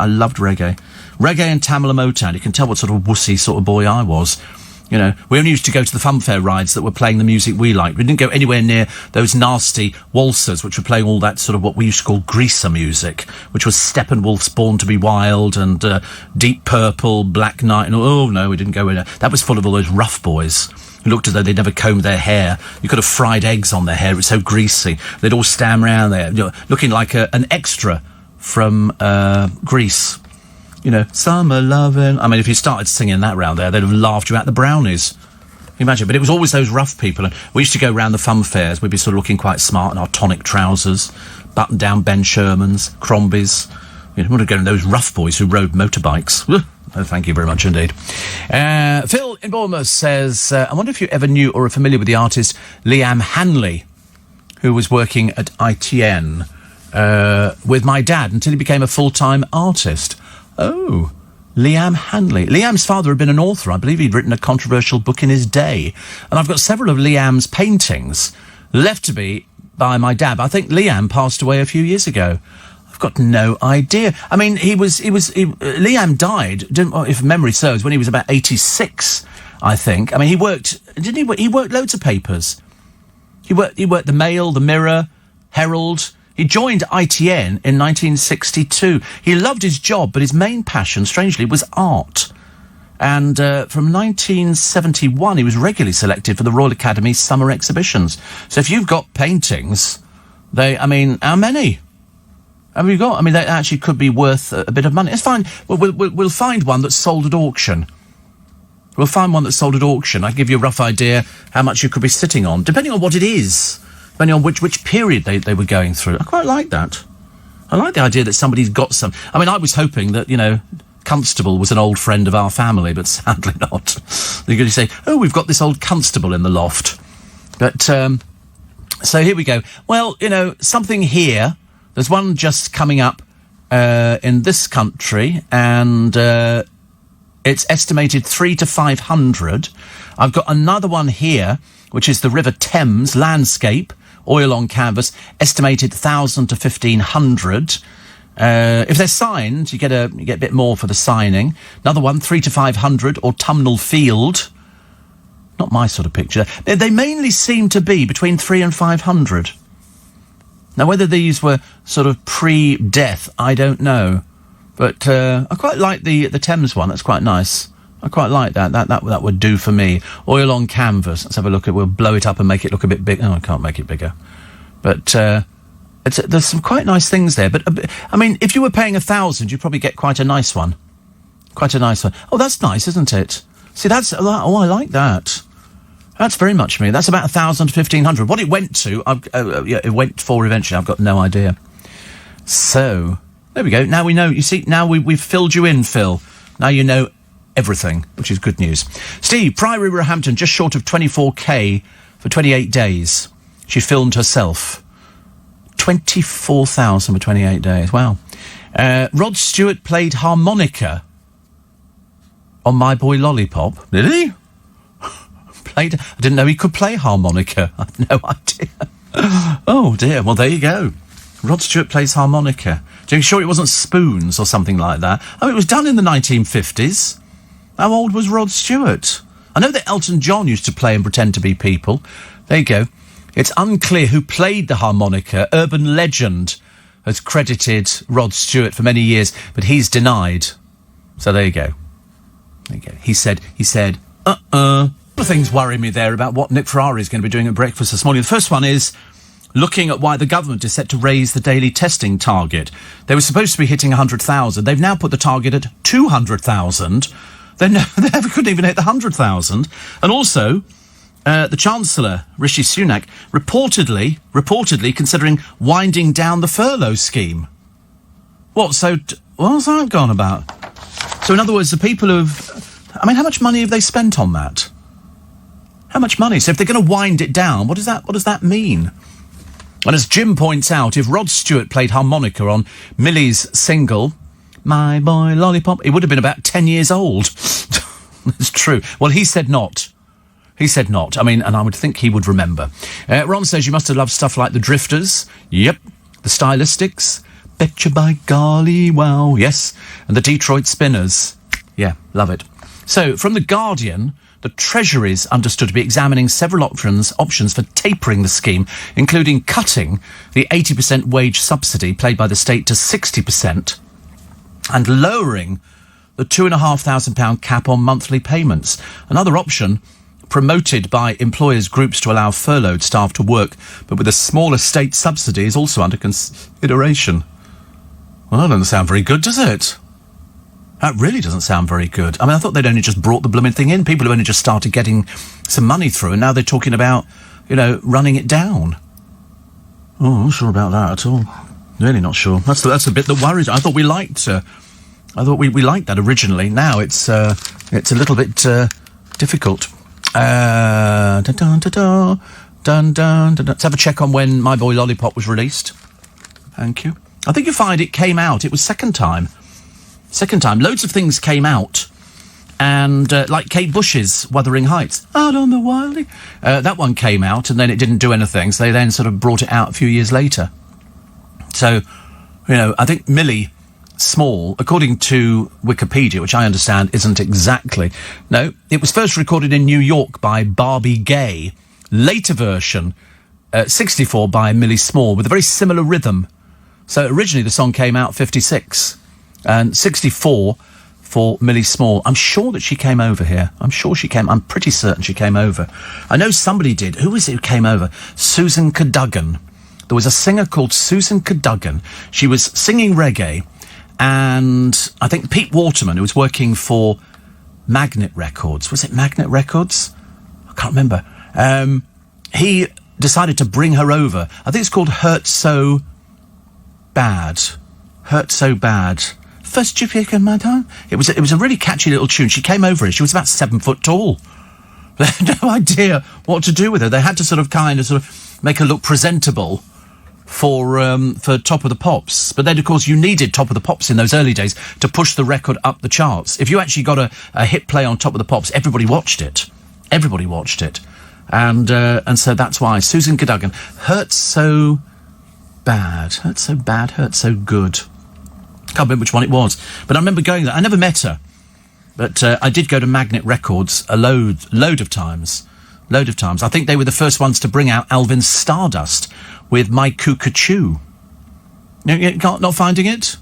loved reggae. Reggae and Tamil and Motown. You can tell what sort of wussy sort of boy I was. You know, we only used to go to the funfair rides that were playing the music we liked. We didn't go anywhere near those nasty waltzers, which were playing all that sort of what we used to call greaser music, which was Steppenwolf's Born to be Wild and Deep Purple, Black Knight. And oh, no, we didn't go in there. That was full of all those rough boys who looked as though they'd never combed their hair. You could have fried eggs on their hair. It was so greasy. They'd all stand around there, you know, looking like an extra from Grease. You know, summer loving. I mean, if you started singing that round there, they'd have laughed you out the brownies. Can you imagine? But it was always those rough people. And we used to go round the fun fairs. We'd be sort of looking quite smart in our tonic trousers, button-down Ben Shermans, Crombies. You know, we want to go in those rough boys who rode motorbikes. Oh, thank you very much indeed. Phil in Bournemouth says, I wonder if you ever knew or are familiar with the artist Liam Hanley, who was working at ITN with my dad until he became a full-time artist. Oh, Liam Hanley. Liam's father had been an author. I believe he'd written a controversial book in his day. And I've got several of Liam's paintings left to me by my dad. I think Liam passed away a few years ago. I've got no idea. I mean, Liam died, if memory serves, when he was about 86, I think. I mean, he worked loads of papers. He worked the Mail, the Mirror, Herald. He joined ITN in 1962. He loved his job, but his main passion, strangely, was art. And from 1971, he was regularly selected for the Royal Academy's summer exhibitions. So if you've got paintings, how many have you got? I mean, they actually could be worth a bit of money. It's fine. We'll find one that's sold at auction. We'll find one that's sold at auction. I can give you a rough idea how much you could be sitting on, depending on what it is. Depending on which period they were going through. I quite like that. I like the idea that somebody's got some. I mean, I was hoping that, you know, Constable was an old friend of our family, but sadly not. They're going to say, oh, we've got this old Constable in the loft. But, so here we go. Well, you know, something here. There's one just coming up in this country, and it's estimated 300 to 500. I've got another one here, which is the River Thames landscape. Oil on canvas, estimated 1,000 to 1,500. If they're signed, you get a bit more for the signing. Another one, 300 to 500, Autumnal Field. Not my sort of picture. They mainly seem to be between 300 and 500. Now, whether these were sort of pre-death, I don't know. But I quite like the Thames one. That's quite nice. I quite like that. That would do for me. Oil on canvas. Let's have a look. We'll blow it up and make it look a bit big. Oh, I can't make it bigger. But there's some quite nice things there. But I mean, if you were paying 1,000, you'd probably get quite a nice one. Quite a nice one. Oh, that's nice, isn't it? See, I like that. That's very much me. That's about 1,000 to 1,500. What it went to, it went for eventually. I've got no idea. So there we go. Now we know. You see, now we've filled you in, Phil. Now you know everything, which is good news. Steve, Priory Roehampton, just short of 24k for 28 days. She filmed herself. 24,000 for 28 days. Wow. Rod Stewart played harmonica on My Boy Lollipop. Did he? I didn't know he could play harmonica. I had no idea. Oh, dear. Well, there you go. Rod Stewart plays harmonica. Are you sure it wasn't spoons or something like that? Oh, it was done in the 1950s. How old was Rod Stewart? I know that Elton John used to play and pretend to be people. There you go. It's unclear who played the harmonica. Urban legend has credited Rod Stewart for many years, but he's denied. So there you go. There you go. He said, A couple of things worry me there about what Nick Ferrari is going to be doing at breakfast this morning. The first one is looking at why the government is set to raise the daily testing target. They were supposed to be hitting 100,000. They've now put the target at 200,000. They never couldn't even hit the 100,000. And also, the Chancellor, Rishi Sunak, reportedly considering winding down the furlough scheme. What's that gone about? So in other words, the people how much money have they spent on that? How much money? So if they're going to wind it down, what does that mean? And as Jim points out, if Rod Stewart played harmonica on Millie's single, My Boy Lollipop, it would have been about 10 years old. It's true. Well, he said not. He said not. I mean, and I would think he would remember. Ron says you must have loved stuff like the Drifters. Yep. The Stylistics. Betcha by golly, wow. Yes. And the Detroit Spinners. Yeah, love it. So, from The Guardian, the Treasury's understood to be examining several options for tapering the scheme, including cutting the 80% wage subsidy paid by the state to 60% and lowering the £2,500 cap on monthly payments. Another option promoted by employers' groups to allow furloughed staff to work, but with a smaller state subsidy, is also under consideration. Well, that doesn't sound very good, does it? That really doesn't sound very good. I mean, I thought they'd only just brought the blooming thing in. People have only just started getting some money through, and now they're talking about, running it down. Oh, I'm not sure about that at all. Really not sure. That's the bit that worries. I thought we liked. I thought we liked that originally. Now it's a little bit difficult. Let's have a check on when My Boy Lollipop was released. Thank you. I think you find it came out. It was second time. Loads of things came out. And, like Kate Bush's Wuthering Heights. Out on the Wildie. That one came out, and then it didn't do anything, so they then sort of brought it out a few years later. So, I think Millie Small, according to Wikipedia, which I understand isn't exactly... No, it was first recorded in New York by Barbie Gay. Later version, 64 by Millie Small, with a very similar rhythm. So originally the song came out 56, and 64 for Millie Small. I'm sure that she came over here. I'm pretty certain she came over. I know somebody did. Who was it who came over? Susan Cadogan. There was a singer called Susan Cadogan. She was singing reggae, and I think Pete Waterman, who was working for Magnet Records. Was it Magnet Records? I can't remember. He decided to bring her over. I think it's called Hurt So Bad. First you pick in my time. It was a really catchy little tune. She came over here. She was about 7 foot tall. They had no idea what to do with her. They had to sort of make her look presentable for Top of the Pops. But then, of course, you needed Top of the Pops in those early days to push the record up the charts. If you actually got a hit play on Top of the Pops, everybody watched it. And so that's why Susan Cadogan, Hurt So Bad, Hurt So Good. Can't remember which one it was, but I remember going there. I never met her, but I did go to Magnet Records a load of times. I think they were the first ones to bring out Alvin Stardust with My Cuckoo. Not finding it?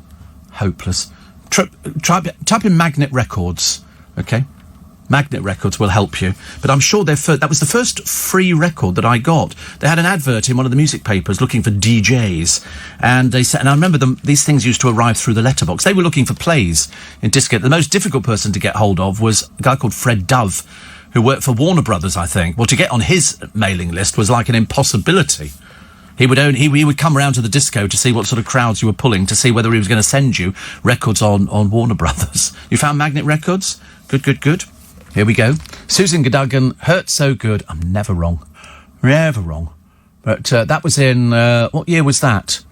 Hopeless. Type in Magnet Records, okay? Magnet Records will help you. But I'm sure that was the first free record that I got. They had an advert in one of the music papers looking for DJs. And they said, and I remember these things used to arrive through the letterbox. They were looking for plays in Discate. The most difficult person to get hold of was a guy called Fred Dove, who worked for Warner Brothers, I think. Well, to get on his mailing list was like an impossibility. He would come around to the disco to see what sort of crowds you were pulling, to see whether he was going to send you records on Warner Brothers. You found Magnet Records? Good. Here we go. Susan Cadogan, Hurt So Good. I'm never wrong. But that was in, what year was that?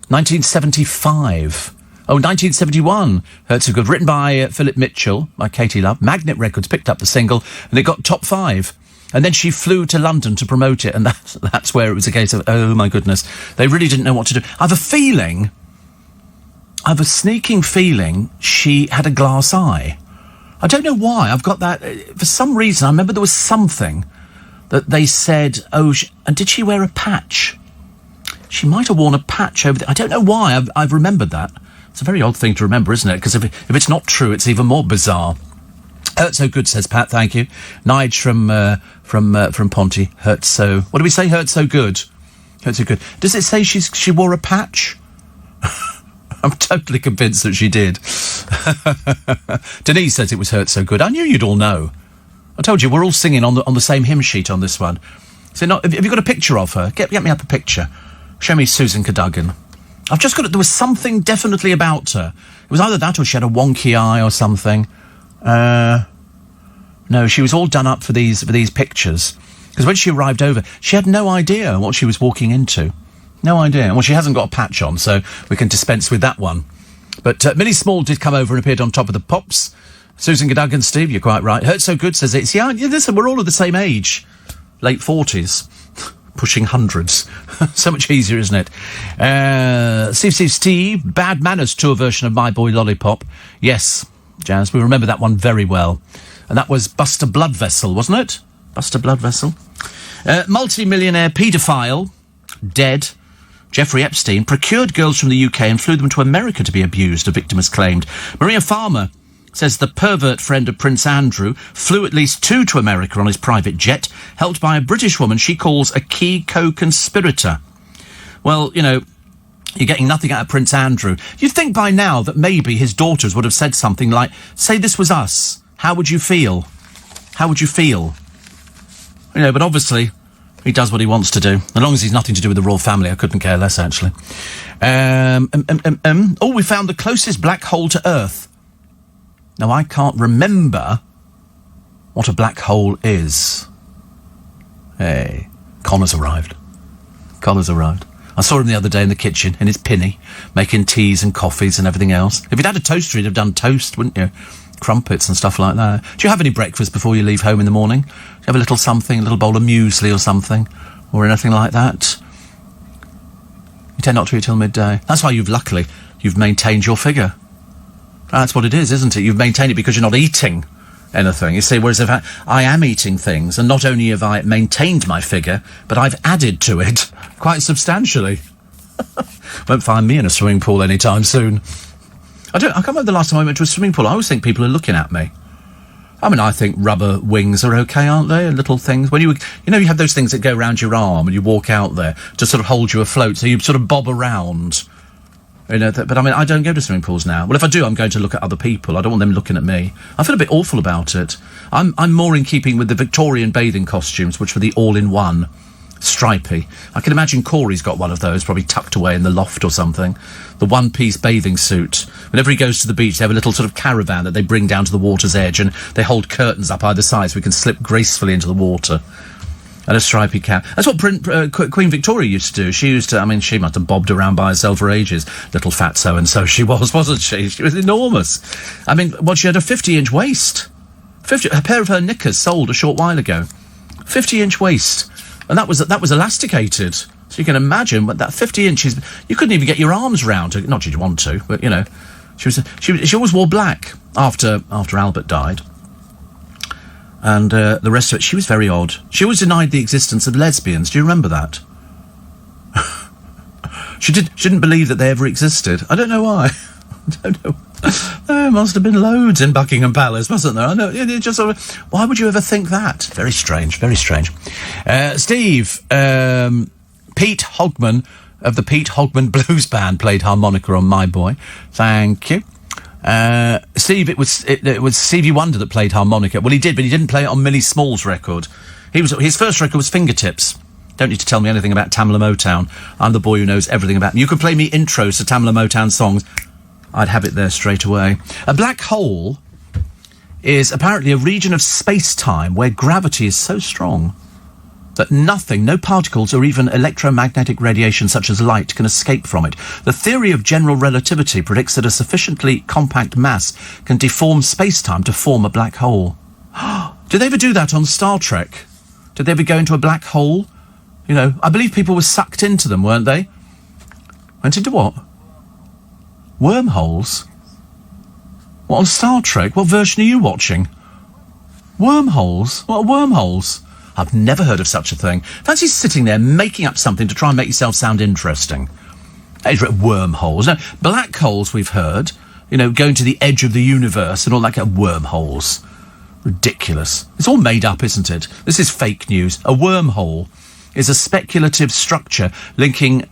1975. Oh, 1971. Hurt So Good. Written by Philip Mitchell, by Katie Love. Magnet Records picked up the single, and it got top 5. And then she flew to London to promote it, and that's where it was a case of, oh my goodness, they really didn't know what to do. I have a sneaking feeling she had a glass eye. I don't know why. I've got that. For some reason, I remember there was something that they said, and did she wear a patch? She might have worn a patch over there. I don't know why. I've remembered that. It's a very odd thing to remember, isn't it? Because if it's not true, it's even more bizarre. Hurt So Good, says Pat, thank you. Nige from Ponty, Hurt So... What do we say? Hurt So Good. Hurt So Good. Does it say she wore a patch? I'm totally convinced that she did. Denise says it was Hurt So Good. I knew you'd all know. I told you, we're all singing on the same hymn sheet on this one. So have you got a picture of her? Get me up a picture. Show me Susan Cadogan. I've just got it. There was something definitely about her. It was either that or she had a wonky eye or something. No, she was all done up for these pictures. Because when she arrived over, she had no idea what she was walking into. No idea. Well, she hasn't got a patch on, so we can dispense with that one. But Millie Small did come over and appeared on Top of the Pops. Susan Cadogan, Steve, you're quite right. Hurt So Good says it's... Yeah, listen, we're all of the same age. Late 40s. Pushing hundreds. So much easier, isn't it? Steve, Bad Manners tour version of My Boy Lollipop. Yes, Jazz, we remember that one very well. And that was Buster Bloodvessel, wasn't it? Buster Bloodvessel. Multi-millionaire paedophile, dead, Jeffrey Epstein, procured girls from the UK and flew them to America to be abused, a victim has claimed. Maria Farmer says the pervert friend of Prince Andrew flew at least 2 to America on his private jet, helped by a British woman she calls a key co-conspirator. Well, you know, you're getting nothing out of Prince Andrew. You'd think by now that maybe his daughters would have said something like, say this was us, how would you feel? How would you feel? You know, but obviously he does what he wants to do. As long as he's nothing to do with the royal family, I couldn't care less, actually. Oh, we found the closest black hole to Earth. Now, I can't remember what a black hole is. Hey, Connor's arrived. I saw him the other day in the kitchen, in his pinny, making teas and coffees and everything else. If he'd had a toaster, he'd have done toast, wouldn't you? Crumpets and stuff like that. Do you have any breakfast before you leave home in the morning? Do you have a little something, a little bowl of muesli or something? Or anything like that? You tend not to eat till midday. That's why you've maintained your figure. That's what it is, isn't it? You've maintained it because you're not eating anything. You see, whereas if I am eating things, and not only have I maintained my figure, but I've added to it quite substantially. Won't find me in a swimming pool anytime soon. I can't remember the last time I went to a swimming pool. I always think people are looking at me. I mean, I think rubber wings are okay, aren't they? Little things. When you have those things that go around your arm and you walk out there to sort of hold you afloat, so you sort of bob around. You know, but I mean, I don't go to swimming pools now. Well, if I do, I'm going to look at other people. I don't want them looking at me. I feel a bit awful about it. I'm more in keeping with the Victorian bathing costumes, which were the all-in-one, stripy. I can imagine Corey's got one of those, probably tucked away in the loft or something. The one-piece bathing suit. Whenever he goes to the beach, they have a little sort of caravan that they bring down to the water's edge, and they hold curtains up either side so we can slip gracefully into the water. And a stripy cap. That's what Queen Victoria used to do. She must have bobbed around by herself for ages. Little fat so-and-so she was, wasn't she? She was enormous. I mean, she had a 50-inch waist. A pair of her knickers sold a short while ago. 50-inch waist. And that was elasticated. So you can imagine what that 50 inches... You couldn't even get your arms round her. Not you'd want to, but, you know. She always wore black after Albert died. And the rest of it, she was very odd. She always denied the existence of lesbians. Do you remember that? She didn't believe that they ever existed. I don't know why. I don't know. There must have been loads in Buckingham Palace, mustn't there? I know. It just sort of, why would you ever think that? Very strange. Very strange. Steve, Pete Hogman of the Pete Hogman Blues Band played harmonica on My Boy. Thank you. Steve, it was Stevie Wonder that played harmonica. Well, he did, but he didn't play it on Millie Small's record. His first record was Fingertips. Don't need to tell me anything about Tamla Motown. I'm the boy who knows everything about... You could play me intros to Tamla Motown songs. I'd have it there straight away. A black hole is apparently a region of space-time where gravity is so strong that nothing, no particles or even electromagnetic radiation such as light can escape from it. The theory of general relativity predicts that a sufficiently compact mass can deform space-time to form a black hole. Did they ever do that on Star Trek? Did they ever go into a black hole? You know, I believe people were sucked into them, weren't they? Went into what? Wormholes? What, on Star Trek? What version are you watching? Wormholes? What are wormholes? I've never heard of such a thing. Fancy sitting there making up something to try and make yourself sound interesting. Wormholes. No, black holes we've heard. You know, going to the edge of the universe and all that kind of wormholes. Ridiculous. It's all made up, isn't it? This is fake news. A wormhole. is a speculative structure linking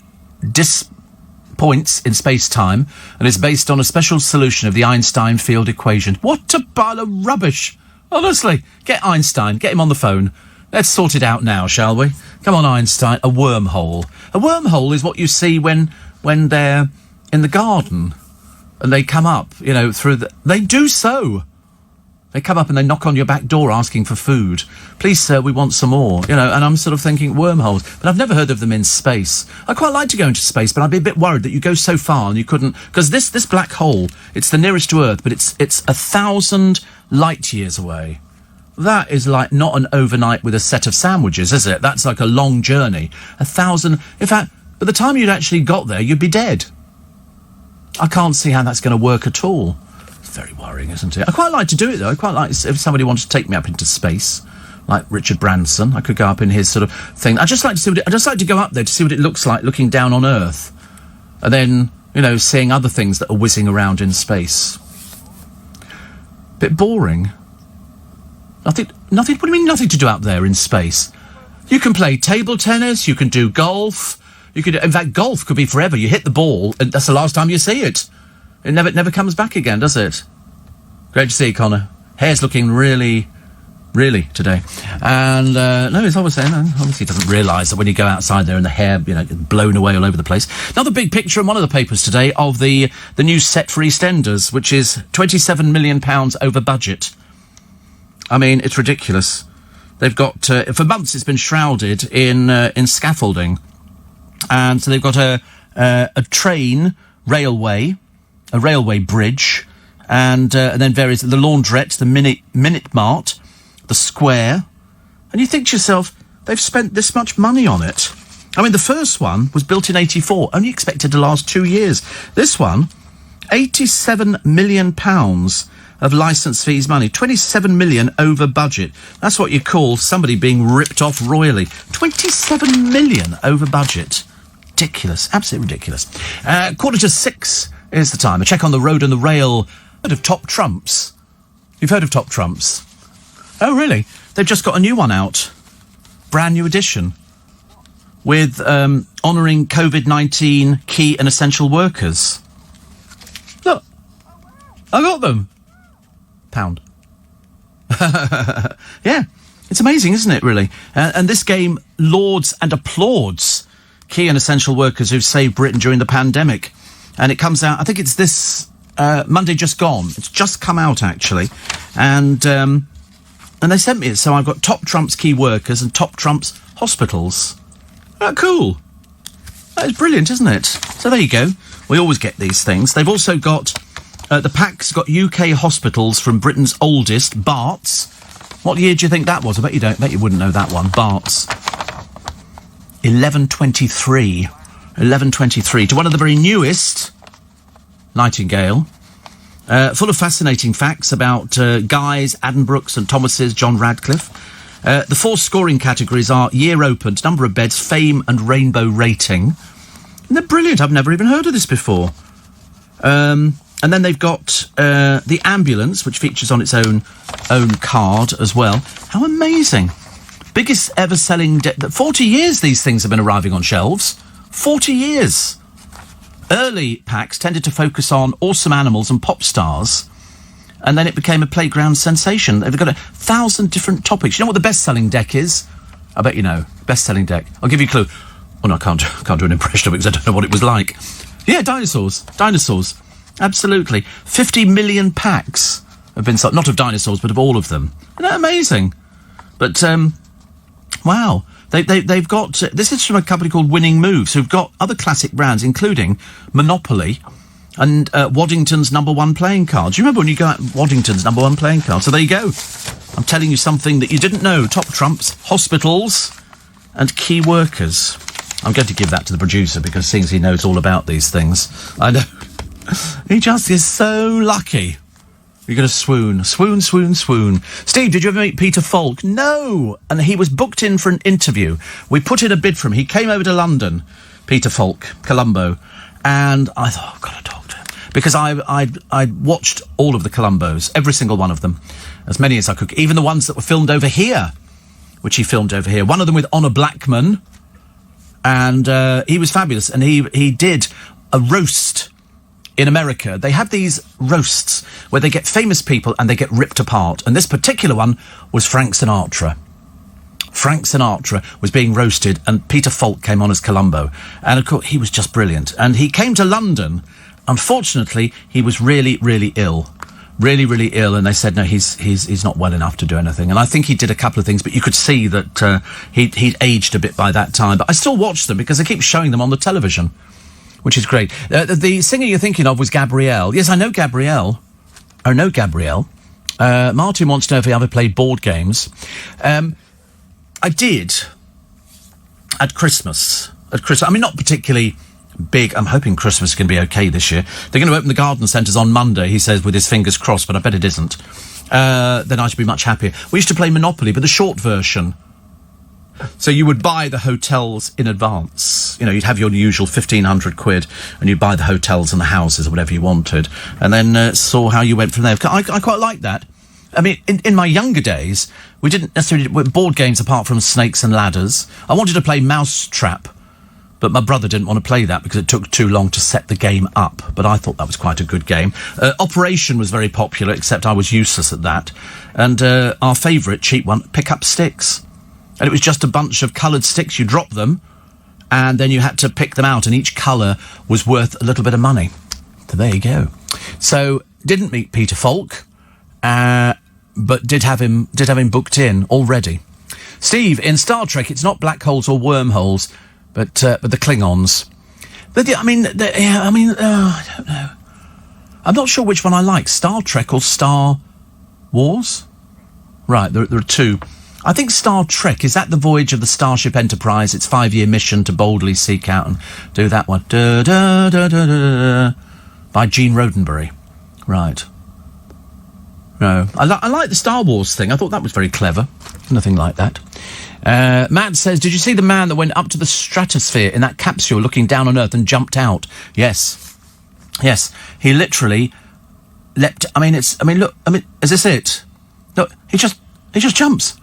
points in space-time and is based on a special solution of the Einstein field equation. What a pile of rubbish! Honestly, get Einstein, get him on the phone. Let's sort it out now, shall we? Come on, Einstein. A wormhole. A wormhole is what you see when they're in the garden and they come up, you know, through the... They do so. They come up and they knock on your back door asking for food. Please, sir, we want some more. You know, and I'm sort of thinking wormholes. But I've never heard of them in space. I quite like to go into space, but I'd be a bit worried that you go so far and you couldn't... Because this black hole, it's the nearest to Earth, but it's 1,000 light years away. That is like not an overnight with a set of sandwiches, is it? That's like a long journey. 1,000... In fact, by the time you'd actually got there, you'd be dead. I can't see how that's going to work at all. It's very worrying, isn't it? I quite like to do it, though. I quite like if somebody wanted to take me up into space, like Richard Branson. I could go up in his sort of thing. I just like to go up there to see what it looks like looking down on Earth. And then, you know, seeing other things that are whizzing around in space. Bit boring. Nothing, what do you mean nothing to do up there in space? You can play table tennis, you can do golf, in fact, golf could be forever. You hit the ball, and that's the last time you see it. It never comes back again, does it? Great to see you, Connor. Hair's looking really today. And, no, it's obviously he doesn't realise that when you go outside there and the hair, you know, blown away all over the place. Another big picture in one of the papers today of the new set for EastEnders, which is £27 million over budget. I mean, it's ridiculous. They've got, for months it's been shrouded in scaffolding. And so they've got a railway bridge, and then the laundrette, the Minute Mart, the square. And you think to yourself, they've spent this much money on it. I mean, the first one was built in 1984, only expected to last 2 years. This one, £87 million of licence fees money. 27 million over budget. That's what you call somebody being ripped off royally. 27 million over budget. Ridiculous. Absolutely ridiculous. 5:45 is the time. A check on the road and the rail. Heard of Top Trumps? You've heard of Top Trumps? Oh, really? They've just got a new one out. Brand new edition. With honouring COVID-19 key and essential workers. Look. I got them. £1. Yeah, it's amazing, isn't it, really? And this game lauds and applauds key and essential workers who've saved Britain during the pandemic. And it comes out, I think it's this Monday just gone. It's just come out, actually. And they sent me it, so I've got Top Trumps key workers and Top Trumps hospitals. Cool. That is brilliant, isn't it? So there you go. We always get these things. They've also got... the pack's got UK hospitals from Britain's oldest, Barts. What year do you think that was? I bet you wouldn't know that one. Barts. 1123. 1123. To one of the very newest, Nightingale. Full of fascinating facts about Guy's, Addenbrooke's and Thomas's, John Radcliffe. The 4 scoring categories are year opened, number of beds, fame and rainbow rating. And they're brilliant. I've never even heard of this before. And then they've got the ambulance, which features on its own card as well. How amazing. Biggest ever selling... 40 years these things have been arriving on shelves. 40 years. Early packs tended to focus on awesome animals and pop stars. And then it became a playground sensation. They've got 1,000 different topics. You know what the best-selling deck is? I bet you know. Best-selling deck. I'll give you a clue. Oh, no, I can't do an impression of it because I don't know what it was like. Yeah, dinosaurs. Dinosaurs. Absolutely. 50 million packs have been sold. Not of dinosaurs, but of all of them. Isn't that amazing? But, wow. They've got... this is from a company called Winning Moves, who've got other classic brands, including Monopoly and Waddington's #1 playing card. Do you remember when you got Waddington's #1 playing card? So there you go. I'm telling you something that you didn't know. Top Trumps, hospitals and key workers. I'm going to give that to the producer because seeing as he knows all about these things. I know. He just is so lucky. You're going to swoon. Swoon, swoon, swoon. Steve, did you ever meet Peter Falk? No! And he was booked in for an interview. We put in a bid for him. He came over to London, Peter Falk, Columbo, and I thought, I've got to talk to him. Because I watched all of the Columbos, every single one of them, as many as I could, even the ones that were filmed over here. which he filmed over here. One of them with Honor Blackman, and he was fabulous. And he did a roast in America. They have these roasts where they get famous people and they get ripped apart. And this particular one was Frank Sinatra. Frank Sinatra was being roasted, and Peter Falk came on as Columbo. And of course, he was just brilliant. And he came to London. Unfortunately, he was really, really ill. Really, really ill, and they said, no, he's not well enough to do anything. And I think he did a couple of things, but you could see that he'd aged a bit by that time. But I still watch them because they keep showing them on the television, which is great. The singer you're thinking of was Gabrielle. Yes, I know Gabrielle. Martin wants to know if he ever played board games. I did at Christmas. I mean, not particularly big. I'm hoping Christmas is going to be okay this year. They're going to open the garden centres on Monday, he says, with his fingers crossed, but I bet it isn't. Then I should be much happier. We used to play Monopoly, but the short version. So you would buy the hotels in advance. You know, you'd have your usual 1,500 quid, and you'd buy the hotels and the houses or whatever you wanted, and then saw how you went from there. I quite like that. I mean, in my younger days, we didn't necessarily do board games apart from Snakes and Ladders. I wanted to play Mousetrap, but my brother didn't want to play that because it took too long to set the game up. But I thought that was quite a good game. Operation was very popular, except I was useless at that. And our favourite cheap one, Pick Up Sticks. And it was just a bunch of coloured sticks. You drop them, and then you had to pick them out, and each colour was worth a little bit of money. So there you go. So, didn't meet Peter Falk, but did have him booked in already. Steve, in Star Trek, it's not black holes or wormholes, but the Klingons. I don't know. I'm not sure which one I like, Star Trek or Star Wars? Right, there are two. I think Star Trek, is that the voyage of the Starship Enterprise, its 5-year mission to boldly seek out and do that one. Da, da, da, da, da, by Gene Roddenberry. Right. No, I like the Star Wars thing. I thought that was very clever. Nothing like that. Matt says, did you see the man that went up to the stratosphere in that capsule looking down on Earth and jumped out? Yes. He literally leapt. Look, is this it? Look, he just jumps.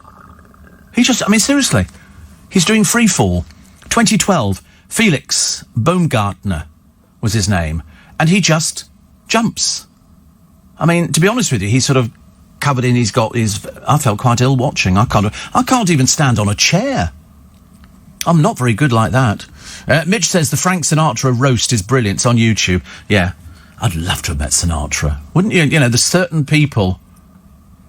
Seriously. He's doing free fall. 2012, Felix Baumgartner was his name. And he just jumps. I mean, to be honest with you, he's sort of covered in, I felt quite ill watching. I can't even stand on a chair. I'm not very good like that. Mitch says the Frank Sinatra roast is brilliant. It's on YouTube. Yeah, I'd love to have met Sinatra. Wouldn't you? You know, there's certain people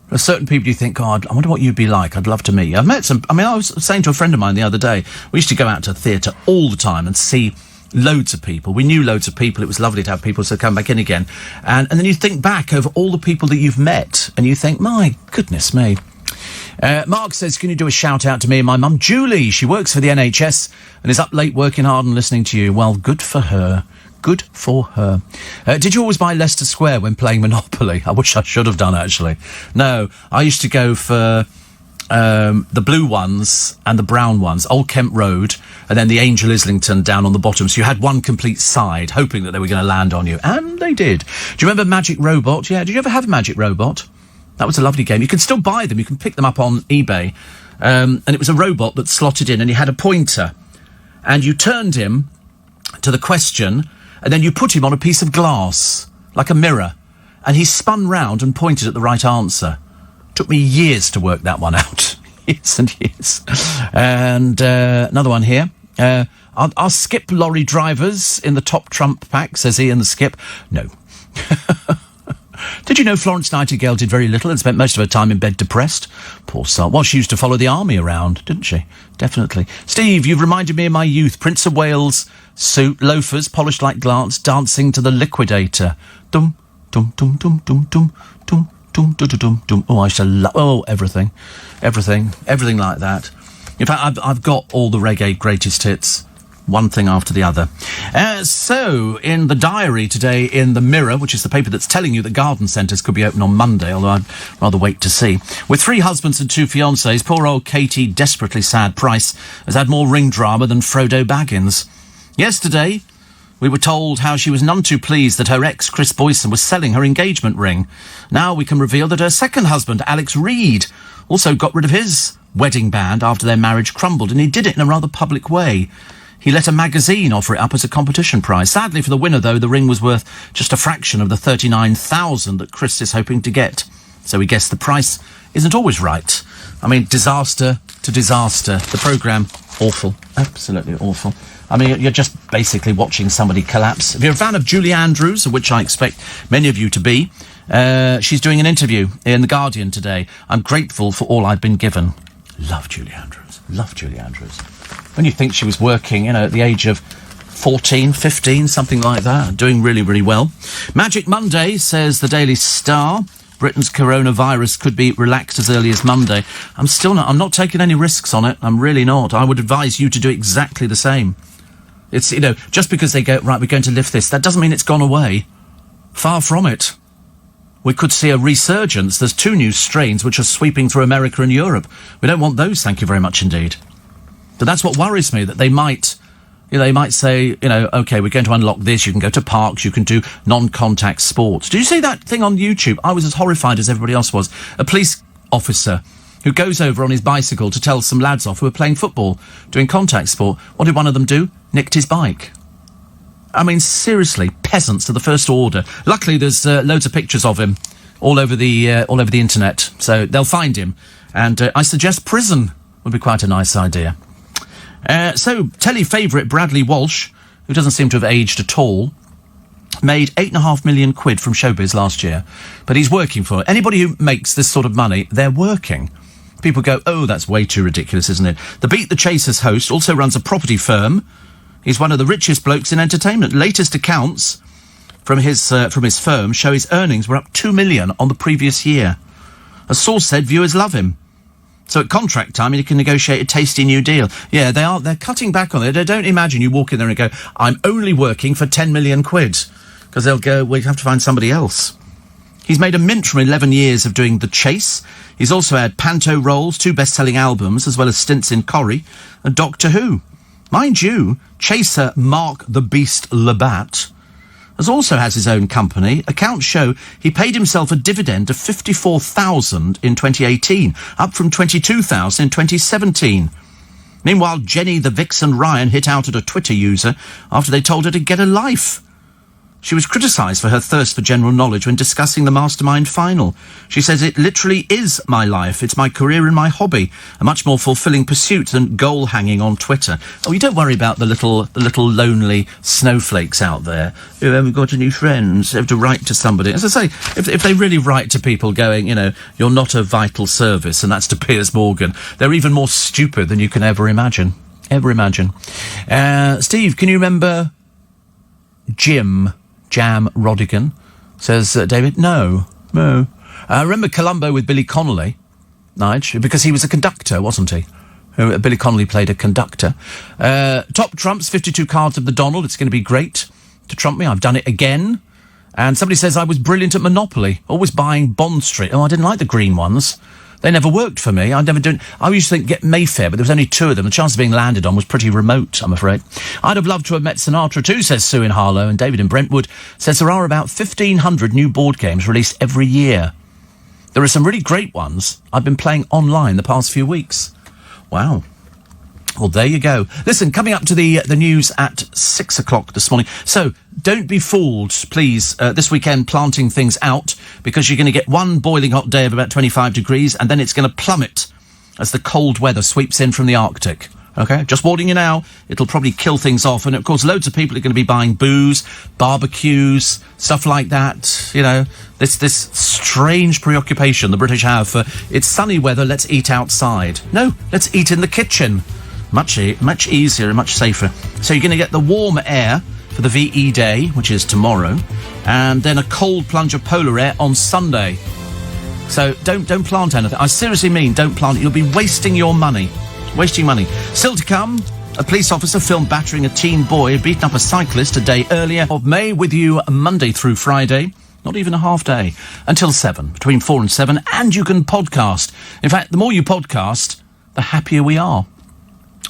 you think, God, I wonder what you'd be like. I'd love to meet you. I've met some, I was saying to a friend of mine the other day, we used to go out to theatre all the time and see loads of people. We knew loads of people. It was lovely to have people to come back in again. And then you think back over all the people that you've met, and you think, my goodness me. Mark says, can you do a shout out to me and my mum, Julie? She works for the NHS and is up late working hard and listening to you. Well, good for her. Good for her. Did you always buy Leicester Square when playing Monopoly? I wish I should have done, actually. No, I used to go for the blue ones and the brown ones, Old Kent Road, and then the Angel Islington down on the bottom. So you had one complete side, hoping that they were going to land on you. And they did. Do you remember Magic Robot? Yeah, did you ever have Magic Robot? That was a lovely game. You can still buy them. You can pick them up on eBay. And it was a robot that slotted in, and he had a pointer. And you turned him to the question, and then you put him on a piece of glass, like a mirror. And he spun round and pointed at the right answer. Took me years to work that one out. Years and years. And another one here. Are Skip lorry drivers in the top trump pack, says Ian the Skip? No. Did you know Florence Nightingale did very little and spent most of her time in bed depressed? Poor soul. Well, she used to follow the army around, didn't she? Definitely. Steve, you've reminded me of my youth. Prince of Wales suit, loafers, polished like glass, dancing to the Liquidator. Dum, dum, dum, dum, dum, dum, dum. Dum, dum, dum, dum. Oh, I used to love everything like that. In fact, I've got all the reggae greatest hits, one thing after the other. So, in the diary today, in the Mirror, which is the paper that's telling you that garden centres could be open on Monday, although I'd rather wait to see. With 3 husbands and 2 fiancés, poor old Katie, desperately sad Price, has had more ring drama than Frodo Baggins. Yesterday, we were told how she was none too pleased that her ex, Chris Boyson, was selling her engagement ring. Now we can reveal that her second husband, Alex Reid, also got rid of his wedding band after their marriage crumbled, and he did it in a rather public way. He let a magazine offer it up as a competition prize. Sadly for the winner, though, the ring was worth just a fraction of the $39,000 that Chris is hoping to get. So we guess the price isn't always right. I mean, disaster to disaster. The programme, awful. Absolutely awful. I mean, you're just basically watching somebody collapse. If you're a fan of Julie Andrews, which I expect many of you to be, she's doing an interview in The Guardian today. I'm grateful for all I've been given. Love Julie Andrews. Love Julie Andrews. When you think she was working, at the age of 14, 15, something like that, doing really, really well. Magic Monday, says the Daily Star. Britain's coronavirus could be relaxed as early as Monday. I'm not taking any risks on it. I'm really not. I would advise you to do exactly the same. It's, just because they go, right, we're going to lift this, that doesn't mean it's gone away. Far from it. We could see a resurgence. There's 2 new strains which are sweeping through America and Europe. We don't want those, thank you very much indeed. But that's what worries me, that they might say, OK, we're going to unlock this, you can go to parks, you can do non-contact sports. Did you see that thing on YouTube? I was as horrified as everybody else was. A police officer who goes over on his bicycle to tell some lads off who are playing football, doing contact sport. What did one of them do? Nicked his bike. I mean, seriously, peasants of the first order. Luckily, there's loads of pictures of him all over the internet, so they'll find him. And I suggest prison would be quite a nice idea. So, telly favourite Bradley Walsh, who doesn't seem to have aged at all, made £8.5 million from showbiz last year. But he's working for it. Anybody who makes this sort of money, they're working. People go, oh, that's way too ridiculous, isn't it? The Beat the Chasers host also runs a property firm. He's one of the richest blokes in entertainment. Latest accounts from his firm show his earnings were up $2 million on the previous year. A source said viewers love him. So at contract time, you can negotiate a tasty new deal. Yeah, they're cutting back on it. Don't imagine you walk in there and go, I'm only working for 10 million quid. Because they'll go, we have to find somebody else. He's made a mint from 11 years of doing The Chase. He's also had panto roles, 2 best-selling albums, as well as stints in Corrie and Doctor Who. Mind you, chaser Mark the Beast Labatt also has his own company. Accounts show he paid himself a dividend of $54,000 in 2018, up from $22,000 in 2017. Meanwhile, Jenny the Vixen Ryan hit out at a Twitter user after they told her to get a life. She was criticised for her thirst for general knowledge when discussing the Mastermind final. She says, it literally is my life. It's my career and my hobby. A much more fulfilling pursuit than goal hanging on Twitter. Oh, you don't worry about the little lonely snowflakes out there who haven't got any friends, have to write to somebody. As I say, if they really write to people going, you're not a vital service, and that's to Piers Morgan, they're even more stupid than you can ever imagine. Steve, can you remember Jam Rodigan, says David. No. I remember Columbo with Billy Connolly, Nige, because he was a conductor, wasn't he? Billy Connolly played a conductor. Top trumps, 52 cards of the Donald. It's going to be great to trump me. I've done it again. And somebody says I was brilliant at Monopoly, always buying Bond Street. Oh, I didn't like the green ones. They never worked for me. I used to think get Mayfair, but there was only 2 of them. The chance of being landed on was pretty remote, I'm afraid. I'd have loved to have met Sinatra too, says Sue in Harlow, and David in Brentwood says there are about 1,500 new board games released every year. There are some really great ones I've been playing online the past few weeks. Wow. Well, there you go. Listen, coming up to the news at 6 o'clock this morning. So, don't be fooled, please, this weekend planting things out, because you're going to get one boiling hot day of about 25 degrees, and then it's going to plummet as the cold weather sweeps in from the Arctic. OK? Just warning you now, it'll probably kill things off. And, of course, loads of people are going to be buying booze, barbecues, stuff like that. This strange preoccupation the British have for, it's sunny weather, let's eat outside. No, let's eat in the kitchen. Much easier and much safer. So you're going to get the warm air for the VE Day, which is tomorrow, and then a cold plunge of polar air on Sunday. So don't plant anything. I seriously mean don't plant it. You'll be wasting your money. Still to come, a police officer filmed battering a teen boy, beating up a cyclist a day earlier of May, with you Monday through Friday. Not even a half day. Until 7, between 4 and 7, and you can podcast. In fact, the more you podcast, the happier we are.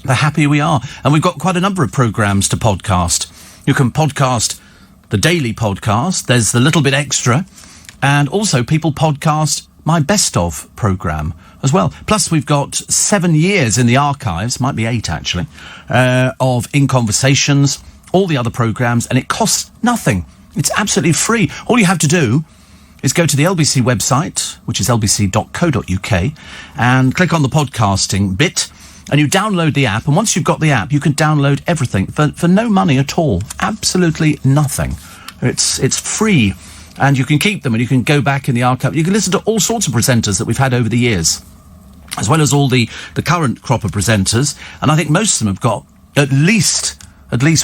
And we've got quite a number of programmes to podcast. You can podcast the daily podcast. There's the little bit extra. And also people podcast my best of programme as well. Plus, we've got 7 years in the archives, might be 8 actually, of In Conversations, all the other programmes, and it costs nothing. It's absolutely free. All you have to do is go to the LBC website, which is lbc.co.uk, and click on the podcasting bit, and you download the app. And once you've got the app, you can download everything for no money at all. Absolutely nothing. It's free, and you can keep them, and you can go back in the archive. You can listen to all sorts of presenters that we've had over the years, as well as all the current crop of presenters. And I think most of them have got at least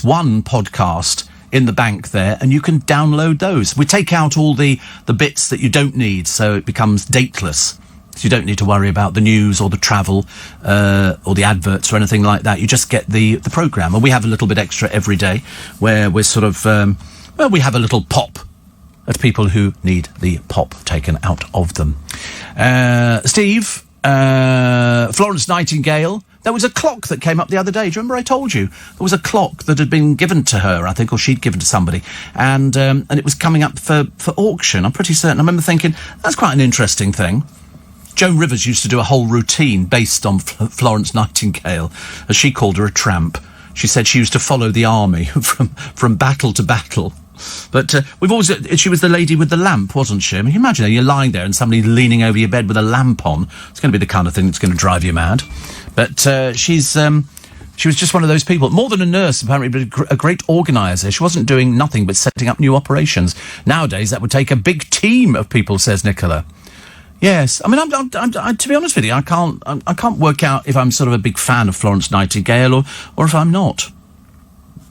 one podcast in the bank there, and you can download those. We take out all the bits that you don't need, so it becomes dateless. So you don't need to worry about the news or the travel or the adverts or anything like that. You just get the programme. And we have a little bit extra every day where we're sort of, we have a little pop at people who need the pop taken out of them. Steve, Florence Nightingale, there was a clock that came up the other day. Do you remember I told you? There was a clock that had been given to her, I think, or she'd given to somebody. And it was coming up for auction. I'm pretty certain. I remember thinking, that's quite an interesting thing. Joan Rivers used to do a whole routine based on Florence Nightingale, as she called her, a tramp. She said she used to follow the army from battle to battle. But she was the lady with the lamp, wasn't she? I mean, imagine you're lying there and somebody leaning over your bed with a lamp on. It's going to be the kind of thing that's going to drive you mad. But she was just one of those people. More than a nurse, apparently, but a great organiser. She wasn't doing nothing but setting up new operations. Nowadays, that would take a big team of people, says Nicola. Yes, I mean, I'm to be honest with you, I can't work out if I'm sort of a big fan of Florence Nightingale or if I'm not.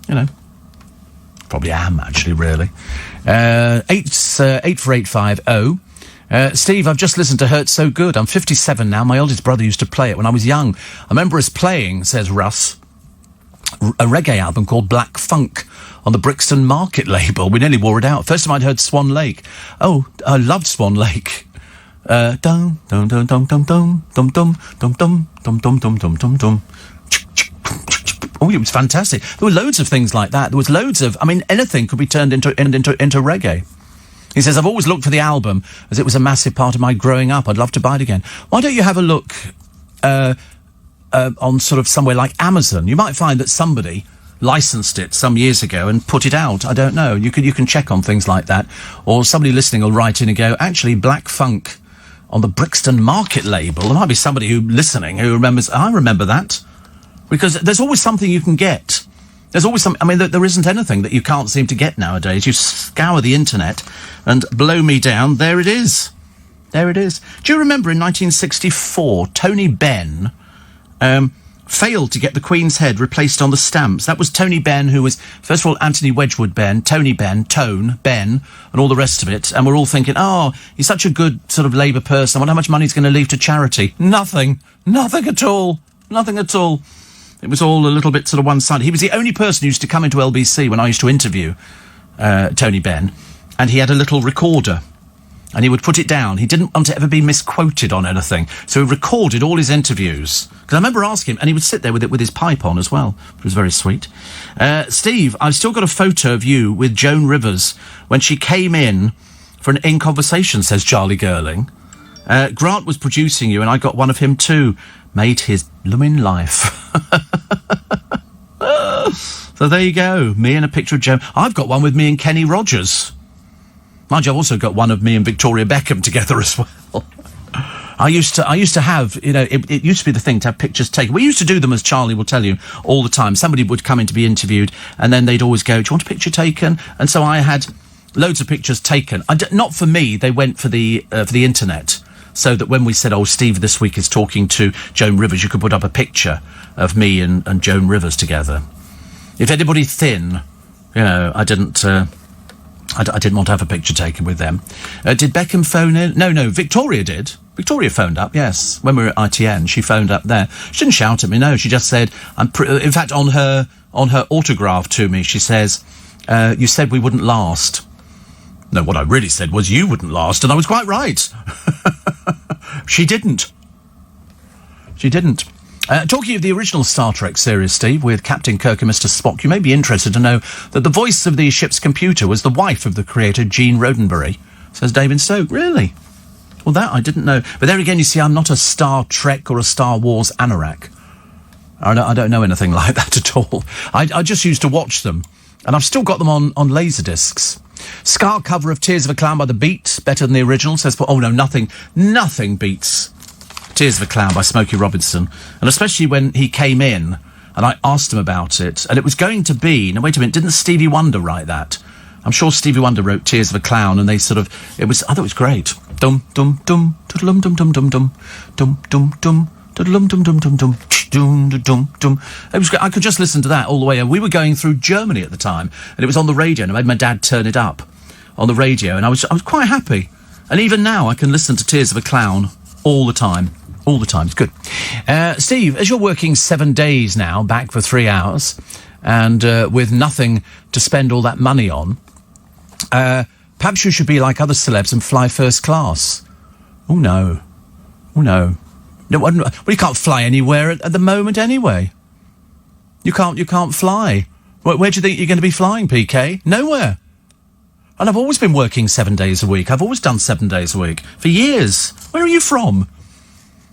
You know, probably am actually, really. 84850. Steve, I've just listened to Hurt So Good. I'm 57 now. My oldest brother used to play it when I was young. I remember us playing, says Russ, a reggae album called Black Funk on the Brixton Market label. We nearly wore it out. First time I'd heard Swan Lake. Oh, I loved Swan Lake. Dum dum dum dum dum dum dum dum dum dum dum dum dum dum dum dum. Oh, it was fantastic. There were loads of things like that. There was loads of, I mean, anything could be turned into reggae. He says, I've always looked for the album as it was a massive part of my growing up. I'd love to buy it again. Why don't you have a look on sort of somewhere like Amazon? You might find that somebody licensed it some years ago and put it out. I don't know. You can check on things like that. Or somebody listening will write in and go, actually, Black Funk on the Brixton Market label. There might be somebody listening who remembers, I remember that. Because there's always something you can get. There's always some, I mean, there isn't anything that you can't seem to get nowadays. You scour the internet and blow me down, there it is. There it is. Do you remember in 1964, Tony Benn failed to get the Queen's head replaced on the stamps? That was Tony Benn, who was, first of all, Anthony Wedgwood Benn, Tony Benn, Tone, Ben, and all the rest of it. And we're all thinking, oh, he's such a good sort of Labour person. I wonder how much money he's going to leave to charity. Nothing. Nothing at all. Nothing at all. It was all a little bit sort of one-sided. He was the only person who used to come into LBC when I used to interview Tony Benn, and he had a little recorder, and he would put it down. He didn't want to ever be misquoted on anything, so he recorded all his interviews. Because I remember asking him, and he would sit there with his pipe on as well. It was very sweet. Steve, I've still got a photo of you with Joan Rivers when she came in for an In Conversation, says Charlie Girling. Grant was producing you, and I got one of him too. Made his blooming life. So there you go. Me and a picture of Joan. I've got one with me and Kenny Rogers. Mind you, I've also got one of me and Victoria Beckham together as well. I used to have, you know, it used to be the thing to have pictures taken. We used to do them, as Charlie will tell you, all the time. Somebody would come in to be interviewed, and then they'd always go, do you want a picture taken? And so I had loads of pictures taken. Not for me, they went for the internet. So that when we said, oh, Steve this week is talking to Joan Rivers, you could put up a picture of me and Joan Rivers together. If anybody thin, you know, I didn't want to have a picture taken with them. Did Beckham phone in? No, Victoria did. Victoria phoned up, yes. When we were at ITN, she phoned up there. She didn't shout at me, no. She just said, in fact, on her autograph to me, she says, you said we wouldn't last. No, what I really said was you wouldn't last, and I was quite right. She didn't. She didn't. Talking of the original Star Trek series, Steve, with Captain Kirk and Mr. Spock, you may be interested to know that the voice of the ship's computer was the wife of the creator, Gene Roddenberry, says David Stoke. Really? Well, that I didn't know. But there again, you see, I'm not a Star Trek or a Star Wars anorak. I don't know anything like that at all. I just used to watch them. And I've still got them on Laserdiscs. Scar cover of Tears of a Clown by The Beat, better than the original, says, oh no, nothing beats Tears of a Clown by Smokey Robinson. And especially when he came in and I asked him about it, and it was going to be, now wait a minute, didn't Stevie Wonder write that? I'm sure Stevie Wonder wrote Tears of a Clown, and they sort of, I thought it was great. Dum dum dum, dum dum dum dum dum, dum dum dum, dum dum dum dum dum. Dum, dum, dum. It was, I could just listen to that all the way. And we were going through Germany at the time, and it was on the radio, and I made my dad turn it up on the radio, and I was quite happy. And even now, I can listen to Tears of a Clown all the time. All the time. It's good. Steve, as you're working 7 days now, back for 3 hours, and with nothing to spend all that money on, perhaps you should be like other celebs and fly first class. Oh, no. Oh, no. No, well, you can't fly anywhere at the moment anyway. You can't fly. Where do you think you're going to be flying, PK? Nowhere. And I've always been working 7 days a week. I've always done 7 days a week. For years. Where are you from?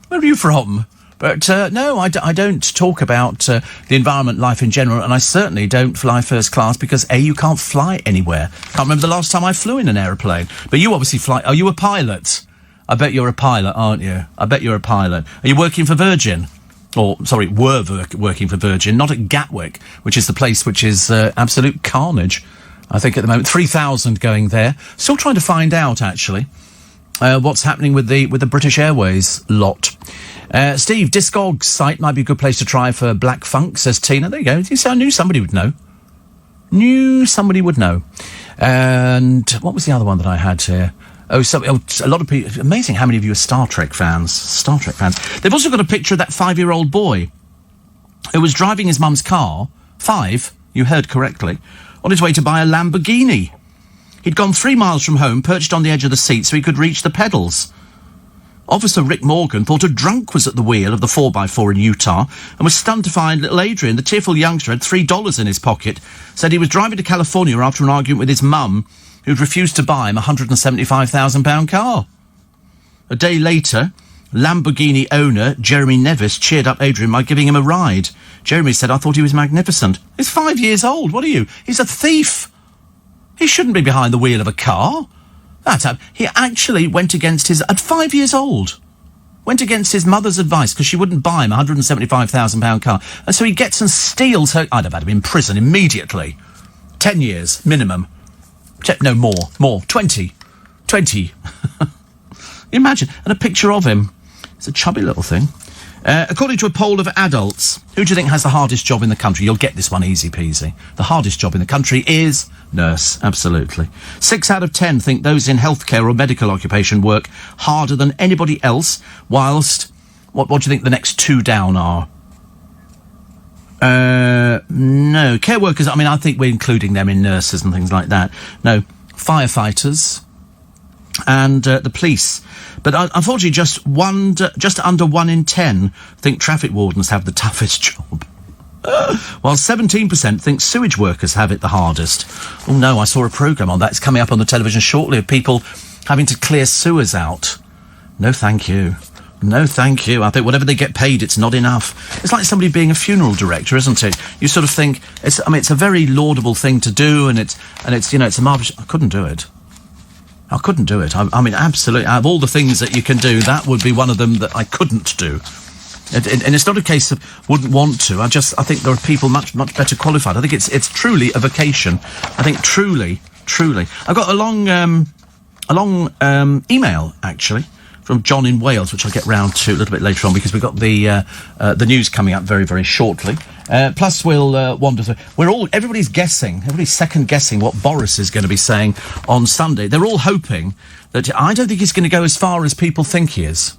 Where are you from? But, no, I don't talk about the environment, life in general, and I certainly don't fly first class because, A, you can't fly anywhere. Can't remember the last time I flew in an aeroplane. But you obviously fly... Are you a pilot? I bet you're a pilot, aren't you? I bet you're a pilot. Are you working for Virgin? Or, sorry, were working for Virgin, not at Gatwick, which is the place which is absolute carnage, I think, at the moment. 3,000 going there. Still trying to find out, actually, what's happening with the British Airways lot. Steve, Discogs site might be a good place to try for Black Funk, says Tina. There you go. You see, I knew somebody would know. And what was the other one that I had here? A lot of people... Amazing how many of you are Star Trek fans. Star Trek fans. They've also got a picture of that 5-year-old boy who was driving his mum's car, 5, you heard correctly, on his way to buy a Lamborghini. He'd gone 3 miles from home, perched on the edge of the seat so he could reach the pedals. Officer Rick Morgan thought a drunk was at the wheel of the 4x4 in Utah and was stunned to find little Adrian, the tearful youngster, had $3 in his pocket, said he was driving to California after an argument with his mum, who'd refused to buy him a £175,000 car. A day later, Lamborghini owner Jeremy Nevis cheered up Adrian by giving him a ride. Jeremy said, I thought he was magnificent. He's 5 years old, what are you? He's a thief. He shouldn't be behind the wheel of a car. He actually went against his... At 5 years old, went against his mother's advice because she wouldn't buy him a £175,000 car. And so he gets and steals her... I'd have had him in prison immediately. 10 years, minimum. No, more. 20. Imagine. And a picture of him. It's a chubby little thing. According to a poll of adults, who do you think has the hardest job in the country? You'll get this one easy peasy. The hardest job in the country is nurse, absolutely. 6 out of 10 think those in healthcare or medical occupation work harder than anybody else, whilst... What do you think the next 2 down are? No. Care workers, I mean, I think we're including them in nurses and things like that. No. Firefighters and the police. But unfortunately, just under 1 in 10 think traffic wardens have the toughest job. While 17% think sewage workers have it the hardest. Oh, no, I saw a programme on that. It's coming up on the television shortly of people having to clear sewers out. No, thank you. No, thank you. I think whatever they get paid, it's not enough. It's like somebody being a funeral director, isn't it? You sort of think, it's a very laudable thing to do, and it's it's a marvellous... I couldn't do it. I mean, absolutely. Out of all the things that you can do, that would be one of them that I couldn't do. And it's not a case of wouldn't want to. I think there are people much better qualified. I think it's truly a vocation. I think truly. I've got a long email, actually, from John in Wales, which I'll get round to a little bit later on because we've got the news coming up very, very shortly. Plus, we'll wander through. Everybody's second guessing what Boris is going to be saying on Sunday. They're all hoping that... I don't think he's going to go as far as people think he is.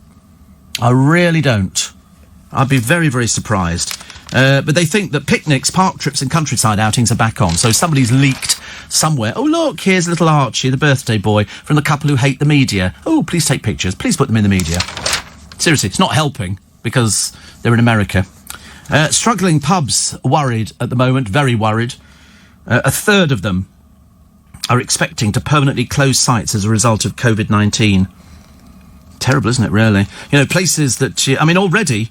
I really don't. I'd be very, very surprised. But they think that picnics, park trips and countryside outings are back on. So somebody's leaked somewhere. Oh, look, here's little Archie, the birthday boy, from the couple who hate the media. Oh, please take pictures. Please put them in the media. Seriously, it's not helping because they're in America. Struggling pubs worried at the moment, very worried. A third of them are expecting to permanently close sites as a result of COVID-19. Terrible, isn't it, really? You know, places that... I mean, already,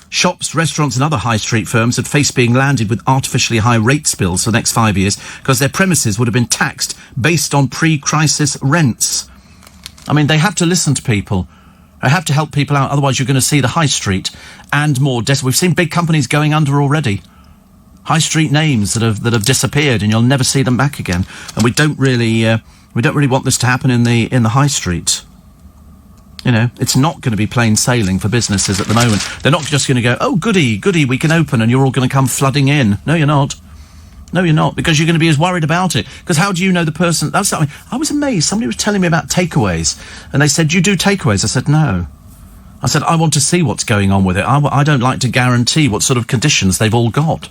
shops, restaurants and other high street firms had faced being landed with artificially high rates bills for the next 5 years because their premises would have been taxed based on pre-crisis rents. I mean, they have to listen to people. They have to help people out, otherwise you're going to see the high street and more... We've seen big companies going under already. High street names that have disappeared, and you'll never see them back again. And we don't really want this to happen in the high street. You know, it's not going to be plain sailing for businesses at the moment. They're not just going to go, oh, goody, we can open, and you're all going to come flooding in. No, you're not. No, you're not, because you're going to be as worried about it. Because how do you know the person... I was amazed. Somebody was telling me about takeaways, and they said, you do takeaways? I said, no. I said, I want to see what's going on with it. I don't like to guarantee what sort of conditions they've all got.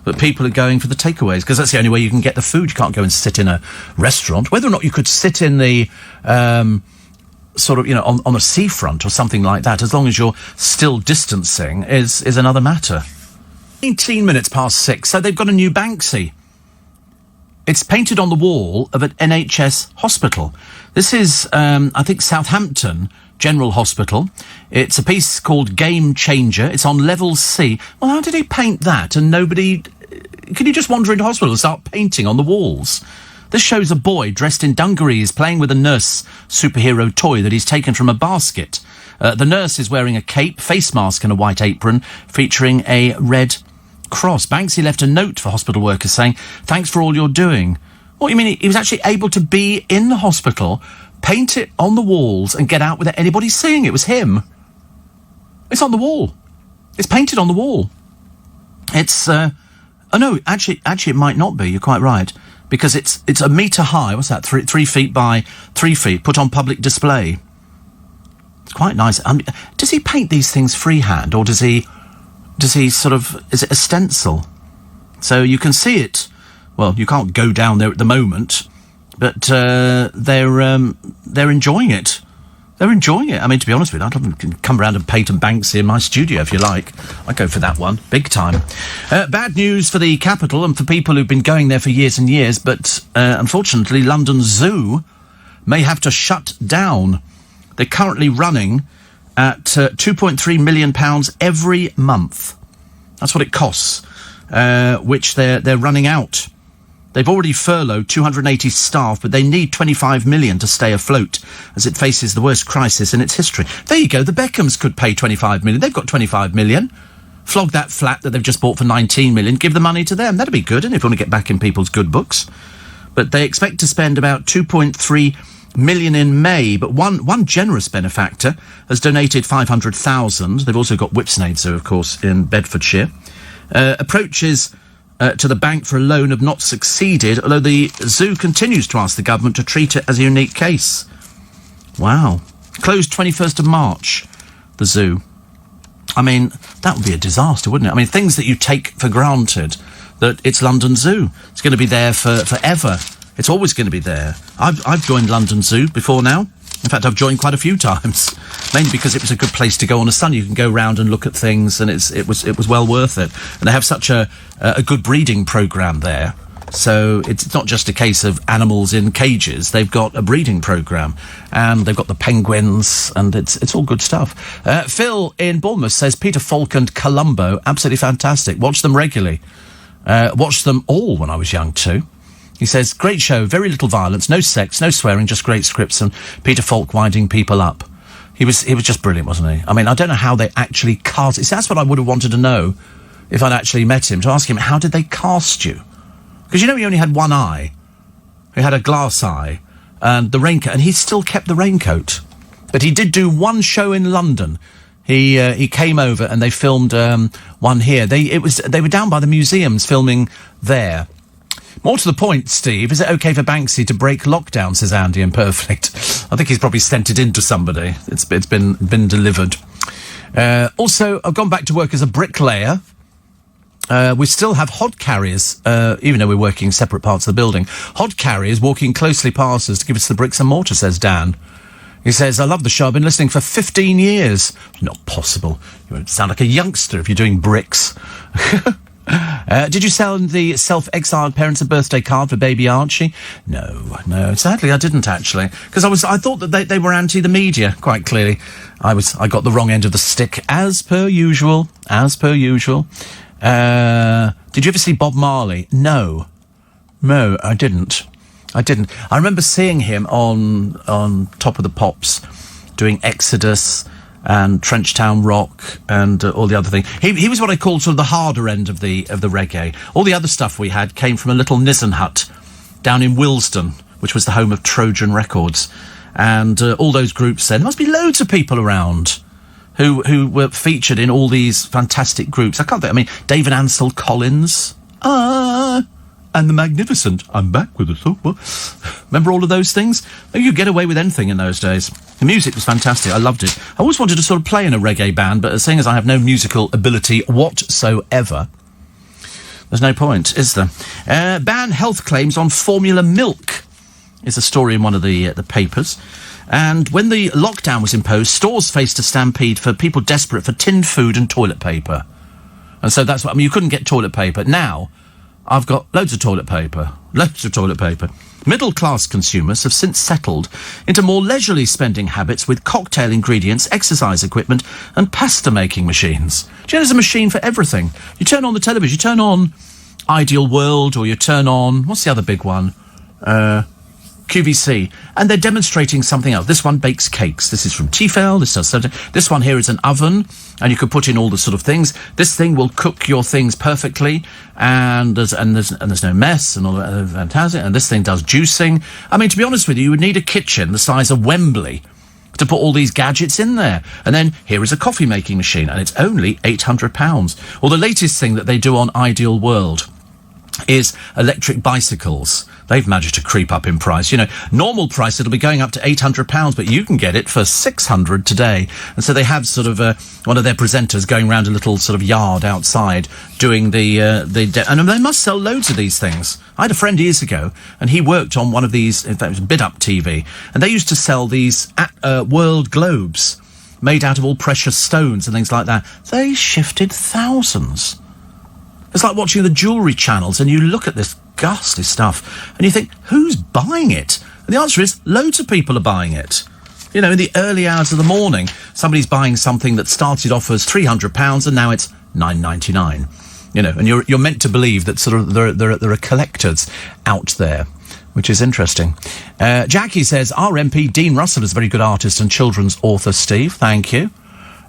But people are going for the takeaways, because that's the only way you can get the food. You can't go and sit in a restaurant. Whether or not you could sit in the... sort of, you know, on a seafront or something like that, as long as you're still distancing, is another matter. 18 minutes past 6, so they've got a new Banksy. It's painted on the wall of an NHS hospital. This is, I think, Southampton General Hospital. It's a piece called Game Changer. It's on level C. Well, how did he paint that? And nobody... Can you just wander into hospital and start painting on the walls? This shows a boy dressed in dungarees playing with a nurse superhero toy that he's taken from a basket. The nurse is wearing a cape, face mask and a white apron featuring a red cross. Banksy left a note for hospital workers saying, thanks for all you're doing. What, you mean he was actually able to be in the hospital, paint it on the walls and get out without anybody seeing it was him? It's on the wall. It's painted on the wall. It's, oh no, actually it might not be, you're quite right. Because it's a metre high, what's that, 3 feet by 3 feet, put on public display. It's quite nice. Does he paint these things freehand, or does he sort of, is it a stencil? So you can see it, well, you can't go down there at the moment, but they're enjoying it. They're enjoying it. I mean, to be honest with you, I'd love to come around and paint a Banksy in my studio, if you like. I'd go for that one, big time. Bad news for the capital and for people who've been going there for years and years, but unfortunately, London Zoo may have to shut down. They're currently running at £2.3 million every month. That's what it costs, which they're running out. They've already furloughed 280 staff, but they need 25 million to stay afloat as it faces the worst crisis in its history. There you go. The Beckhams could pay 25 million. They've got 25 million. Flog that flat that they've just bought for 19 million. Give the money to them. That'd be good, and if you want to get back in people's good books. But they expect to spend about 2.3 million in May. But one generous benefactor has donated 500,000. They've also got Whipsnade Zoo, of course, in Bedfordshire. Approaches to the bank for a loan have not succeeded, although the zoo continues to ask the government to treat it as a unique case. Wow. Closed 21st of March, the zoo. I mean, that would be a disaster, wouldn't it? I mean, things that you take for granted, that it's London Zoo. It's going to be there forever. It's always going to be there. I've joined London Zoo before now. In fact, I've joined quite a few times, mainly because it was a good place to go on a Sunday. You can go round and look at things, and it was well worth it. And they have such a good breeding programme there. So it's not just a case of animals in cages. They've got a breeding programme, and they've got the penguins, and it's all good stuff. Phil in Bournemouth says Peter Falk and Columbo, absolutely fantastic. Watch them regularly. Watched them all when I was young too. He says, great show, very little violence, no sex, no swearing, just great scripts, and Peter Falk winding people up. He was just brilliant, wasn't he? I mean, I don't know how they actually cast... That's what I would have wanted to know if I'd actually met him, to ask him, how did they cast you? Because, you know, he only had one eye. He had a glass eye, and the raincoat, and he still kept the raincoat. But he did do one show in London. He came over, and they filmed one here. They were down by the museums filming there. More to the point, Steve, is it okay for Banksy to break lockdown, says Andy in Perfect. I think he's probably sent it in to somebody. It's been delivered. Also, I've gone back to work as a bricklayer. We still have hod carriers, even though we're working in separate parts of the building. Hod carriers walking closely past us to give us the bricks and mortar, says Dan. He says, I love the show. I've been listening for 15 years. Not possible. You sound like a youngster if you're doing bricks. Did you sell the self-exiled parents a birthday card for baby Archie? No, sadly I didn't actually, because I thought that they were anti the media, quite clearly. I got the wrong end of the stick, as per usual. Did you ever see Bob Marley? No, I didn't. I remember seeing him on Top of the Pops, doing Exodus and Trenchtown Rock and all the other thing. He was what I called sort of the harder end of the reggae. All the other stuff we had came from a little Nissen hut down in Willesden, which was the home of Trojan Records. And all those groups then, there must be loads of people around who were featured in all these fantastic groups. David Ansel Collins. And the Magnificent. I'm back with a sofa. Remember all of those things? You could get away with anything in those days. The music was fantastic. I loved it. I always wanted to sort of play in a reggae band, but seeing as I have no musical ability whatsoever, there's no point, is there? Ban health claims on formula milk is a story in one of the papers. And when the lockdown was imposed, stores faced a stampede for people desperate for tinned food and toilet paper. And so that's what... you couldn't get toilet paper. Now, I've got loads of toilet paper. Middle-class consumers have since settled into more leisurely spending habits with cocktail ingredients, exercise equipment and pasta-making machines. Do you know there's a machine for everything? You turn on the television, you turn on Ideal World, or you turn on... what's the other big one? QVC, and they're demonstrating something else. This one bakes cakes. This is from Tefal. This one here is an oven, and you could put in all the sort of things. This thing will cook your things perfectly, and there's no mess, and all that. Fantastic. And this thing does juicing. I mean, to be honest with you would need a kitchen the size of Wembley to put all these gadgets in there. And then here is a coffee making machine, and it's only £800. Or the latest thing that they do on Ideal World is electric bicycles. They've managed to creep up in price. You know, normal price, it'll be going up to £800, but you can get it for £600 today. And so they have sort of one of their presenters going around a little sort of yard outside doing and they must sell loads of these things. I had a friend years ago, and he worked on one of these, in fact, it was Bid Up TV, and they used to sell these world globes made out of all precious stones and things like that. They shifted thousands. It's like watching the jewellery channels, and you look at this ghastly stuff, and you think, who's buying it? And the answer is, loads of people are buying it. You know, in the early hours of the morning, somebody's buying something that started off as £300, and now it's $9.99. You know, and you're meant to believe that sort of there are collectors out there, which is interesting. Jackie says, our MP Dean Russell is a very good artist and children's author, Steve. Thank you.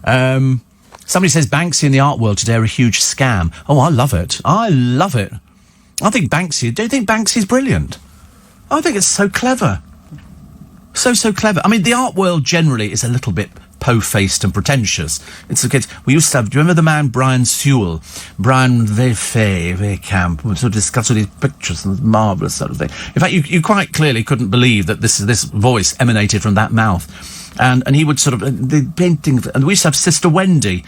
Somebody says Banksy and the art world today are a huge scam. Oh, I love it. I think Banksy... Do you think Banksy's brilliant? I think it's so clever. So clever. I mean, the art world generally is a little bit po-faced and pretentious. We used to have... Do you remember the man Brian Sewell? Brian very camp. We sort of discussed all these pictures and marvellous sort of thing. In fact, you quite clearly couldn't believe that this voice emanated from that mouth. And he would sort of... the painting... And we used to have Sister Wendy.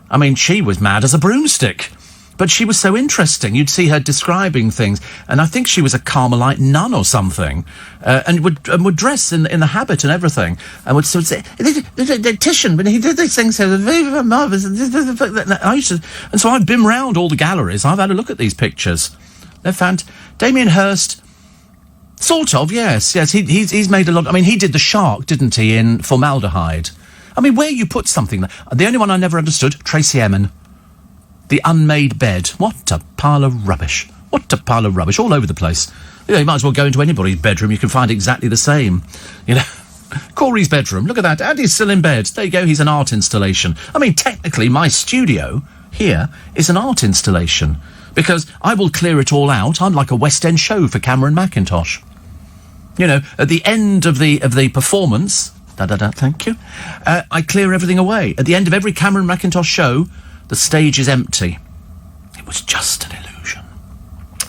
I mean, she was mad as a broomstick. But she was so interesting. You'd see her describing things. And I think she was a Carmelite nun or something. And would dress in the habit and everything. And would sort of say, Titian, when he did these things, so very marvellous. And so I've been round all the galleries. I've had a look at these pictures. They're fantastic. Damien Hirst... Sort of, yes. He's made a lot... I mean, he did the shark, didn't he, in Formaldehyde? I mean, where you put something... The only one I never understood, Tracy Emin. The unmade bed. What a pile of rubbish. All over the place. You know, you might as well go into anybody's bedroom. You can find exactly the same. You know, Corey's bedroom. Look at that. Andy's still in bed. There you go. He's an art installation. I mean, technically, my studio here is an art installation. Because I will clear it all out. I'm like a West End show for Cameron McIntosh. You know, at the end of the performance, thank you, I clear everything away. At the end of every Cameron McIntosh show, the stage is empty. It was just an illusion.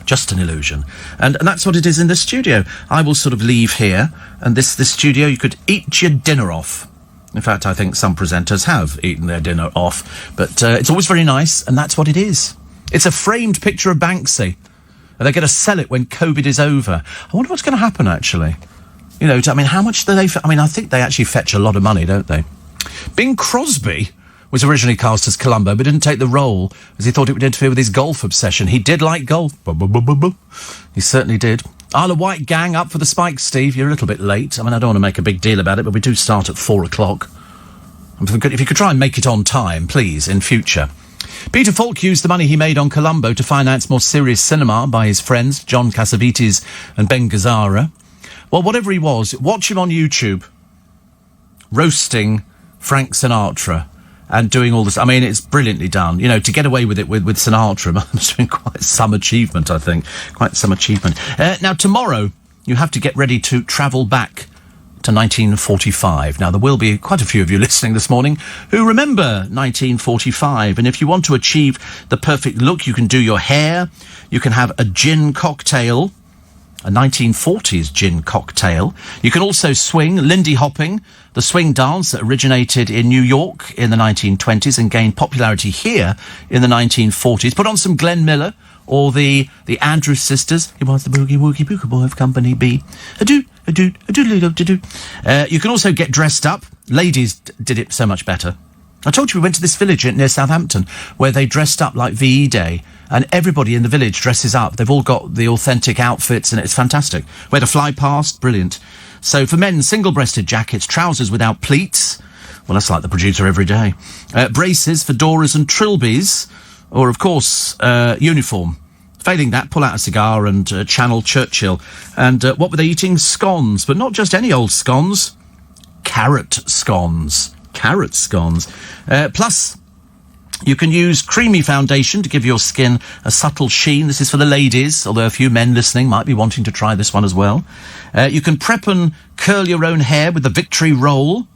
Just an illusion. And that's what it is in this studio. I will sort of leave here, and this studio, you could eat your dinner off. In fact, I think some presenters have eaten their dinner off. But it's always very nice, and that's what it is. It's a framed picture of Banksy. And they're going to sell it when COVID is over. I wonder what's going to happen, actually. You know, I mean, how much do they... I mean, I think they actually fetch a lot of money, don't they? Bing Crosby was originally cast as Columbo, but didn't take the role as he thought it would interfere with his golf obsession. He did like golf. He certainly did. Isle of Wight gang up for the Spikes, Steve. You're a little bit late. I mean, I don't want to make a big deal about it, but we do start at 4 o'clock. If you could try and make it on time, please, in future. Peter Falk used the money he made on Columbo to finance more serious cinema by his friends, John Cassavetes and Ben Gazzara. Well, whatever he was, watch him on YouTube, roasting Frank Sinatra and doing all this. I mean, it's brilliantly done. You know, to get away with it with Sinatra must have been quite some achievement, I think. Quite some achievement. Now, tomorrow, you have to get ready to travel back to 1945. Now, there will be quite a few of you listening this morning who remember 1945, and if you want to achieve the perfect look, you can do your hair, you can have a gin cocktail, a 1940s gin cocktail. You can also swing, Lindy hopping, the swing dance that originated in New York in the 1920s and gained popularity here in the 1940s. Put on some Glenn Miller or the Andrews Sisters. He was the boogie woogie boogie boy of Company B. You can also get dressed up. Ladies did it so much better. I told you we went to this village near Southampton where they dressed up like VE Day, and everybody in the village dresses up. They've all got the authentic outfits, and it's fantastic. We had a fly past, brilliant. So for men, single-breasted jackets, trousers without pleats. Well, that's like the producer every day. Braces, fedoras and trilbies, or, of course, uniform. Failing that, pull out a cigar and channel Churchill. And what were they eating? Scones, but not just any old scones. Carrot scones. Carrot scones. Plus, you can use creamy foundation to give your skin a subtle sheen. This is for the ladies, although a few men listening might be wanting to try this one as well. You can prep and curl your own hair with the Victory Roll,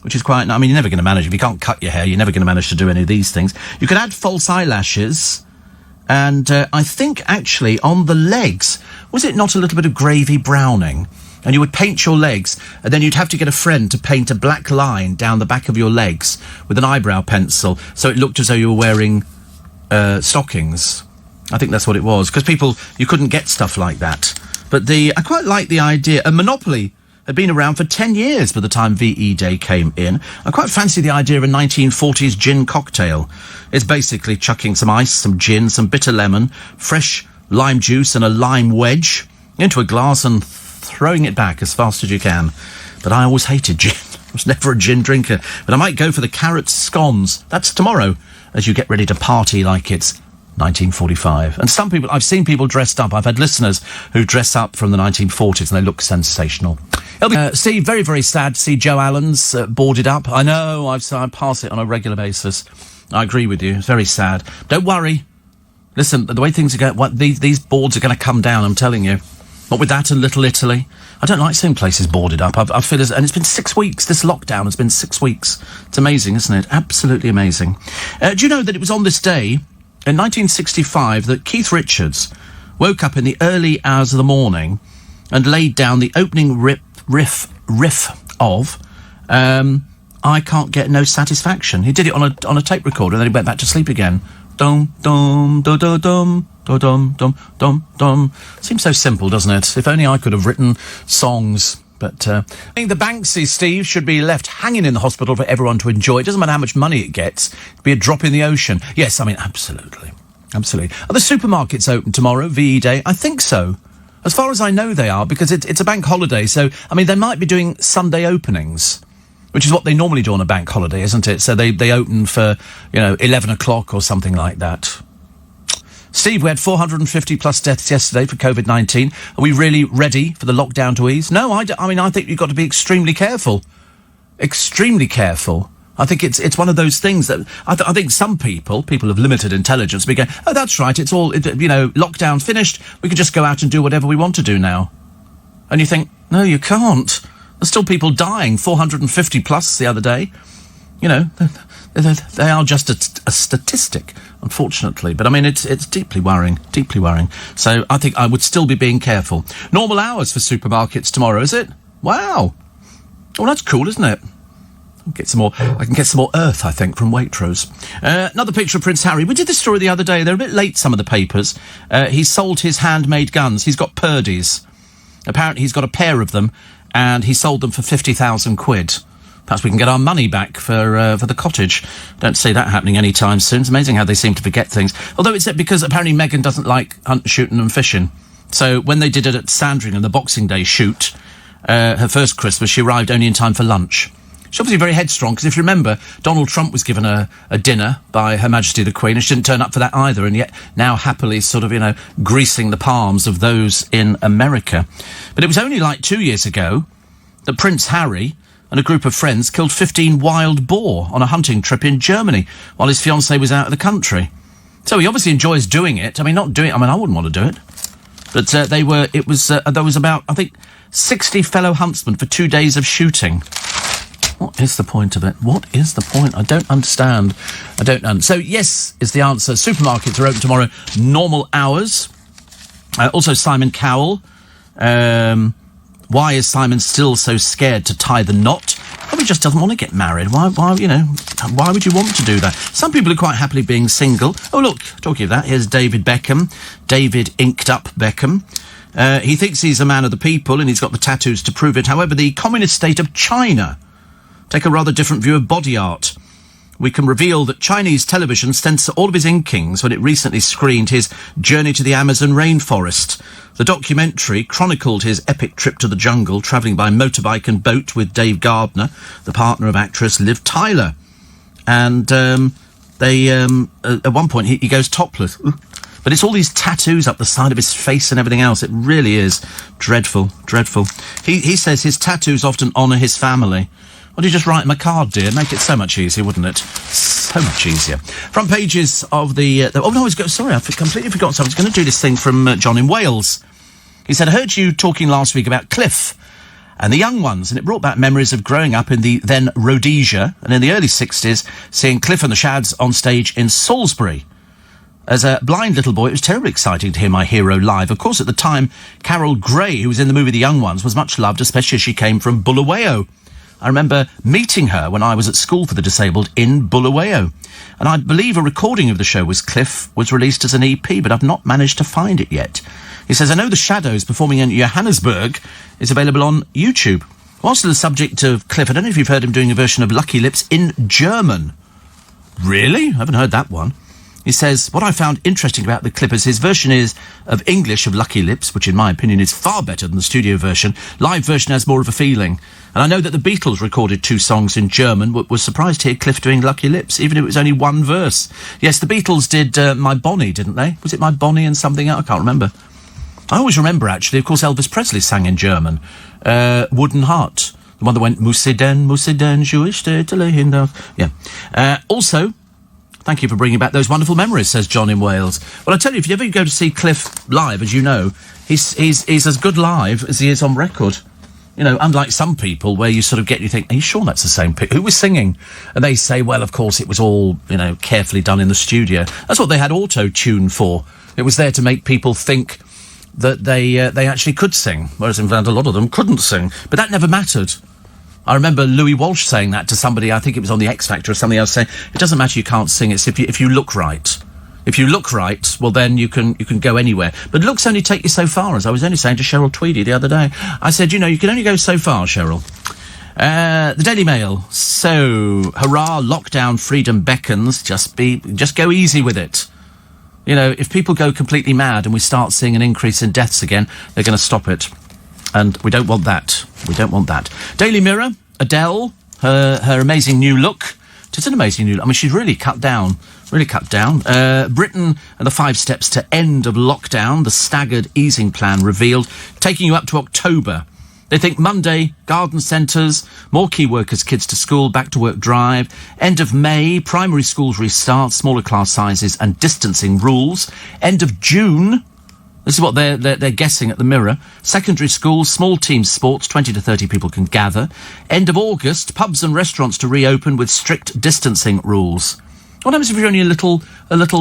which is quite... I mean, you're never going to manage. If you can't cut your hair, you're never going to manage to do any of these things. You can add false eyelashes. And I think, actually, on the legs, was it not a little bit of gravy browning? And you would paint your legs, and then you'd have to get a friend to paint a black line down the back of your legs with an eyebrow pencil, so it looked as though you were wearing stockings. I think that's what it was, because you couldn't get stuff like that. But I quite like the idea. And Monopoly had been around for 10 years by the time VE Day came in. I quite fancy the idea of a 1940s gin cocktail. It's basically chucking some ice, some gin, some bitter lemon, fresh lime juice and a lime wedge into a glass and throwing it back as fast as you can. But I always hated gin. I was never a gin drinker. But I might go for the carrot scones. That's tomorrow, as you get ready to party like it's 1945. And some people, I've seen people dressed up. I've had listeners who dress up from the 1940s and they look sensational. Steve, very, very sad to see Joe Allen's boarded up. I know, I pass it on a regular basis. I agree with you. It's very sad. Don't worry. Listen, the way things are going, these boards are going to come down, I'm telling you. What with that and Little Italy? I don't like seeing places boarded up. I feel and it's been 6 weeks. This lockdown has been 6 weeks. It's amazing, isn't it? Absolutely amazing. Do you know that it was on this day, in 1965, that Keith Richards woke up in the early hours of the morning and laid down the opening riff of I Can't Get No Satisfaction. He did it on a tape recorder, and then he went back to sleep again. Dum dum dum dum dum dum dum dum dum. Seems so simple, doesn't it? If only I could have written songs. But I think the Banksy, Steve, should be left hanging in the hospital for everyone to enjoy. It doesn't matter how much money it gets. It'd be a drop in the ocean. Yes, I mean, absolutely. Absolutely. Are the supermarkets open tomorrow, VE Day? I think so. As far as I know, they are, because it's a bank holiday. So, I mean, they might be doing Sunday openings, which is what they normally do on a bank holiday, isn't it? So they open for, 11 o'clock or something like that. Steve, we had 450 plus deaths yesterday for COVID-19. Are we really ready for the lockdown to ease? No, I think you've got to be extremely careful. Extremely careful. I think it's one of those things that I think some people of limited intelligence, be going, oh, that's right, it's all, lockdown finished, we can just go out and do whatever we want to do now. And you think, no, you can't. There's still people dying, 450 plus the other day. They are just a statistic, unfortunately. But, I mean, it's deeply worrying, deeply worrying. So I think I would still be being careful. Normal hours for supermarkets tomorrow, is it? Wow. Oh, that's cool, isn't it? I can get some more earth, I think, from Waitrose. Another picture of Prince Harry. We did this story the other day. They're a bit late, some of the papers. He sold his handmade guns. He's got Purdy's. Apparently he's got a pair of them, and he sold them for 50,000 quid. Perhaps we can get our money back for the cottage. Don't see that happening anytime soon. It's amazing how they seem to forget things. Although it's because apparently Meghan doesn't like hunting, shooting and fishing. So when they did it at Sandringham, the Boxing Day shoot, her first Christmas, she arrived only in time for lunch. She's obviously very headstrong, because if you remember, Donald Trump was given a dinner by Her Majesty the Queen, and she didn't turn up for that either, and yet now happily sort of, greasing the palms of those in America. But it was only like 2 years ago that Prince Harry and a group of friends killed 15 wild boar on a hunting trip in Germany while his fiancée was out of the country. So he obviously enjoys doing it. I wouldn't want to do it. But there was about, I think, 60 fellow huntsmen for 2 days of shooting. What is the point of it? What is the point? I don't understand. So, yes, is the answer. Supermarkets are open tomorrow, normal hours. Also, Simon Cowell. Why is Simon still so scared to tie the knot? Probably just doesn't want to get married. Why would you want to do that? Some people are quite happily being single. Oh, look, talking of that, here's David Beckham. David Inked Up Beckham. He thinks he's a man of the people and he's got the tattoos to prove it. However, the communist state of China take a rather different view of body art. We can reveal that Chinese television censored all of his inkings when it recently screened his journey to the Amazon rainforest. The documentary chronicled his epic trip to the jungle, travelling by motorbike and boat with Dave Gardner, the partner of actress Liv Tyler. And at one point, he goes topless. But it's all these tattoos up the side of his face and everything else. It really is dreadful. He says his tattoos often honour his family. Why don't you just write him a card, dear? Make it so much easier, wouldn't it? So much easier. Front pages of the... sorry, I completely forgot. So I was going to do this thing from John in Wales. He said, I heard you talking last week about Cliff and the young ones, and it brought back memories of growing up in the then Rhodesia, and in the early 60s, seeing Cliff and the Shads on stage in Salisbury. As a blind little boy, it was terribly exciting to hear my hero live. Of course, at the time, Carol Gray, who was in the movie The Young Ones, was much loved, especially as she came from Bulawayo. I remember meeting her when I was at school for the disabled in Bulawayo. And I believe a recording of the show was Cliff was released as an EP, but I've not managed to find it yet. He says, I know the Shadows performing in Johannesburg is available on YouTube. Whilst on the subject of Cliff, I don't know if you've heard him doing a version of Lucky Lips in German. Really? I haven't heard that one. He says, what I found interesting about the clip is his version is of English of Lucky Lips, which in my opinion is far better than the studio version. Live version has more of a feeling. And I know that the Beatles recorded 2 songs in German, but was surprised to hear Cliff doing Lucky Lips, even if it was only one verse. Yes, the Beatles did My Bonnie, didn't they? Was it My Bonnie and something else? I can't remember. I always remember, actually, of course, Elvis Presley sang in German. Wooden Heart. The one that went, Musse den, Jewish, yeah. Also... Thank you for bringing back those wonderful memories, says John in Wales. Well, I tell you, if you ever go to see Cliff live, as you know, he's as good live as he is on record. You know, unlike some people where you sort of you think, are you sure that's the same who was singing? And they say, well, of course, it was all, carefully done in the studio. That's what they had auto-tune for. It was there to make people think that they actually could sing, whereas in fact a lot of them couldn't sing. But that never mattered. I remember Louis Walsh saying that to somebody, I think it was on the X Factor or something else, saying, it doesn't matter you can't sing, it's if you look right. If you look right, well then you can go anywhere. But looks only take you so far, as I was only saying to Cheryl Tweedy the other day. I said, you can only go so far, Cheryl. The Daily Mail. So, hurrah, lockdown freedom beckons, just go easy with it. If people go completely mad and we start seeing an increase in deaths again, they're going to stop it. And we don't want that. Daily Mirror, Adele, her amazing new look. It's an amazing new look. I mean, she's really cut down. Britain and the 5 steps to end of lockdown, the staggered easing plan revealed, taking you up to October. They think Monday, garden centres, more key workers' kids to school, back to work drive. End of May, primary schools restart, smaller class sizes and distancing rules. End of June... This is what they're guessing at the Mirror. Secondary schools, small team sports, 20 to 30 people can gather. End of August, pubs and restaurants to reopen with strict distancing rules. What happens if you're only a little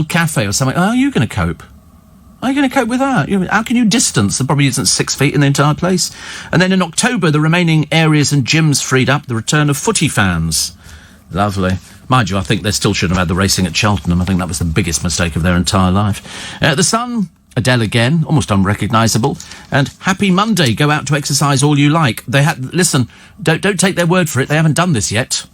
cafe or something? How are you going to cope? How are you going to cope with that? How can you distance? There probably isn't 6 feet in the entire place. And then in October, the remaining areas and gyms freed up. The return of footy fans. Lovely. Mind you, I think they still shouldn't have had the racing at Cheltenham. I think that was the biggest mistake of their entire life. The Sun... Adele again, almost unrecognisable. And happy Monday, go out to exercise all you like. Listen, don't take their word for it, they haven't done this yet.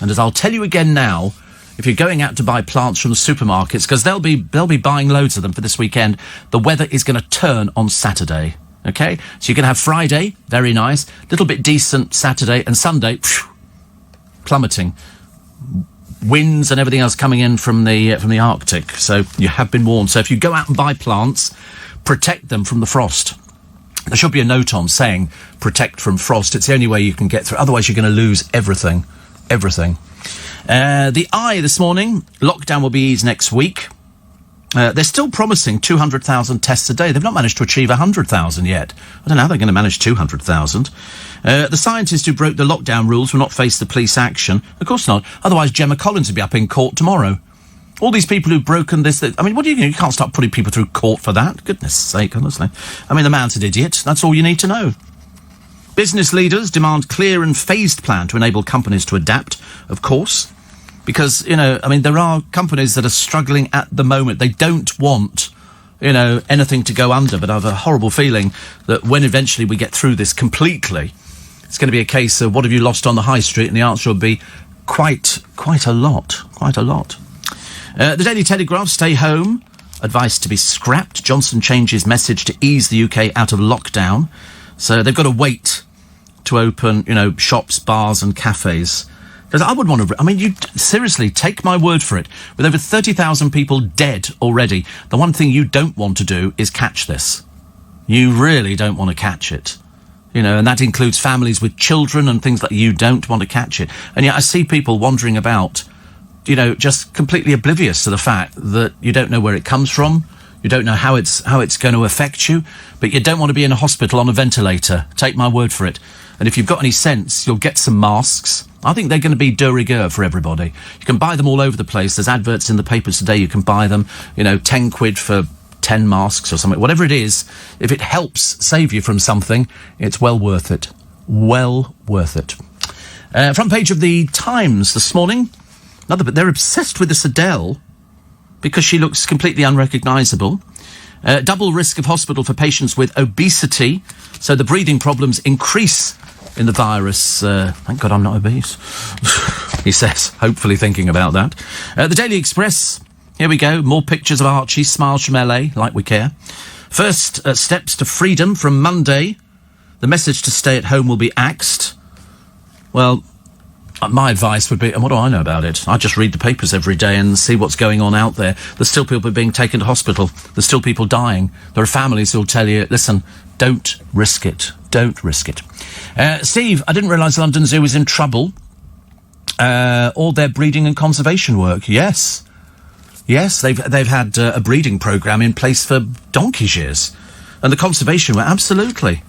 And as I'll tell you again now, if you're going out to buy plants from the supermarkets, because they'll be buying loads of them for this weekend, the weather is going to turn on Saturday. Okay? So you're going to have Friday, very nice, little bit decent Saturday, and Sunday, plummeting. Winds and everything else coming in from the Arctic. So you have been warned. So if you go out and buy plants, protect them from the frost. There should be a note on saying protect from frost. It's the only way you can get through. Otherwise, you're going to lose everything. Everything. The Eye this morning. Lockdown will be eased next week. They're still promising 200,000 tests a day. They've not managed to achieve 100,000 yet. I don't know how they're going to manage 200,000. The scientists who broke the lockdown rules will not face the police action. Of course not. Otherwise, Gemma Collins will be up in court tomorrow. All these people who've broken this... I mean, what do you can't start putting people through court for that. Goodness sake, honestly. I mean, the man's an idiot. That's all you need to know. Business leaders demand clear and phased plan to enable companies to adapt, of course. Because, I mean, there are companies that are struggling at the moment. They don't want, anything to go under. But I have a horrible feeling that when eventually we get through this completely, it's going to be a case of what have you lost on the high street? And the answer will be quite a lot. Quite a lot. The Daily Telegraph, stay home. Advice to be scrapped. Johnson changes message to ease the UK out of lockdown. So they've got to wait to open, shops, bars and cafes. Because I would want to... I mean, you seriously, take my word for it. With over 30,000 people dead already, the one thing you don't want to do is catch this. You really don't want to catch it. And that includes families with children and things like you don't want to catch it. And yet I see people wandering about, just completely oblivious to the fact that you don't know where it comes from. You don't know how it's going to affect you. But you don't want to be in a hospital on a ventilator. Take my word for it. And if you've got any sense, you'll get some masks. I think they're going to be de rigueur for everybody. You can buy them all over the place. There's adverts in the papers today. You can buy them, 10 quid for 10 masks or something. Whatever it is, if it helps save you from something, it's well worth it. Well worth it. Front page of the Times this morning. But they're obsessed with this Adele because she looks completely unrecognisable. Double risk of hospital for patients with obesity. So the breathing problems increase in the virus. Thank God I'm not obese, he says, hopefully thinking about that. The Daily Express, here we go. More pictures of Archie, smiles from LA, like we care. First steps to freedom from Monday. The message to stay at home will be axed. Well, my advice would be, and what do I know about it? I just read the papers every day and see what's going on out there. There's still people being taken to hospital. There's still people dying. There are families who'll tell you, listen, don't risk it. Don't risk it. Steve, I didn't realise London Zoo was in trouble. All their breeding and conservation work. Yes, they've had a breeding programme in place for donkey's years. And the conservation work, absolutely.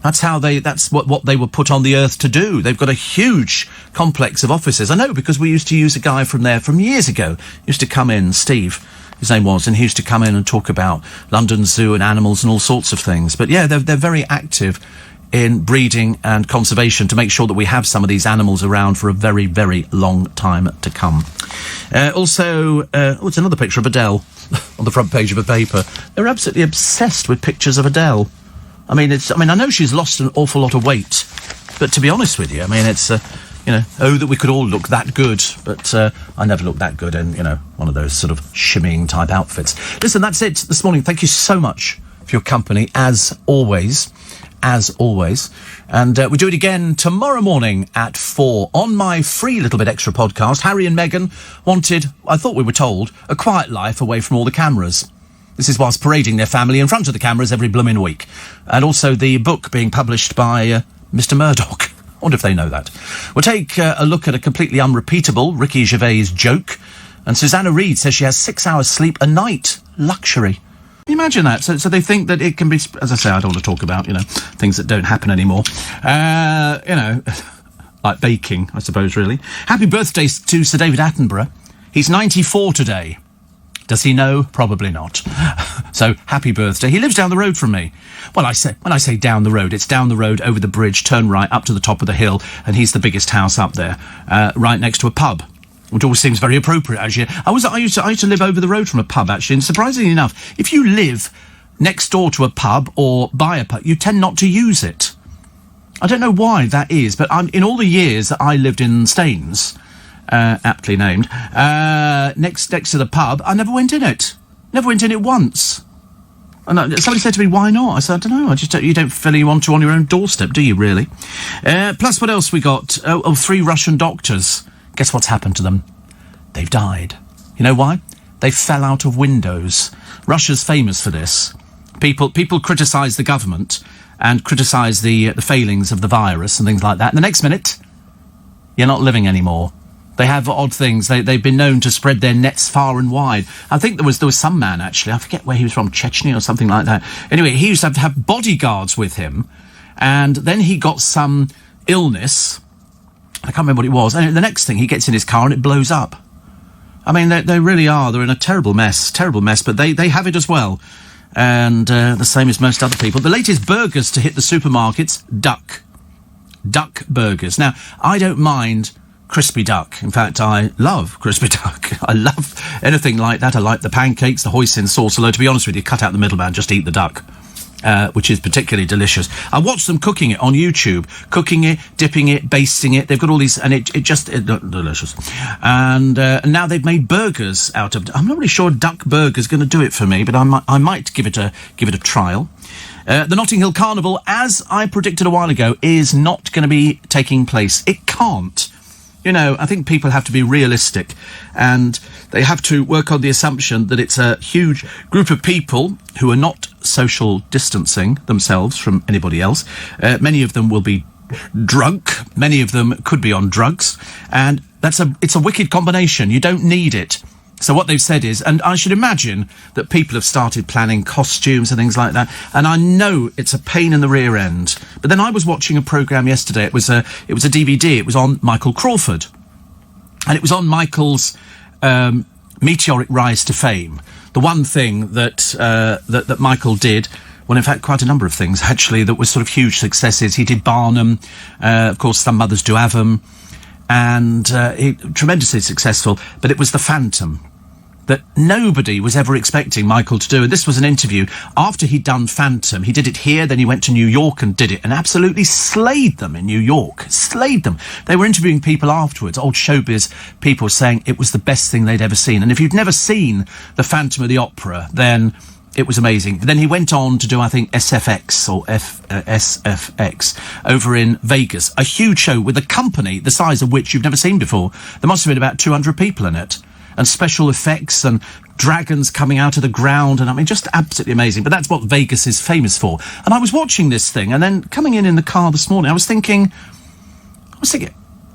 That's what they were put on the earth to do. They've got a huge complex of offices. I know, because we used to use a guy from there from years ago. He used to come in, Steve, his name was, and he used to come in and talk about London Zoo and animals and all sorts of things. But yeah, they're very active in breeding and conservation to make sure that we have some of these animals around for a very, very long time to come. It's another picture of Adele on the front page of a paper. They're absolutely obsessed with pictures of Adele. I mean, I know she's lost an awful lot of weight, but to be honest with you, I mean, it's, that we could all look that good, but I never looked that good in, one of those sort of shimmying type outfits. Listen, that's it this morning. Thank you so much for your company, as always. And we do it again tomorrow morning at 4 on my free Little Bit Extra podcast. Harry and Meghan wanted, I thought we were told, a quiet life away from all the cameras. This is whilst parading their family in front of the cameras every blooming week. And also the book being published by Mr. Murdoch. I wonder if they know that. We'll take a look at a completely unrepeatable Ricky Gervais joke. And Susanna Reid says she has 6 hours sleep a night. Luxury. Can you imagine that? So they think that it can be... As I say, I don't want to talk about, things that don't happen anymore. Like baking, I suppose, really. Happy birthday to Sir David Attenborough. He's 94 today. Does he know? Probably not. So, happy birthday. He lives down the road from me. When I say down the road, it's down the road, over the bridge, turn right, up to the top of the hill, and he's the biggest house up there, right next to a pub. which always seems very appropriate, actually. I used to live over the road from a pub, actually, and surprisingly enough, if you live next door to a pub or by a pub, you tend not to use it. I don't know why that is, but in all the years that I lived in Staines, aptly named, next to the pub, I never went in it. Never went in it once. And somebody said to me, why not? I said, I don't know, you don't feel you want to on your own doorstep, do you, really? Plus, what else we got? 3 Russian doctors. Guess what's happened to them? They've died. You know why? They fell out of windows. Russia's famous for this. People criticise the government and criticise the failings of the virus and things like that. And the next minute, you're not living anymore. They have odd things. They've been known to spread their nets far and wide. I think there was some man, actually, I forget where he was from, Chechnya or something like that. Anyway, he used to have bodyguards with him, and then he got some illness. I can't remember what it was. And the next thing, he gets in his car and it blows up. I mean, they really are. They're in a terrible mess, but they have it as well. And the same as most other people. The latest burgers to hit the supermarkets, duck burgers. Now, I don't mind crispy duck. In fact, I love crispy duck. I love anything like that. I like the pancakes, the hoisin sauce. Although, to be honest with you, cut out the middleman, just eat the duck. Which is particularly delicious. I watched them cooking it on YouTube, cooking it, dipping it, basting it. They've got all these, and it delicious. And now they've made burgers out of. I'm not really sure duck burger's going to do it for me, but I might give it a trial. The Notting Hill Carnival, as I predicted a while ago, is not going to be taking place. It can't. You know, I think people have to be realistic, and they have to work on the assumption that it's a huge group of people who are not social distancing themselves from anybody else. Many of them will be drunk. Many of them could be on drugs. And it's a wicked combination. You don't need it. So what they've said is, and I should imagine that people have started planning costumes and things like that, and I know it's a pain in the rear end. But then I was watching a programme yesterday. It was a DVD. It was on Michael Crawford, and it was on Michael's meteoric rise to fame. The one thing that Michael did, well, in fact, quite a number of things actually that was sort of huge successes. He did Barnum, of course, Some Mothers Do Have 'Em, and tremendously successful. But it was The Phantom that nobody was ever expecting Michael to do. And this was an interview after he'd done Phantom. He did it here, then he went to New York and did it, and absolutely slayed them in New York. Slayed them. They were interviewing people afterwards, old showbiz people, saying it was the best thing they'd ever seen. And if you'd never seen The Phantom of the Opera, then it was amazing. Then he went on to do, I think, SFX or SFX over in Vegas. A huge show with a company the size of which you've never seen before. There must have been about 200 people in it. And special effects and dragons coming out of the ground. And I mean, just absolutely amazing. But that's what Vegas is famous for. And I was watching this thing, and then coming in the car this morning, I was thinking,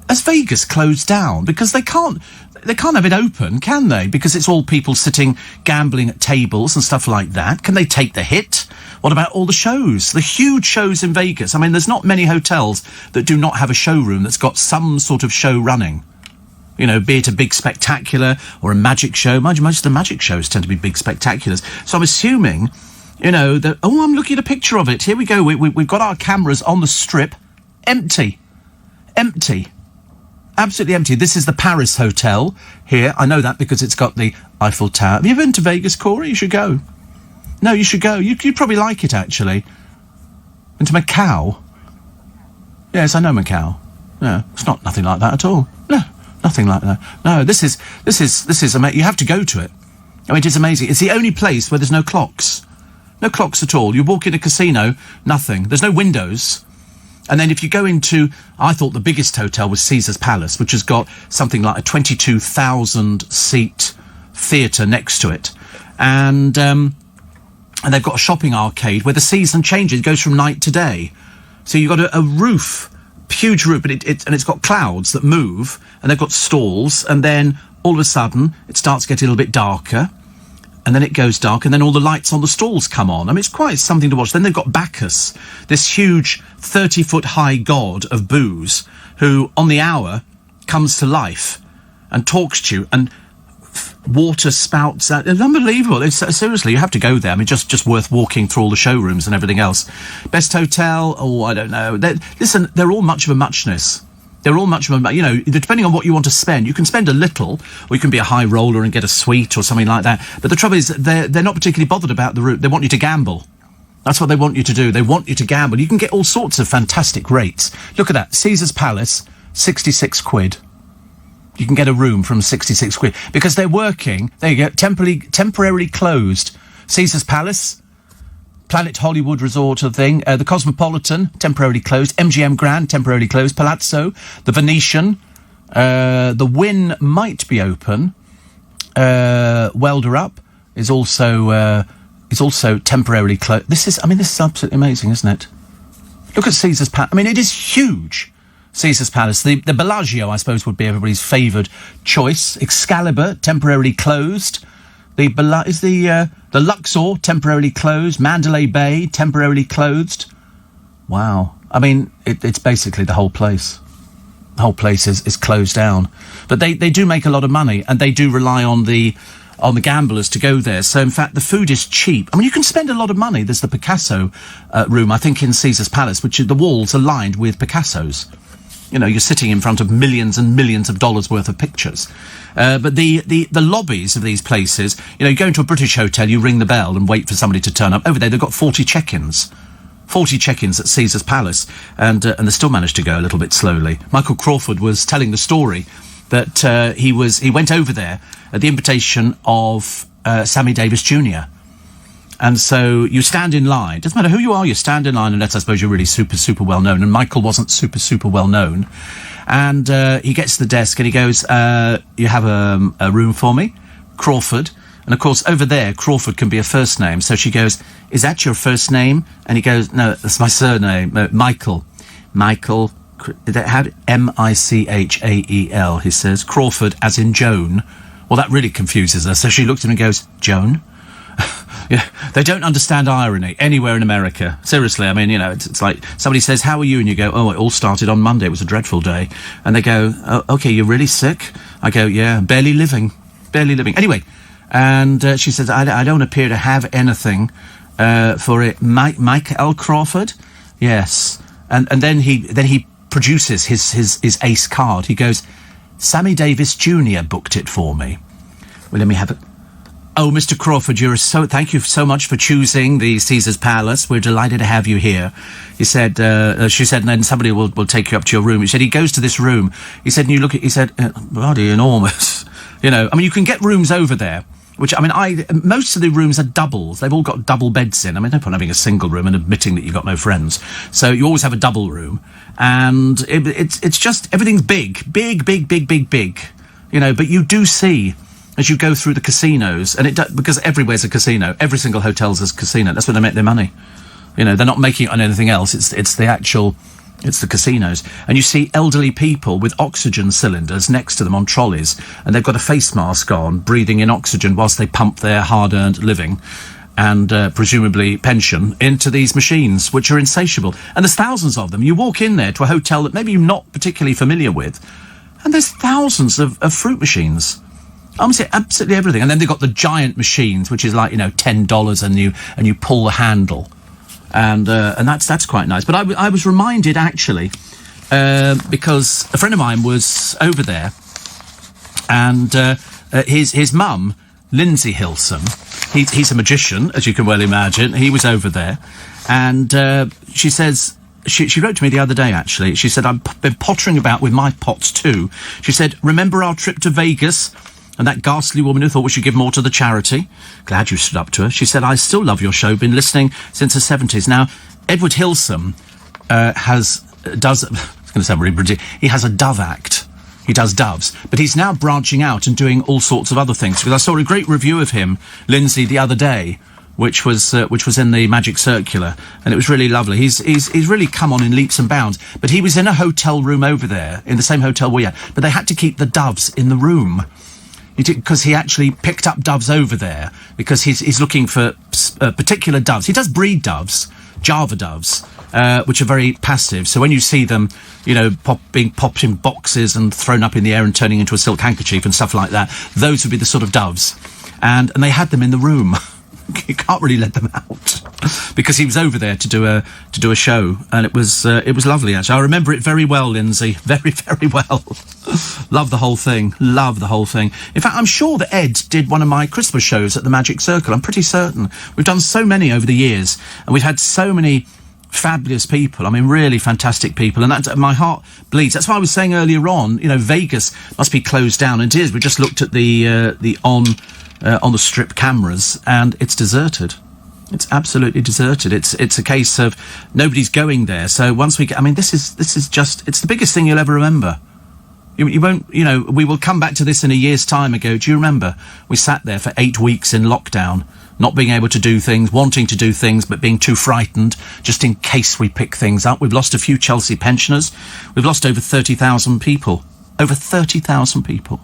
has Vegas closed down? Because they can't have it open, can they? Because it's all people sitting gambling at tables and stuff like that. Can they take the hit? What about all the shows? The huge shows in Vegas. I mean, there's not many hotels that do not have a showroom that's got some sort of show running. You know, be it a big spectacular or a magic show. Mind you, most of the magic shows tend to be big spectaculars. So I'm assuming, you know, that... Oh, I'm looking at a picture of it. Here we go. We've got our cameras on the strip. Empty. Empty. Absolutely empty. This is the Paris Hotel here. I know that because it's got the Eiffel Tower. Have you ever been to Vegas, Corey? You should go. No, you should go. You'd probably like it, actually. Been to Macau? Yes, I know Macau. No, it's not nothing like that at all. No. Nothing like that. No, this is amazing. You have to go to it. I mean, it is amazing. It's the only place where there's no clocks. No clocks at all. You walk in a casino, nothing. There's no windows. And then if you go into, I thought the biggest hotel was Caesar's Palace, which has got something like a 22,000 seat theatre next to it. And they've got a shopping arcade where the season changes. It goes from night to day. So you've got a roof, huge roof, but it's got clouds that move, and they've got stalls, and then all of a sudden it starts getting a little bit darker, and then it goes dark, and then all the lights on the stalls come on. I mean, it's quite something to watch. Then they've got Bacchus, this huge 30-foot high god of booze, who on the hour comes to life and talks to you, and water spouts out. It's unbelievable. Seriously, you have to go there. I mean, just worth walking through all the showrooms and everything else. Best hotel? Oh, I don't know. Listen, they're all much of a muchness. They're all much more, depending on what you want to spend. You can spend a little, or you can be a high roller and get a suite or something like that. But the trouble is, they're not particularly bothered about the route. They want you to gamble. That's what they want you to do. They want you to gamble. You can get all sorts of fantastic rates. Look at that. Caesar's Palace, 66 quid. You can get a room from 66 quid. Because they're working, there you go, temporarily closed. Caesar's Palace, Planet Hollywood Resort thing, the Cosmopolitan, temporarily closed, MGM Grand, temporarily closed, Palazzo, the Venetian, the Wynn might be open, Welder Up is also temporarily closed. This is absolutely amazing, isn't it? Look at Caesar's Palace. I mean, it is huge. Caesar's Palace. The Bellagio, I suppose, would be everybody's favoured choice. Excalibur, temporarily closed. The Luxor, temporarily closed. Mandalay Bay, temporarily closed. Wow. I mean, it's basically the whole place. The whole place is closed down. But they do make a lot of money, and they do rely on the gamblers to go there. So, in fact, the food is cheap. I mean, you can spend a lot of money. There's the Picasso room, I think, in Caesar's Palace, which the walls are lined with Picassos. You're sitting in front of millions and millions of dollars worth of pictures. But the lobbies of these places, you go into a British hotel, you ring the bell and wait for somebody to turn up. Over there, they've got 40 check-ins. 40 check-ins at Caesar's Palace. And they still managed to go a little bit slowly. Michael Crawford was telling the story that he went over there at the invitation of Sammy Davis Jr., and so you stand in line. Doesn't matter who you are, you stand in line unless I suppose you're really super, super well known. And Michael wasn't super, super well known. And he gets to the desk and he goes, you have a room for me? Crawford. And of course, over there, Crawford can be a first name. So she goes, is that your first name? And he goes, no, that's my surname, Michael. Michael, how Michael, he says. Crawford, as in Joan. Well, that really confuses her. So she looks at him and goes, Joan? Yeah, they don't understand irony anywhere in America. Seriously, I mean, it's like somebody says, how are you? And you go, oh, it all started on Monday. It was a dreadful day. And they go, oh, okay, you're really sick? I go, yeah, barely living. Anyway, and she says, I don't appear to have anything for it. Mike L. Crawford? Yes. And then he produces his ace card. He goes, Sammy Davis Jr. booked it for me. Well, let me have it. Oh, Mr. Crawford, thank you so much for choosing the Caesar's Palace. We're delighted to have you here. He said, she said, and then somebody will take you up to your room. He said, he goes to this room. He said, and you look at, he said, bloody enormous. I mean, you can get rooms over there, which, I mean, most of the rooms are doubles. They've all got double beds in. I mean, no point having a single room and admitting that you've got no friends. So you always have a double room. And it's just, everything's big. But you do see, as you go through the casinos, and because everywhere's a casino, every single hotel's a casino. That's where they make their money. They're not making it on anything else. It's the casinos. And you see elderly people with oxygen cylinders next to them on trolleys, and they've got a face mask on, breathing in oxygen whilst they pump their hard-earned living and presumably pension into these machines, which are insatiable. And there's thousands of them. You walk in there to a hotel that maybe you're not particularly familiar with, and there's thousands of fruit machines. Absolutely everything. And then they've got the giant machines, which is like, $10 and you pull the handle. And that's quite nice. But I was reminded, actually, because a friend of mine was over there, and his mum, Lindsay Hilson, he's a magician, as you can well imagine. He was over there, and she says, she wrote to me the other day, actually. She said, I've been pottering about with my pots too. She said, remember our trip to Vegas? And that ghastly woman who thought we should give more to the charity? Glad you stood up to her. She said, I still love your show, been listening since the 70s. Now, Edward Hilson does, it's going to sound really British, he has a dove act. He does doves. But he's now branching out and doing all sorts of other things. Because I saw a great review of him, Lindsay, the other day, which was in the Magic Circular, and it was really lovely. He's really come on in leaps and bounds. But he was in a hotel room over there, in the same hotel we had, but they had to keep the doves in the room. Because he actually picked up doves over there, because he's looking for particular doves. He does breed doves, Java doves, which are very passive. So when you see them, being popped in boxes and thrown up in the air and turning into a silk handkerchief and stuff like that, those would be the sort of doves. And they had them in the room. you can't really let them out because he was over there to do a show, and it was lovely actually. I remember it very well, Lindsay, very, very well. Love the whole thing. In fact, I'm sure that Ed did one of my Christmas shows at the Magic Circle. I'm pretty certain. We've done so many over the years, and we've had so many fabulous people. I mean, really fantastic people, and that my heart bleeds. That's why I was saying earlier on, Vegas must be closed down, and it is. We just looked at the on the strip cameras, and it's deserted. It's absolutely deserted. It's a case of nobody's going there. So once we get, I mean, this is just, it's the biggest thing you'll ever remember. You won't, we will come back to this in a year's time and go, do you remember? We sat there for 8 weeks in lockdown, not being able to do things, wanting to do things, but being too frightened, just in case we pick things up. We've lost a few Chelsea pensioners. We've lost over 30,000 people. Over 30,000 people.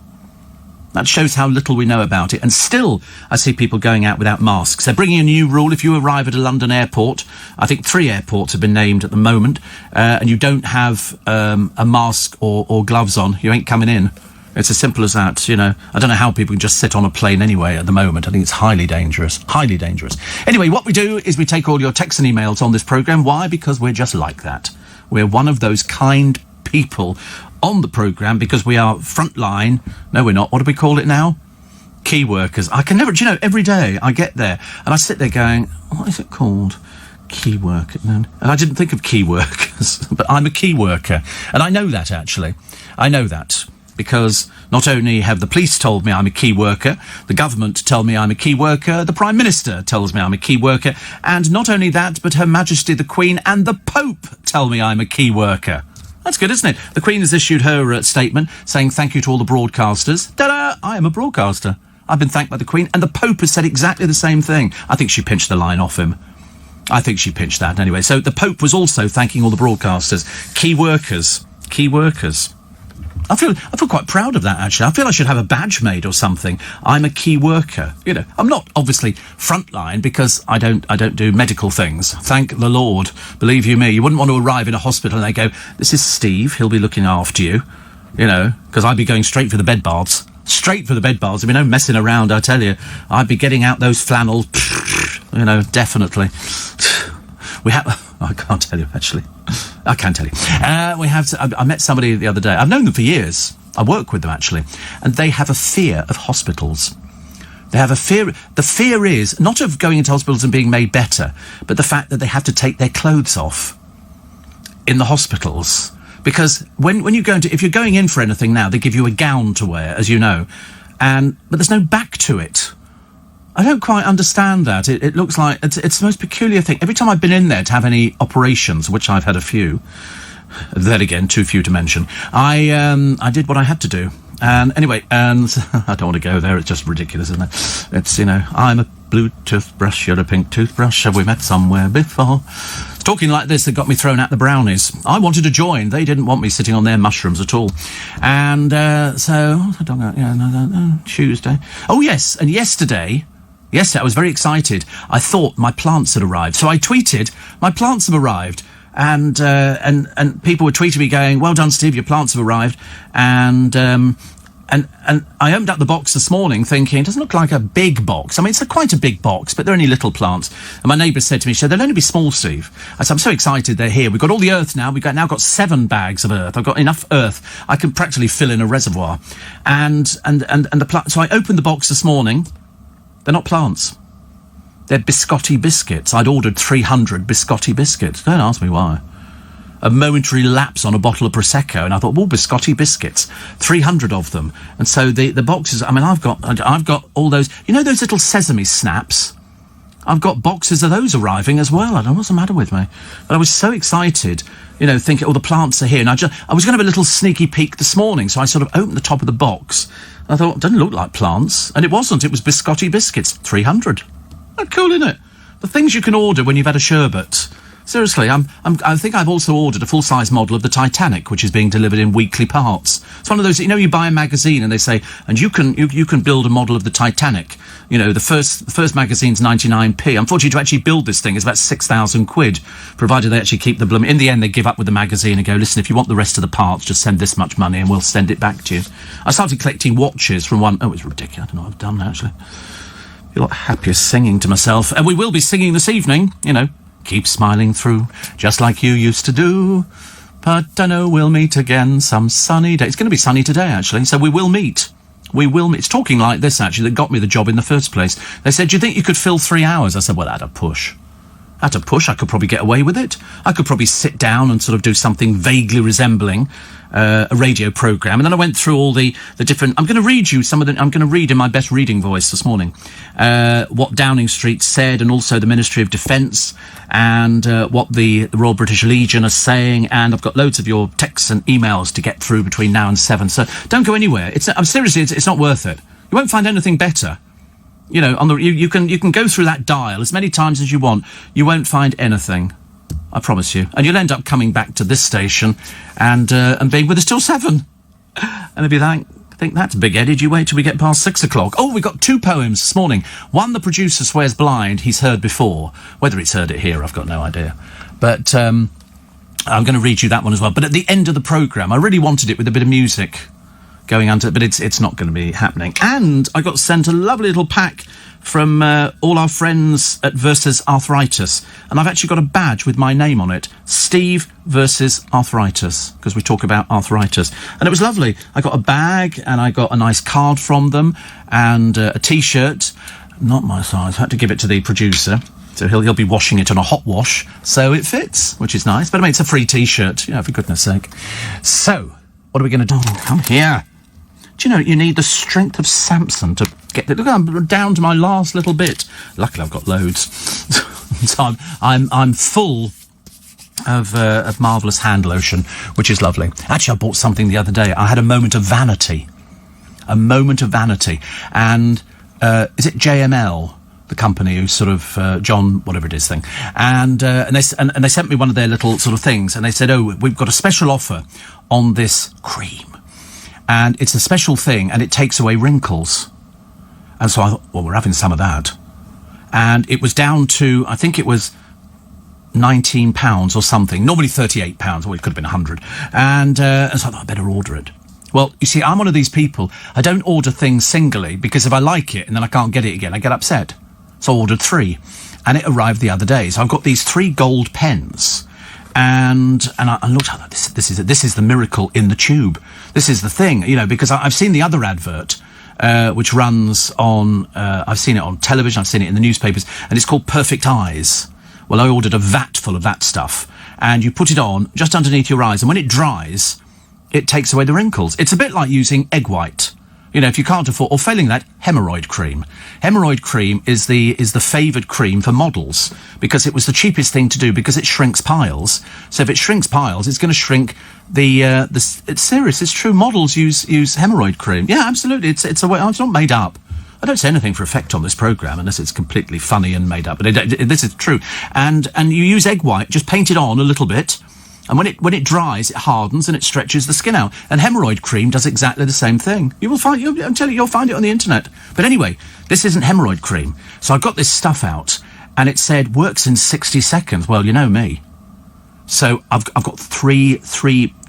That shows how little we know about it. And still, I see people going out without masks. They're bringing a new rule. If you arrive at a London airport, I think 3 airports have been named at the moment, and you don't have a mask or gloves on, you ain't coming in. It's as simple as that, I don't know how people can just sit on a plane anyway at the moment. I think it's highly dangerous. Highly dangerous. Anyway, what we do is we take all your texts and emails on this programme. Why? Because we're just like that. We're one of those kind people on the programme because we are frontline. No, we're not. What do we call it now? Key workers. I can never, every day I get there and I sit there going, what is it called? Key worker. And I didn't think of key workers, but I'm a key worker. And I know that, actually. I know that because not only have the police told me I'm a key worker, the government tell me I'm a key worker, the Prime Minister tells me I'm a key worker, and not only that, but Her Majesty the Queen and the Pope tell me I'm a key worker. That's good, isn't it? The Queen has issued her statement saying thank you to all the broadcasters. Ta-da! I am a broadcaster. I've been thanked by the Queen, and the Pope has said exactly the same thing. I think she pinched the line off him. I think she pinched that anyway. So the Pope was also thanking all the broadcasters. Key workers. Key workers. I feel quite proud of that, actually. I feel I should have a badge made or something. I'm a key worker. I'm not obviously frontline because I don't do medical things. Thank the Lord. Believe you me, you wouldn't want to arrive in a hospital and they go, this is Steve, he'll be looking after you. Because I'd be going straight for the bed baths. Straight for the bed baths. There'd be no messing around, I tell you. I'd be getting out those flannels. Definitely. We have... I can't tell you, actually. I can tell you. I met somebody the other day. I've known them for years. I work with them, actually. And they have a fear of hospitals. They have a fear. The fear is not of going into hospitals and being made better, but the fact that they have to take their clothes off in the hospitals. Because when you go into... If you're going in for anything now, they give you a gown to wear, as you know. But there's no back to it. I don't quite understand that. It looks like it's the most peculiar thing. Every time I've been in there to have any operations, which I've had a few, then again, too few to mention, I did what I had to do. And anyway, and I don't want to go there. It's just ridiculous, isn't it? It's, I'm a blue toothbrush, you're a pink toothbrush. Have we met somewhere before? It's talking like this that got me thrown out the brownies. I wanted to join. They didn't want me sitting on their mushrooms at all. And so, Tuesday. Oh, yes, and yesterday, I was very excited. I thought my plants had arrived. So I tweeted, my plants have arrived. And people were tweeting me going, well done, Steve, your plants have arrived. And I opened up the box this morning thinking, it doesn't look like a big box. I mean, it's quite a big box, but they're only little plants. And my neighbour said to me, they'll only be small, Steve. I said, I'm so excited they're here. We've got all the earth now. We've now got 7 bags of earth. I've got enough earth. I can practically fill in a reservoir. And the plant. So I opened the box this morning. They're not plants. They're biscotti biscuits. I'd ordered 300 biscotti biscuits. Don't ask me why. A momentary lapse on a bottle of Prosecco, and I thought, well, biscotti biscuits, 300 of them. And so the boxes, I mean, I've got all those, those little sesame snaps? I've got boxes of those arriving as well. I don't know what's the matter with me. But I was so excited, thinking, the plants are here. And I was going to have a little sneaky peek this morning, so I sort of opened the top of the box. I thought, it doesn't look like plants. And it wasn't. It was biscotti biscuits, 300. That's cool, isn't it? The things you can order when you've had a sherbet. Seriously, I think I've also ordered a full-size model of the Titanic, which is being delivered in weekly parts. It's one of those, you buy a magazine and they say, and you can build a model of the Titanic. The first magazine's 99p. Unfortunately, to actually build this thing is about 6,000 quid, provided they actually keep the bloom. In the end, they give up with the magazine and go, listen, if you want the rest of the parts, just send this much money and we'll send it back to you. I started collecting watches from one. Oh, it's ridiculous. I don't know what I've done, actually. Feel a lot happier singing to myself. And we will be singing this evening, you know, keep smiling through, just like you used to do. But I know we'll meet again some sunny day. It's going to be sunny today, actually, so we will meet. We will meet. It's talking like this, actually, that got me the job in the first place. They said, do you think you could fill 3 hours? I said, well, at a push. At a push, I could probably get away with it. I could probably sit down and sort of do something vaguely resembling a radio programme. And then I went through all the different... I'm going to read you some of the... I'm going to read in my best reading voice this morning what Downing Street said, and also the Ministry of Defence, and what the Royal British Legion are saying. And I've got loads of your texts and emails to get through between now and 7. So don't go anywhere. I'm seriously, it's not worth it. You won't find anything better. You know, you can go through that dial as many times as you want. You won't find anything, I promise you. And you'll end up coming back to this station and being with us till 7. And if you think that's big-headed, you wait till we get past 6 o'clock. Oh, we got 2 poems this morning. One, the producer swears blind he's heard before. Whether he's heard it here, I've got no idea. But I'm going to read you that one as well. But at the end of the programme, I really wanted it with a bit of music going under, but it's not going to be happening. And I got sent a lovely little pack from all our friends at Versus Arthritis, and I've actually got a badge with my name on it, Steve Versus Arthritis, because we talk about arthritis. And it was lovely. I got a bag, and I got a nice card from them, and a T-shirt, not my size. I had to give it to the producer, so he'll be washing it on a hot wash, so it fits, which is nice. But I mean, it's a free T-shirt, you know, for goodness sake. So, what are we going to do? Come here. Do you know, you need the strength of Samson to get... Look, I'm down to my last little bit. Luckily, I've got loads. So I'm full of marvellous hand lotion, which is lovely. Actually, I bought something the other day. I had a moment of vanity. A moment of vanity. And is it JML, the company who's sort of John, whatever it is thing? And they sent me one of their little sort of things, and they said, oh, we've got a special offer on this cream. And it's a special thing, and it takes away wrinkles. And so I thought, well, we're having some of that. And it was down to, I think it was £19 or something. Normally £38, or it could have been 100. And so I thought, I better order it. Well, you see, I'm one of these people. I don't order things singly, because if I like it and then I can't get it again, I get upset. So I ordered 3. And it arrived the other day. So I've got these 3 gold pens. And I looked at that. This is the miracle in the tube. This is the thing, you know, because I've seen the other advert, which runs on, I've seen it on television, I've seen it in the newspapers, and it's called Perfect Eyes. Well, I ordered a vat full of that stuff, and you put it on just underneath your eyes, and when it dries, it takes away the wrinkles. It's a bit like using egg white. You know, if you can't afford, or failing that, hemorrhoid cream. Hemorrhoid cream is the favoured cream for models, because it was the cheapest thing to do, because it shrinks piles. So if it shrinks piles, it's going to shrink it's serious, it's true. Models use hemorrhoid cream. Yeah, absolutely. It's a way, it's not made up. I don't say anything for effect on this programme, unless it's completely funny and made up, but this is true. And you use egg white, just paint it on a little bit, and when it dries, it hardens and it stretches the skin out. And hemorrhoid cream does exactly the same thing. I'm telling you, you'll find it on the internet. But anyway, this isn't hemorrhoid cream. So I got this stuff out, and it said, works in 60 seconds. Well, you know me. So I've got three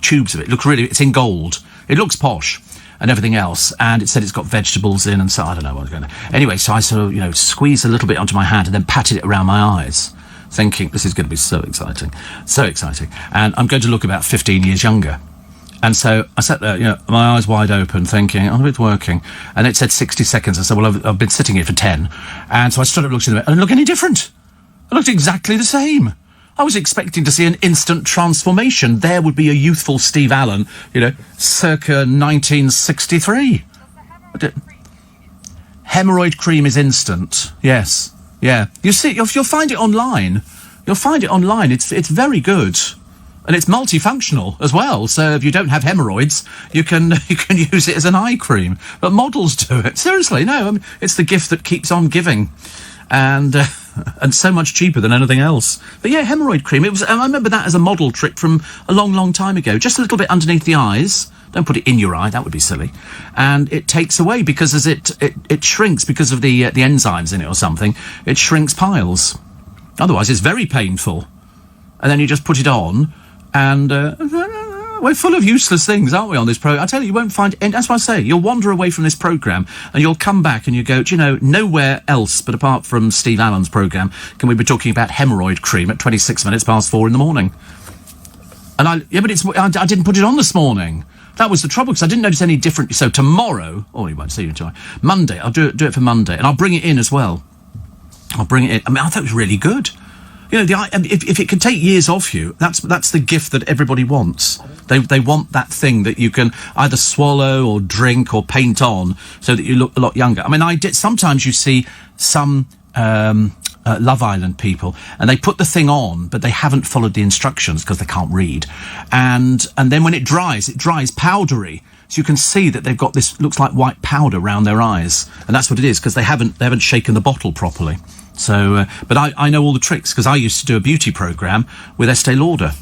tubes of it. It's in gold. It looks posh and everything else. And it said it's got vegetables in, and so I don't know what's going on. Anyway, so I sort of, you know, squeezed a little bit onto my hand and then patted it around my eyes, thinking, this is going to be so exciting. So exciting. And I'm going to look about 15 years younger. And so I sat there, you know, my eyes wide open, thinking, oh, it's working. And it said 60 seconds. I said, well, I've been sitting here for 10. And so I stood up, looked at it, and I didn't look any different. I looked exactly the same. I was expecting to see an instant transformation. There would be a youthful Steve Allen, you know, circa 1963. Hemorrhoid cream is instant. Yes. Yeah. You see, you'll find it online. You'll find it online. It's very good. And it's multifunctional as well. So if you don't have hemorrhoids, you can use it as an eye cream. But models do it. Seriously, no. I mean, it's the gift that keeps on giving. And so much cheaper than anything else. But yeah, hemorrhoid cream. I remember that as a model trick from a long, long time ago. Just a little bit underneath the eyes. Don't put it in your eye. That would be silly. And it takes away, because as it shrinks because of the enzymes in it or something. It shrinks piles. Otherwise, it's very painful. And then you just put it on, and We're full of useless things, aren't we, on this programme? I tell you won't find... And that's what I say. You'll wander away from this programme and you'll come back and you go, do you know, nowhere else but apart from Steve Allen's programme can we be talking about hemorrhoid cream at 26 minutes past 4 in the morning. And I didn't put it on this morning. That was the trouble, because I didn't notice any different. So tomorrow... Oh, you won't see you tomorrow. Monday, I'll do it for Monday. And I'll bring it in as well. I'll bring it in. I mean, I thought it was really good. You know, if it can take years off you, that's the gift that everybody wants. They want that thing that you can either swallow or drink or paint on so that you look a lot younger. I mean, sometimes you see some Love Island people, and they put the thing on, but they haven't followed the instructions because they can't read. And then when it dries powdery. So you can see that they've got this, looks like white powder around their eyes. And that's what it is, because they haven't shaken the bottle properly. So, but I know all the tricks, because I used to do a beauty programme with Estee Lauder.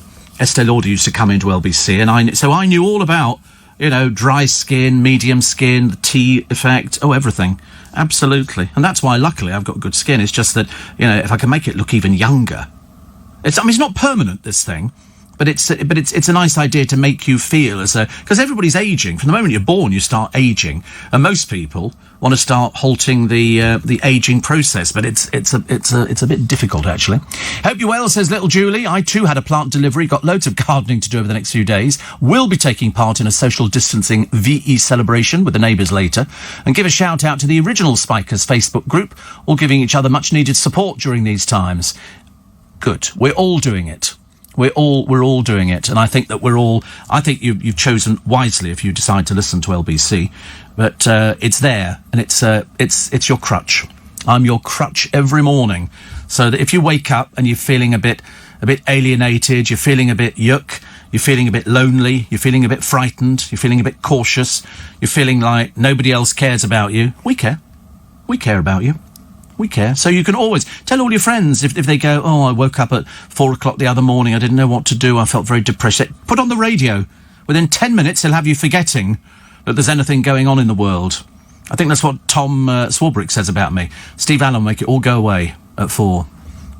Estee Lauder used to come into LBC, and so I knew all about, you know, dry skin, medium skin, the tea effect, everything. Absolutely. And that's why, luckily, I've got good skin. It's just that, you know, if I can make it look even younger. It's not permanent, this thing. But it's a nice idea to make you feel as though, because everybody's aging. From the moment you're born, you start aging, and most people want to start halting the aging process. But it's a bit difficult, actually. Hope you're well, says little Julie. I too had a plant delivery. Got loads of gardening to do over the next few days. Will be taking part in a social distancing VE celebration with the neighbours later, and give a shout out to the original Spikers Facebook group, all giving each other much needed support during these times. Good. We're all doing it. We're all doing it, and I think that I think you've chosen wisely if you decide to listen to LBC, but it's there, and it's your crutch. I'm your crutch every morning, so that if you wake up and you're feeling a bit alienated, you're feeling a bit yuck, you're feeling a bit lonely, you're feeling a bit frightened, you're feeling a bit cautious, you're feeling like nobody else cares about you. We care about you. We care. So you can always tell all your friends if they go, I woke up at 4 o'clock the other morning, I didn't know what to do, I felt very depressed. Put on the radio. Within 10 minutes, he'll have you forgetting that there's anything going on in the world. I think that's what Tom Swarbrick says about me. Steve Allen will make it all go away at 4.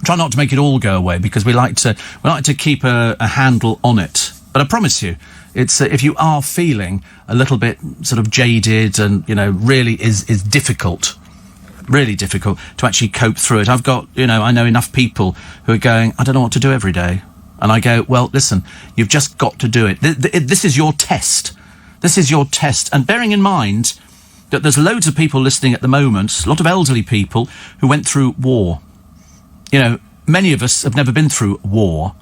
Try not to make it all go away, because we like to keep a handle on it. But I promise you, it's if you are feeling a little bit sort of jaded and, you know, really is difficult. Really difficult to actually cope through it. I've got, you know, I know enough people who are going, I don't know what to do every day. And I go, well, listen, you've just got to do it. This is your test. This is your test. And bearing in mind that there's loads of people listening at the moment, a lot of elderly people who went through war. You know, many of us have never been through war,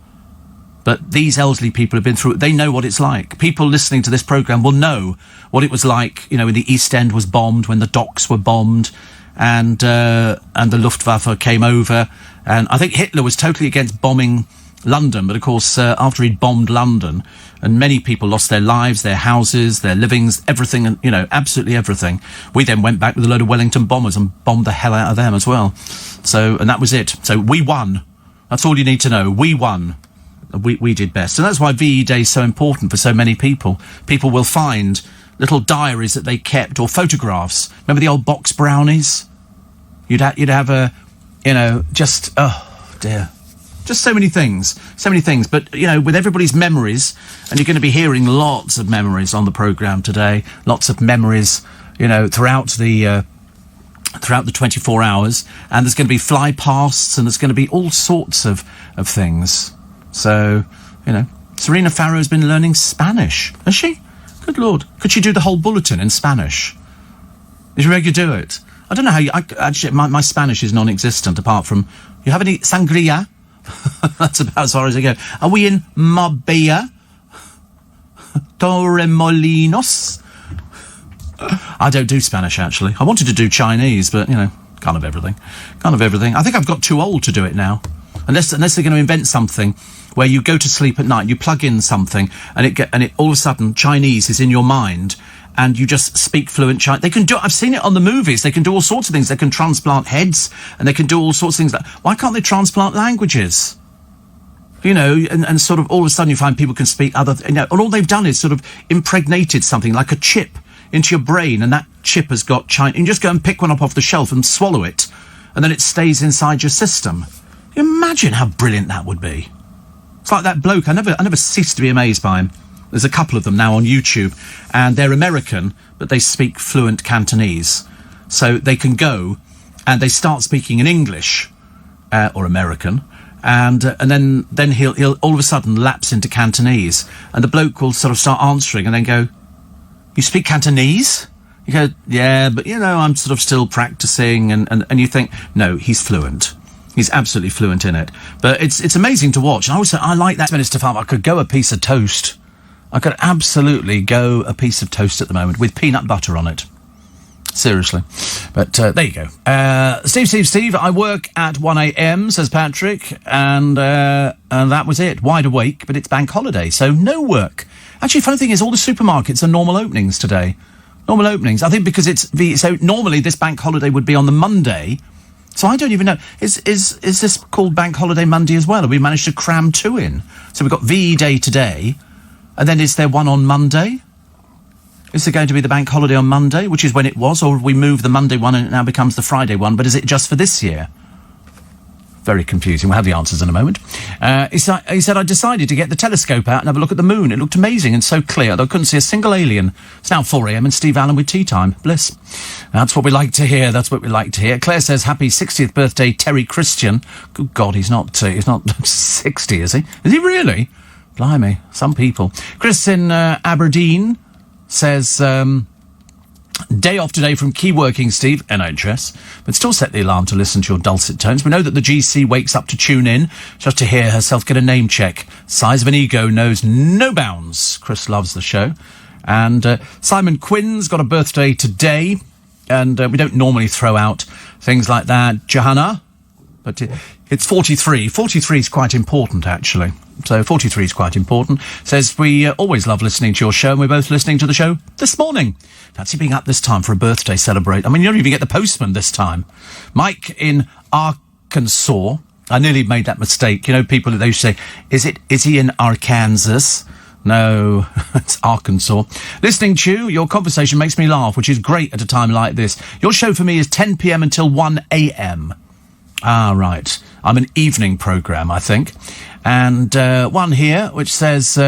but these elderly people have been through it. They know what it's like. People listening to this programme will know what it was like, you know, when the East End was bombed, when the docks were bombed, and the Luftwaffe came over, and I think Hitler was totally against bombing London, but of course after he'd bombed London, and many people lost their lives, their houses, their livings, everything, and, you know, absolutely everything. We then went back with a load of Wellington bombers and bombed the hell out of them as well. So, and that was it. So we won. That's all you need to know. We won. We did best. And that's why VE Day is so important for so many people. People will find little diaries that they kept, or photographs. Remember the old box brownies? You'd have a, you know, just, oh dear. Just so many things. But, you know, with everybody's memories, and you're going to be hearing lots of memories on the programme today, lots of memories, you know, throughout the 24 hours, and there's going to be fly pasts, and there's going to be all sorts of things. So, you know, Serena Farrow has been learning Spanish, has she? Good Lord. Could she do the whole bulletin in Spanish? Did you make her do it? I don't know how actually, my Spanish is non-existent, apart from, you have any sangria? That's about as far as I go. Are we in Marbella? Torremolinos? I don't do Spanish, actually. I wanted to do Chinese, but, you know, kind of everything. I think I've got too old to do it now. Unless they're going to invent something where you go to sleep at night, you plug in something, and it all of a sudden Chinese is in your mind, and you just speak fluent Chinese. They can do. I've seen it on the movies. They can do all sorts of things. They can transplant heads, and they can do all sorts of things. Why can't they transplant languages? You know, and sort of all of a sudden you find people can speak other. You know, and all they've done is sort of impregnated something like a chip into your brain, and that chip has got Chinese. You can just go and pick one up off the shelf and swallow it, and then it stays inside your system. Imagine how brilliant that would be. It's like that bloke. I never ceased to be amazed by him. There's a couple of them now on YouTube, and they're American, but they speak fluent Cantonese. So they can go and they start speaking in English, or American, and then he'll all of a sudden lapse into Cantonese, and the bloke will sort of start answering and then go, "You speak Cantonese?" You go, "Yeah, but I'm sort of still practicing," and you think, no, he's fluent. He's absolutely fluent in it. But it's amazing to watch. And I like that Minister Farmer. I could go a piece of toast. I could absolutely go a piece of toast at the moment with peanut butter on it. Seriously. But there you go. Steve, I work at 1 a.m, says Patrick, and that was it. Wide awake, but it's bank holiday, so no work. Actually, funny thing is, all the supermarkets are normal openings today. Normal openings. I think because so normally this bank holiday would be on the Monday. So I don't even know. Is this called Bank Holiday Monday as well? Have we managed to cram 2 in? So we've got VE Day today, and then is there one on Monday? Is there going to be the bank holiday on Monday, which is when it was, or have we moved the Monday one and it now becomes the Friday one, but is it just for this year? Very confusing. We'll have the answers in a moment. He said, I decided to get the telescope out and have a look at the moon. It looked amazing and so clear, though I couldn't see a single alien. It's now 4 a.m. and Steve Allen with tea time. Bliss. That's what we like to hear. That's what we like to hear. Claire says, happy 60th birthday, Terry Christian. Good God, he's not 60, is he? Is he really? Blimey, some people. Chris in Aberdeen says, day off today from key working, Steve, NHS, but still set the alarm to listen to your dulcet tones. We know that the GC wakes up to tune in just to hear herself get a name check. Size of an ego knows no bounds. Chris loves the show. And Simon Quinn's got a birthday today, and we don't normally throw out things like that. Johanna, but it's 43. 43 is quite important, actually. So 43 is quite important. Says, we always love listening to your show, and we're both listening to the show this morning. Fancy being up this time for a birthday celebrate. I mean, you don't even get the postman this time. Mike in Arkansas. I nearly made that mistake. You know, people, they say, is he in Arkansas? No, it's Arkansas. Listening to you, your conversation makes me laugh, which is great at a time like this. Your show for me is 10 p.m. until 1 a.m. Ah, right. I'm an evening programme, I think. And one here, which says,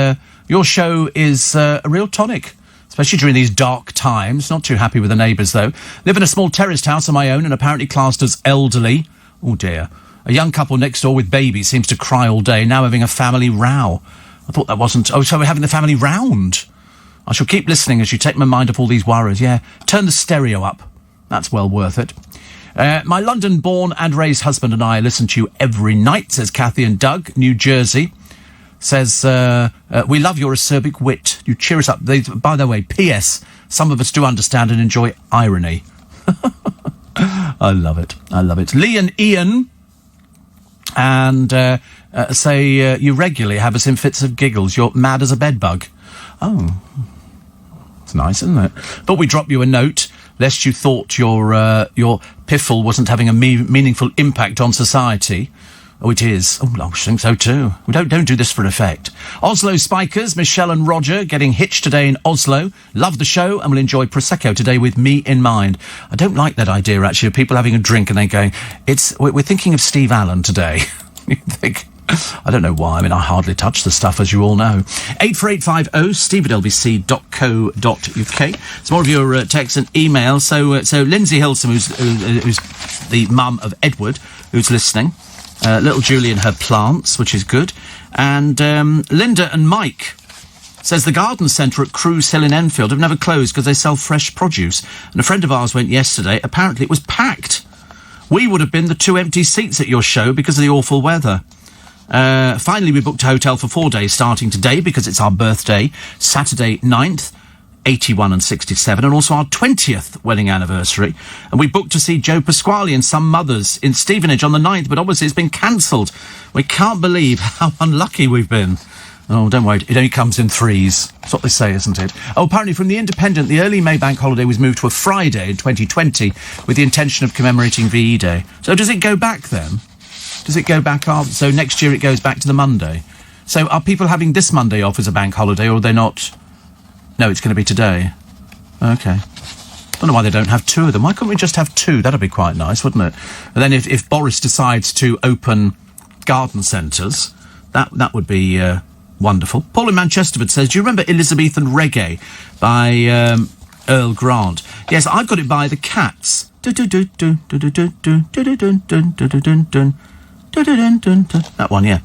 your show is a real tonic, especially during these dark times. Not too happy with the neighbours, though. Live in a small terraced house of my own and apparently classed as elderly. Oh, dear. A young couple next door with babies seems to cry all day, now having a family row. I thought that wasn't... Oh, so we're having the family round. I shall keep listening as you take my mind off all these worries. Yeah, turn the stereo up. That's well worth it. My London-born and raised husband and I listen to you every night, says Kathy and Doug, New Jersey. Says, we love your acerbic wit. You cheer us up. By the way, P.S., some of us do understand and enjoy irony. I love it. I love it. Lee and Ian and say you regularly have us in fits of giggles. You're mad as a bedbug. Oh, it's nice, isn't it? But we drop you a note lest you thought your piffle wasn't having a meaningful impact on society. Oh, it is. Oh, I think so too. We don't do this for effect. Oslo Spikers, Michelle and Roger, getting hitched today in Oslo. Love the show and will enjoy Prosecco today with me in mind. I don't like that idea, actually, of people having a drink and then going, we're thinking of Steve Allen today. You think... I don't know why. I mean, I hardly touch the stuff, as you all know. 84850 steve@lbc.co.uk. Some more of your texts and emails. So Lindsay Hilson, who's the mum of Edward, who's listening. Little Julie and her plants, which is good. And Linda and Mike says the garden centre at Cruise Hill in Enfield have never closed because they sell fresh produce. And a friend of ours went yesterday. Apparently it was packed. We would have been the 2 empty seats at your show because of the awful weather. Finally, we booked a hotel for 4 days starting today because it's our birthday, Saturday 9th, 81 and 67, and also our 20th wedding anniversary. And we booked to see Joe Pasquale and some mothers in Stevenage on the 9th, but obviously it's been cancelled. We can't believe how unlucky we've been. Oh, don't worry, it only comes in threes. That's what they say, isn't it? Oh, apparently from The Independent, the early May bank holiday was moved to a Friday in 2020 with the intention of commemorating VE Day. So does it go back then? Does it go back up? So next year it goes back to the Monday. So are people having this Monday off as a bank holiday, or are they not? No, it's going to be today. Okay. I don't know why they don't have 2 of them. Why couldn't we just have 2? That'd be quite nice, wouldn't it? And then if Boris decides to open garden centres, that would be Wonderful. Paul in Manchesterford says, do you remember Elizabethan Reggae by Earl Grant? Yes, I've got it by the Cats. That one, yeah.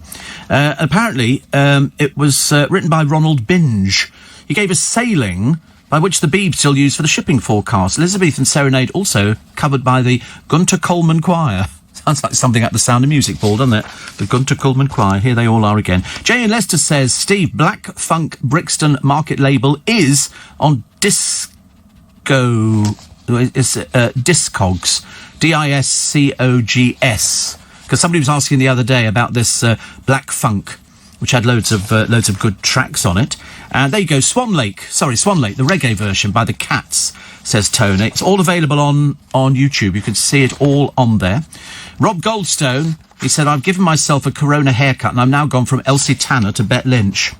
Apparently, it was written by Ronald Binge. He gave us Sailing, by which the Beeb still used for the shipping forecast. Elizabethan Serenade, also covered by the Gunter Coleman Choir. Sounds like something at the Sound of Music, Paul, doesn't it? The Gunter Coleman Choir. Here they all are again. Jay in Leicester says, Steve, Black Funk Brixton market label is on Discogs. Discogs. Because somebody was asking the other day about this Black Funk, which had loads of good tracks on it. And there you go, Swan Lake, the reggae version by the Cats, says Tony. It's all available on YouTube. You can see it all on there. Rob Goldstone, he said, I've given myself a Corona haircut and I'm now gone from Elsie Tanner to Bet Lynch.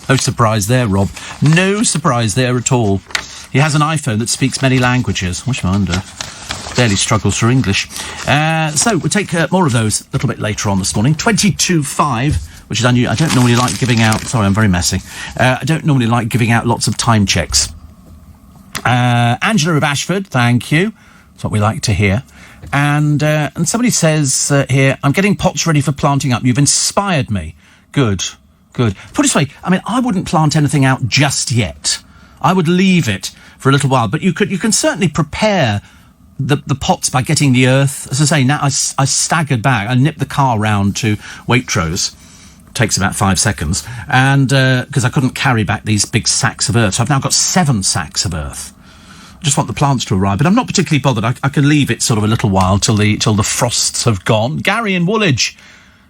No surprise there, Rob. No surprise there at all. He has an iPhone that speaks many languages. Wish I wonder. Barely struggles for English. So we'll take more of those a little bit later on this morning. 22.5, which is unusual. I don't normally like giving out... Sorry, I'm very messy. I don't normally like giving out lots of time checks. Angela of Ashford, thank you. That's what we like to hear. And somebody says here, I'm getting pots ready for planting up. You've inspired me. Good. Put it this way, I mean, I wouldn't plant anything out just yet. I would leave it for a little while. But you can certainly prepare the pots by getting the earth. As I say, now I staggered back. I nipped the car round to Waitrose. Takes about 5 seconds. And because I couldn't carry back these big sacks of earth. So I've now got 7 sacks of earth. I just want the plants to arrive, but I'm not particularly bothered. I can leave it sort of a little while till the frosts have gone. Gary in Woolwich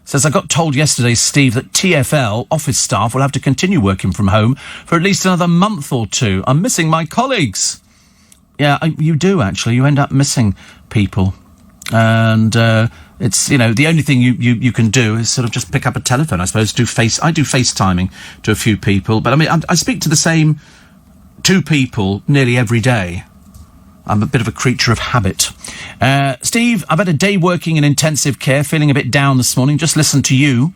says, I got told yesterday, Steve, that TfL office staff will have to continue working from home for at least another month or two. I'm missing my colleagues. Yeah, you do, actually. You end up missing people. And it's, the only thing you can do is sort of just pick up a telephone, I suppose. I do FaceTiming to a few people. But, I mean, I speak to the same 2 people nearly every day. I'm a bit of a creature of habit. Steve, I've had a day working in intensive care, feeling a bit down this morning. Just listened to you,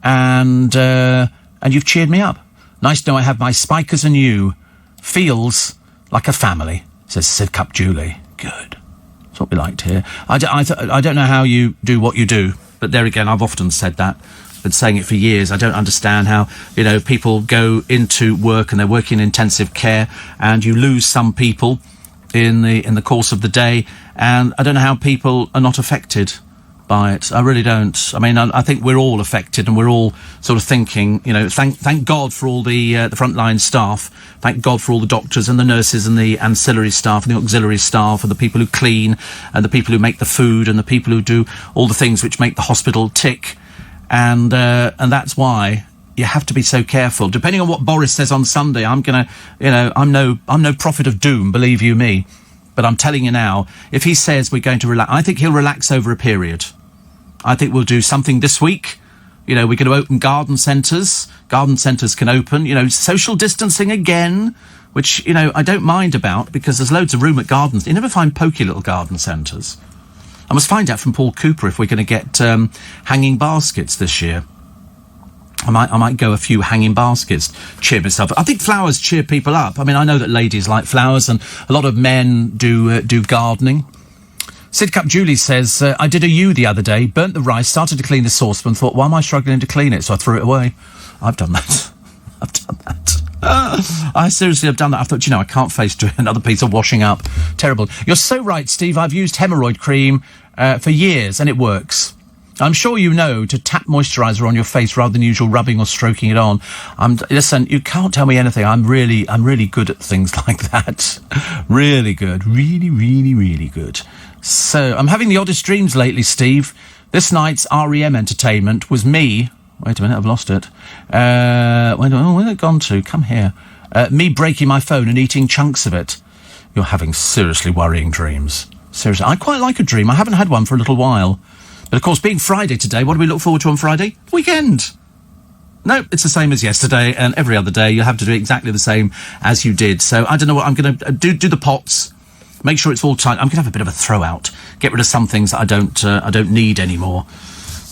and you've cheered me up. Nice to know I have my Spikers and you. Feels like a family, says Sidcup Julie. Good. That's what we like to hear. I don't know how you do what you do, but there again, I've often said that. Been saying it for years. I don't understand how, people go into work and they're working in intensive care and you lose some people in the course of the day, and I don't know how people are not affected by it. I really don't. I mean, I think we're all affected, and we're all sort of thinking, thank God for all the frontline staff. Thank God for all the doctors and the nurses and the ancillary staff and the auxiliary staff and the people who clean and the people who make the food and the people who do all the things which make the hospital tick. And that's why you have to be so careful. Depending on what Boris says on Sunday, I'm no prophet of doom, believe you me. But I'm telling you now, if he says we're going to relax, I think he'll relax over a period. I think we'll do something this week. We're going to open garden centres. Garden centres can open. Social distancing again, which, I don't mind about, because there's loads of room at gardens. You never find pokey little garden centres. I must find out from Paul Cooper if we're going to get hanging baskets this year. I might go a few hanging baskets, cheer myself. I think flowers cheer people up. I mean, I know that ladies like flowers, and a lot of men do gardening. Sidcup Julie says, I did a U the other day, burnt the rice, started to clean the saucepan, thought, why am I struggling to clean it? So I threw it away. I've done that. I seriously have done that. I thought, I can't face doing another piece of washing up. Terrible. You're so right, Steve. I've used hemorrhoid cream for years, and it works. I'm sure you know to tap moisturiser on your face rather than usual rubbing or stroking it on. Listen, you can't tell me anything. I'm really good at things like that. Really good. Really, really, really good. So, I'm having the oddest dreams lately, Steve. This night's REM entertainment was me... Wait a minute, I've lost it. Where's it gone to? Come here. Me breaking my phone and eating chunks of it. You're having seriously worrying dreams. Seriously. I quite like a dream. I haven't had one for a little while. But, of course, being Friday today, what do we look forward to on Friday? Weekend. No, it's the same as yesterday, and every other day you'll have to do exactly the same as you did. So I don't know what I'm going to do the pots, make sure it's all tight. I'm going to have a bit of a throw out, get rid of some things that I don't need anymore.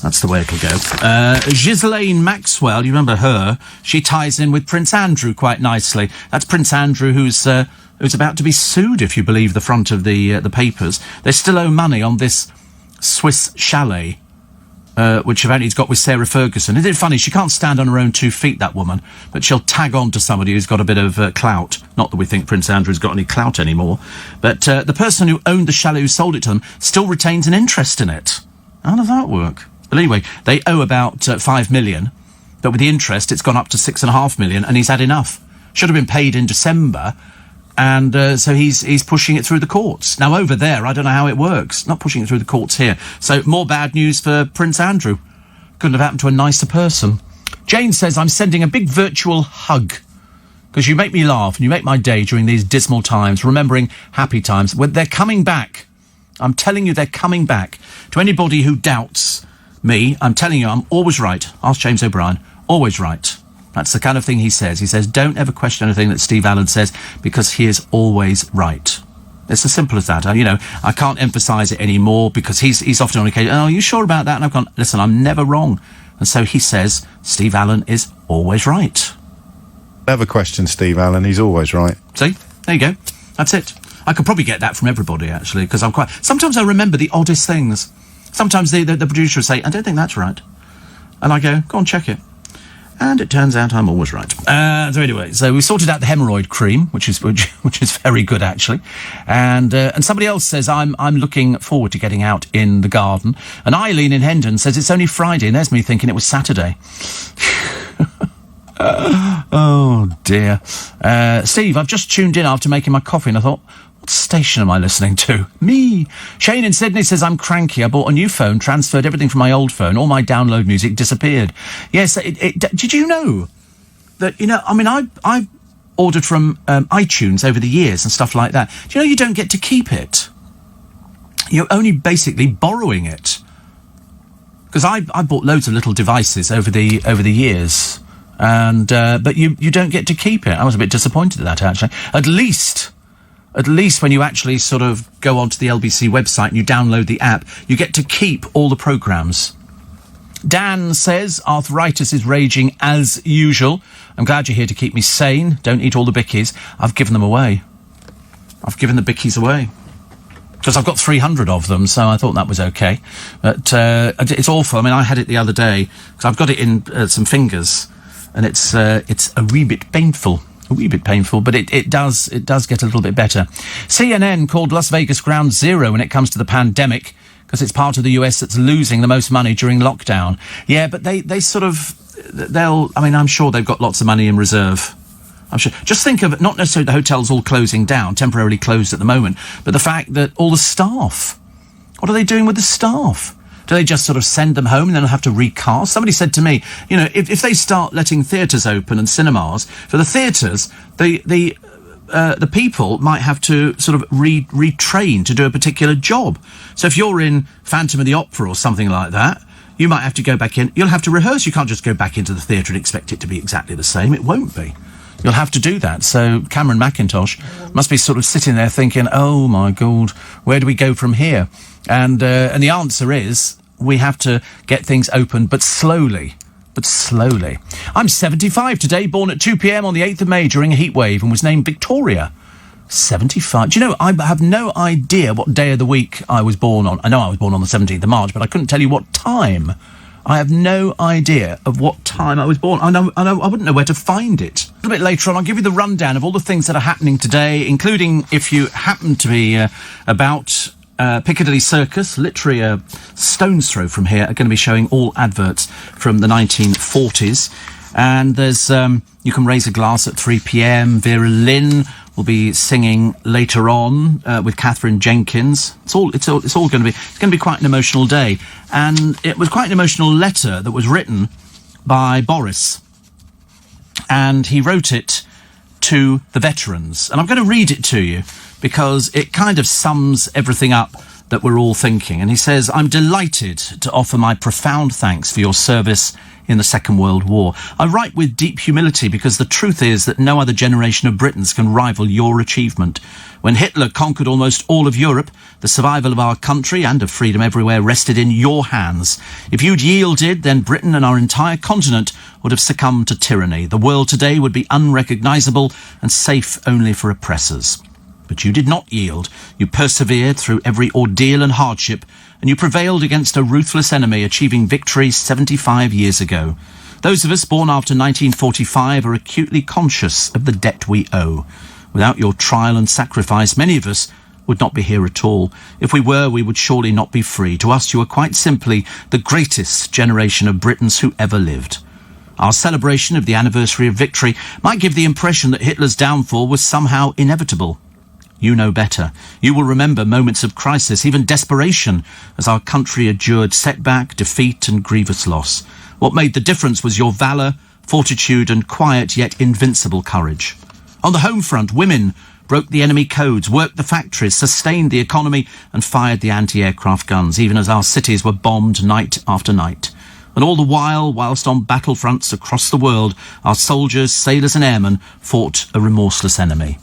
That's the way it'll go. Ghislaine Maxwell, you remember her? She ties in with Prince Andrew quite nicely. That's Prince Andrew who's about to be sued, if you believe the front of the papers. They still owe money on this Swiss chalet, which apparently he's got with Sarah Ferguson. Isn't it funny? She can't stand on her own 2 feet, that woman, but she'll tag on to somebody who's got a bit of clout. Not that we think Prince Andrew's got any clout anymore, but the person who owned the chalet, who sold it to them, still retains an interest in it. How does that work? But anyway, they owe about 5 million, but with the interest, it's gone up to 6.5 million, and he's had enough. Should have been paid in December, and so he's pushing it through the courts. Now, over there, I don't know how it works. Not pushing it through the courts here. So, more bad news for Prince Andrew. Couldn't have happened to a nicer person. Jane says, I'm sending a big virtual hug, because you make me laugh, and you make my day during these dismal times, remembering happy times. When they're coming back. I'm telling you, they're coming back. To anybody who doubts me, I'm telling you, I'm always right. Ask James O'Brien. Always right. That's the kind of thing he says. He says, don't ever question anything that Steve Allen says, because he is always right. It's as simple as that. I can't emphasise it anymore, because he's often on occasion, oh, are you sure about that? And I've gone, listen, I'm never wrong. And so he says, Steve Allen is always right. Never question Steve Allen. He's always right. See? There you go. That's it. I could probably get that from everybody, actually, because sometimes I remember the oddest things. Sometimes the producer will say, I don't think that's right. And I go, go on, check it. And it turns out I'm always right. So anyway, we sorted out the hemorrhoid cream, which is very good, actually. And somebody else says, I'm looking forward to getting out in the garden. And Eileen in Hendon says it's only Friday, and there's me thinking it was Saturday. Oh, dear. Steve, I've just tuned in after making my coffee, and I thought, what station am I listening to? Me. Shane in Sydney says, I'm cranky. I bought a new phone, transferred everything from my old phone. All my download music disappeared. Yes, did you know that, I've ordered from iTunes over the years and stuff like that. Do you know you don't get to keep it? You're only basically borrowing it. Because I bought loads of little devices over the years. And but you don't get to keep it. I was a bit disappointed at that, actually. At least when you actually sort of go onto the LBC website and you download the app, you get to keep all the programmes. Dan says, arthritis is raging as usual. I'm glad you're here to keep me sane. Don't eat all the bickies. I've given them away. I've given the bickies away. Because I've got 300 of them, so I thought that was okay. But it's awful. I mean, I had it the other day, because I've got it in some fingers, and it's a wee bit painful. A wee bit painful, but it does get a little bit better. CNN called Las Vegas ground zero when it comes to the pandemic, because it's part of the US that's losing the most money during lockdown. Yeah, but I'm sure they've got lots of money in reserve. I'm sure. Just think of it, not necessarily the hotels all closing down, temporarily closed at the moment, but the fact that all the staff, what are they doing with the staff? Do they just sort of send them home and then have to recast? Somebody said to me, if they start letting theatres open and cinemas, for the theatres, the people might have to sort of retrain to do a particular job. So if you're in Phantom of the Opera or something like that, you might have to go back in. You'll have to rehearse. You can't just go back into the theatre and expect it to be exactly the same. It won't be. You'll have to do that. So Cameron McIntosh must be sort of sitting there thinking, oh, my God, where do we go from here? And the answer is, we have to get things open, but slowly. I'm 75 today, born at 2 p.m. on the 8th of May during a heat wave, and was named Victoria. 75. Do you know, I have no idea what day of the week I was born on. I know I was born on the 17th of March, but I couldn't tell you what time. I have no idea of what time I was born. I wouldn't know where to find it. A little bit later on, I'll give you the rundown of all the things that are happening today, including, if you happen to be about Piccadilly Circus, literally a stone's throw from here, are going to be showing all adverts from the 1940s. And there's, you can raise a glass at 3 p.m. Vera Lynn will be singing later on with Catherine Jenkins. It's all going to be quite an emotional day. And it was quite an emotional letter that was written by Boris. And he wrote it to the veterans. And I'm going to read it to you, because it kind of sums everything up that we're all thinking. And he says, I'm delighted to offer my profound thanks for your service in the Second World War. I write with deep humility because the truth is that no other generation of Britons can rival your achievement. When Hitler conquered almost all of Europe, the survival of our country and of freedom everywhere rested in your hands. If you'd yielded, then Britain and our entire continent would have succumbed to tyranny. The world today would be unrecognisable and safe only for oppressors. But you did not yield. You persevered through every ordeal and hardship, and you prevailed against a ruthless enemy, achieving victory 75 years ago. Those of us born after 1945 are acutely conscious of the debt we owe. Without your trial and sacrifice, many of us would not be here at all. If we were, we would surely not be free. To us, you are quite simply the greatest generation of Britons who ever lived. Our celebration of the anniversary of victory might give the impression that Hitler's downfall was somehow inevitable. You know better. You will remember moments of crisis, even desperation, as our country endured setback, defeat and grievous loss. What made the difference was your valour, fortitude and quiet yet invincible courage. On the home front, women broke the enemy codes, worked the factories, sustained the economy and fired the anti-aircraft guns, even as our cities were bombed night after night. And all the while, whilst on battlefronts across the world, our soldiers, sailors and airmen fought a remorseless enemy.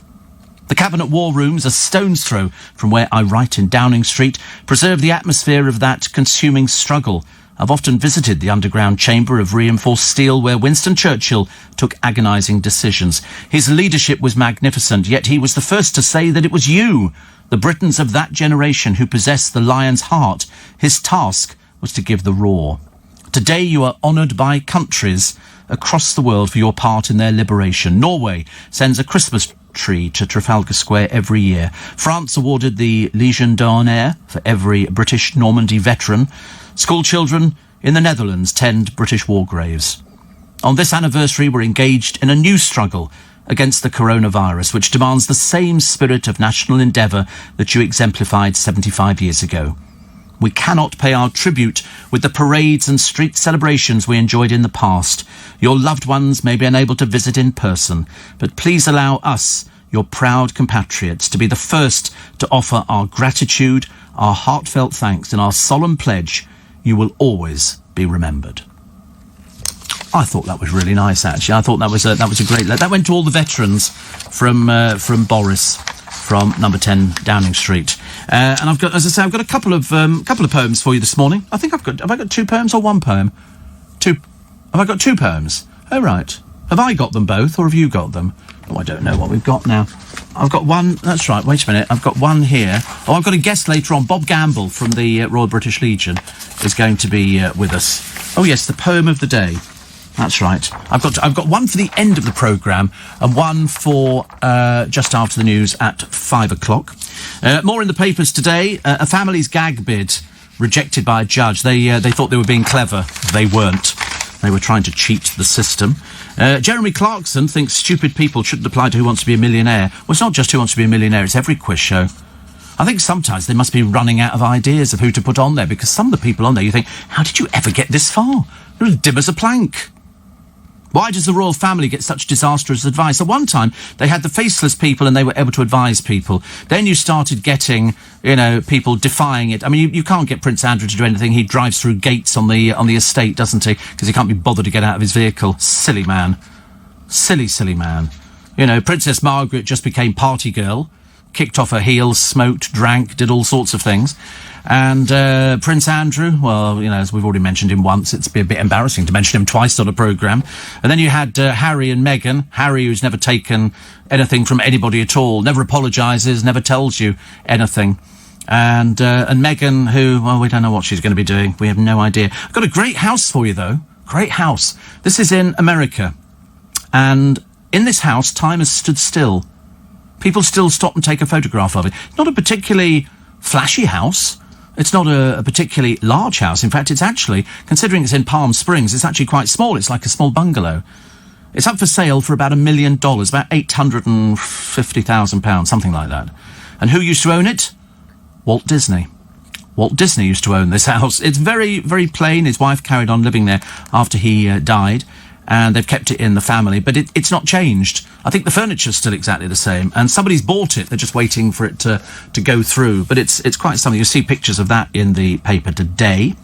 The Cabinet War Rooms, a stone's throw from where I write in Downing Street, preserve the atmosphere of that consuming struggle. I've often visited the underground chamber of reinforced steel where Winston Churchill took agonising decisions. His leadership was magnificent, yet he was the first to say that it was you, the Britons of that generation, who possessed the lion's heart. His task was to give the roar. Today you are honoured by countries across the world for your part in their liberation. Norway sends a Christmas tree to Trafalgar Square every year. France awarded the Légion d'honneur for every British Normandy veteran. School children in the Netherlands tend British war graves. On this anniversary, we're engaged in a new struggle against the coronavirus, which demands the same spirit of national endeavour that you exemplified 75 years ago. We cannot pay our tribute with the parades and street celebrations we enjoyed in the past. Your loved ones may be unable to visit in person, but please allow us, your proud compatriots, to be the first to offer our gratitude, our heartfelt thanks and our solemn pledge. You will always be remembered. I thought that was really nice, actually. I thought that was a great letter. That went to all the veterans from Boris, from number 10 Downing Street. And I've got, as I say, I've got a couple of poems for you this morning. I think have I got two poems or one poem? Have I got two poems? Oh, right. Have I got them both, or have you got them? Oh, I don't know what we've got now. I've got one, that's right, wait a minute. I've got one here. Oh, I've got a guest later on. Bob Gamble from the Royal British Legion is going to be with us. Oh, yes, the poem of the day. That's right. I've got one for the end of the programme and one for just after the news at 5 o'clock. More in the papers today. A family's gag bid rejected by a judge. They thought they were being clever. They weren't. They were trying to cheat the system. Jeremy Clarkson thinks stupid people shouldn't apply to Who Wants to Be a Millionaire. Well, it's not just Who Wants to Be a Millionaire, it's every quiz show. I think sometimes they must be running out of ideas of who to put on there, because some of the people on there, you think, how did you ever get this far? They're as dim as a plank. Why does the royal family get such disastrous advice? At one time, they had the faceless people and they were able to advise people. Then you started getting, people defying it. I mean, you can't get Prince Andrew to do anything. He drives through gates on the estate, doesn't he? Because he can't be bothered to get out of his vehicle. Silly man. Silly, silly man. Princess Margaret just became party girl, kicked off her heels, smoked, drank, did all sorts of things. And Prince Andrew, well, as we've already mentioned him once, it's a bit embarrassing to mention him twice on a programme. And then you had Harry and Meghan. Harry, who's never taken anything from anybody at all, never apologises, never tells you anything. And Meghan, who, well, we don't know what she's going to be doing. We have no idea. I've got a great house for you, though. Great house. This is in America. And in this house, time has stood still. People still stop and take a photograph of it. Not a particularly flashy house. It's not a particularly large house. In fact, it's actually, considering it's in Palm Springs, it's actually quite small. It's like a small bungalow. It's up for sale for about $1 million, about £850,000, something like that. And who used to own it? Walt Disney. Walt Disney used to own this house. It's very, very plain. His wife carried on living there after he died. and they've kept it in the family, but it's not changed. I think the furniture's still exactly the same, and somebody's bought it. They're just waiting for it to go through, but it's quite something. You'll see pictures of that in the paper today.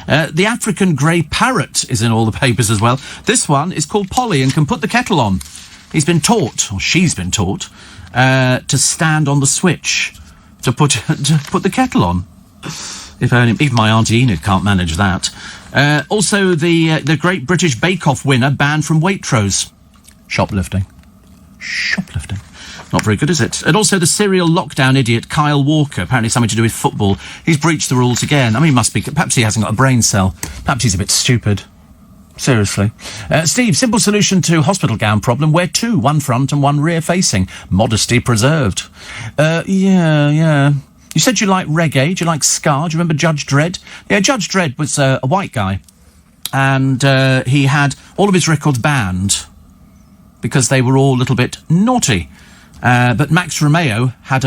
The African grey parrot is in all the papers as well. This one is called Polly and can put the kettle on. He's been taught, or she's been taught, to stand on the switch to put the kettle on. If only, even my Auntie Enid can't manage that. Also, the Great British Bake Off winner banned from Waitrose. Shoplifting. Not very good, is it? And also the serial lockdown idiot Kyle Walker, apparently something to do with football. He's breached the rules again. I mean, perhaps he hasn't got a brain cell. Perhaps he's a bit stupid. Seriously. Steve, simple solution to hospital gown problem. Wear two, one front and one rear facing. Modesty preserved. Yeah. You said you like reggae. Do you like ska? Do you remember Judge Dredd? Yeah, Judge Dredd was a white guy. And he had all of his records banned because they were all a little bit naughty. But Max Romeo had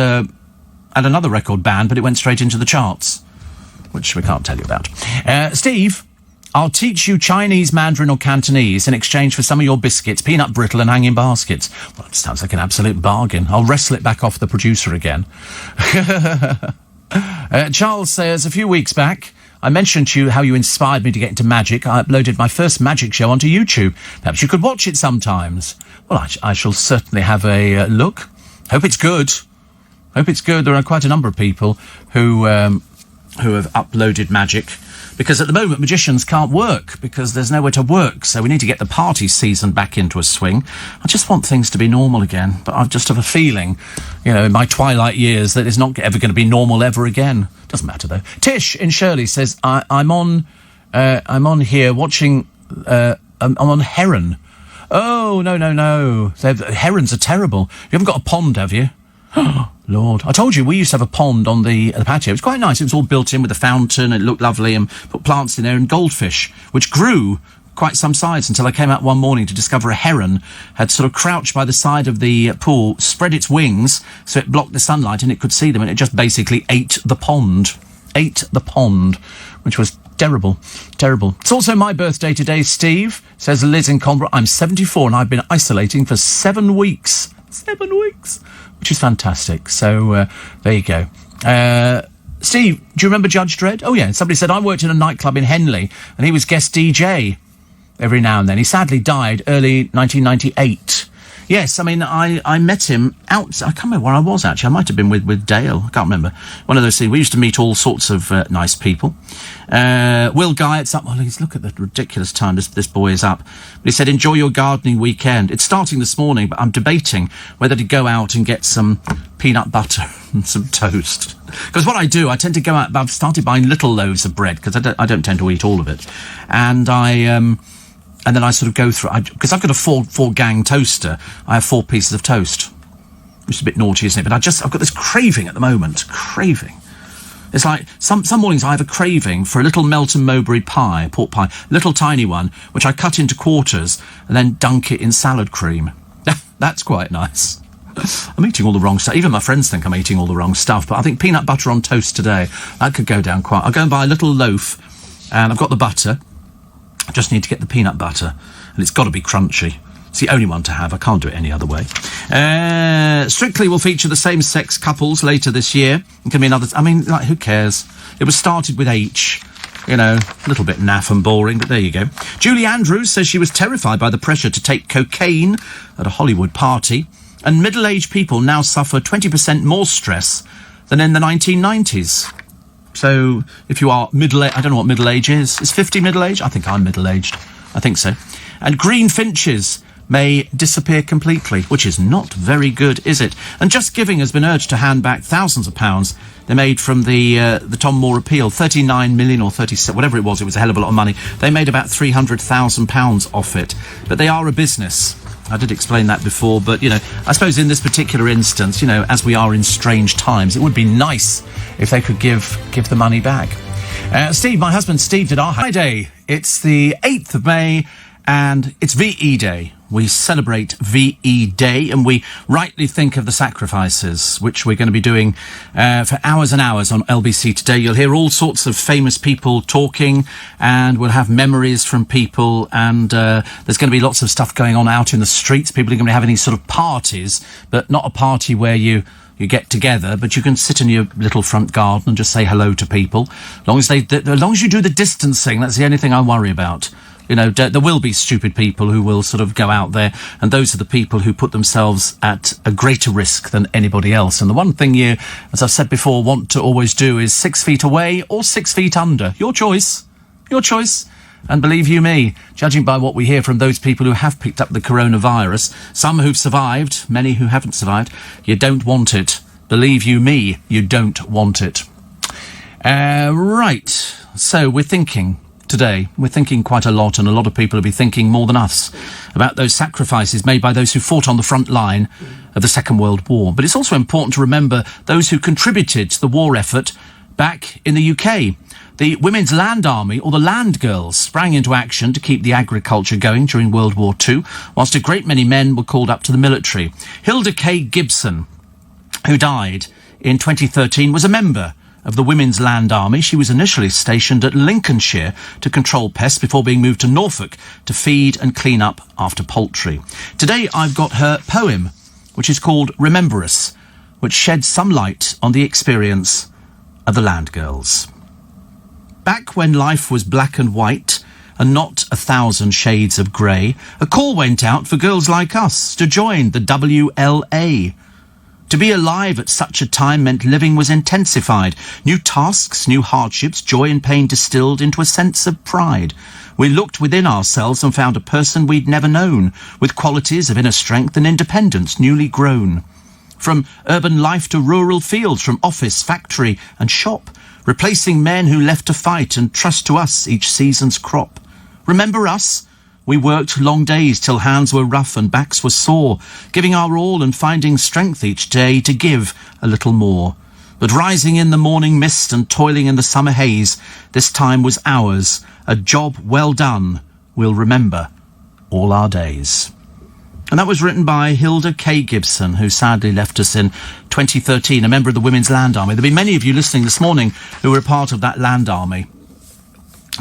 another record banned, but it went straight into the charts, which we can't tell you about. Steve, I'll teach you Chinese, Mandarin or Cantonese in exchange for some of your biscuits, peanut brittle and hanging baskets. Well, it sounds like an absolute bargain. I'll wrestle it back off the producer again. Charles says, a few weeks back, I mentioned to you how you inspired me to get into magic. I uploaded my first magic show onto YouTube. Perhaps you could watch it sometimes. Well, I shall certainly have a look. Hope it's good. There are quite a number of people who have uploaded magic. Because at the moment, magicians can't work because there's nowhere to work. So we need to get the party season back into a swing. I just want things to be normal again. But I just have a feeling, in my twilight years, that it's not ever going to be normal ever again. Doesn't matter, though. Tish in Shirley says, I'm on here watching, I'm on Heron. Oh, no. Herons are terrible. You haven't got a pond, have you? Lord. I told you, we used to have a pond on the patio. It was quite nice. It was all built in with a fountain. It looked lovely and put plants in there and goldfish, which grew quite some size until I came out one morning to discover a heron had sort of crouched by the side of the pool, spread its wings so it blocked the sunlight and it could see them, and it just basically ate the pond, which was terrible. It's also my birthday today, Steve, says Liz in Conborough. I'm 74 and I've been isolating for 7 weeks. 7 weeks. Which is fantastic. So, there you go. Steve, do you remember Judge Dredd? Oh, yeah. Somebody said, I worked in a nightclub in Henley, and he was guest DJ every now and then. He sadly died early 1998. Yes, I mean, I met him out... I can't remember where I was, actually. I might have been with Dale. I can't remember. One of those things. We used to meet all sorts of nice people. Will Guy, it's up... Well, look at the ridiculous time this boy is up. But he said, enjoy your gardening weekend. It's starting this morning, but I'm debating whether to go out and get some peanut butter and some toast. Because what I do, I tend to go out... I've started buying little loaves of bread, because I don't tend to eat all of it. And and then I sort of go through... Because I've got a four-gang toaster. I have 4 pieces of toast. Which is a bit naughty, isn't it? But I've got this craving at the moment. It's like, some mornings I have a craving for a little Melton Mowbray pie, pork pie, little tiny one, which I cut into quarters and then dunk it in salad cream. That's quite nice. I'm eating all the wrong stuff. Even my friends think I'm eating all the wrong stuff, but I think peanut butter on toast today, that could go down quite... I'll go and buy a little loaf, and I've got the butter. I just need to get the peanut butter, and it's got to be crunchy. It's the only one to have. I can't do it any other way. Strictly will feature the same-sex couples later this year. It can be another... I mean, like, who cares? It was started with H. A little bit naff and boring, but there you go. Julie Andrews says she was terrified by the pressure to take cocaine at a Hollywood party, and middle-aged people now suffer 20% more stress than in the 1990s. So, if you are middle-aged... I don't know what middle-age is. Is 50 middle-aged? I think I'm middle-aged. I think so. And green finches may disappear completely, which is not very good, is it? And Just Giving has been urged to hand back thousands of pounds they made from the Tom Moore appeal. 39 million or 37, whatever it was a hell of a lot of money. They made about £300,000 off it. But they are a business. I did explain that before, but, I suppose in this particular instance, as we are in strange times, it would be nice if they could give the money back. Steve, my husband Steve, did our Friday. It's the 8th of May, and it's VE Day. we celebrate VE Day, and we rightly think of the sacrifices, which we're going to be doing for hours and hours on LBC Today. You'll hear all sorts of famous people talking, and we'll have memories from people, and there's going to be lots of stuff going on out in the streets. People are going to be having these sort of parties, but not a party where you get together, but you can sit in your little front garden and just say hello to people. As long as you do the distancing, that's the only thing I worry about. You know, there will be stupid people who will sort of go out there, and those are the people who put themselves at a greater risk than anybody else. And the one thing you, as I've said before, want to always do is 6 feet away or 6 feet under. Your choice. Your choice. And believe you me, judging by what we hear from those people who have picked up the coronavirus, some who've survived, many who haven't survived, you don't want it. Believe you me, you don't want it. Right. So we're thinking today, we're thinking quite a lot, and a lot of people will be thinking more than us about those sacrifices made by those who fought on the front line of the Second World War. But it's also important to remember those who contributed to the war effort back in the UK. The Women's Land Army, or the Land Girls, sprang into action to keep the agriculture going during World War II, whilst a great many men were called up to the military. Hilda K. Gibson, who died in 2013, was a member of the Women's Land Army. She was initially stationed at Lincolnshire to control pests before being moved to Norfolk to feed and clean up after poultry. Today I've got her poem, which is called Remember Us, which sheds some light on the experience of the Land Girls. Back when life was black and white and not 1,000 shades of grey, a call went out for girls like us to join the WLA. To be alive at such a time meant living was intensified. New tasks, new hardships, joy and pain distilled into a sense of pride. We looked within ourselves and found a person we'd never known, with qualities of inner strength and independence newly grown. From urban life to rural fields, from office, factory and shop, replacing men who left to fight and trust to us each season's crop. Remember us? We worked long days till hands were rough and backs were sore, giving our all and finding strength each day to give a little more. But rising in the morning mist and toiling in the summer haze, this time was ours, a job well done, we'll remember all our days. And that was written by Hilda K. Gibson, who sadly left us in 2013, a member of the Women's Land Army. There'll be many of you listening this morning who were a part of that Land Army.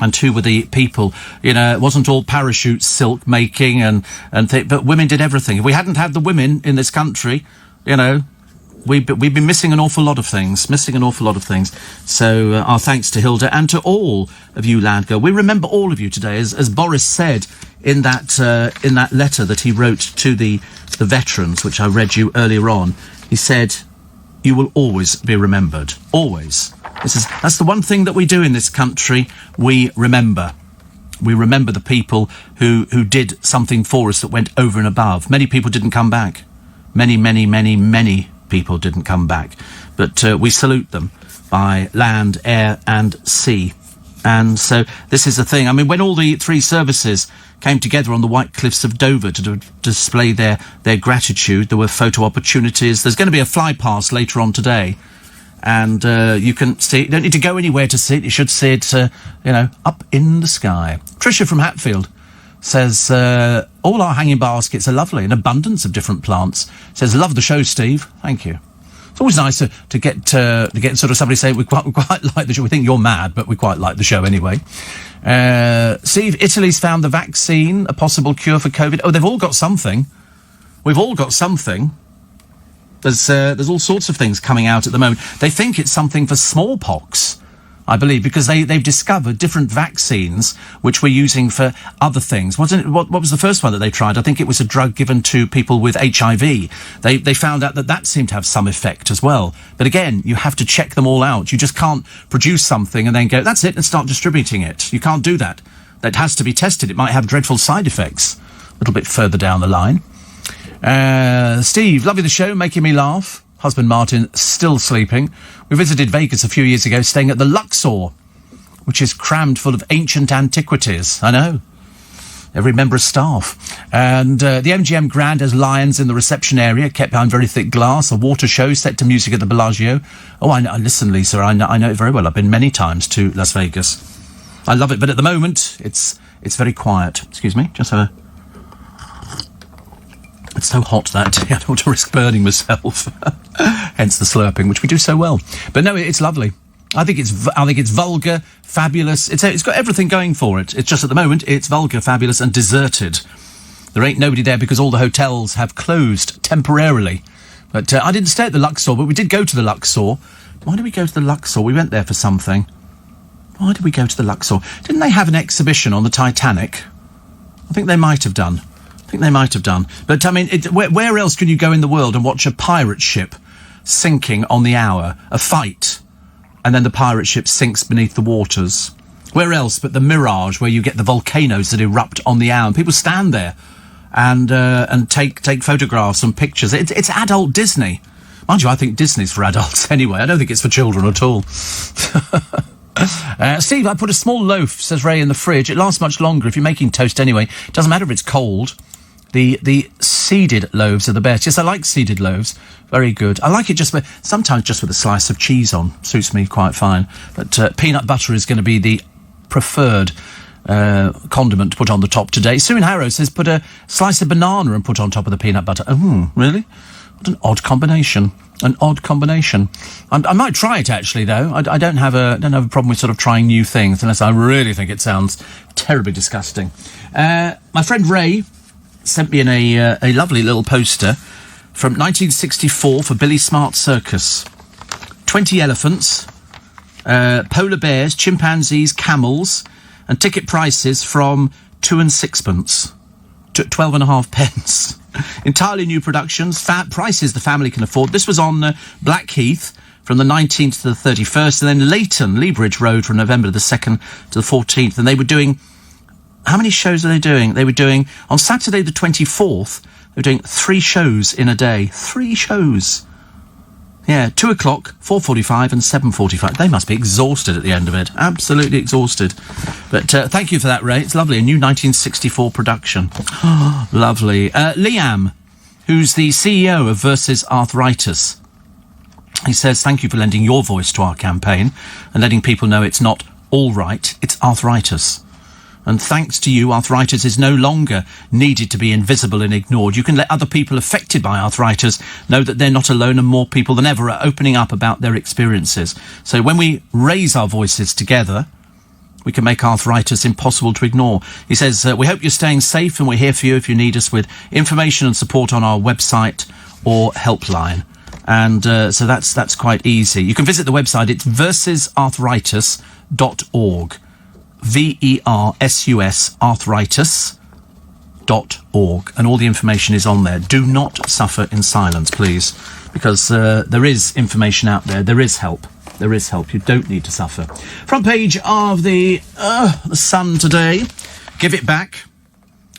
And who were the people, you know, it wasn't all parachutes, silk making but women did everything. If we hadn't had the women in this country, you know, we'd be missing an awful lot of things, So our thanks to Hilda and to all of you, Land Girl. We remember all of you today, as Boris said in that letter that he wrote to the veterans, which I read you earlier on. He said, you will always be remembered. Always. That's the one thing that we do in this country. We remember. We remember the people who did something for us that went over and above. Many people didn't come back. Many people didn't come back. But we salute them by land, air and sea. And so this is the thing. I mean, when all the three services came together on the White Cliffs of Dover to display their gratitude, there were photo opportunities. There's going to be a fly past later on today. And you can see it. You don't need to go anywhere to see it. You should see it, up in the sky. Tricia from Hatfield says, all our hanging baskets are lovely, an abundance of different plants. Says, love the show, Steve. Thank you. It's always nice to get sort of somebody say we quite like the show. We think you're mad, but we quite like the show anyway. Steve, Italy's found the vaccine, a possible cure for COVID. Oh, they've all got something. We've all got something. There's all sorts of things coming out at the moment. They think it's something for smallpox, I believe, because they've discovered different vaccines which we're using for other things. What was the first one that they tried? I think it was a drug given to people with HIV. They found out that seemed to have some effect as well. But again, you have to check them all out. You just can't produce something and then go, that's it, and start distributing it. You can't do that. That has to be tested. It might have dreadful side effects a little bit further down the line. Steve, lovely the show, making me laugh. Husband Martin still sleeping. We visited Vegas a few years ago, staying at the Luxor, which is crammed full of ancient antiquities. I know. Every member of staff. And the MGM Grand has lions in the reception area, kept behind very thick glass. A water show set to music at the Bellagio. Oh, I know. Listen, Lisa, I know it very well. I've been many times to Las Vegas. I love it, but at the moment, it's very quiet. Excuse me, just have a... so hot that day, I don't want to risk burning myself. Hence the slurping, which we do so well. But no, it's lovely. I think it's vulgar, fabulous. It's got everything going for it. It's just at the moment, it's vulgar, fabulous and deserted. There ain't nobody there because all the hotels have closed temporarily. But I didn't stay at the Luxor, but we did go to the Luxor. Why did we go to the Luxor? We went there for something. Why did we go to the Luxor? Didn't they have an exhibition on the Titanic? I think they might have done. But, I mean, where else can you go in the world and watch a pirate ship sinking on the hour, a fight, and then the pirate ship sinks beneath the waters? Where else but the Mirage, where you get the volcanoes that erupt on the hour, and people stand there and take photographs and pictures. It's adult Disney. Mind you, I think Disney's for adults anyway. I don't think it's for children at all. Steve, I put a small loaf, says Ray, in the fridge. It lasts much longer if you're making toast anyway. Doesn't matter if it's cold. The seeded loaves are the best. Yes, I like seeded loaves. Very good. I like it sometimes just with a slice of cheese on. Suits me quite fine. But peanut butter is going to be the preferred condiment to put on the top today. Sue in Harrow says put a slice of banana and put on top of the peanut butter. Oh, really? What an odd combination. I might try it, actually, though. I don't have a problem with sort of trying new things unless I really think it sounds terribly disgusting. My friend Ray sent me in a lovely little poster from 1964 for Billy Smart Circus. 20 elephants, polar bears, chimpanzees, camels, and ticket prices from 2 and 6pence to 12.5 pence. Entirely new productions, prices the family can afford. This was on Blackheath from the 19th to the 31st, and then Leighton, Leabridge Road, from November the 2nd to the 14th. And they were doing... How many shows are they doing? They were doing... On Saturday the 24th, they were doing 3 shows in a day. 3 shows. Yeah, 2 o'clock, 4:45 and 7:45. They must be exhausted at the end of it. Absolutely exhausted. But thank you for that, Ray. It's lovely. A new 1964 production. Oh, lovely. Liam, who's the CEO of Versus Arthritis, he says, thank you for lending your voice to our campaign and letting people know it's not all right, it's arthritis. And thanks to you, arthritis is no longer needed to be invisible and ignored. You can let other people affected by arthritis know that they're not alone, and more people than ever are opening up about their experiences. So when we raise our voices together, we can make arthritis impossible to ignore. He says, we hope you're staying safe, and we're here for you if you need us with information and support on our website or helpline. And so that's quite easy. You can visit the website. It's versusarthritis.org. VERSUS arthritis.org, and all the information is on there. Do not suffer in silence, please, because there is information out there. There is help. You don't need to suffer. Front page of the Sun today. Give it back.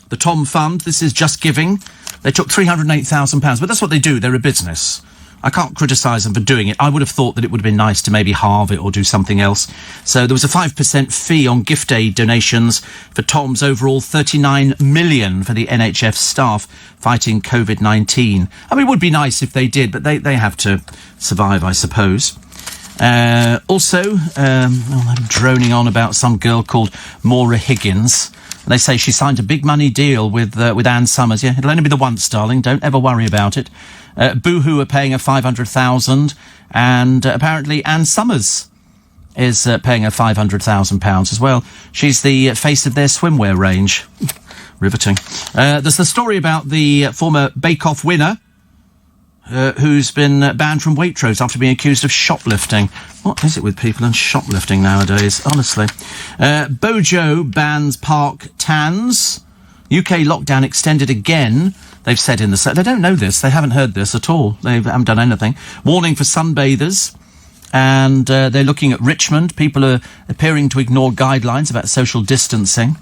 The Tom Fund. This is Just Giving. They took £308,000, but that's what they do. They're a business. I can't criticise them for doing it. I would have thought that it would have been nice to maybe halve it or do something else. So there was a 5% fee on gift aid donations for Tom's overall $39 million for the NHS staff fighting COVID-19. I mean, it would be nice if they did, but they have to survive, I suppose. I'm droning on about some girl called Maura Higgins. They say she signed a big money deal with Ann Summers. Yeah, it'll only be the once, darling. Don't ever worry about it. Boohoo are paying her $500,000, and apparently Ann Summers is paying her £500,000 as well. She's the face of their swimwear range. Riveting. There's the story about the former Bake Off winner who's been banned from Waitrose after being accused of shoplifting. What is it with people and shoplifting nowadays, honestly? Bojo bans park tans. UK lockdown extended again, they've said in the... They don't know this. They haven't heard this at all. They haven't done anything. Warning for sunbathers. And they're looking at Richmond. People are appearing to ignore guidelines about social distancing.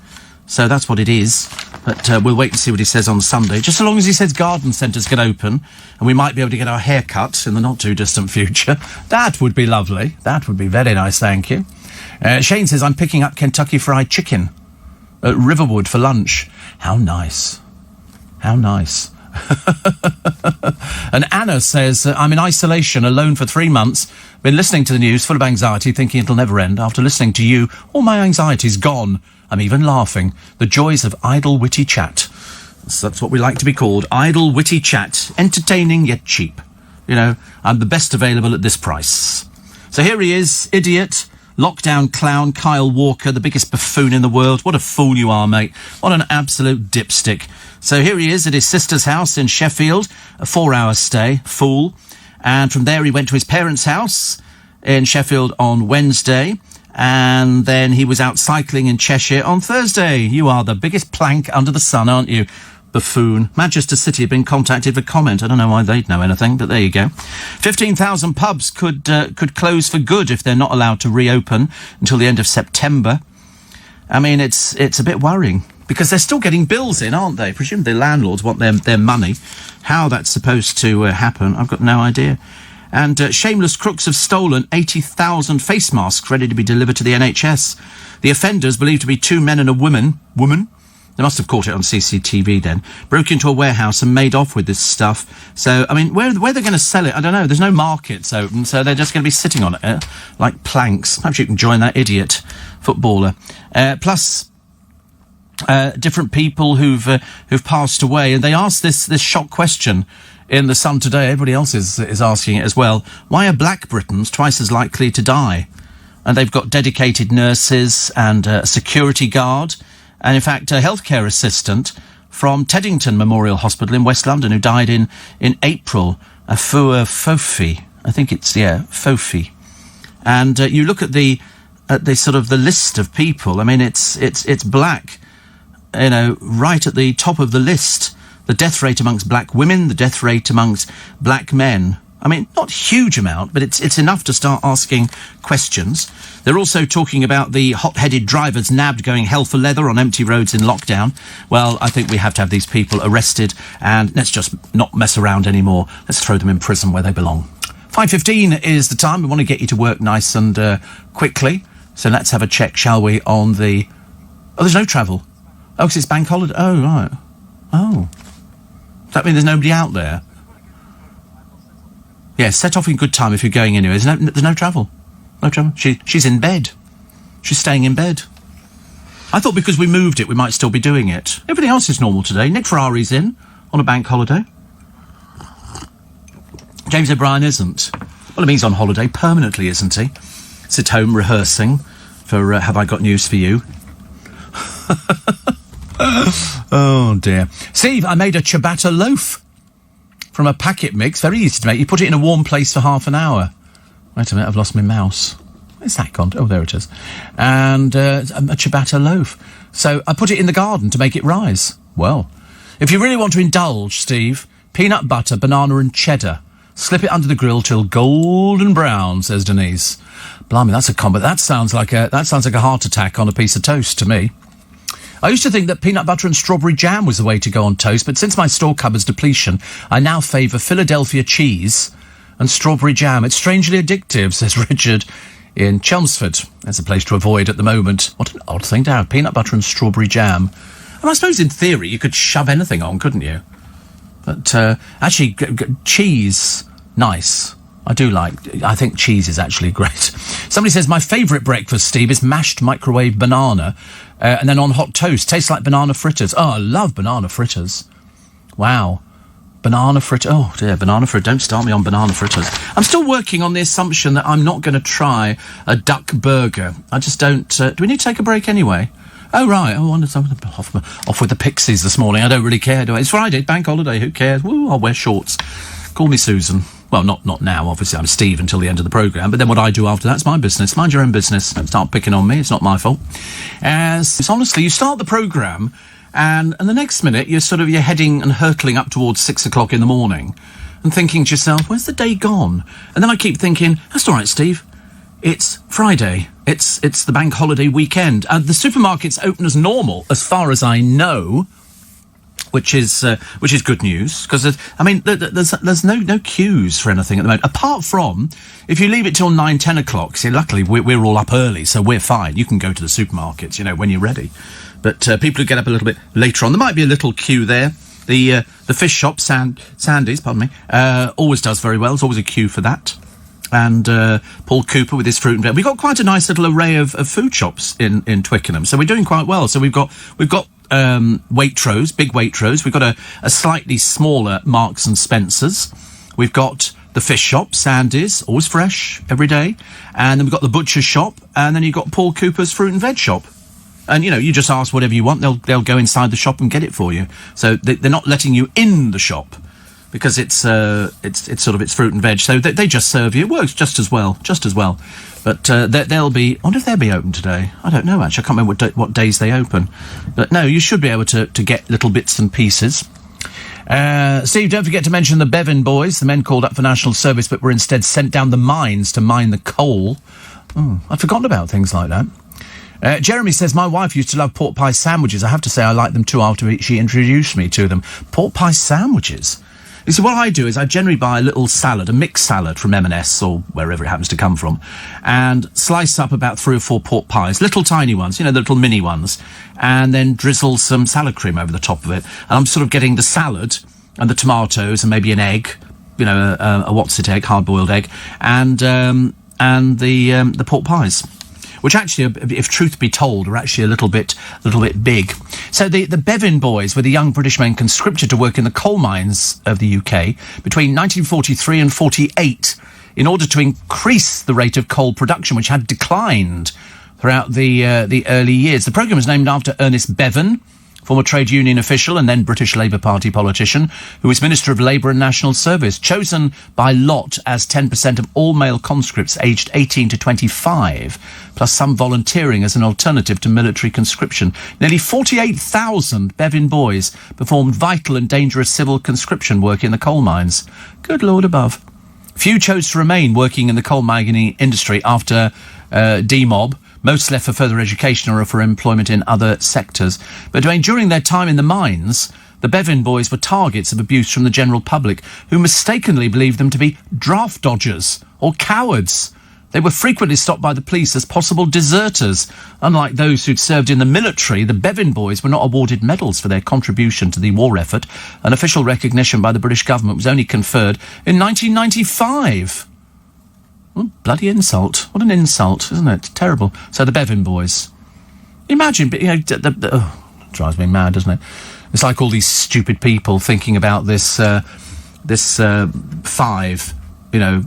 So that's what it is. But we'll wait and see what he says on Sunday. Just so long as he says garden centres can open and we might be able to get our hair cut in the not-too-distant future. That would be lovely. That would be very nice, thank you. Shane says, I'm picking up Kentucky Fried Chicken at Riverwood for lunch. How nice. How nice. And Anna says, I'm in isolation, alone for 3 months. Been listening to the news, full of anxiety, thinking it'll never end. After listening to you, all my anxiety's gone. I'm even laughing. The joys of idle, witty chat. So that's what we like to be called. Idle, witty chat. Entertaining yet cheap. You know, I'm the best available at this price. So here he is, idiot, lockdown clown, Kyle Walker, the biggest buffoon in the world. What a fool you are, mate. What an absolute dipstick. So here he is at his sister's house in Sheffield, a 4-hour stay, fool. And from there he went to his parents' house in Sheffield on Wednesday. And then he was out cycling in Cheshire on Thursday. You are the biggest plank under the sun, aren't you? Buffoon. Manchester City have been contacted for comment. I don't know why they'd know anything, but there you go. 15,000 pubs could close for good if they're not allowed to reopen until the end of September. I mean, it's a bit worrying because they're still getting bills in, aren't they? Presumably the landlords want their money. How that's supposed to happen, I've got no idea. And shameless crooks have stolen 80,000 face masks ready to be delivered to the NHS. The offenders, believed to be 2 men and a woman, they must have caught it on CCTV then, broke into a warehouse and made off with this stuff. So, I mean, where they're going to sell it, I don't know. There's no markets open, so they're just going to be sitting on it like planks. Perhaps you can join that idiot footballer. Plus, different people who've passed away, and they asked this shock question in The Sun today. Everybody else is asking it as well. Why are black Britons twice as likely to die? And they've got dedicated nurses and a security guard. And in fact, a healthcare assistant from Teddington Memorial Hospital in West London who died in April, Afua Fofi. I think it's, Fofi. And you look at the sort of the list of people. I mean, it's black, you know, right at the top of the list. The death rate amongst black women, the death rate amongst black men. I mean, not huge amount, but it's enough to start asking questions. They're also talking about the hot-headed drivers nabbed going hell for leather on empty roads in lockdown. Well, I think we have to have these people arrested, and let's just not mess around anymore. Let's throw them in prison where they belong. 5:15 is the time. We want to get you to work nice and quickly. So let's have a check, shall we, on the... Oh, there's no travel. Oh, because it's bank holiday. Oh, right. Oh. Does that mean there's nobody out there? Yeah, set off in good time if you're going anywhere. There's no travel. No travel. She's in bed. She's staying in bed. I thought because we moved it, we might still be doing it. Everything else is normal today. Nick Ferrari's in on a bank holiday. James O'Brien isn't. Well, I mean, he's on holiday permanently, isn't he? He's at home rehearsing for Have I Got News for You? Oh, dear. Steve, I made a ciabatta loaf from a packet mix. Very easy to make. You put it in a warm place for half an hour. Wait a minute, I've lost my mouse. Where's that gone? Oh, there it is. And a ciabatta loaf. So I put it in the garden to make it rise. Well, if you really want to indulge, Steve, peanut butter, banana and cheddar. Slip it under the grill till golden brown, says Denise. Blimey, that's a combo. That sounds like a heart attack on a piece of toast to me. I used to think that peanut butter and strawberry jam was the way to go on toast, but since my store cupboard's depletion, I now favour Philadelphia cheese and strawberry jam. It's strangely addictive, says Richard in Chelmsford. That's a place to avoid at the moment. What an odd thing to have, peanut butter and strawberry jam. And I suppose in theory you could shove anything on, couldn't you? But actually, cheese, nice. I think cheese is actually great. Somebody says, my favourite breakfast, Steve, is mashed microwave banana, and then on hot toast. Tastes like banana fritters. Oh, I love banana fritters. Wow. Banana fritters. Oh, dear, banana fritters. Don't start me on banana fritters. I'm still working on the assumption that I'm not going to try a duck burger. I just don't... do we need to take a break anyway? Oh, right. Oh, I wanted something off with the Pixies this morning. I don't really care, do I? It's Friday, bank holiday. Who cares? Woo, I'll wear shorts. Call me Susan. Well, not now, obviously. I'm Steve until the end of the programme. But then what I do after that's my business. Mind your own business. Don't start picking on me. It's not my fault. It's honestly, you start the programme and the next minute you're heading and hurtling up towards 6 o'clock in the morning and thinking to yourself, where's the day gone? And then I keep thinking, that's all right, Steve. It's Friday. It's the bank holiday weekend. The supermarket's open as normal, as far as I know, which is good news, because there's no queues for anything at the moment, apart from if you leave it till 9-10 o'clock. See, luckily we're all up early, so we're fine. You can go to the supermarkets, when you're ready. But people who get up a little bit later on, there might be a little queue there. The fish shop, Sandy's, always does very well. There's always a queue for that. And Paul Cooper with his fruit and veg. We've got quite a nice little array of food shops in Twickenham, so we're doing quite well. So we've got Waitrose, big Waitrose. We've got a slightly smaller Marks and Spencer's. We've got the fish shop, Sandy's, always fresh, every day. And then we've got the butcher's shop, and then you've got Paul Cooper's fruit and veg shop. And, you just ask whatever you want, they'll go inside the shop and get it for you. So they're not letting you in the shop because it's fruit and veg. So they just serve you. It works just as well. But they'll be... I wonder if they'll be open today. I don't know, actually. I can't remember what days they open. But no, you should be able to get little bits and pieces. Steve, don't forget to mention the Bevan boys, the men called up for national service but were instead sent down the mines to mine the coal. I'd forgotten about things like that. Jeremy says, my wife used to love pork pie sandwiches. I have to say I like them too after she introduced me to them. Pork pie sandwiches? You see, what I do is I generally buy a little salad, a mixed salad from M&S or wherever it happens to come from, and slice up about 3 or 4 pork pies, little tiny ones, the little mini ones, and then drizzle some salad cream over the top of it. And I'm sort of getting the salad and the tomatoes and maybe an egg, a what's-it egg, hard-boiled egg, and the pork pies, which actually, if truth be told, are actually a little bit big. So the Bevan boys were the young British men conscripted to work in the coal mines of the UK between 1943 and 48 in order to increase the rate of coal production, which had declined throughout the early years. The programme was named after Ernest Bevan, former trade union official and then British Labour Party politician, who was Minister of Labour and National Service, chosen by lot as 10% of all male conscripts aged 18 to 25, plus some volunteering as an alternative to military conscription. Nearly 48,000 Bevan boys performed vital and dangerous civil conscription work in the coal mines. Good Lord above. Few chose to remain working in the coal mining industry after demob. Most left for further education or for employment in other sectors. But during their time in the mines, the Bevan boys were targets of abuse from the general public, who mistakenly believed them to be draft dodgers or cowards. They were frequently stopped by the police as possible deserters. Unlike those who'd served in the military, the Bevan boys were not awarded medals for their contribution to the war effort, and official recognition by the British government was only conferred in 1995. What a bloody insult. What an insult, isn't it? Terrible. So the Bevan boys. Imagine, but it drives me mad, doesn't it? It's like all these stupid people thinking about this 5,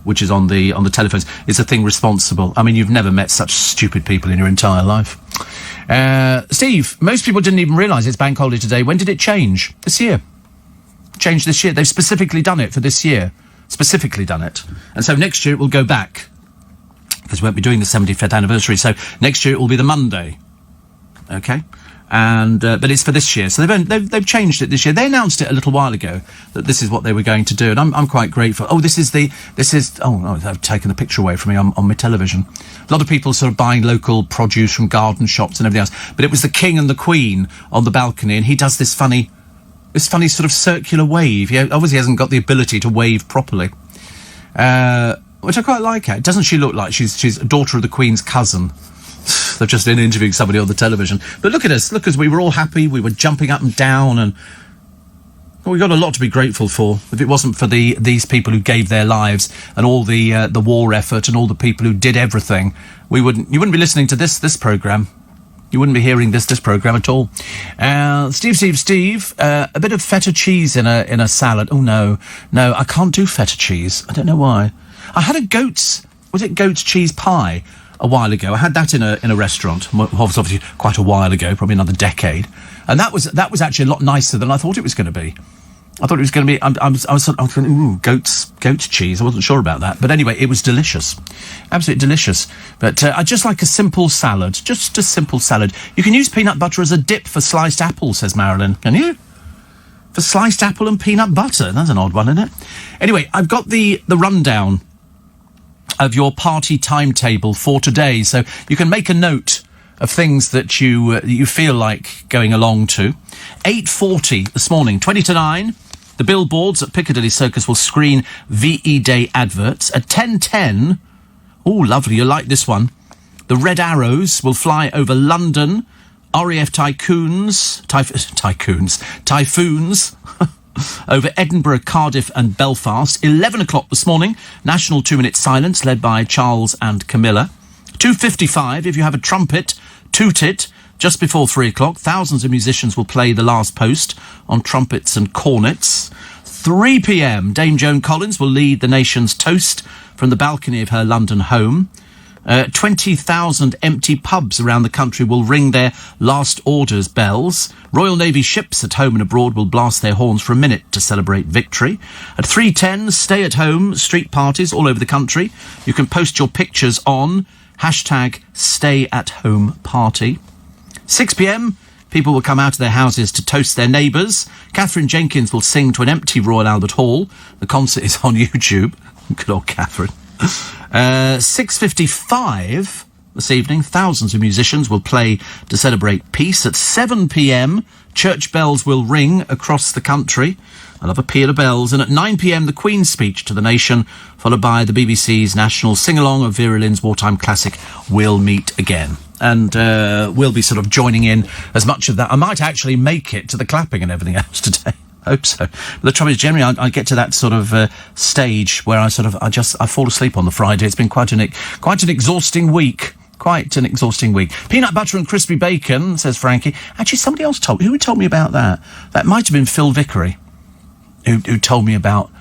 which is on the telephones. It's a thing responsible. I mean, you've never met such stupid people in your entire life. Steve, most people didn't even realise it's bank holiday today. When did it change? This year. Changed this year. They've specifically done it for this year. Specifically done it. And so next year it will go back, because we won't be doing the 75th anniversary, so next year it will be the Monday. Okay? And but it's for this year. So they've changed it this year. They announced it a little while ago that this is what they were going to do, and I'm quite grateful. They've taken the picture away from me on my television. A lot of people sort of buying local produce from garden shops and everything else. But it was the King and the Queen on the balcony, and he does this funny sort of circular wave. He obviously hasn't got the ability to wave properly, which I quite like. Doesn't she look like she's a daughter of the Queen's cousin? They've just been interviewing somebody on the television. But look at us. Look, as we were all happy. We were jumping up and down, and we got a lot to be grateful for. If it wasn't for these people who gave their lives and all the war effort and all the people who did everything, you wouldn't be listening to this programme. You wouldn't be hearing this programme at all. Steve, a bit of feta cheese in a salad. Oh, no, I can't do feta cheese. I don't know why. I had a goat's cheese pie a while ago. I had that in a restaurant. Obviously quite a while ago, probably another decade. And that was actually a lot nicer than I thought it was going to be. I thought it was going to be... I was going, ooh, goat's cheese. I wasn't sure about that. But anyway, it was delicious. Absolutely delicious. But I just like a simple salad. Just a simple salad. You can use peanut butter as a dip for sliced apple, says Marilyn. Can you? For sliced apple and peanut butter. That's an odd one, isn't it? Anyway, I've got the rundown of your party timetable for today. So you can make a note of things that you feel like going along to. 8:40 this morning, 20 to 9... the billboards at Piccadilly Circus will screen VE Day adverts. At 10:10, oh, lovely, you'll like this one. The Red Arrows will fly over London. RAF Typhoons over Edinburgh, Cardiff and Belfast. 11 o'clock this morning, National 2-Minute Silence led by Charles and Camilla. 2:55, if you have a trumpet, toot it. Just before 3 o'clock, thousands of musicians will play The Last Post on trumpets and cornets. 3 p.m, Dame Joan Collins will lead the nation's toast from the balcony of her London home. 20,000 empty pubs around the country will ring their last orders bells. Royal Navy ships at home and abroad will blast their horns for a minute to celebrate victory. At 3:10, stay-at-home street parties all over the country. You can post your pictures on #StayAtHomeParty. 6 p.m, people will come out of their houses to toast their neighbours. Catherine Jenkins will sing to an empty Royal Albert Hall. The concert is on YouTube. Good old Catherine. 6:55 this evening, thousands of musicians will play to celebrate peace. At 7 p.m, church bells will ring across the country. I love a peal of bells. And at 9 p.m, the Queen's speech to the nation, followed by the BBC's national sing-along of Vera Lynn's wartime classic, We'll Meet Again. And we'll be sort of joining in as much of that. I might actually make it to the clapping and everything else today. Hope so. But the trouble is, generally, I get to that sort of stage where I fall asleep on the Friday. It's been quite an exhausting week. Quite an exhausting week. Peanut butter and crispy bacon, says Frankie. Actually, somebody else who told me about that? That might have been Phil Vickery, who told me about.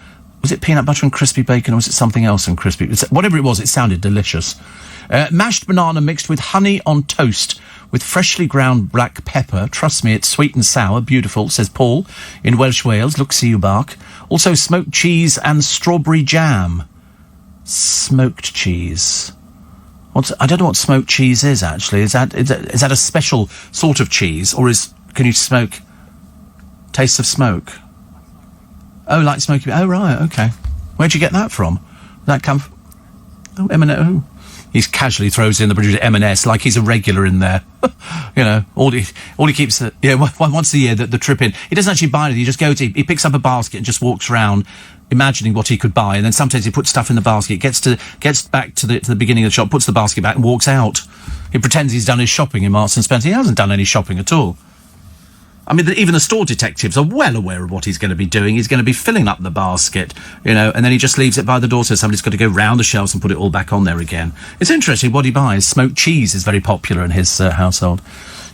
Was it peanut butter and crispy bacon, or was it something else and crispy? Whatever it was, it sounded delicious. Mashed banana mixed with honey on toast with freshly ground black pepper. Trust me, it's sweet and sour. Beautiful, says Paul in Welsh Wales. Look, see you bark. Also smoked cheese and strawberry jam. Smoked cheese. I don't know what smoked cheese is, actually. Is that a special sort of cheese, or can you smoke? Taste of smoke. Oh, like smoky. Oh, right, okay. Where'd you get that from? Did that come from? Oh, M&S. Oh. He casually throws in the producer M&S like he's a regular in there. You know, all he keeps... once a year, the trip in. He doesn't actually buy anything. He just goes... He picks up a basket and just walks around imagining what he could buy, and then sometimes he puts stuff in the basket, gets back to the beginning of the shop, puts the basket back and walks out. He pretends he's done his shopping in Marks and Spencer. He hasn't done any shopping at all. I mean, even the store detectives are well aware of what he's going to be doing. He's going to be filling up the basket, you know, and then he just leaves it by the door, so somebody's got to go round the shelves and put it all back on there again. It's interesting what he buys. Smoked cheese is very popular in his household.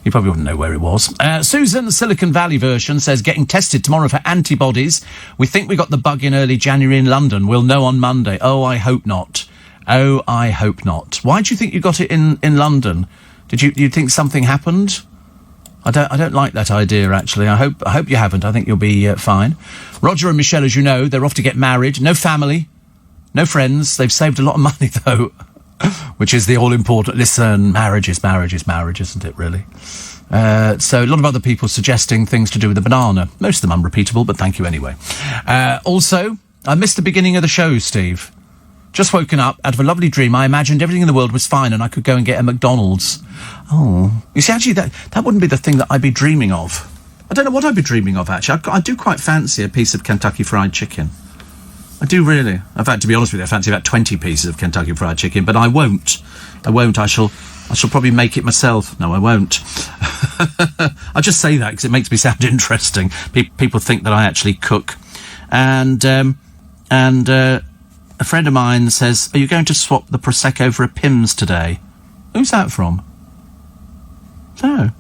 You probably wouldn't know where it was. Susan, the Silicon Valley version, says, getting tested tomorrow for antibodies. We think we got the bug in early January in London. We'll know on Monday. Oh, I hope not. Oh, I hope not. Why do you think you got it in London? Did you think something happened? I don't like that idea, actually. I hope you haven't. I think you'll be fine. Roger and Michelle, as you know, they're off to get married. No family, no friends. They've saved a lot of money, though, which is the all-important... Listen, marriage is marriage, isn't it, really? So a lot of other people suggesting things to do with the banana. Most of them unrepeatable, but thank you anyway. Also, I missed the beginning of the show, Steve. Just woken up out of a lovely dream. I imagined everything in the world was fine and I could go and get a McDonald's. Oh. You see, actually, that wouldn't be the thing that I'd be dreaming of. I don't know what I'd be dreaming of, actually. I do quite fancy a piece of Kentucky Fried Chicken. I do really. In fact, to be honest with you, I fancy about 20 pieces of Kentucky Fried Chicken, but I won't. I shall probably make it myself. No, I won't. I just say that because it makes me sound interesting. People think that I actually cook. And a friend of mine says, are you going to swap the Prosecco for a Pimm's today? Who's that from? No.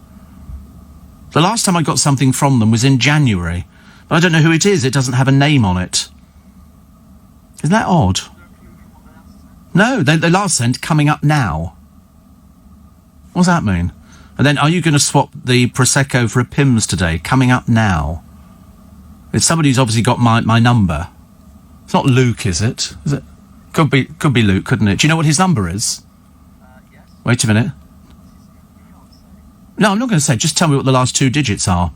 The last time I got something from them was in January. But I don't know who it is. It doesn't have a name on it. Isn't that odd? No, they last sent coming up now. What does that mean? And then, are you going to swap the Prosecco for a Pimm's today? Coming up now. It's somebody who's obviously got my number. It's not Luke, is it? Is it? Could be Luke, couldn't it? Do you know what his number is? Yes. Wait a minute. No, I'm not going to say. Just tell me what the last 2 digits are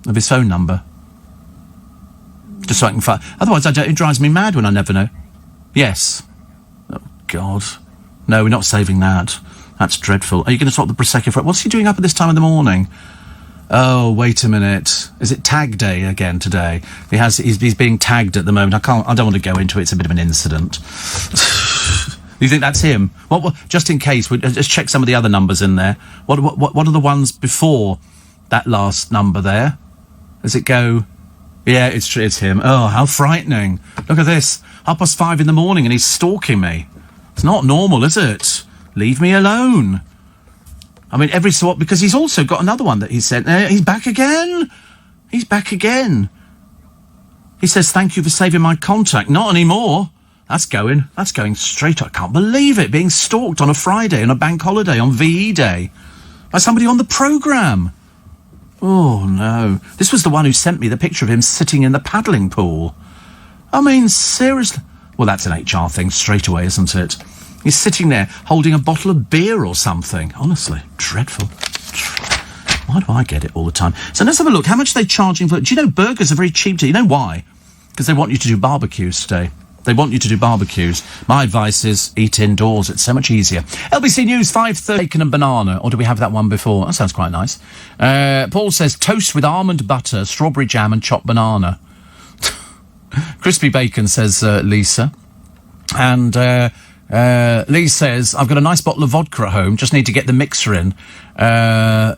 of his phone number. Just so I can find. Otherwise, it drives me mad when I never know. Yes. Oh, God. No, we're not saving that. That's dreadful. Are you going to swap the Prosecco for... What's he doing up at this time of the morning? Oh, wait a minute. Is it tag day again today? He's being tagged at the moment. I don't want to go into it. It's a bit of an incident. You think that's him? What just in case, just check some of the other numbers in there. What are the ones before that last number there? Does it go... Yeah, it's him. Oh, how frightening. Look at this. 5:30 in the morning and he's stalking me. It's not normal, is it? Leave me alone. I mean, every so often, because he's also got another one that he sent. He's back again. He's back again. He says, thank you for saving my contact. Not anymore. That's going straight. I can't believe it. Being stalked on a Friday, on a bank holiday, on VE Day, by somebody on the programme. Oh, no. This was the one who sent me the picture of him sitting in the paddling pool. I mean, seriously. Well, that's an HR thing straight away, isn't it? He's sitting there holding a bottle of beer or something. Honestly, dreadful. Why do I get it all the time? So let's have a look. How much are they charging for... Do you know burgers are very cheap? Do you know why? Because they want you to do barbecues today. They want you to do barbecues. My advice is eat indoors. It's so much easier. LBC News, 5:30, bacon and banana. Or do we have that one before? That sounds quite nice. Paul says toast with almond butter, strawberry jam and chopped banana. Crispy bacon, says Lisa. And Lee says, I've got a nice bottle of vodka at home. Just need to get the mixer in. I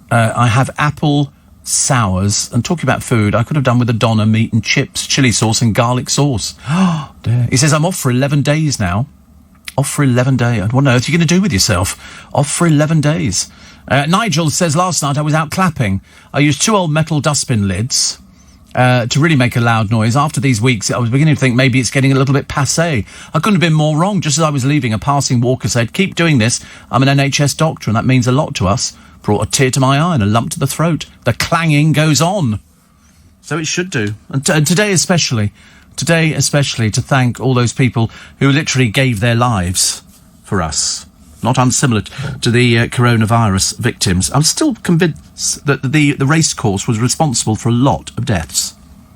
have apple sours. And talking about food, I could have done with a doner, meat and chips, chilli sauce and garlic sauce. Oh, dear. He says, I'm off for 11 days now. Off for 11 days. What on earth are you going to do with yourself? Off for 11 days. Nigel says, last night I was out clapping. I used 2 old metal dustbin lids to really make a loud noise. After these weeks, I was beginning to think maybe it's getting a little bit passé. I couldn't have been more wrong. Just as I was leaving, a passing walker said, keep doing this. I'm an NHS doctor, and that means a lot to us. Brought a tear to my eye and a lump to the throat. The clanging goes on. So it should do. And today especially to thank all those people who literally gave their lives for us. Not unsimilar to the coronavirus victims. I'm still convinced that the race course was responsible for a lot of deaths.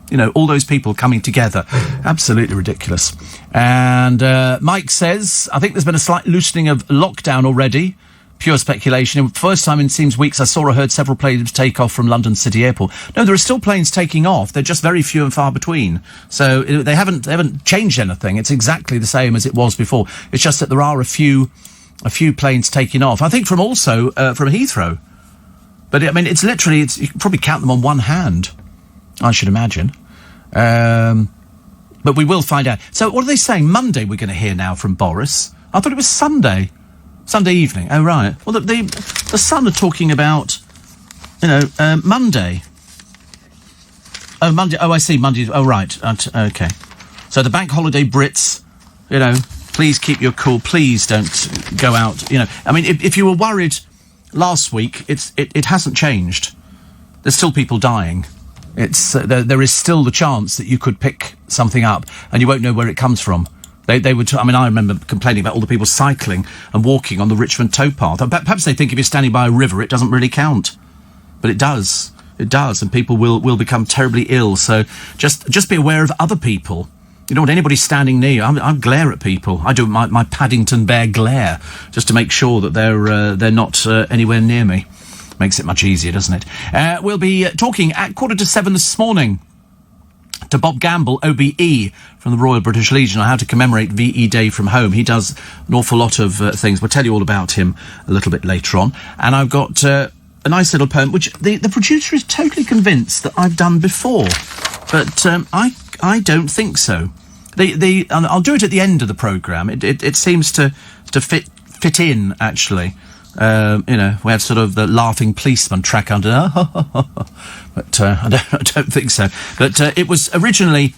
You know, all those people coming together. Absolutely ridiculous. And Mike says, I think there's been a slight loosening of lockdown already. Pure speculation. First time in seems weeks I saw or heard several planes take off from London City Airport. No, there are still planes taking off. They're just very few and far between. So they haven't changed anything. It's exactly the same as it was before. It's just that there are a few planes taking off. I think from Heathrow. But I mean, it's literally, you can probably count them on one hand, I should imagine. But we will find out. So what are they saying? Monday we're going to hear now from Boris. I thought it was Sunday evening. Oh, right. Well, the Sun are talking about, Monday. Oh, Monday. Oh, I see. Monday. Oh, right. Okay. So the bank holiday Brits, please keep your cool. Please don't go out. I mean, if you were worried last week, it hasn't changed. There's still people dying. It's there is still the chance that you could pick something up and you won't know where it comes from. They would. I remember complaining about all the people cycling and walking on the Richmond towpath. Perhaps they think if you're standing by a river, it doesn't really count, but it does. It does, and people will become terribly ill. So just be aware of other people. You don't want anybody standing near you. I glare at people. I do my Paddington Bear glare just to make sure that they're not anywhere near me. Makes it much easier, doesn't it? We'll be talking at 7:15 this morning to Bob Gamble, OBE, from the Royal British Legion, on how to commemorate VE Day from home. He does an awful lot of things. We'll tell you all about him a little bit later on. And I've got a nice little poem, which the producer is totally convinced that I've done before. But I don't think so. And I'll do it at the end of the programme. It seems to fit in, actually. We have sort of the laughing policeman track under, but I don't think so. But it was originally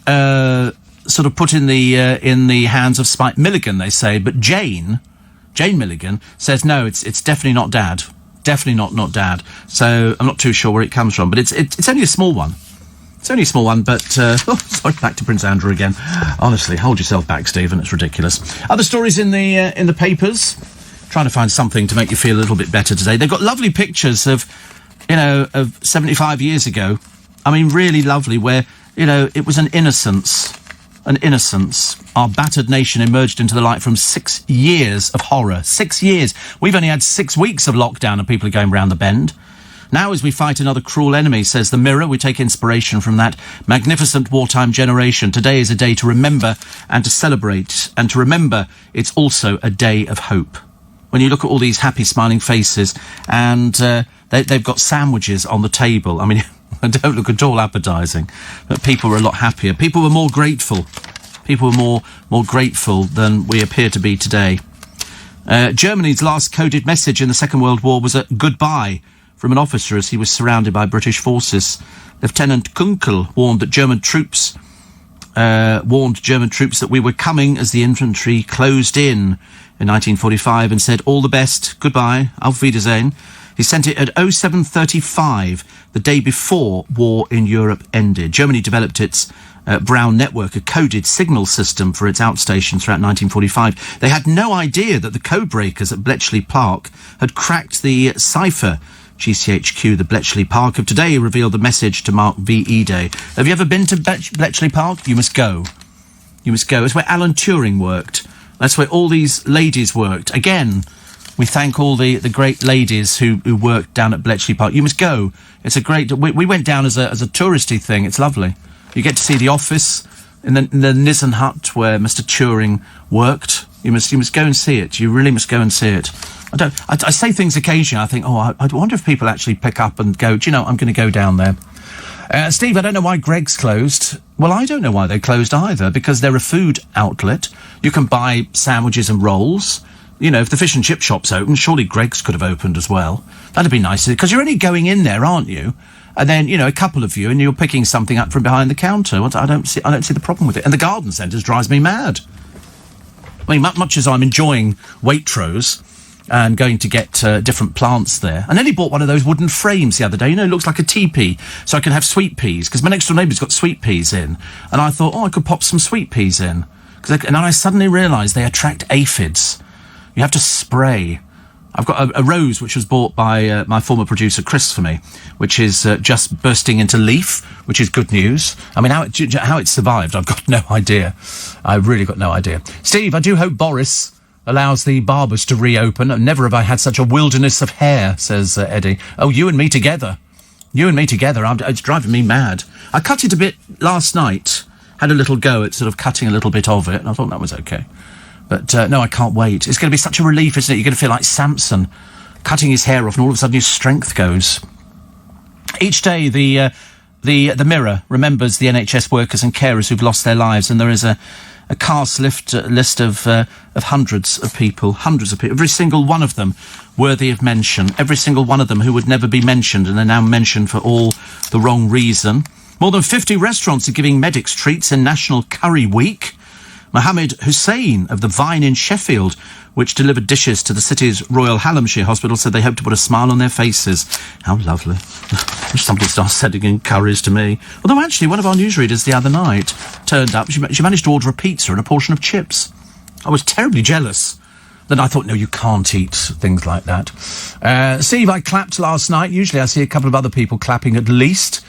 sort of put in the hands of Spike Milligan, they say. But Jane Milligan says no, it's definitely not Dad, definitely not Dad. So I'm not too sure where it comes from, but it's only a small one. It's only a small one, but sorry, back to Prince Andrew again. Honestly, hold yourself back, Stephen. It's ridiculous. Other stories in the papers. Trying to find something to make you feel a little bit better today. They've got lovely pictures of 75 years ago. I mean, really lovely, where, it was an innocence. Our battered nation emerged into the light from 6 years of horror. 6 years. We've only had 6 weeks of lockdown and people are going round the bend. Now, as we fight another cruel enemy, says the Mirror, we take inspiration from that magnificent wartime generation. Today is a day to remember and to celebrate. And to remember, it's also a day of hope. When you look at all these happy, smiling faces, and they've got sandwiches on the table. I mean, they don't look at all appetising, but people were a lot happier. People were more grateful. People were more grateful than we appear to be today. Germany's last coded message in the Second World War was a goodbye from an officer as he was surrounded by British forces. Lieutenant Kunkel warned German troops that we were coming as the infantry closed in 1945 and said, all the best, goodbye, auf Wiedersehen. He sent it at 07:35, the day before war in Europe ended. Germany developed its Brown network, a coded signal system for its outstations throughout 1945. They had no idea that the code breakers at Bletchley Park had cracked the cipher. GCHQ, the Bletchley Park of today, revealed the message to mark VE Day. Have you ever been to Bletchley Park? You must go. You must go. It's where Alan Turing worked. That's where all these ladies worked. Again, we thank all the great ladies who worked down at Bletchley Park. You must go. It's a great... We went down as a touristy thing. It's lovely. You get to see the office in the Nissen hut where Mr. Turing worked. You must go and see it. You really must go and see it. I say things occasionally. I think, I wonder if people actually pick up and go, do you know, I'm going to go down there. Steve, I don't know why Greggs closed. Well, I don't know why they closed either, because they're a food outlet. You can buy sandwiches and rolls. You know, if the fish and chip shop's open, surely Greggs could have opened as well. That'd be nice, because you're only going in there, aren't you? And then, you know, a couple of you, and you're picking something up from behind the counter. I don't see the problem with it. And the garden centres drives me mad. I mean, much as I'm enjoying Waitrose and going to get different plants there. I nearly bought one of those wooden frames the other day. You know, it looks like a teepee, so I can have sweet peas, because my next door neighbour's got sweet peas in. And I thought, I could pop some sweet peas in. And then I suddenly realised they attract aphids. You have to spray. I've got a rose which was bought by my former producer Chris for me, which is just bursting into leaf, which is good news. I mean, how it survived, I've got no idea. I've really got no idea. Steve, I do hope Boris allows the barbers to reopen. Never have I had such a wilderness of hair, says Eddie. Oh, you and me together. You and me together. It's driving me mad. I cut it a bit last night. Had a little go at sort of cutting a little bit of it, and I thought that was okay. But, no, I can't wait. It's going to be such a relief, isn't it? You're going to feel like Samson, cutting his hair off, and all of a sudden your strength goes. Each day, the Mirror remembers the NHS workers and carers who've lost their lives, and there is a cast list of hundreds of people, every single one of them worthy of mention, every single one of them who would never be mentioned, and are now mentioned for all the wrong reason. More than 50 restaurants are giving medics treats in National Curry Week. Mohammed Hussein of the Vine in Sheffield, which delivered dishes to the city's Royal Hallamshire Hospital, said they hope to put a smile on their faces. How lovely. Somebody starts sending in curries to me. Although actually, one of our newsreaders the other night turned up. She managed to order a pizza and a portion of chips. I was terribly jealous. Then I thought, no, you can't eat things like that. Steve, I clapped last night. Usually I see a couple of other people clapping at least.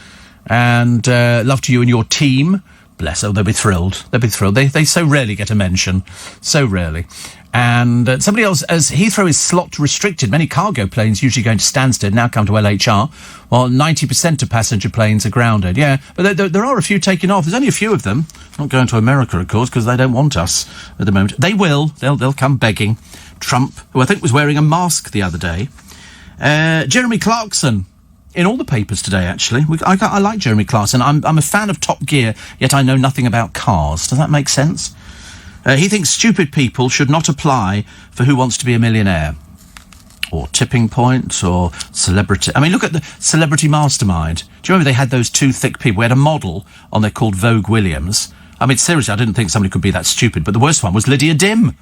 And love to you and your team. Bless her, they'll be thrilled. They'll be thrilled. They so rarely get a mention. So rarely. And somebody else, as Heathrow is slot restricted, many cargo planes usually going to Stansted now come to LHR, while 90% of passenger planes are grounded. Yeah, but there are a few taking off. There's only a few of them. Not going to America, of course, because they don't want us at the moment. They will. They'll come begging. Trump, who I think was wearing a mask the other day. Jeremy Clarkson. In all the papers today, actually. I like Jeremy Clarkson. I'm a fan of Top Gear, yet I know nothing about cars. Does that make sense? He thinks stupid people should not apply for Who Wants to Be a Millionaire. Or Tipping Point, or Celebrity... I mean, look at the Celebrity Mastermind. Do you remember they had those two thick people? We had a model on there called Vogue Williams. I mean, seriously, I didn't think somebody could be that stupid. But the worst one was Lydia Dim,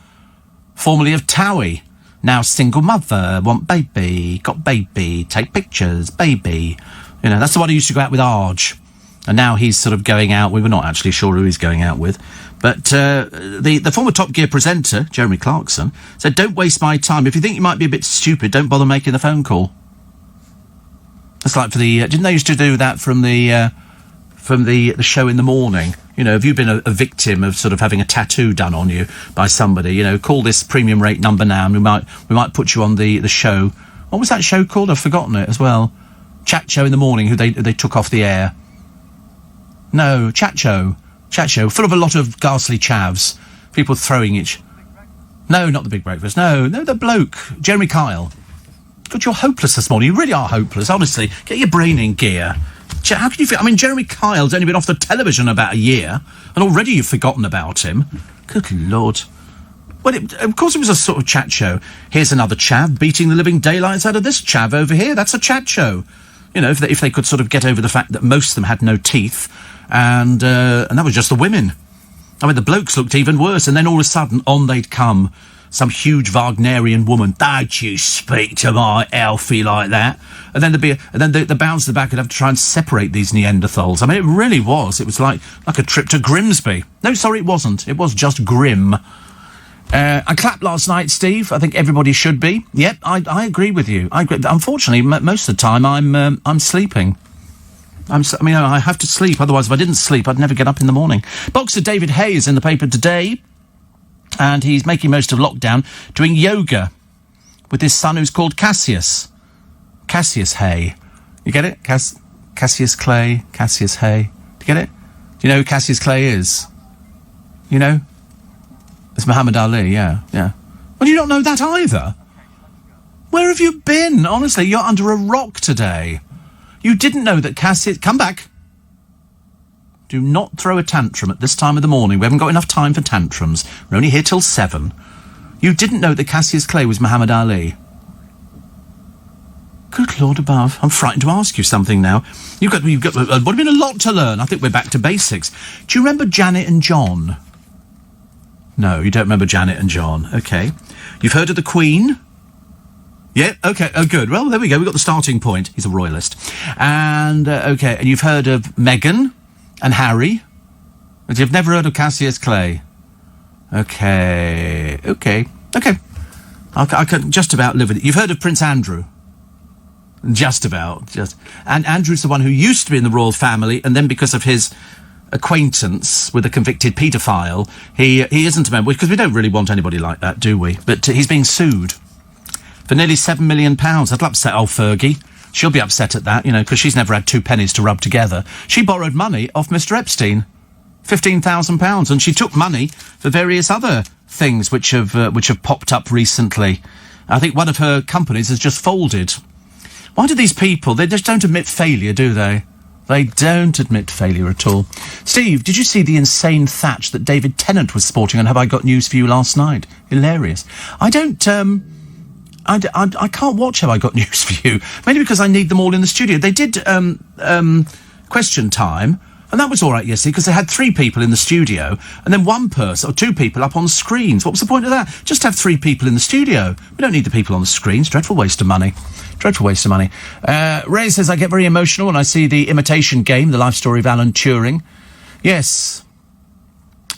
formerly of Towie. Now single mother, want baby, got baby, take pictures, baby. You know, that's the one who used to go out with Arj. And now he's sort of going out, we were not actually sure who he's going out with. But the former Top Gear presenter, Jeremy Clarkson, said, don't waste my time. If you think you might be a bit stupid, don't bother making the phone call. That's like for the... didn't they used to do that from the show in the morning? You know, have you been a victim of sort of having a tattoo done on you by somebody? You know, call this premium rate number now and we might put you on the show. What was that show called? I've forgotten it as well. Chat Show in the Morning, who they took off the air. No, Chat Show, full of a lot of ghastly chavs. People throwing each... No, not The Big Breakfast. No, the bloke, Jeremy Kyle. God, you're hopeless this morning. You really are hopeless, honestly. Get your brain in gear. How can you feel? I mean, Jeremy Kyle's only been off the television about a year, and already you've forgotten about him. Good Lord. Well, of course it was a sort of chat show. Here's another chav beating the living daylights out of this chav over here. That's a chat show. You know, if they could sort of get over the fact that most of them had no teeth, and that was just the women. I mean, the blokes looked even worse, and then all of a sudden, on they'd come, some huge Wagnerian woman. Don't you speak to my Alfie like that? And then the bounce at the back would have to try and separate these Neanderthals. I mean, it really was. It was like a trip to Grimsby. No, sorry, it wasn't. It was just grim. I clapped last night, Steve. I think everybody should be. Yep, I agree with you. I agree. Unfortunately, most of the time I'm sleeping. I have to sleep. Otherwise, if I didn't sleep, I'd never get up in the morning. Boxer David Hayes in the paper today, and he's making most of lockdown doing yoga with his son, who's called Cassius. Cassius Hay. You get it? Cassius Clay. Cassius Hay. Do you get it? Do you know who Cassius Clay is? You know? It's Muhammad Ali, yeah. Well, you don't know that either? Where have you been? Honestly, you're under a rock today. You didn't know that Cassius... Come back. Do not throw a tantrum at this time of the morning. We haven't got enough time for tantrums. We're only here till 7. You didn't know that Cassius Clay was Muhammad Ali. Good Lord above. I'm frightened to ask you something now. You've got would have been a lot to learn. I think we're back to basics. Do you remember Janet and John? No, you don't remember Janet and John. Okay. You've heard of the Queen? Yeah, okay. Oh, good. Well, there we go. We've got the starting point. He's a royalist. And, okay. And you've heard of Meghan and Harry? But you've never heard of Cassius Clay? Okay. I can just about live with it. You've heard of Prince Andrew? Just about. And Andrew's the one who used to be in the royal family, and then because of his acquaintance with a convicted paedophile, he isn't a member, because we don't really want anybody like that, do we? But he's being sued for nearly £7 million. That'll upset old Fergie. She'll be upset at that, because she's never had 2 pennies to rub together. She borrowed money off Mr. Epstein, £15,000, and she took money for various other things which have popped up recently. I think one of her companies has just folded. Why do these people, they just don't admit failure, do they? They don't admit failure at all. Steve, did you see the insane thatch that David Tennant was sporting on Have I Got News For You last night? Hilarious. I can't watch Have I Got News For You, mainly because I need them all in the studio. They did Question Time, and that was all right yesterday, because they had 3 people in the studio, and then 1 person, or 2 people up on screens. What was the point of that? Just have 3 people in the studio. We don't need the people on the screens. Dreadful waste of money. Ray says, I get very emotional when I see The Imitation Game, the life story of Alan Turing. Yes.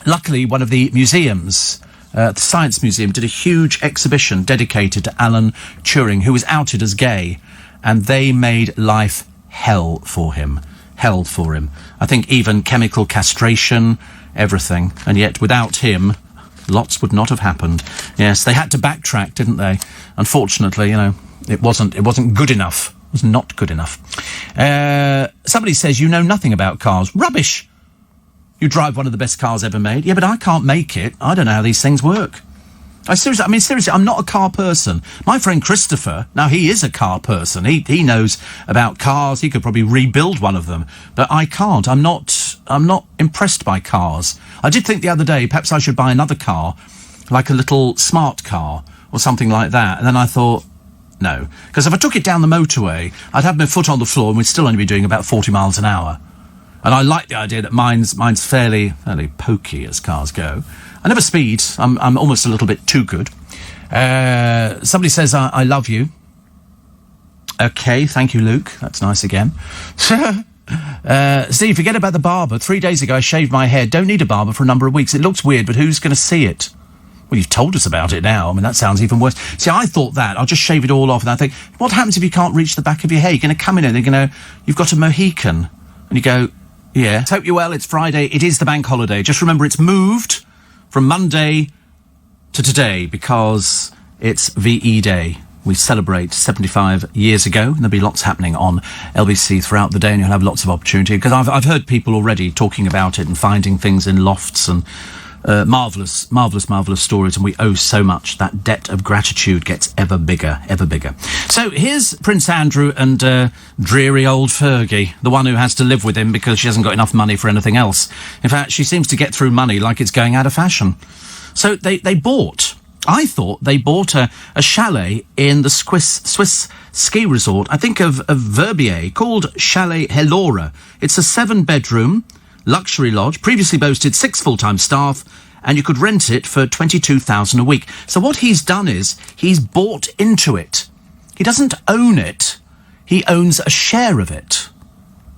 Luckily, one of the museums, the Science Museum, did a huge exhibition dedicated to Alan Turing, who was outed as gay, and they made life hell for him. I think even chemical castration, everything. And yet, without him, lots would not have happened. Yes, they had to backtrack, didn't they? Unfortunately, it wasn't good enough. It was not good enough. Somebody says, you know nothing about cars. Rubbish! You drive one of the best cars ever made. Yeah, but I can't make it. I don't know how these things work. Seriously, I'm not a car person. My friend Christopher, now he is a car person. He knows about cars. He could probably rebuild one of them. But I can't. I'm not impressed by cars. I did think the other day, perhaps I should buy another car, like a little smart car or something like that. And then I thought, no. Because if I took it down the motorway, I'd have my foot on the floor and we'd still only be doing about 40 miles an hour. And I like the idea that mine's fairly pokey as cars go. I never speed. I'm almost a little bit too good. Somebody says, I love you. Okay, thank you, Luke. That's nice again. Steve, forget about the barber. 3 days ago, I shaved my hair. Don't need a barber for a number of weeks. It looks weird, but who's going to see it? Well, you've told us about it now. I mean, that sounds even worse. See, I thought that. I'll just shave it all off. And I think, what happens if you can't reach the back of your hair? You're going to come in and they're going to, you've got a Mohican. And you go, yeah. Hope you're well. It's Friday. It is the bank holiday. Just remember, it's moved from Monday to today because it's VE Day. We celebrate 75 years ago, and there'll be lots happening on LBC throughout the day, and you'll have lots of opportunity, because I've heard people already talking about it and finding things in lofts and marvellous stories, and we owe so much. That debt of gratitude gets ever bigger, ever bigger. So here's Prince Andrew and dreary old Fergie, the one who has to live with him because she hasn't got enough money for anything else. In fact, she seems to get through money like it's going out of fashion. So they bought I thought they bought a chalet in the Swiss ski resort, I think of Verbier, called Chalet Helora. It's a 7-bedroom luxury lodge, previously boasted 6 full-time staff, and you could rent it for $22,000 a week. So what he's done is he's bought into it. He doesn't own it. He owns a share of it.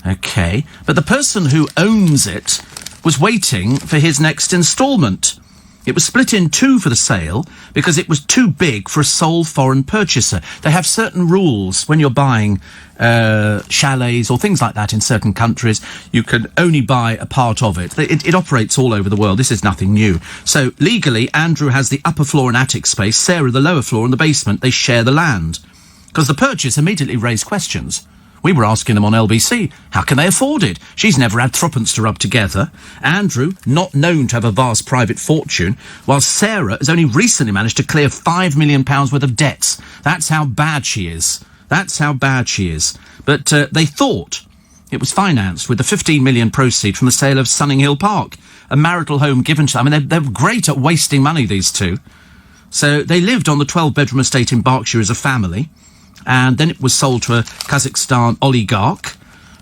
Okay. But the person who owns it was waiting for his next instalment. It was split in 2 for the sale because it was too big for a sole foreign purchaser. They have certain rules when you're buying chalets or things like that in certain countries. You can only buy a part of it. It operates all over the world. This is nothing new. So legally, Andrew has the upper floor and attic space, Sarah the lower floor and the basement. They share the land. Because the purchase immediately raised questions. We were asking them on LBC, how can they afford it? She's never had threepence to rub together. Andrew, not known to have a vast private fortune, while Sarah has only recently managed to clear £5 million worth of debts. That's how bad she is. That's how bad she is. But they thought it was financed with the £15 million proceed from the sale of Sunninghill Park, a marital home given to... I mean, they're great at wasting money, these two. So they lived on the 12-bedroom estate in Berkshire as a family. And then it was sold to a Kazakhstan oligarch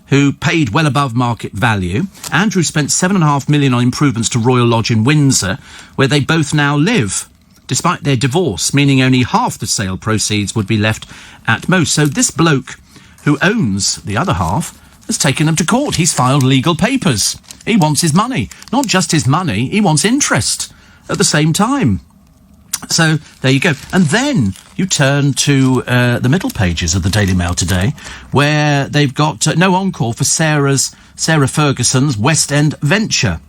who paid well above market value. Andrew spent $7.5 million on improvements to Royal Lodge in Windsor, where they both now live, despite their divorce, meaning only half the sale proceeds would be left at most. So this bloke who owns the other half has taken them to court. He's filed legal papers. He wants his money. Not just his money, he wants interest at the same time. So there you go. And then you turn to the middle pages of the Daily Mail today, where they've got no encore for Sarah Ferguson's West End venture,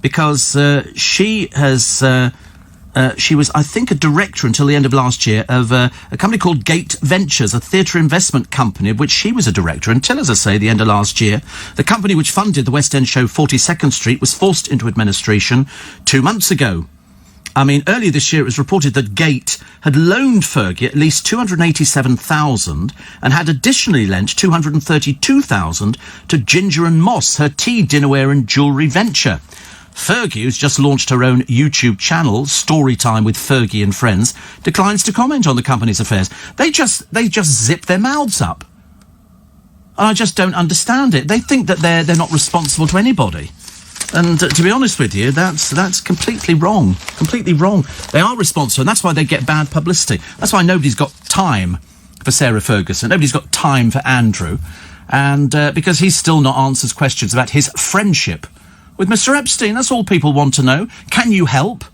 because she was, I think, a director until the end of last year of a company called Gate Ventures, a theatre investment company of which she was a director until, as I say, the end of last year. The company which funded the West End show 42nd Street was forced into administration 2 months ago. I mean, earlier this year it was reported that Gate had loaned Fergie at least $287,000 and had additionally lent $232,000 to Ginger and Moss, her tea, dinnerware and jewellery venture. Fergie, who's just launched her own YouTube channel, Storytime with Fergie and Friends, declines to comment on the company's affairs. They just zip their mouths up. And I just don't understand it. They think that they're not responsible to anybody. And to be honest with you, that's completely wrong. Completely wrong. They are responsible, and that's why they get bad publicity. That's why nobody's got time for Sarah Ferguson. Nobody's got time for Andrew. And because he still not answers questions about his friendship with Mr. Epstein. That's all people want to know. Can you help?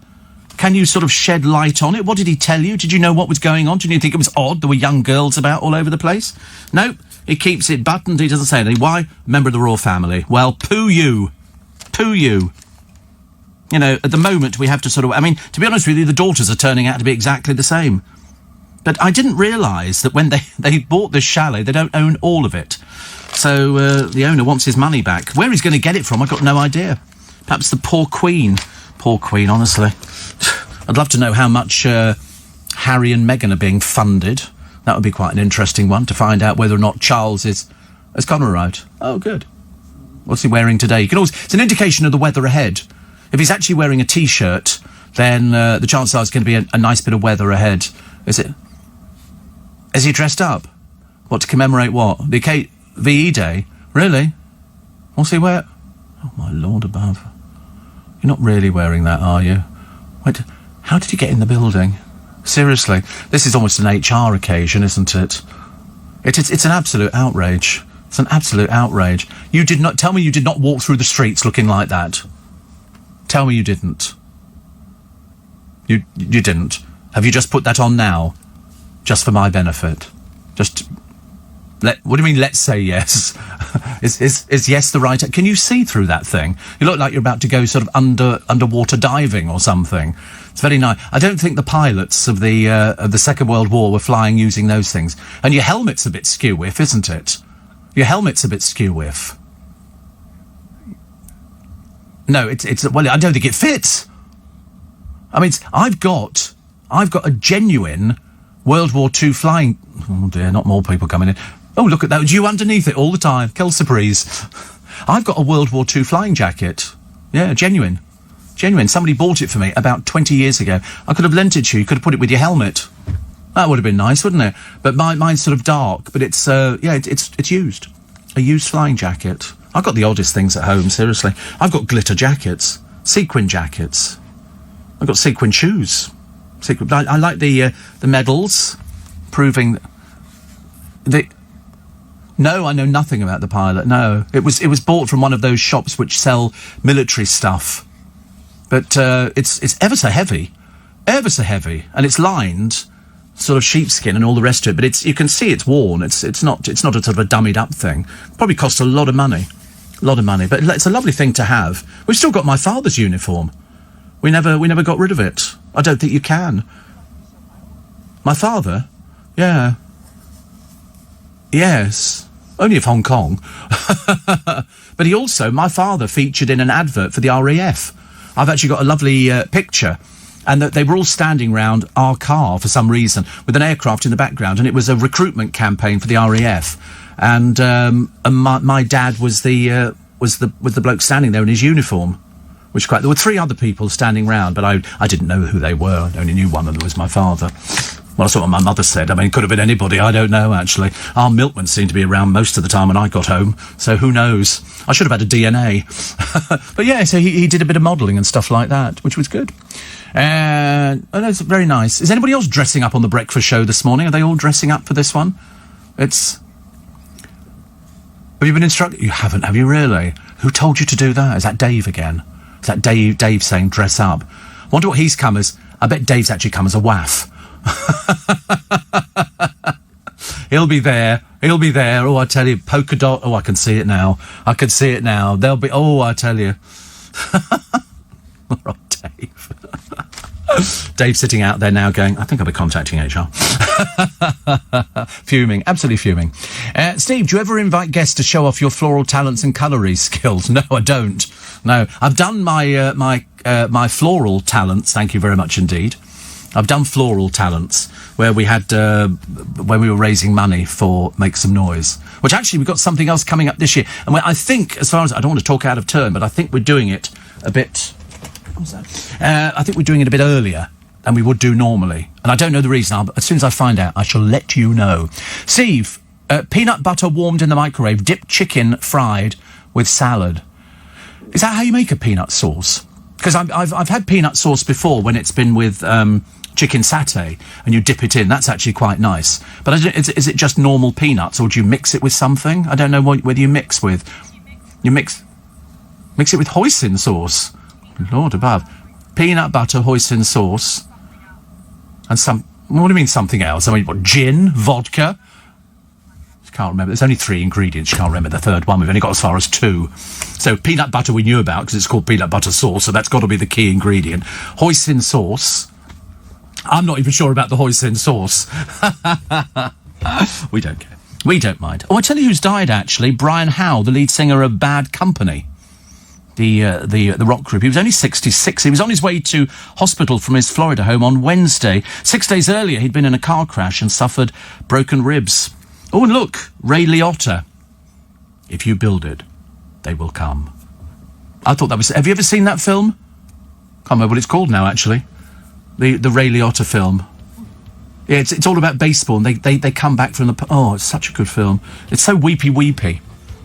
Can you sort of shed light on it? What did he tell you? Did you know what was going on? Did you think it was odd there were young girls about all over the place? Nope. He keeps it buttoned. He doesn't say anything. Why? Member of the royal family. Well, poo you. Poo you. You know, at the moment we have to sort of... I mean, to be honest with you, the daughters are turning out to be exactly the same. But I didn't realise that when they bought this chalet, they don't own all of it. So the owner wants his money back. Where he's going to get it from, I've got no idea. Perhaps the poor Queen. Poor Queen, honestly. I'd love to know how much Harry and Meghan are being funded. That would be quite an interesting one, to find out whether or not Charles has come arrived. Oh, good. What's he wearing today? You can always, it's an indication of the weather ahead. If he's actually wearing a T-shirt, then the chances are it's going to be a nice bit of weather ahead. Is it? Is he dressed up? What, to commemorate what? The VE Day? Really? What's he wear? Oh, my Lord above. You're not really wearing that, are you? Wait, how did he get in the building? Seriously, this is almost an HR occasion, isn't it? It's an absolute outrage. It's an absolute outrage. You did not... Tell me you did not walk through the streets looking like that. Tell me you didn't. You didn't. Have you just put that on now? Just for my benefit? Just... What do you mean, let's say yes? Is yes the right... Can you see through that thing? You look like you're about to go sort of underwater diving or something. It's very nice. I don't think the pilots of the Second World War were flying using those things. And your helmet's a bit skew-whiff, isn't it? Your helmet's a bit skew-whiff. No, well, I don't think it fits. I mean, I've got a genuine World War II flying... Oh, dear, not more people coming in. Oh, look at that. You underneath it all the time. Quelle surprise. I've got a World War II flying jacket. Yeah, genuine. Genuine. Somebody bought it for me about 20 years ago. I could have lent it to you. You could have put it with your helmet. That would have been nice, wouldn't it? But mine's sort of dark, but it's used. A used flying jacket. I've got the oddest things at home, seriously. I've got glitter jackets, sequin jackets. I've got sequin shoes. I like the medals, proving No, I know nothing about the Pilot. No, it was bought from one of those shops which sell military stuff. But it's ever so heavy, and it's lined, sort of sheepskin and all the rest of it. But you can see it's worn. It's not a sort of a dummied up thing. Probably cost a lot of money. But it's a lovely thing to have. We've still got my father's uniform. We never got rid of it. I don't think you can. My father? Yeah. Yes. Only of Hong Kong. But my father featured in an advert for the RAF. I've actually got a lovely picture. And they were all standing round our car for some reason, with an aircraft in the background, and it was a recruitment campaign for the RAF. And my dad was the bloke standing there in his uniform. There were 3 other people standing round, but I didn't know who they were. I only knew one of them was my father. Well, that's what my mother said. I mean, it could have been anybody. I don't know, actually. Our milkman seemed to be around most of the time when I got home, so who knows? I should have had a DNA. But yeah, so he did a bit of modelling and stuff like that, which was good. And that's very nice. Is anybody else dressing up on the breakfast show this morning? Are they all dressing up for this one? Have you been instructed? You haven't, have you really? Who told you to do that? Is that Dave again? Is that Dave saying dress up? I wonder what he's come as. I bet Dave's actually come as a waff. He'll be there. Oh, I tell you, polka dot. Oh, I can see it now. They'll be. Oh, I tell you. Oh, Dave. Dave's sitting out there now going, I think I'll be contacting HR. Fuming, absolutely fuming. Steve, do you ever invite guests to show off your floral talents and cutlery skills? No, I don't. No, I've done my floral talents, thank you very much indeed. I've done floral talents where we had, when we were raising money for Make Some Noise, which actually we've got something else coming up this year. And I think, as far as, I don't want to talk out of turn, but I think we're doing it a bit, what's that? I think we're doing it a bit earlier than we would do normally. And I don't know the reason. As soon as I find out, I shall let you know. Steve, peanut butter warmed in the microwave, dipped chicken fried with salad. Is that how you make a peanut sauce? Because I've had peanut sauce before when it's been with chicken satay and you dip it in. That's actually quite nice. But is it just normal peanuts or do you mix it with something? I don't know whether you mix with. You mix it with hoisin sauce. Lord above. Peanut butter, hoisin sauce. And what do you mean something else? I mean, what, gin, vodka? I can't remember. There's only 3 ingredients. You can't remember the third one. We've only got as far as 2. So peanut butter we knew about because it's called peanut butter sauce, so that's got to be the key ingredient. Hoisin sauce. I'm not even sure about the hoisin sauce. We don't care. We don't mind. Oh, I tell you who's died, actually. Brian Howe, the lead singer of Bad Company. The rock group. He was only 66. He was on his way to hospital from his Florida home on Wednesday. 6 days earlier, he'd been in a car crash and suffered broken ribs. Oh, and look, Ray Liotta. If you build it, they will come. I thought that was... Have you ever seen that film? Can't remember what it's called now, actually. The Ray Liotta film. Yeah, it's all about baseball, and they come back from the... Oh, it's such a good film. It's so weepy.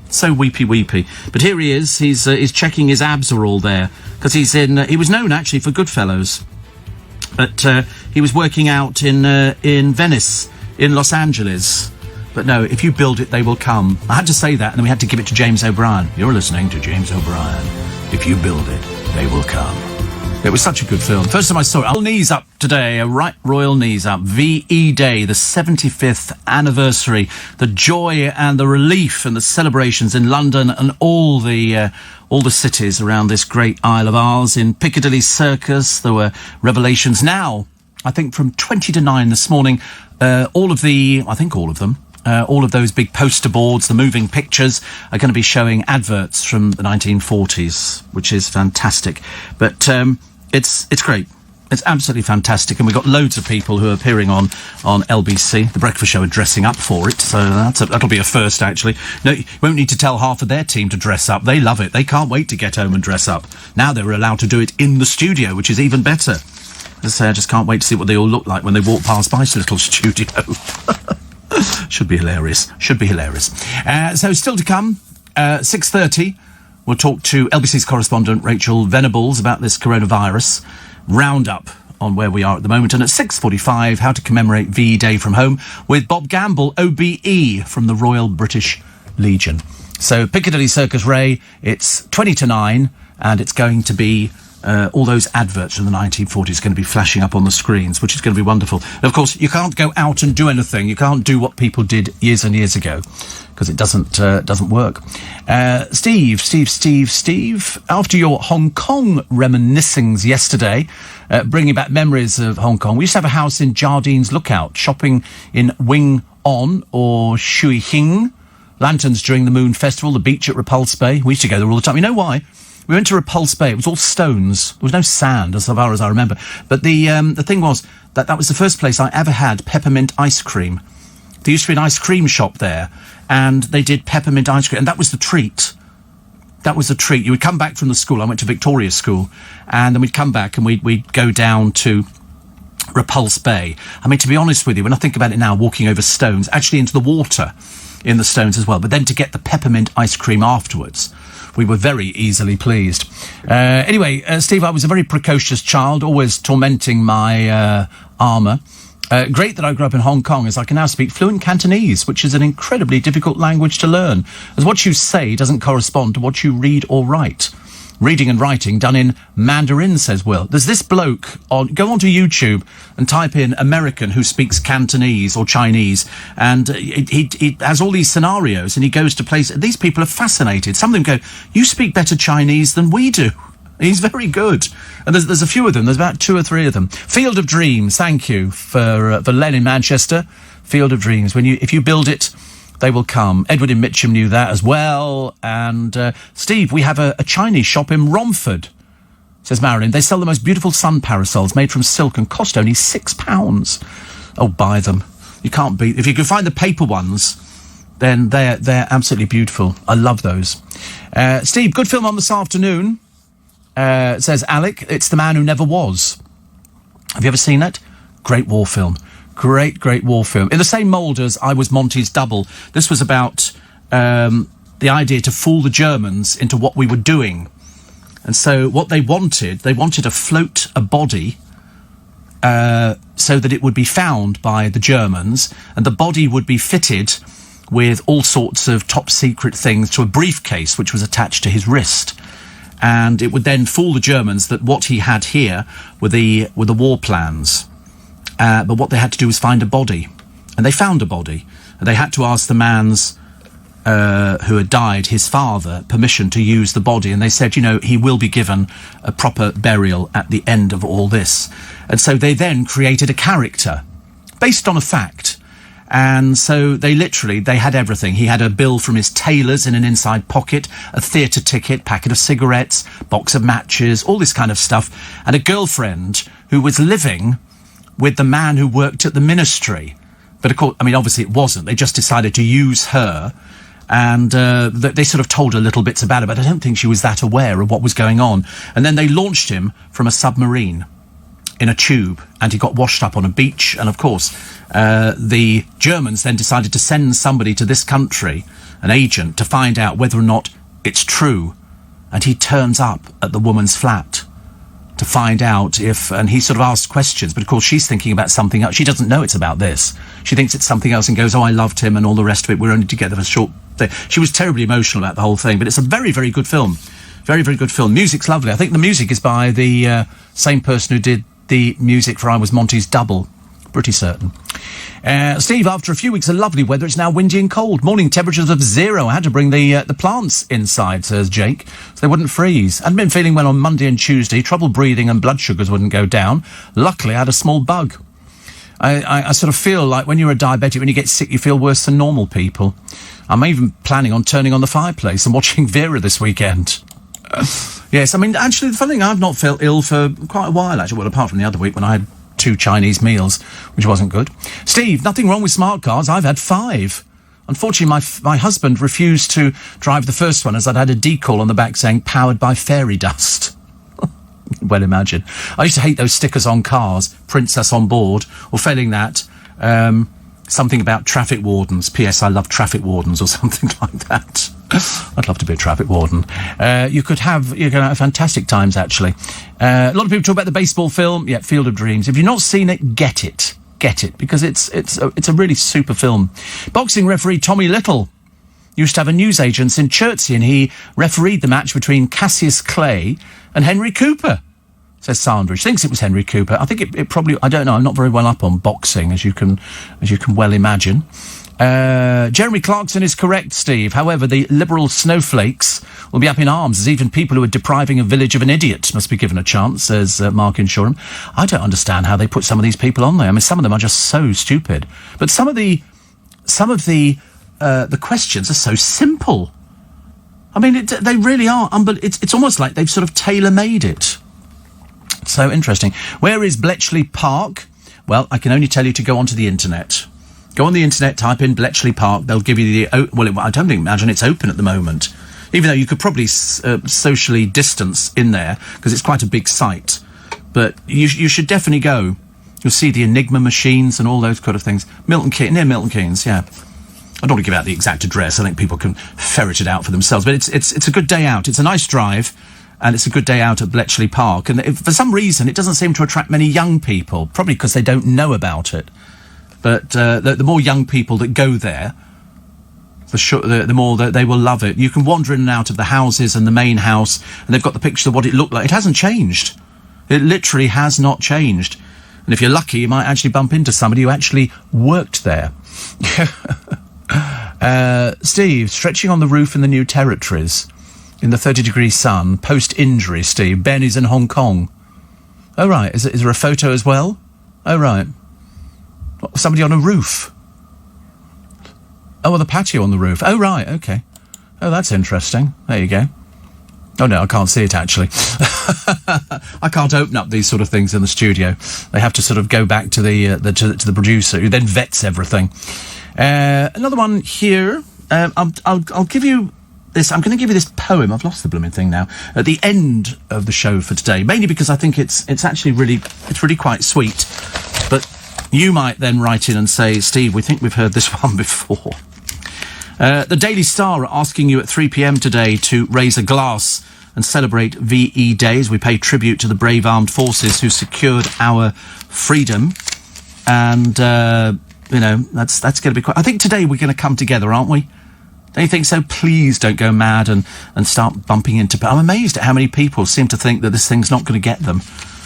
So weepy. But here he is. He's checking his abs are all there because he's in. He was known actually for Goodfellas, but he was working out in Venice, in Los Angeles. But no, if you build it, they will come. I had to say that, and then we had to give it to James O'Brien. You're listening to James O'Brien. If you build it, they will come. It was such a good film. First time I saw it, Royal Knees Up today, a right royal knees up. VE Day, the 75th anniversary, the joy and the relief and the celebrations in London and all the cities around this great Isle of ours. In Piccadilly Circus, there were revelations. Now, I think from 20 to 9 this morning, all of those big poster boards, the moving pictures, are going to be showing adverts from the 1940s, which is fantastic. But it's great. It's absolutely fantastic, and we've got loads of people who are appearing on LBC. The Breakfast Show are dressing up for it, so that'll be a first, actually. No, you won't need to tell half of their team to dress up. They love it. They can't wait to get home and dress up. Now they're allowed to do it in the studio, which is even better. As I say, I just can't wait to see what they all look like when they walk past my little studio. Should be hilarious. So still to come, 6:30, we'll talk to LBC's correspondent Rachel Venables about this coronavirus roundup on where we are at the moment. And at 6:45, how to commemorate VE Day from home with Bob Gamble, OBE, from the Royal British Legion. So Piccadilly Circus Ray, it's 20 to 9, and it's going to be all those adverts from the 1940s going to be flashing up on the screens, which is going to be wonderful. And of course, you can't go out and do anything. You can't do what people did years and years ago, because it doesn't work. Steve, after your Hong Kong reminiscings yesterday, bringing back memories of Hong Kong, we used to have a house in Jardine's Lookout, shopping in Wing On or Shui Hing, lanterns during the Moon Festival, the beach at Repulse Bay. We used to go there all the time. You know why? We went to Repulse Bay. It was all stones. There was no sand, as far as I remember. But the thing was that was the first place I ever had peppermint ice cream. There used to be an ice cream shop there, and they did peppermint ice cream, and that was the treat. That was the treat. You would come back from the school. I went to Victoria School, and then we'd come back and we'd go down to Repulse Bay. I mean, to be honest with you, when I think about it now, walking over stones, actually into the water in the stones as well, but then to get the peppermint ice cream afterwards, we were very easily pleased. Anyway, Steve, I was a very precocious child, always tormenting my armour. Great that I grew up in Hong Kong, as I can now speak fluent Cantonese, which is an incredibly difficult language to learn, as what you say doesn't correspond to what you read or write. Reading and writing done in Mandarin, says Will. There's this bloke go onto YouTube and type in American who speaks Cantonese or Chinese, and he has all these scenarios, and he goes to places. These people are fascinated. Some of them go, "You speak better Chinese than we do." He's very good. And there's a few of them. There's about 2 or 3 of them. Field of Dreams, thank you for Len in Manchester. Field of Dreams. If you build it, they will come. Edward in Mitcham knew that as well. And Steve, we have a Chinese shop in Romford, says Marilyn. They sell the most beautiful sun parasols made from silk and cost only £6. Oh, buy them. You can't beat. If you can find the paper ones, then they're absolutely beautiful. I love those. Steve, good film on this afternoon, says Alec. It's The Man Who Never Was. Have you ever seen it? Great war film. Great war film. In the same mould as I Was Monty's Double. This was about the idea to fool the Germans into what we were doing. And so what they wanted to float a body so that it would be found by the Germans, and the body would be fitted with all sorts of top secret things to a briefcase which was attached to his wrist. And it would then fool the Germans that what he had here were the war plans. But what they had to do was find a body. And they found a body. And they had to ask the man's, who had died, his father, permission to use the body. And they said, he will be given a proper burial at the end of all this. And so they then created a character based on a fact. And so they had everything. He had a bill from his tailors in an inside pocket, a theatre ticket, packet of cigarettes, box of matches, all this kind of stuff. And a girlfriend who was living with the man who worked at the ministry. But of course, obviously it wasn't. They just decided to use her, and they sort of told her little bits about it, but I don't think she was that aware of what was going on. And then they launched him from a submarine in a tube, and he got washed up on a beach. And of course, the Germans then decided to send somebody to this country, an agent, to find out whether or not it's true. And he turns up at the woman's flat to find out and he sort of asks questions, but of course she's thinking about something else. She doesn't know it's about this. She thinks it's something else and goes, "Oh, I loved him," and all the rest of it. We're only together for a short thing. She was terribly emotional about the whole thing, but it's a very, very good film. Very, very good film. Music's lovely. I think the music is by the same person who did the music for I Was Monty's Double. Pretty certain. Steve, after a few weeks of lovely weather, it's now windy and cold. Morning temperatures of 0. I had to bring the plants inside, says Jake, so they wouldn't freeze. Hadn't been feeling well on Monday and Tuesday. Trouble breathing and blood sugars wouldn't go down. Luckily, I had a small bug. I sort of feel like when you're a diabetic, when you get sick, you feel worse than normal people. I'm even planning on turning on the fireplace and watching Vera this weekend. Yes, I mean, actually, the funny thing, I've not felt ill for quite a while, actually. Well, apart from the other week when I had 2 Chinese meals, which wasn't good. Steve, nothing wrong with smart cars. I've had 5. Unfortunately, my husband refused to drive the first one as I'd had a decal on the back saying, powered by fairy dust. Well, imagine. I used to hate those stickers on cars, Princess on board, or failing that, something about traffic wardens. P.S. I love traffic wardens, or something like that. I'd love to be a traffic warden. You're going to have fantastic times, actually. A lot of people talk about the baseball film. Yeah, Field of Dreams. If you've not seen it, get it. Get it, because it's a really super film. Boxing referee Tommy Little used to have a newsagent in Chertsey, and he refereed the match between Cassius Clay and Henry Cooper, says Sandra. She thinks it was Henry Cooper. I think it probably, I don't know, I'm not very well up on boxing, as you can well imagine. Jeremy Clarkson is correct, Steve. However, the liberal snowflakes will be up in arms, as even people who are depriving a village of an idiot must be given a chance, says Mark in Shoreham. I don't understand how they put some of these people on there. I mean, some of them are just so stupid. But some of the questions are so simple. I mean, they really are. It's almost like they've sort of tailor-made it. So interesting. Where is Bletchley Park? Well, I can only tell you to go onto the internet. Go on the internet, type in Bletchley Park. They'll give you I don't imagine it's open at the moment. Even though you could probably socially distance in there, because it's quite a big site. But you should definitely go. You'll see the Enigma machines and all those kind of things. Near Milton Keynes, yeah. I don't want to give out the exact address. I think people can ferret it out for themselves. But it's a good day out. It's a nice drive, and it's a good day out at Bletchley Park. And for some reason, it doesn't seem to attract many young people, probably because they don't know about it. But the more young people that go there, for sure, the more that they will love it. You can wander in and out of the houses and the main house, and they've got the picture of what it looked like. It hasn't changed. It literally has not changed. And if you're lucky, you might actually bump into somebody who actually worked there. Steve, stretching on the roof in the New Territories, in the 30-degree sun, post-injury, Steve. Ben is in Hong Kong. Oh, right. Is there a photo as well? Oh, right. Somebody on a roof. Oh, on the patio on the roof. Oh, right, okay. Oh, that's interesting. There you go. Oh, no, I can't see it, actually. I can't open up these sort of things in the studio. They have to sort of go back to the producer, who then vets everything. Another one here. I'll give you this. I'm going to give you this poem. I've lost the blooming thing now. At the end of the show for today, mainly because I think it's actually really quite sweet. But you might then write in and say, Steve, we think we've heard this one before. The Daily Star are asking you at 3 p.m. today to raise a glass and celebrate VE Day as we pay tribute to the brave armed forces who secured our freedom. And, that's going to be quite... I think today we're going to come together, aren't we? Don't you think so? Please don't go mad and start bumping into... I'm amazed at how many people seem to think that this thing's not going to get them.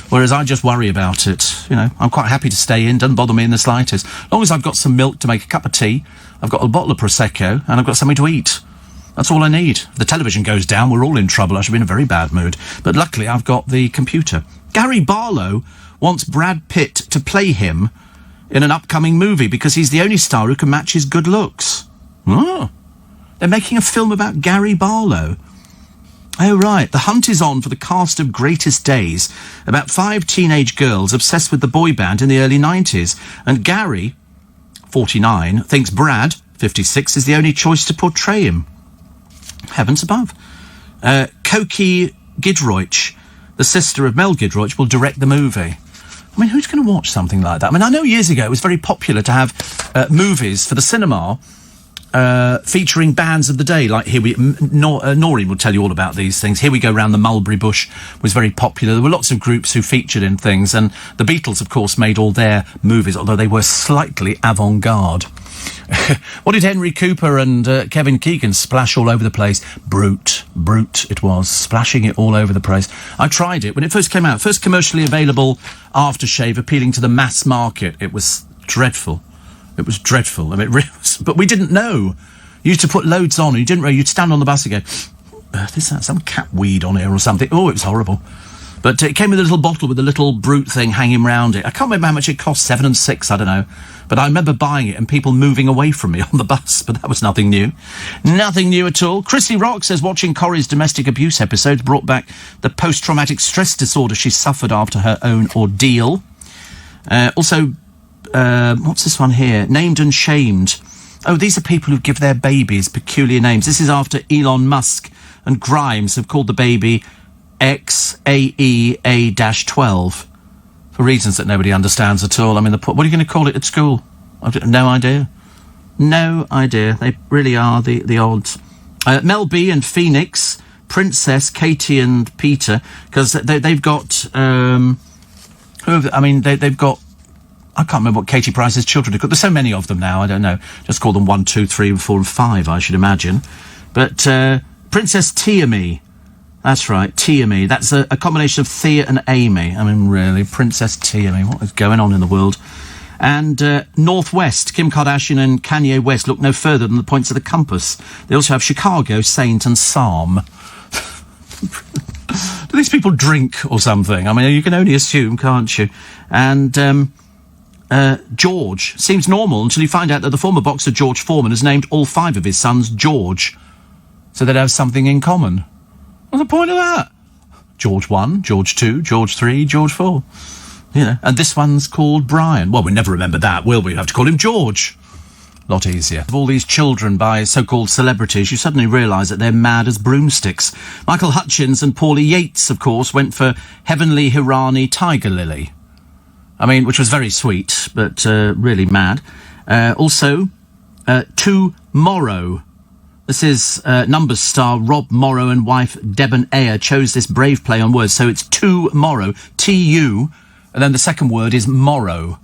Whereas I just worry about it. I'm quite happy to stay in, doesn't bother me in the slightest. As long as I've got some milk to make a cup of tea, I've got a bottle of Prosecco, and I've got something to eat. That's all I need. If the television goes down, we're all in trouble. I should be in a very bad mood. But luckily, I've got the computer. Gary Barlow wants Brad Pitt to play him in an upcoming movie because he's the only star who can match his good looks. Oh. They're making a film about Gary Barlow. Oh, right. The hunt is on for the cast of Greatest Days, about 5 teenage girls obsessed with the boy band in the early 90s. And Gary, 49, thinks Brad, 56, is the only choice to portray him. Heavens above. Cokie Gidroich, the sister of Mel Gidroich, will direct the movie. I mean, who's going to watch something like that? I mean, I know years ago it was very popular to have movies for the cinema featuring bands of the day, like Noreen will tell you all about these things. Here We Go Round the Mulberry Bush was very popular. There were lots of groups who featured in things, and the Beatles, of course, made all their movies, although they were slightly avant-garde. What did Henry Cooper and Kevin Keegan splash all over the place? Brute it was, splashing it all over the place. I tried it when it first came out, first commercially available aftershave appealing to the mass market. It was dreadful. It was dreadful. I mean, but we didn't know. You used to put loads on, and you didn't know. You'd stand on the bus and go, "There's some cat weed on here or something." Oh, it was horrible. But it came with a little bottle with a little brute thing hanging round it. I can't remember how much it cost, 7 and 6, I don't know. But I remember buying it and people moving away from me on the bus, but that was nothing new. Nothing new at all. Chrissy Rock says watching Corrie's domestic abuse episodes brought back the post-traumatic stress disorder she suffered after her own ordeal. Also, what's this one here? Named and shamed. Oh, these are people who give their babies peculiar names. This is after Elon Musk and Grimes have called the baby XAEA-12 for reasons that nobody understands at all. I mean, what are you going to call it at school? I've no idea. No idea. They really are the odds. Mel B and Phoenix, Princess, Katie and Peter, because they've got... they've got... I can't remember what Katie Price's children are called. There's so many of them now, I don't know. Just call them 1, 2, 3, 4 and 5, I should imagine. But Princess Tiamat. That's right, Tiamat. That's a combination of Thea and Amy. I mean, really, Princess Tiamat. What is going on in the world? And Northwest, Kim Kardashian and Kanye West look no further than the points of the compass. They also have Chicago, Saint and Psalm. Do these people drink or something? I mean, you can only assume, can't you? And George seems normal until you find out that the former boxer George Foreman has named all 5 of his sons George. So they'd have something in common. What's the point of that? George 1, George 2, George 3, George 4. You know, and this one's called Brian. Well, we never remember that, will we? We have to call him George. A lot easier. Of all these children by so-called celebrities, you suddenly realise that they're mad as broomsticks. Michael Hutchins and Paulie Yates, of course, went for Heavenly Hirani Tiger Lily. I mean, which was very sweet, but really mad. Also, Tomorrow. This is Numbers star Rob Morrow and wife Deben Ayer chose this brave play on words. So it's Tomorrow, T-U, and then the second word is Morrow.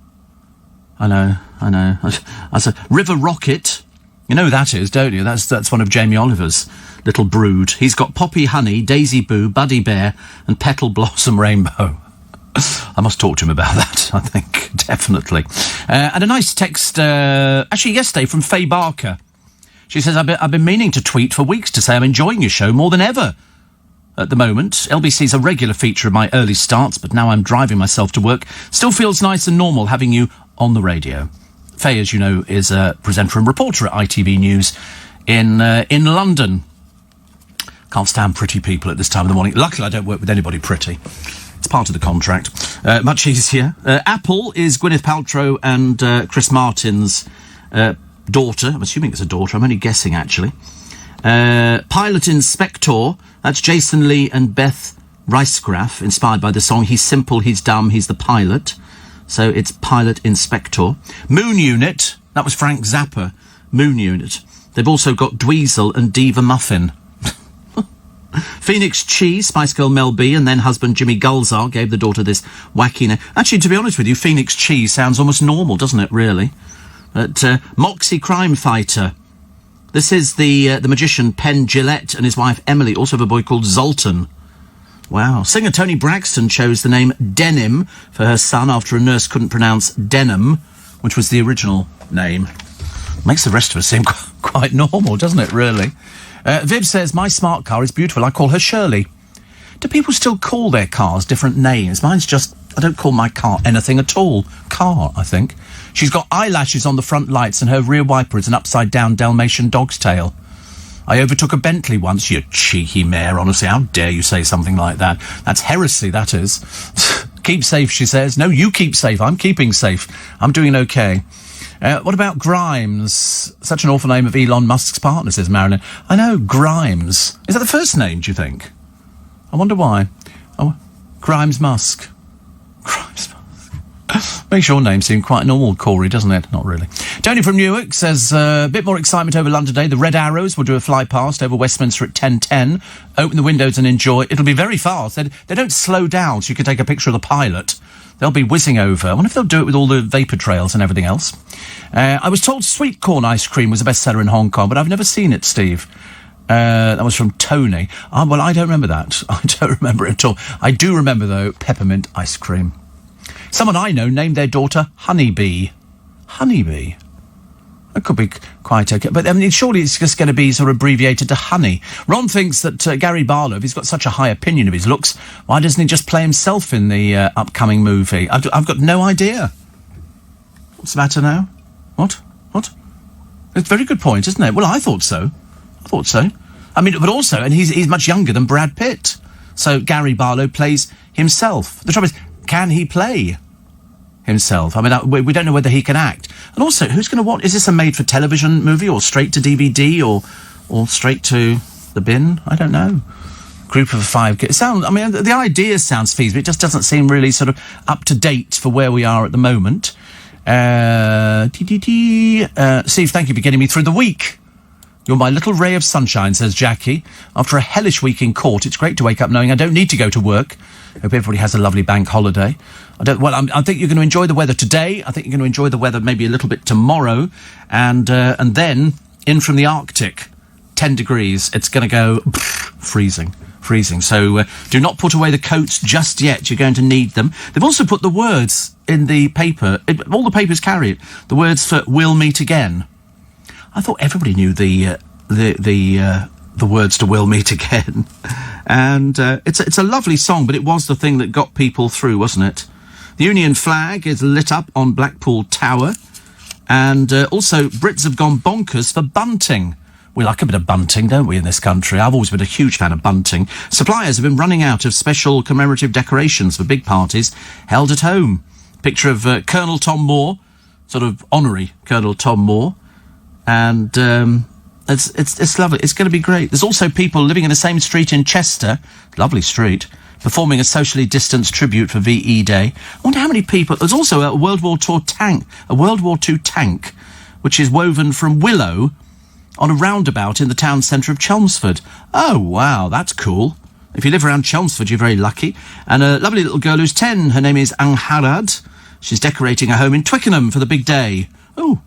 I know. I said River Rocket. You know who that is, don't you? That's one of Jamie Oliver's little brood. He's got Poppy Honey, Daisy Boo, Buddy Bear, and Petal Blossom Rainbow. I must talk to him about that, I think, definitely. And a nice text, actually yesterday, from Faye Barker. She says, I've been meaning to tweet for weeks to say I'm enjoying your show more than ever. At the moment, LBC's a regular feature of my early starts, but now I'm driving myself to work. Still feels nice and normal having you on the radio. Faye, as you know, is a presenter and reporter at ITV News in London. Can't stand pretty people at this time of the morning. Luckily, I don't work with anybody pretty. It's part of the contract. Much easier. Apple is Gwyneth Paltrow and Chris Martin's daughter. I'm assuming it's a daughter. I'm only guessing, actually. Pilot Inspector. That's Jason Lee and Beth Ricegraph, inspired by the song He's Simple, He's Dumb, He's the Pilot. So it's Pilot Inspector. Moon Unit. That was Frank Zappa. Moon Unit. They've also got Dweezil and Diva Muffin. Phoenix Chi, Spice Girl Mel B, and then husband Jimmy Gulzar gave the daughter this wacky name. Actually, to be honest with you, Phoenix Chi sounds almost normal, doesn't it, really? But Moxie Crime Fighter. This is the magician Penn Jillette and his wife Emily, also have a boy called Zoltan. Wow. Singer Toni Braxton chose the name Denim for her son after a nurse couldn't pronounce Denim, which was the original name. Makes the rest of us seem quite normal, doesn't it, really? Viv says, my smart car is beautiful. I call her Shirley. Do people still call their cars different names? Mine's just, I don't call my car anything at all. Car, I think. She's got eyelashes on the front lights and her rear wiper is an upside-down Dalmatian dog's tail. I overtook a Bentley once. You cheeky mare, honestly. How dare you say something like that? That's heresy, that is. Keep safe, she says. No, you keep safe. I'm keeping safe. I'm doing okay. What about Grimes? Such an awful name of Elon Musk's partner, says Marilyn. I know, Grimes. Is that the first name, do you think? I wonder why. Oh, Grimes Musk. Grimes Musk. Makes your name seem quite normal, Corey, doesn't it? Not really. Tony from Newark says, a bit more excitement over London Day. The Red Arrows will do a fly past over Westminster at 10:10. Open the windows and enjoy. It'll be very fast. They don't slow down so you can take a picture of the pilot. They'll be whizzing over. I wonder if they'll do it with all the vapour trails and everything else. I was told sweet corn ice cream was a bestseller in Hong Kong, but I've never seen it, Steve. That was from Tony. Well, I don't remember that. I don't remember it at all. I do remember, though, peppermint ice cream. Someone I know named their daughter Honeybee. Honeybee? That could be quite okay. But, I mean, surely it's just going to be sort of abbreviated to Honey. Ron thinks that Gary Barlow, if he's got such a high opinion of his looks, why doesn't he just play himself in the upcoming movie? I've got no idea. What's the matter now? What? It's a very good point, isn't it? Well, I thought so. I mean, but also, and he's much younger than Brad Pitt. So Gary Barlow plays himself. The trouble is, can he play himself? I mean, we don't know whether he can act. And also, who's going to watch? Is this a made-for-television movie, or straight to DVD, or straight to the bin? I don't know. Group of 5 kids. The idea sounds feasible. It just doesn't seem really sort of up to date for where we are at the moment. Steve, thank you for getting me through the week. You're my little ray of sunshine, says Jackie. After a hellish week in court, it's great to wake up knowing I don't need to go to work. Hope everybody has a lovely bank holiday. I think you're going to enjoy the weather today. I think you're going to enjoy the weather maybe a little bit tomorrow. And then, in from the Arctic, 10 degrees. It's going to go freezing. So do not put away the coats just yet. You're going to need them. They've also put the words in the paper. All the papers carry it. The words for "We'll meet again." I thought everybody knew the words to "We'll meet again," and it's a lovely song. But it was the thing that got people through, wasn't it? The Union flag is lit up on Blackpool Tower, and also Brits have gone bonkers for bunting. We like a bit of bunting, don't we, in this country? I've always been a huge fan of bunting. Suppliers have been running out of special commemorative decorations for big parties held at home. Picture of Colonel Tom Moore, sort of honorary Colonel Tom Moore. And it's lovely. It's going to be great. There's also people living in the same street in Chester, lovely street, performing a socially distanced tribute for VE Day. I wonder how many people... There's also a World War II tank, which is woven from willow on a roundabout in the town centre of Chelmsford. Oh, wow, that's cool. If you live around Chelmsford, you're very lucky. And a lovely little girl who's 10. Her name is Angharad. She's decorating a home in Twickenham for the big day. Oh,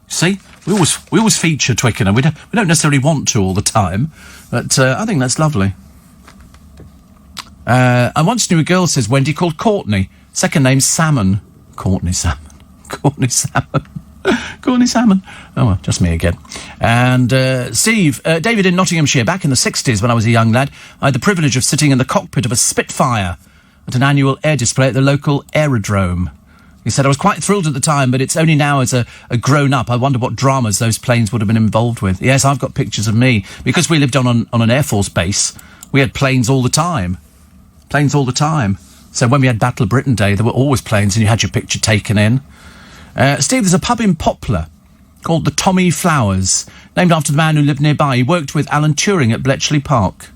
see, we always feature Twickenham. We don't necessarily want to all the time, but I think that's lovely. I once knew a girl, says Wendy, called Courtney. Second name Salmon. Courtney Salmon. Courtney Salmon. Oh, well, just me again. And Steve, David in Nottinghamshire, back in the 60s when I was a young lad, I had the privilege of sitting in the cockpit of a Spitfire at an annual air display at the local aerodrome. He said, I was quite thrilled at the time, but it's only now as a grown-up I wonder what dramas those planes would have been involved with. Yes, I've got pictures of me. Because we lived on an Air Force base, we had planes all the time. So when we had Battle of Britain Day, there were always planes and you had your picture taken in. Steve, there's a pub in Poplar called the Tommy Flowers, named after the man who lived nearby. He worked with Alan Turing at Bletchley Park.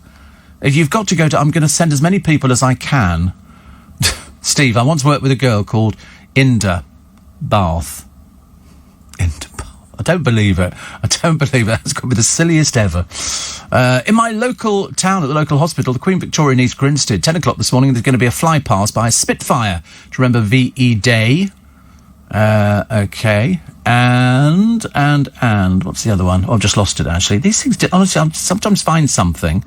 If you've got to go to... I'm going to send as many people as I can. Steve, I once worked with a girl called Inda Bath. I don't believe it. That's got to be the silliest ever. In my local town, at the local hospital, the Queen Victoria in East Grinstead, 10 o'clock this morning, there's going to be a flypast by a Spitfire to remember VE Day. Okay. And what's the other one? Oh, I've just lost it, actually. These things, honestly, I sometimes find something.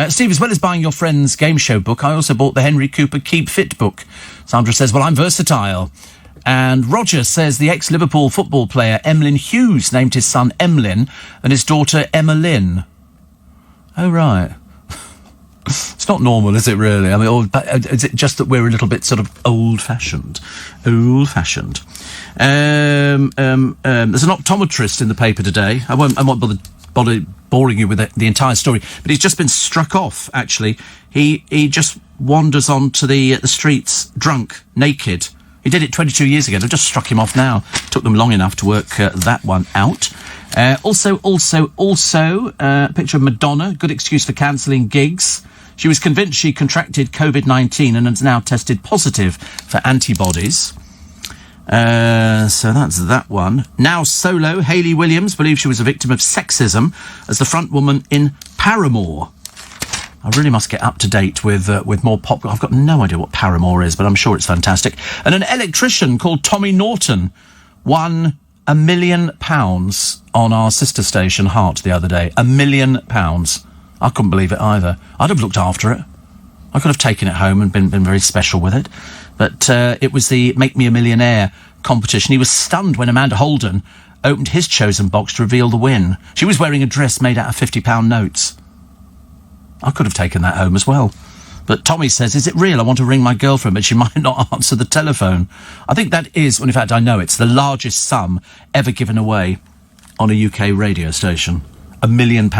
Steve, as well as buying your friend's game show book, I also bought the Henry Cooper Keep Fit book. Sandra says, well, I'm versatile. And Roger says the ex-Liverpool football player Emlyn Hughes named his son Emlyn and his daughter Emma Lynn. Oh, right. It's not normal, is it, really? I mean, or is it just that we're a little bit sort of old-fashioned? Old-fashioned. There's an optometrist in the paper today. I won't bother boring you with the entire story, but he's just been struck off, actually. He just wanders onto the streets, drunk, naked. He did it 22 years ago. They've just struck him off now. Took them long enough to work that one out. Also, a picture of Madonna. Good excuse for cancelling gigs. She was convinced she contracted COVID-19 and has now tested positive for antibodies. So that's that one. Now solo, Hayley Williams believes she was a victim of sexism as the front woman in Paramore. I really must get up to date with more pop. I've got no idea what Paramore is, but I'm sure it's fantastic. And an electrician called Tommy Norton won £1 million on our sister station Heart the other day. £1 million. I couldn't believe it either. I'd have looked after it. I could have taken it home and been very special with it. But it was the Make Me a Millionaire competition. He was stunned when Amanda Holden opened his chosen box to reveal the win. She was wearing a dress made out of £50 notes. I could have taken that home as well. But Tommy says, is it real? I want to ring my girlfriend, but she might not answer the telephone. I think that is, well, in fact, I know it's the largest sum ever given away on a UK radio station. £1 million.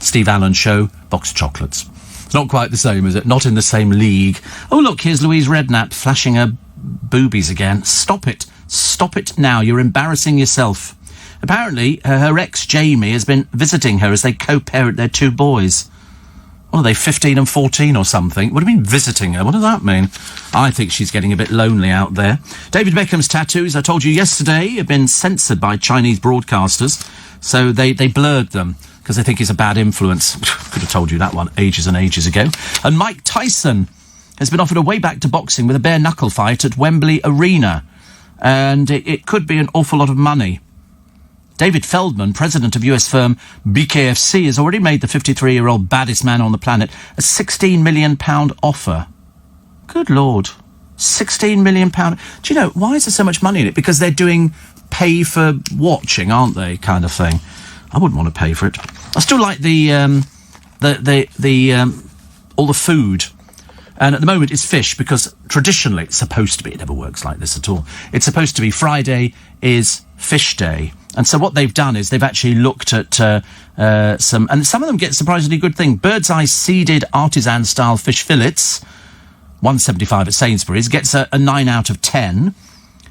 Steve Allen Show, box of chocolates. It's not quite the same, is it? Not in the same league. Oh, look, here's Louise Redknapp flashing her boobies again. Stop it. Stop it now. You're embarrassing yourself. Apparently, her ex, Jamie, has been visiting her as they co-parent their 2 boys. What are they, 15 and 14 or something? What do you mean visiting her? What does that mean? I think she's getting a bit lonely out there. David Beckham's tattoos, I told you yesterday, have been censored by Chinese broadcasters. So they blurred them because they think he's a bad influence. Could have told you that one ages and ages ago. And Mike Tyson has been offered a way back to boxing with a bare-knuckle fight at Wembley Arena. And it could be an awful lot of money. David Feldman, president of US firm BKFC, has already made the 53-year-old baddest man on the planet a £16 million offer. Good Lord. £16 million. Do you know, why is there so much money in it? Because they're doing pay for watching, aren't they, kind of thing. I wouldn't want to pay for it. I still like all the food. And at the moment it's fish, because traditionally it's supposed to be, it never works like this at all. It's supposed to be Friday is fish day. And so what they've done is they've actually looked at some of them get surprisingly good thing. Bird's Eye seeded artisan-style fish fillets, $1.75 at Sainsbury's, gets a 9 out of 10.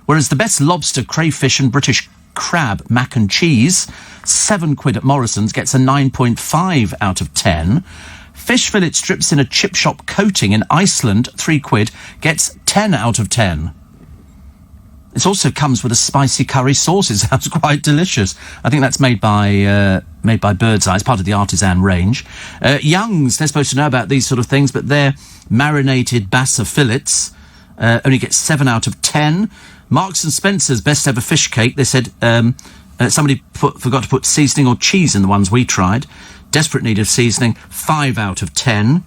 Whereas the best lobster, crayfish and British crab mac and cheese, £7 at Morrison's, gets a 9.5 out of 10. Fish fillet strips in a chip shop coating in Iceland, £3, gets 10 out of 10. It also comes with a spicy curry sauce. It sounds quite delicious. I think that's made by Bird's Eye. It's part of the artisan range. Young's, they're supposed to know about these sort of things, but their marinated bassa fillets only get 7 out of 10. Marks and Spencer's best ever fish cake, they said somebody forgot to put seasoning or cheese in the ones we tried. Desperate need of seasoning, 5 out of 10.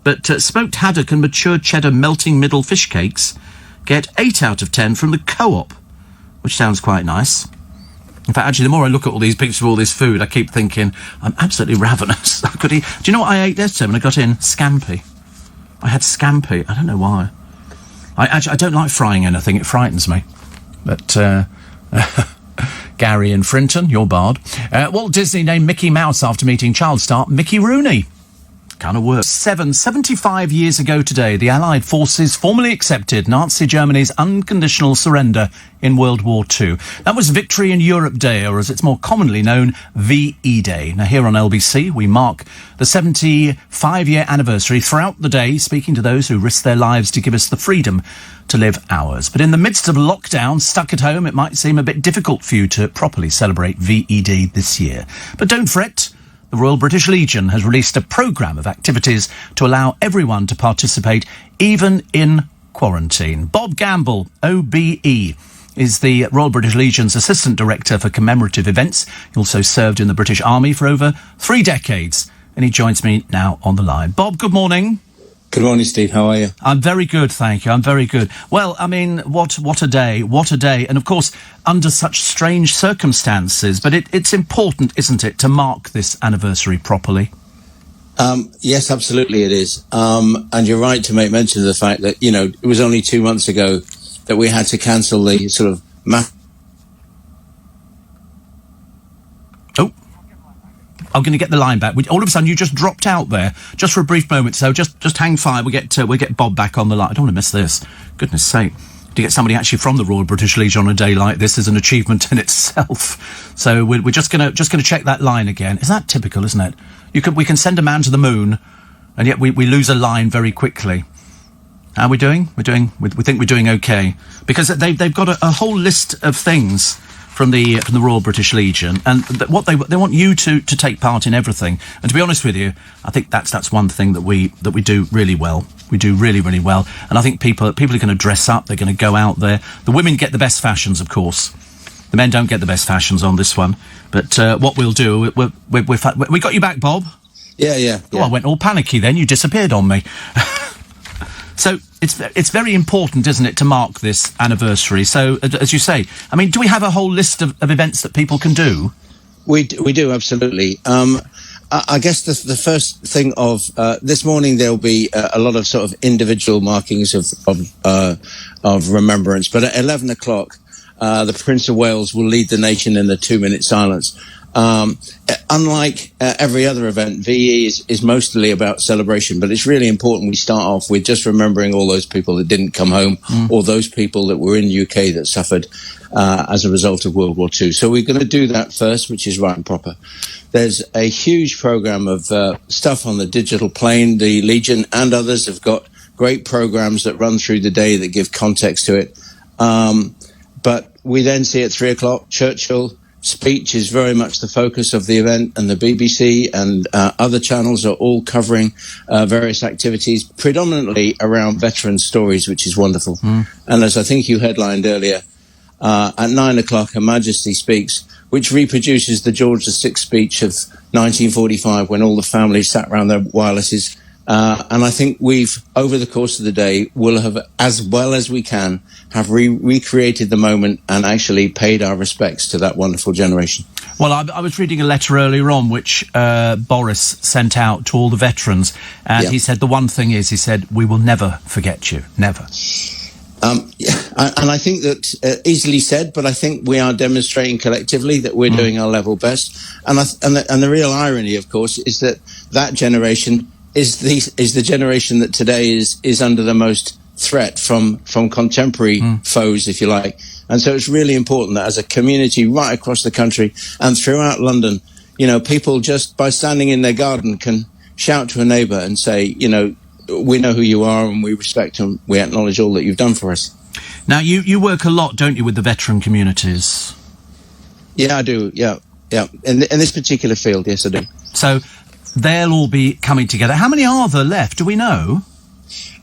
But smoked haddock and matured cheddar melting middle fish cakes get 8 out of 10 from the Co-op, which sounds quite nice. In fact, actually, the more I look at all these pictures of all this food, I keep thinking, I'm absolutely ravenous. I could eat. Do you know what I ate yesterday when I got in? Scampi. I had scampi. I don't know why. I don't like frying anything. It frightens me. But, Gary and Frinton, you're barred. Walt Disney named Mickey Mouse after meeting child star Mickey Rooney. Kind of works. 75 years ago today, the Allied forces formally accepted Nazi Germany's unconditional surrender in World War II. That was Victory in Europe Day, or as it's more commonly known, VE Day. Now, here on LBC, we mark the 75-year anniversary throughout the day, speaking to those who risked their lives to give us the freedom to live ours. But in the midst of lockdown, stuck at home, it might seem a bit difficult for you to properly celebrate VE Day this year. But don't fret. The Royal British Legion has released a programme of activities to allow everyone to participate, even in quarantine. Bob Gamble, OBE, is the Royal British Legion's Assistant Director for Commemorative Events. He also served in the British Army for over 3 decades, and he joins me now on the line. Bob, good morning. Good morning, Steve. How are you? I'm very good, thank you. I'm very good. Well, I mean, what a day. What a day. And, of course, under such strange circumstances. But it's important, isn't it, to mark this anniversary properly? Yes, absolutely it is. And you're right to make mention of the fact that, you know, it was only 2 months ago that we had to cancel the sort of I'm going to get the line back. All of a sudden, you just dropped out there, just for a brief moment. So just hang fire. We'll get Bob back on the line. I don't want to miss this. Goodness sake. To get somebody actually from the Royal British Legion on a day like this is an achievement in itself. So we're just going to check that line again. Is that typical, isn't it? We can send a man to the moon, and yet we lose a line very quickly. How are we doing? We think we're doing okay, because they've got a whole list of things from the Royal British Legion, and what they want you to take part in everything. And to be honest with you, I think that's one thing that we do really well. We do really, really well. And I think people are going to dress up. They're going to go out there. The women get the best fashions, of course. The men don't get the best fashions on this one. But what we'll do, we got you back, Bob. Yeah. Oh, I went all panicky then. You disappeared on me. So it's very important, isn't it, to mark this anniversary? So, as you say, I mean, do we have a whole list of events that people can do? We do, absolutely. I guess the first thing of this morning, there'll be a lot of sort of individual markings of remembrance. But at 11 o'clock, the Prince of Wales will lead the nation in a 2-minute silence. Unlike every other event, VE is mostly about celebration, but it's really important we start off with just remembering all those people that didn't come home, or those people that were in UK that suffered as a result of World War II. So we're going to do that first, which is right and proper. There's a huge program of stuff on the digital plane. The Legion and others have got great programs that run through the day that give context to it. But we then see at 3 o'clock, Churchill speech is very much the focus of the event, and the BBC and other channels are all covering various activities, predominantly around veteran stories, which is wonderful. And as I think you headlined earlier, at 9 o'clock, Her Majesty speaks, which reproduces the George VI speech of 1945 when all the families sat around their wirelesses. And I think we've, over the course of the day, will have, as well as we can, have recreated the moment and actually paid our respects to that wonderful generation. Well, I was reading a letter earlier on which Boris sent out to all the veterans, and he said the one thing is, he said, we will never forget you, never. And I think that easily said, but I think we are demonstrating collectively that we're doing our level best. And the real irony, of course, is that generation is the generation that today is under the most threat from contemporary foes, if you like. And so it's really important that as a community right across the country and throughout London, you know, people just by standing in their garden can shout to a neighbour and say, you know, we know who you are and we respect and we acknowledge all that you've done for us. Now, you work a lot, don't you, with the veteran communities? Yeah, I do. Yeah. In this particular field, yes, I do. So they'll all be coming together. How many are there left? Do we know?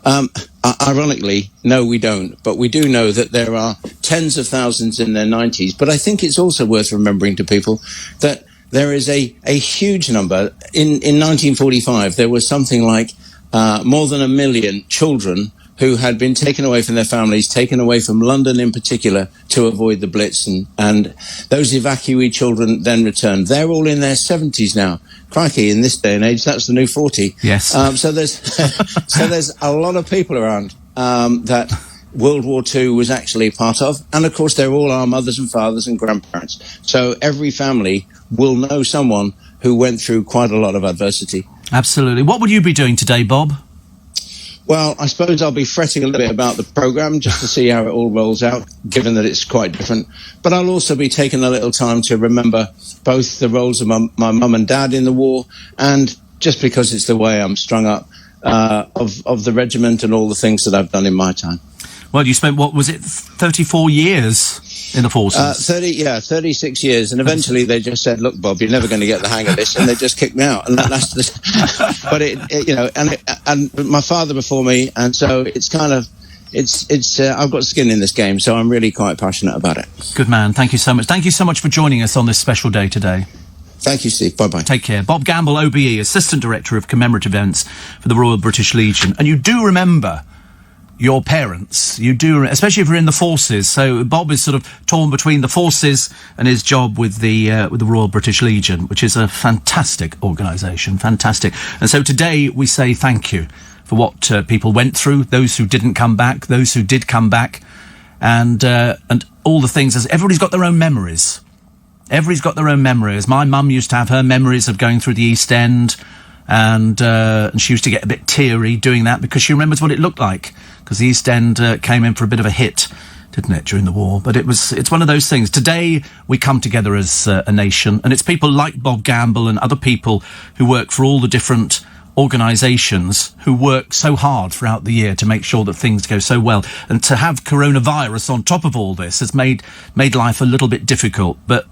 Ironically, no, we don't. But we do know that there are tens of thousands in their 90s. But I think it's also worth remembering to people that there is a huge number. In 1945, there was something like more than 1 million children who had been taken away from their families, taken away from London in particular, to avoid the Blitz. And those evacuee children then returned. They're all in their 70s now. Crikey, in this day and age, that's the new 40. Yes. So there's a lot of people around that World War II was actually part of. And, of course, they're all our mothers and fathers and grandparents. So every family will know someone who went through quite a lot of adversity. Absolutely. What will you be doing today, Bob? Well, I suppose I'll be fretting a little bit about the programme just to see how it all rolls out, given that it's quite different. But I'll also be taking a little time to remember both the roles of my mum and dad in the war, and just because it's the way I'm strung up, of the regiment and all the things that I've done in my time. Well, you spent, what was it, 34 years in the forces? 36 years. And eventually they just said, look, Bob, you're never going to get the hang of this. And they just kicked me out. And that's but and my father before me. And so it's kind of, I've got skin in this game. So I'm really quite passionate about it. Good man. Thank you so much. Thank you so much for joining us on this special day today. Thank you, Steve. Bye-bye. Take care. Bob Gamble, OBE, Assistant Director of Commemorative Events for the Royal British Legion. And you do remember your parents, you do, especially if you're in the forces. So Bob is sort of torn between the forces and his job with the Royal British Legion, which is a fantastic organisation, fantastic. And so today we say thank you for what people went through, those who didn't come back, those who did come back, and all the things. As everybody's got their own memories. Everybody's got their own memories. My mum used to have her memories of going through the East End, and she used to get a bit teary doing that because she remembers what it looked like, because the East End came in for a bit of a hit, didn't it, during the war? But it's one of those things. Today we come together as a nation, and it's people like Bob Gamble and other people who work for all the different organisations who work so hard throughout the year to make sure that things go so well. And to have coronavirus on top of all this has made life a little bit difficult, but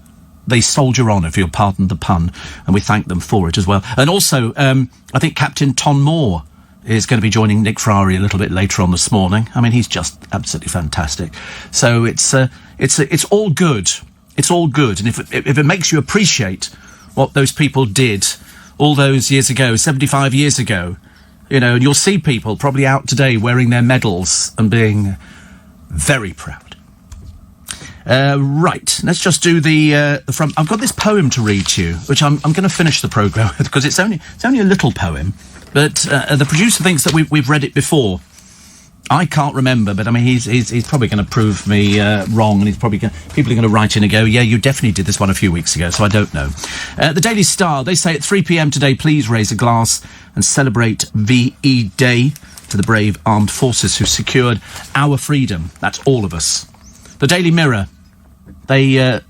they soldier on, if you'll pardon the pun, and we thank them for it as well. And also, I think Captain Ton Moore is going to be joining Nick Ferrari a little bit later on this morning. I mean, he's just absolutely fantastic. So it's all good. It's all good. And if it makes you appreciate what those people did all those years ago, 75 years ago, You know, and you'll see people probably out today wearing their medals and being very proud. Right, let's just do the front. I've got this poem to read to you, which I'm going to finish the programme with, because it's only a little poem, but the producer thinks that we've read it before. I can't remember, but I mean, he's probably going to prove me wrong, and he's probably people are going to write in and go, yeah, you definitely did this one a few weeks ago, so I don't know. The Daily Star, they say at 3 p.m. today, please raise a glass and celebrate VE Day for the brave armed forces who secured our freedom. That's all of us. The Daily Mirror, they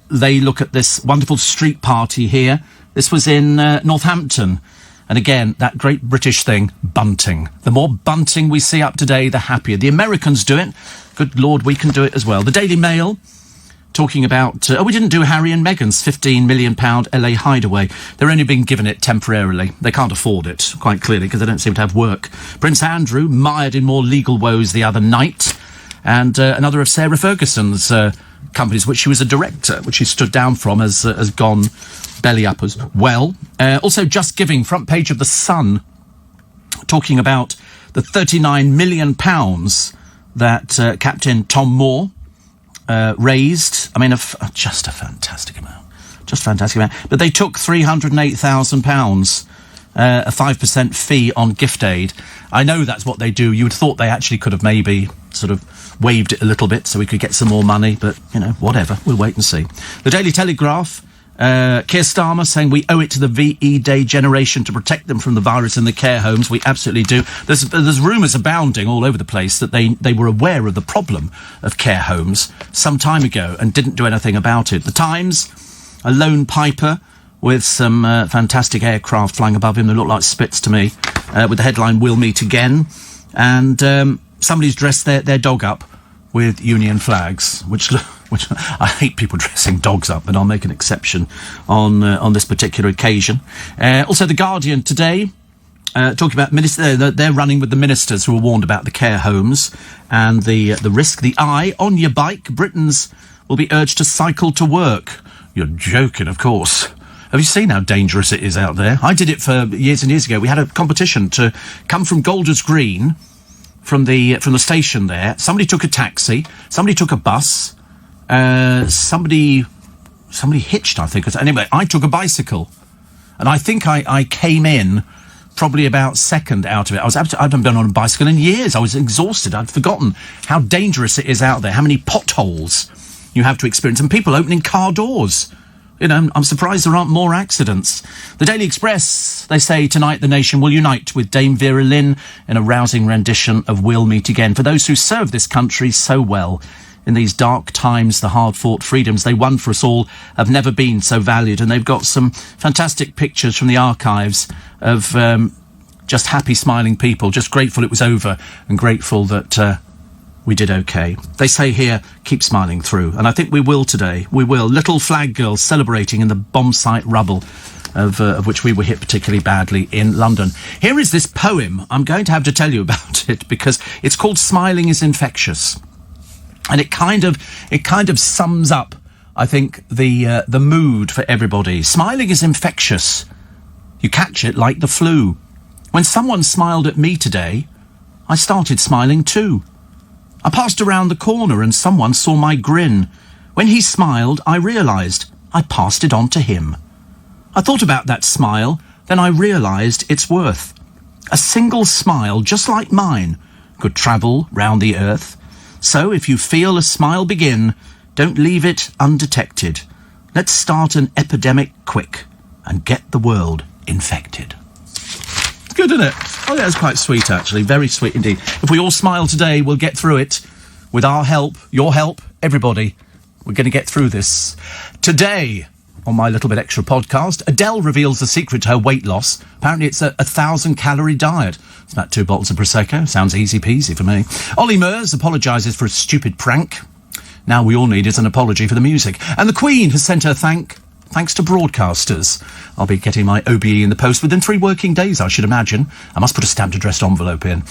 look at this wonderful street party here. This was in Northampton. And again, that great British thing, bunting. The more bunting we see up today, the happier. The Americans do it. Good Lord, we can do it as well. The Daily Mail, talking about... we didn't do Harry and Meghan's £15 million LA hideaway. They're only being given it temporarily. They can't afford it, quite clearly, because they don't seem to have work. Prince Andrew, mired in more legal woes the other night. And another of Sarah Ferguson's companies, which she was a director, which she stood down from, has gone belly up as well. Also, Just Giving, front page of The Sun, talking about the £39 million that Captain Tom Moore raised. I mean, just a fantastic amount. Just fantastic amount. But they took £308,000, a 5% fee on gift aid. I know that's what they do. You would have thought they actually could have maybe sort of waived it a little bit so we could get some more money, but, you know, whatever. We'll wait and see. The Daily Telegraph, Keir Starmer saying we owe it to the VE Day generation to protect them from the virus in the care homes. We absolutely do. There's rumours abounding all over the place that they were aware of the problem of care homes some time ago and didn't do anything about it. The Times, a lone piper with some fantastic aircraft flying above him that look like Spits to me, with the headline, "We'll meet again." And somebody's dressed their dog up with Union flags, which I hate people dressing dogs up, but I'll make an exception on this particular occasion. Also, The Guardian today, talking about they're running with the ministers who were warned about the care homes and the risk. The Eye, on your bike, Britons will be urged to cycle to work. You're joking, of course. Have you seen how dangerous it is out there? I did it for years and years ago. We had a competition to come from Golders Green, from the station there. Somebody took a taxi, somebody took a bus, somebody hitched, I think. Anyway, I took a bicycle, and I think I came in probably about second out of it. I haven't been on a bicycle in years. I was exhausted. I'd forgotten how dangerous it is out there, how many potholes you have to experience, and people opening car doors. You know, I'm surprised there aren't more accidents. The Daily Express, they say tonight the nation will unite with Dame Vera Lynn in a rousing rendition of We'll Meet Again. For those who serve this country so well in these dark times, the hard-fought freedoms they won for us all have never been so valued. And they've got some fantastic pictures from the archives of just happy, smiling people, just grateful it was over and grateful that... we did okay. They say here, keep smiling through. And I think we will today. We will. Little flag girls celebrating in the bomb site rubble of which we were hit particularly badly in London. Here is this poem. I'm going to have to tell you about it because it's called Smiling is Infectious. And it kind of sums up, I think, the mood for everybody. Smiling is infectious. You catch it like the flu. When someone smiled at me today, I started smiling too. I passed around the corner and someone saw my grin. When he smiled, I realised I passed it on to him. I thought about that smile, then I realised its worth. A single smile, just like mine, could travel round the earth. So if you feel a smile begin, don't leave it undetected. Let's start an epidemic quick and get the world infected. Good, isn't it? Oh, that's quite sweet, actually. Very sweet indeed. If we all smile today, we'll get through it. With our help, your help, everybody, we're going to get through this. Today, on my Little Bit Extra podcast, Adele reveals the secret to her weight loss. Apparently it's a 1,000-calorie diet. It's about 2 bottles of Prosecco. Sounds easy peasy for me. Ollie Murs apologises for a stupid prank. Now we all need is an apology for the music. And the Queen has sent her thanks to broadcasters. I'll be getting my OBE in the post within 3 working days, I should imagine. I must put a stamped addressed envelope in.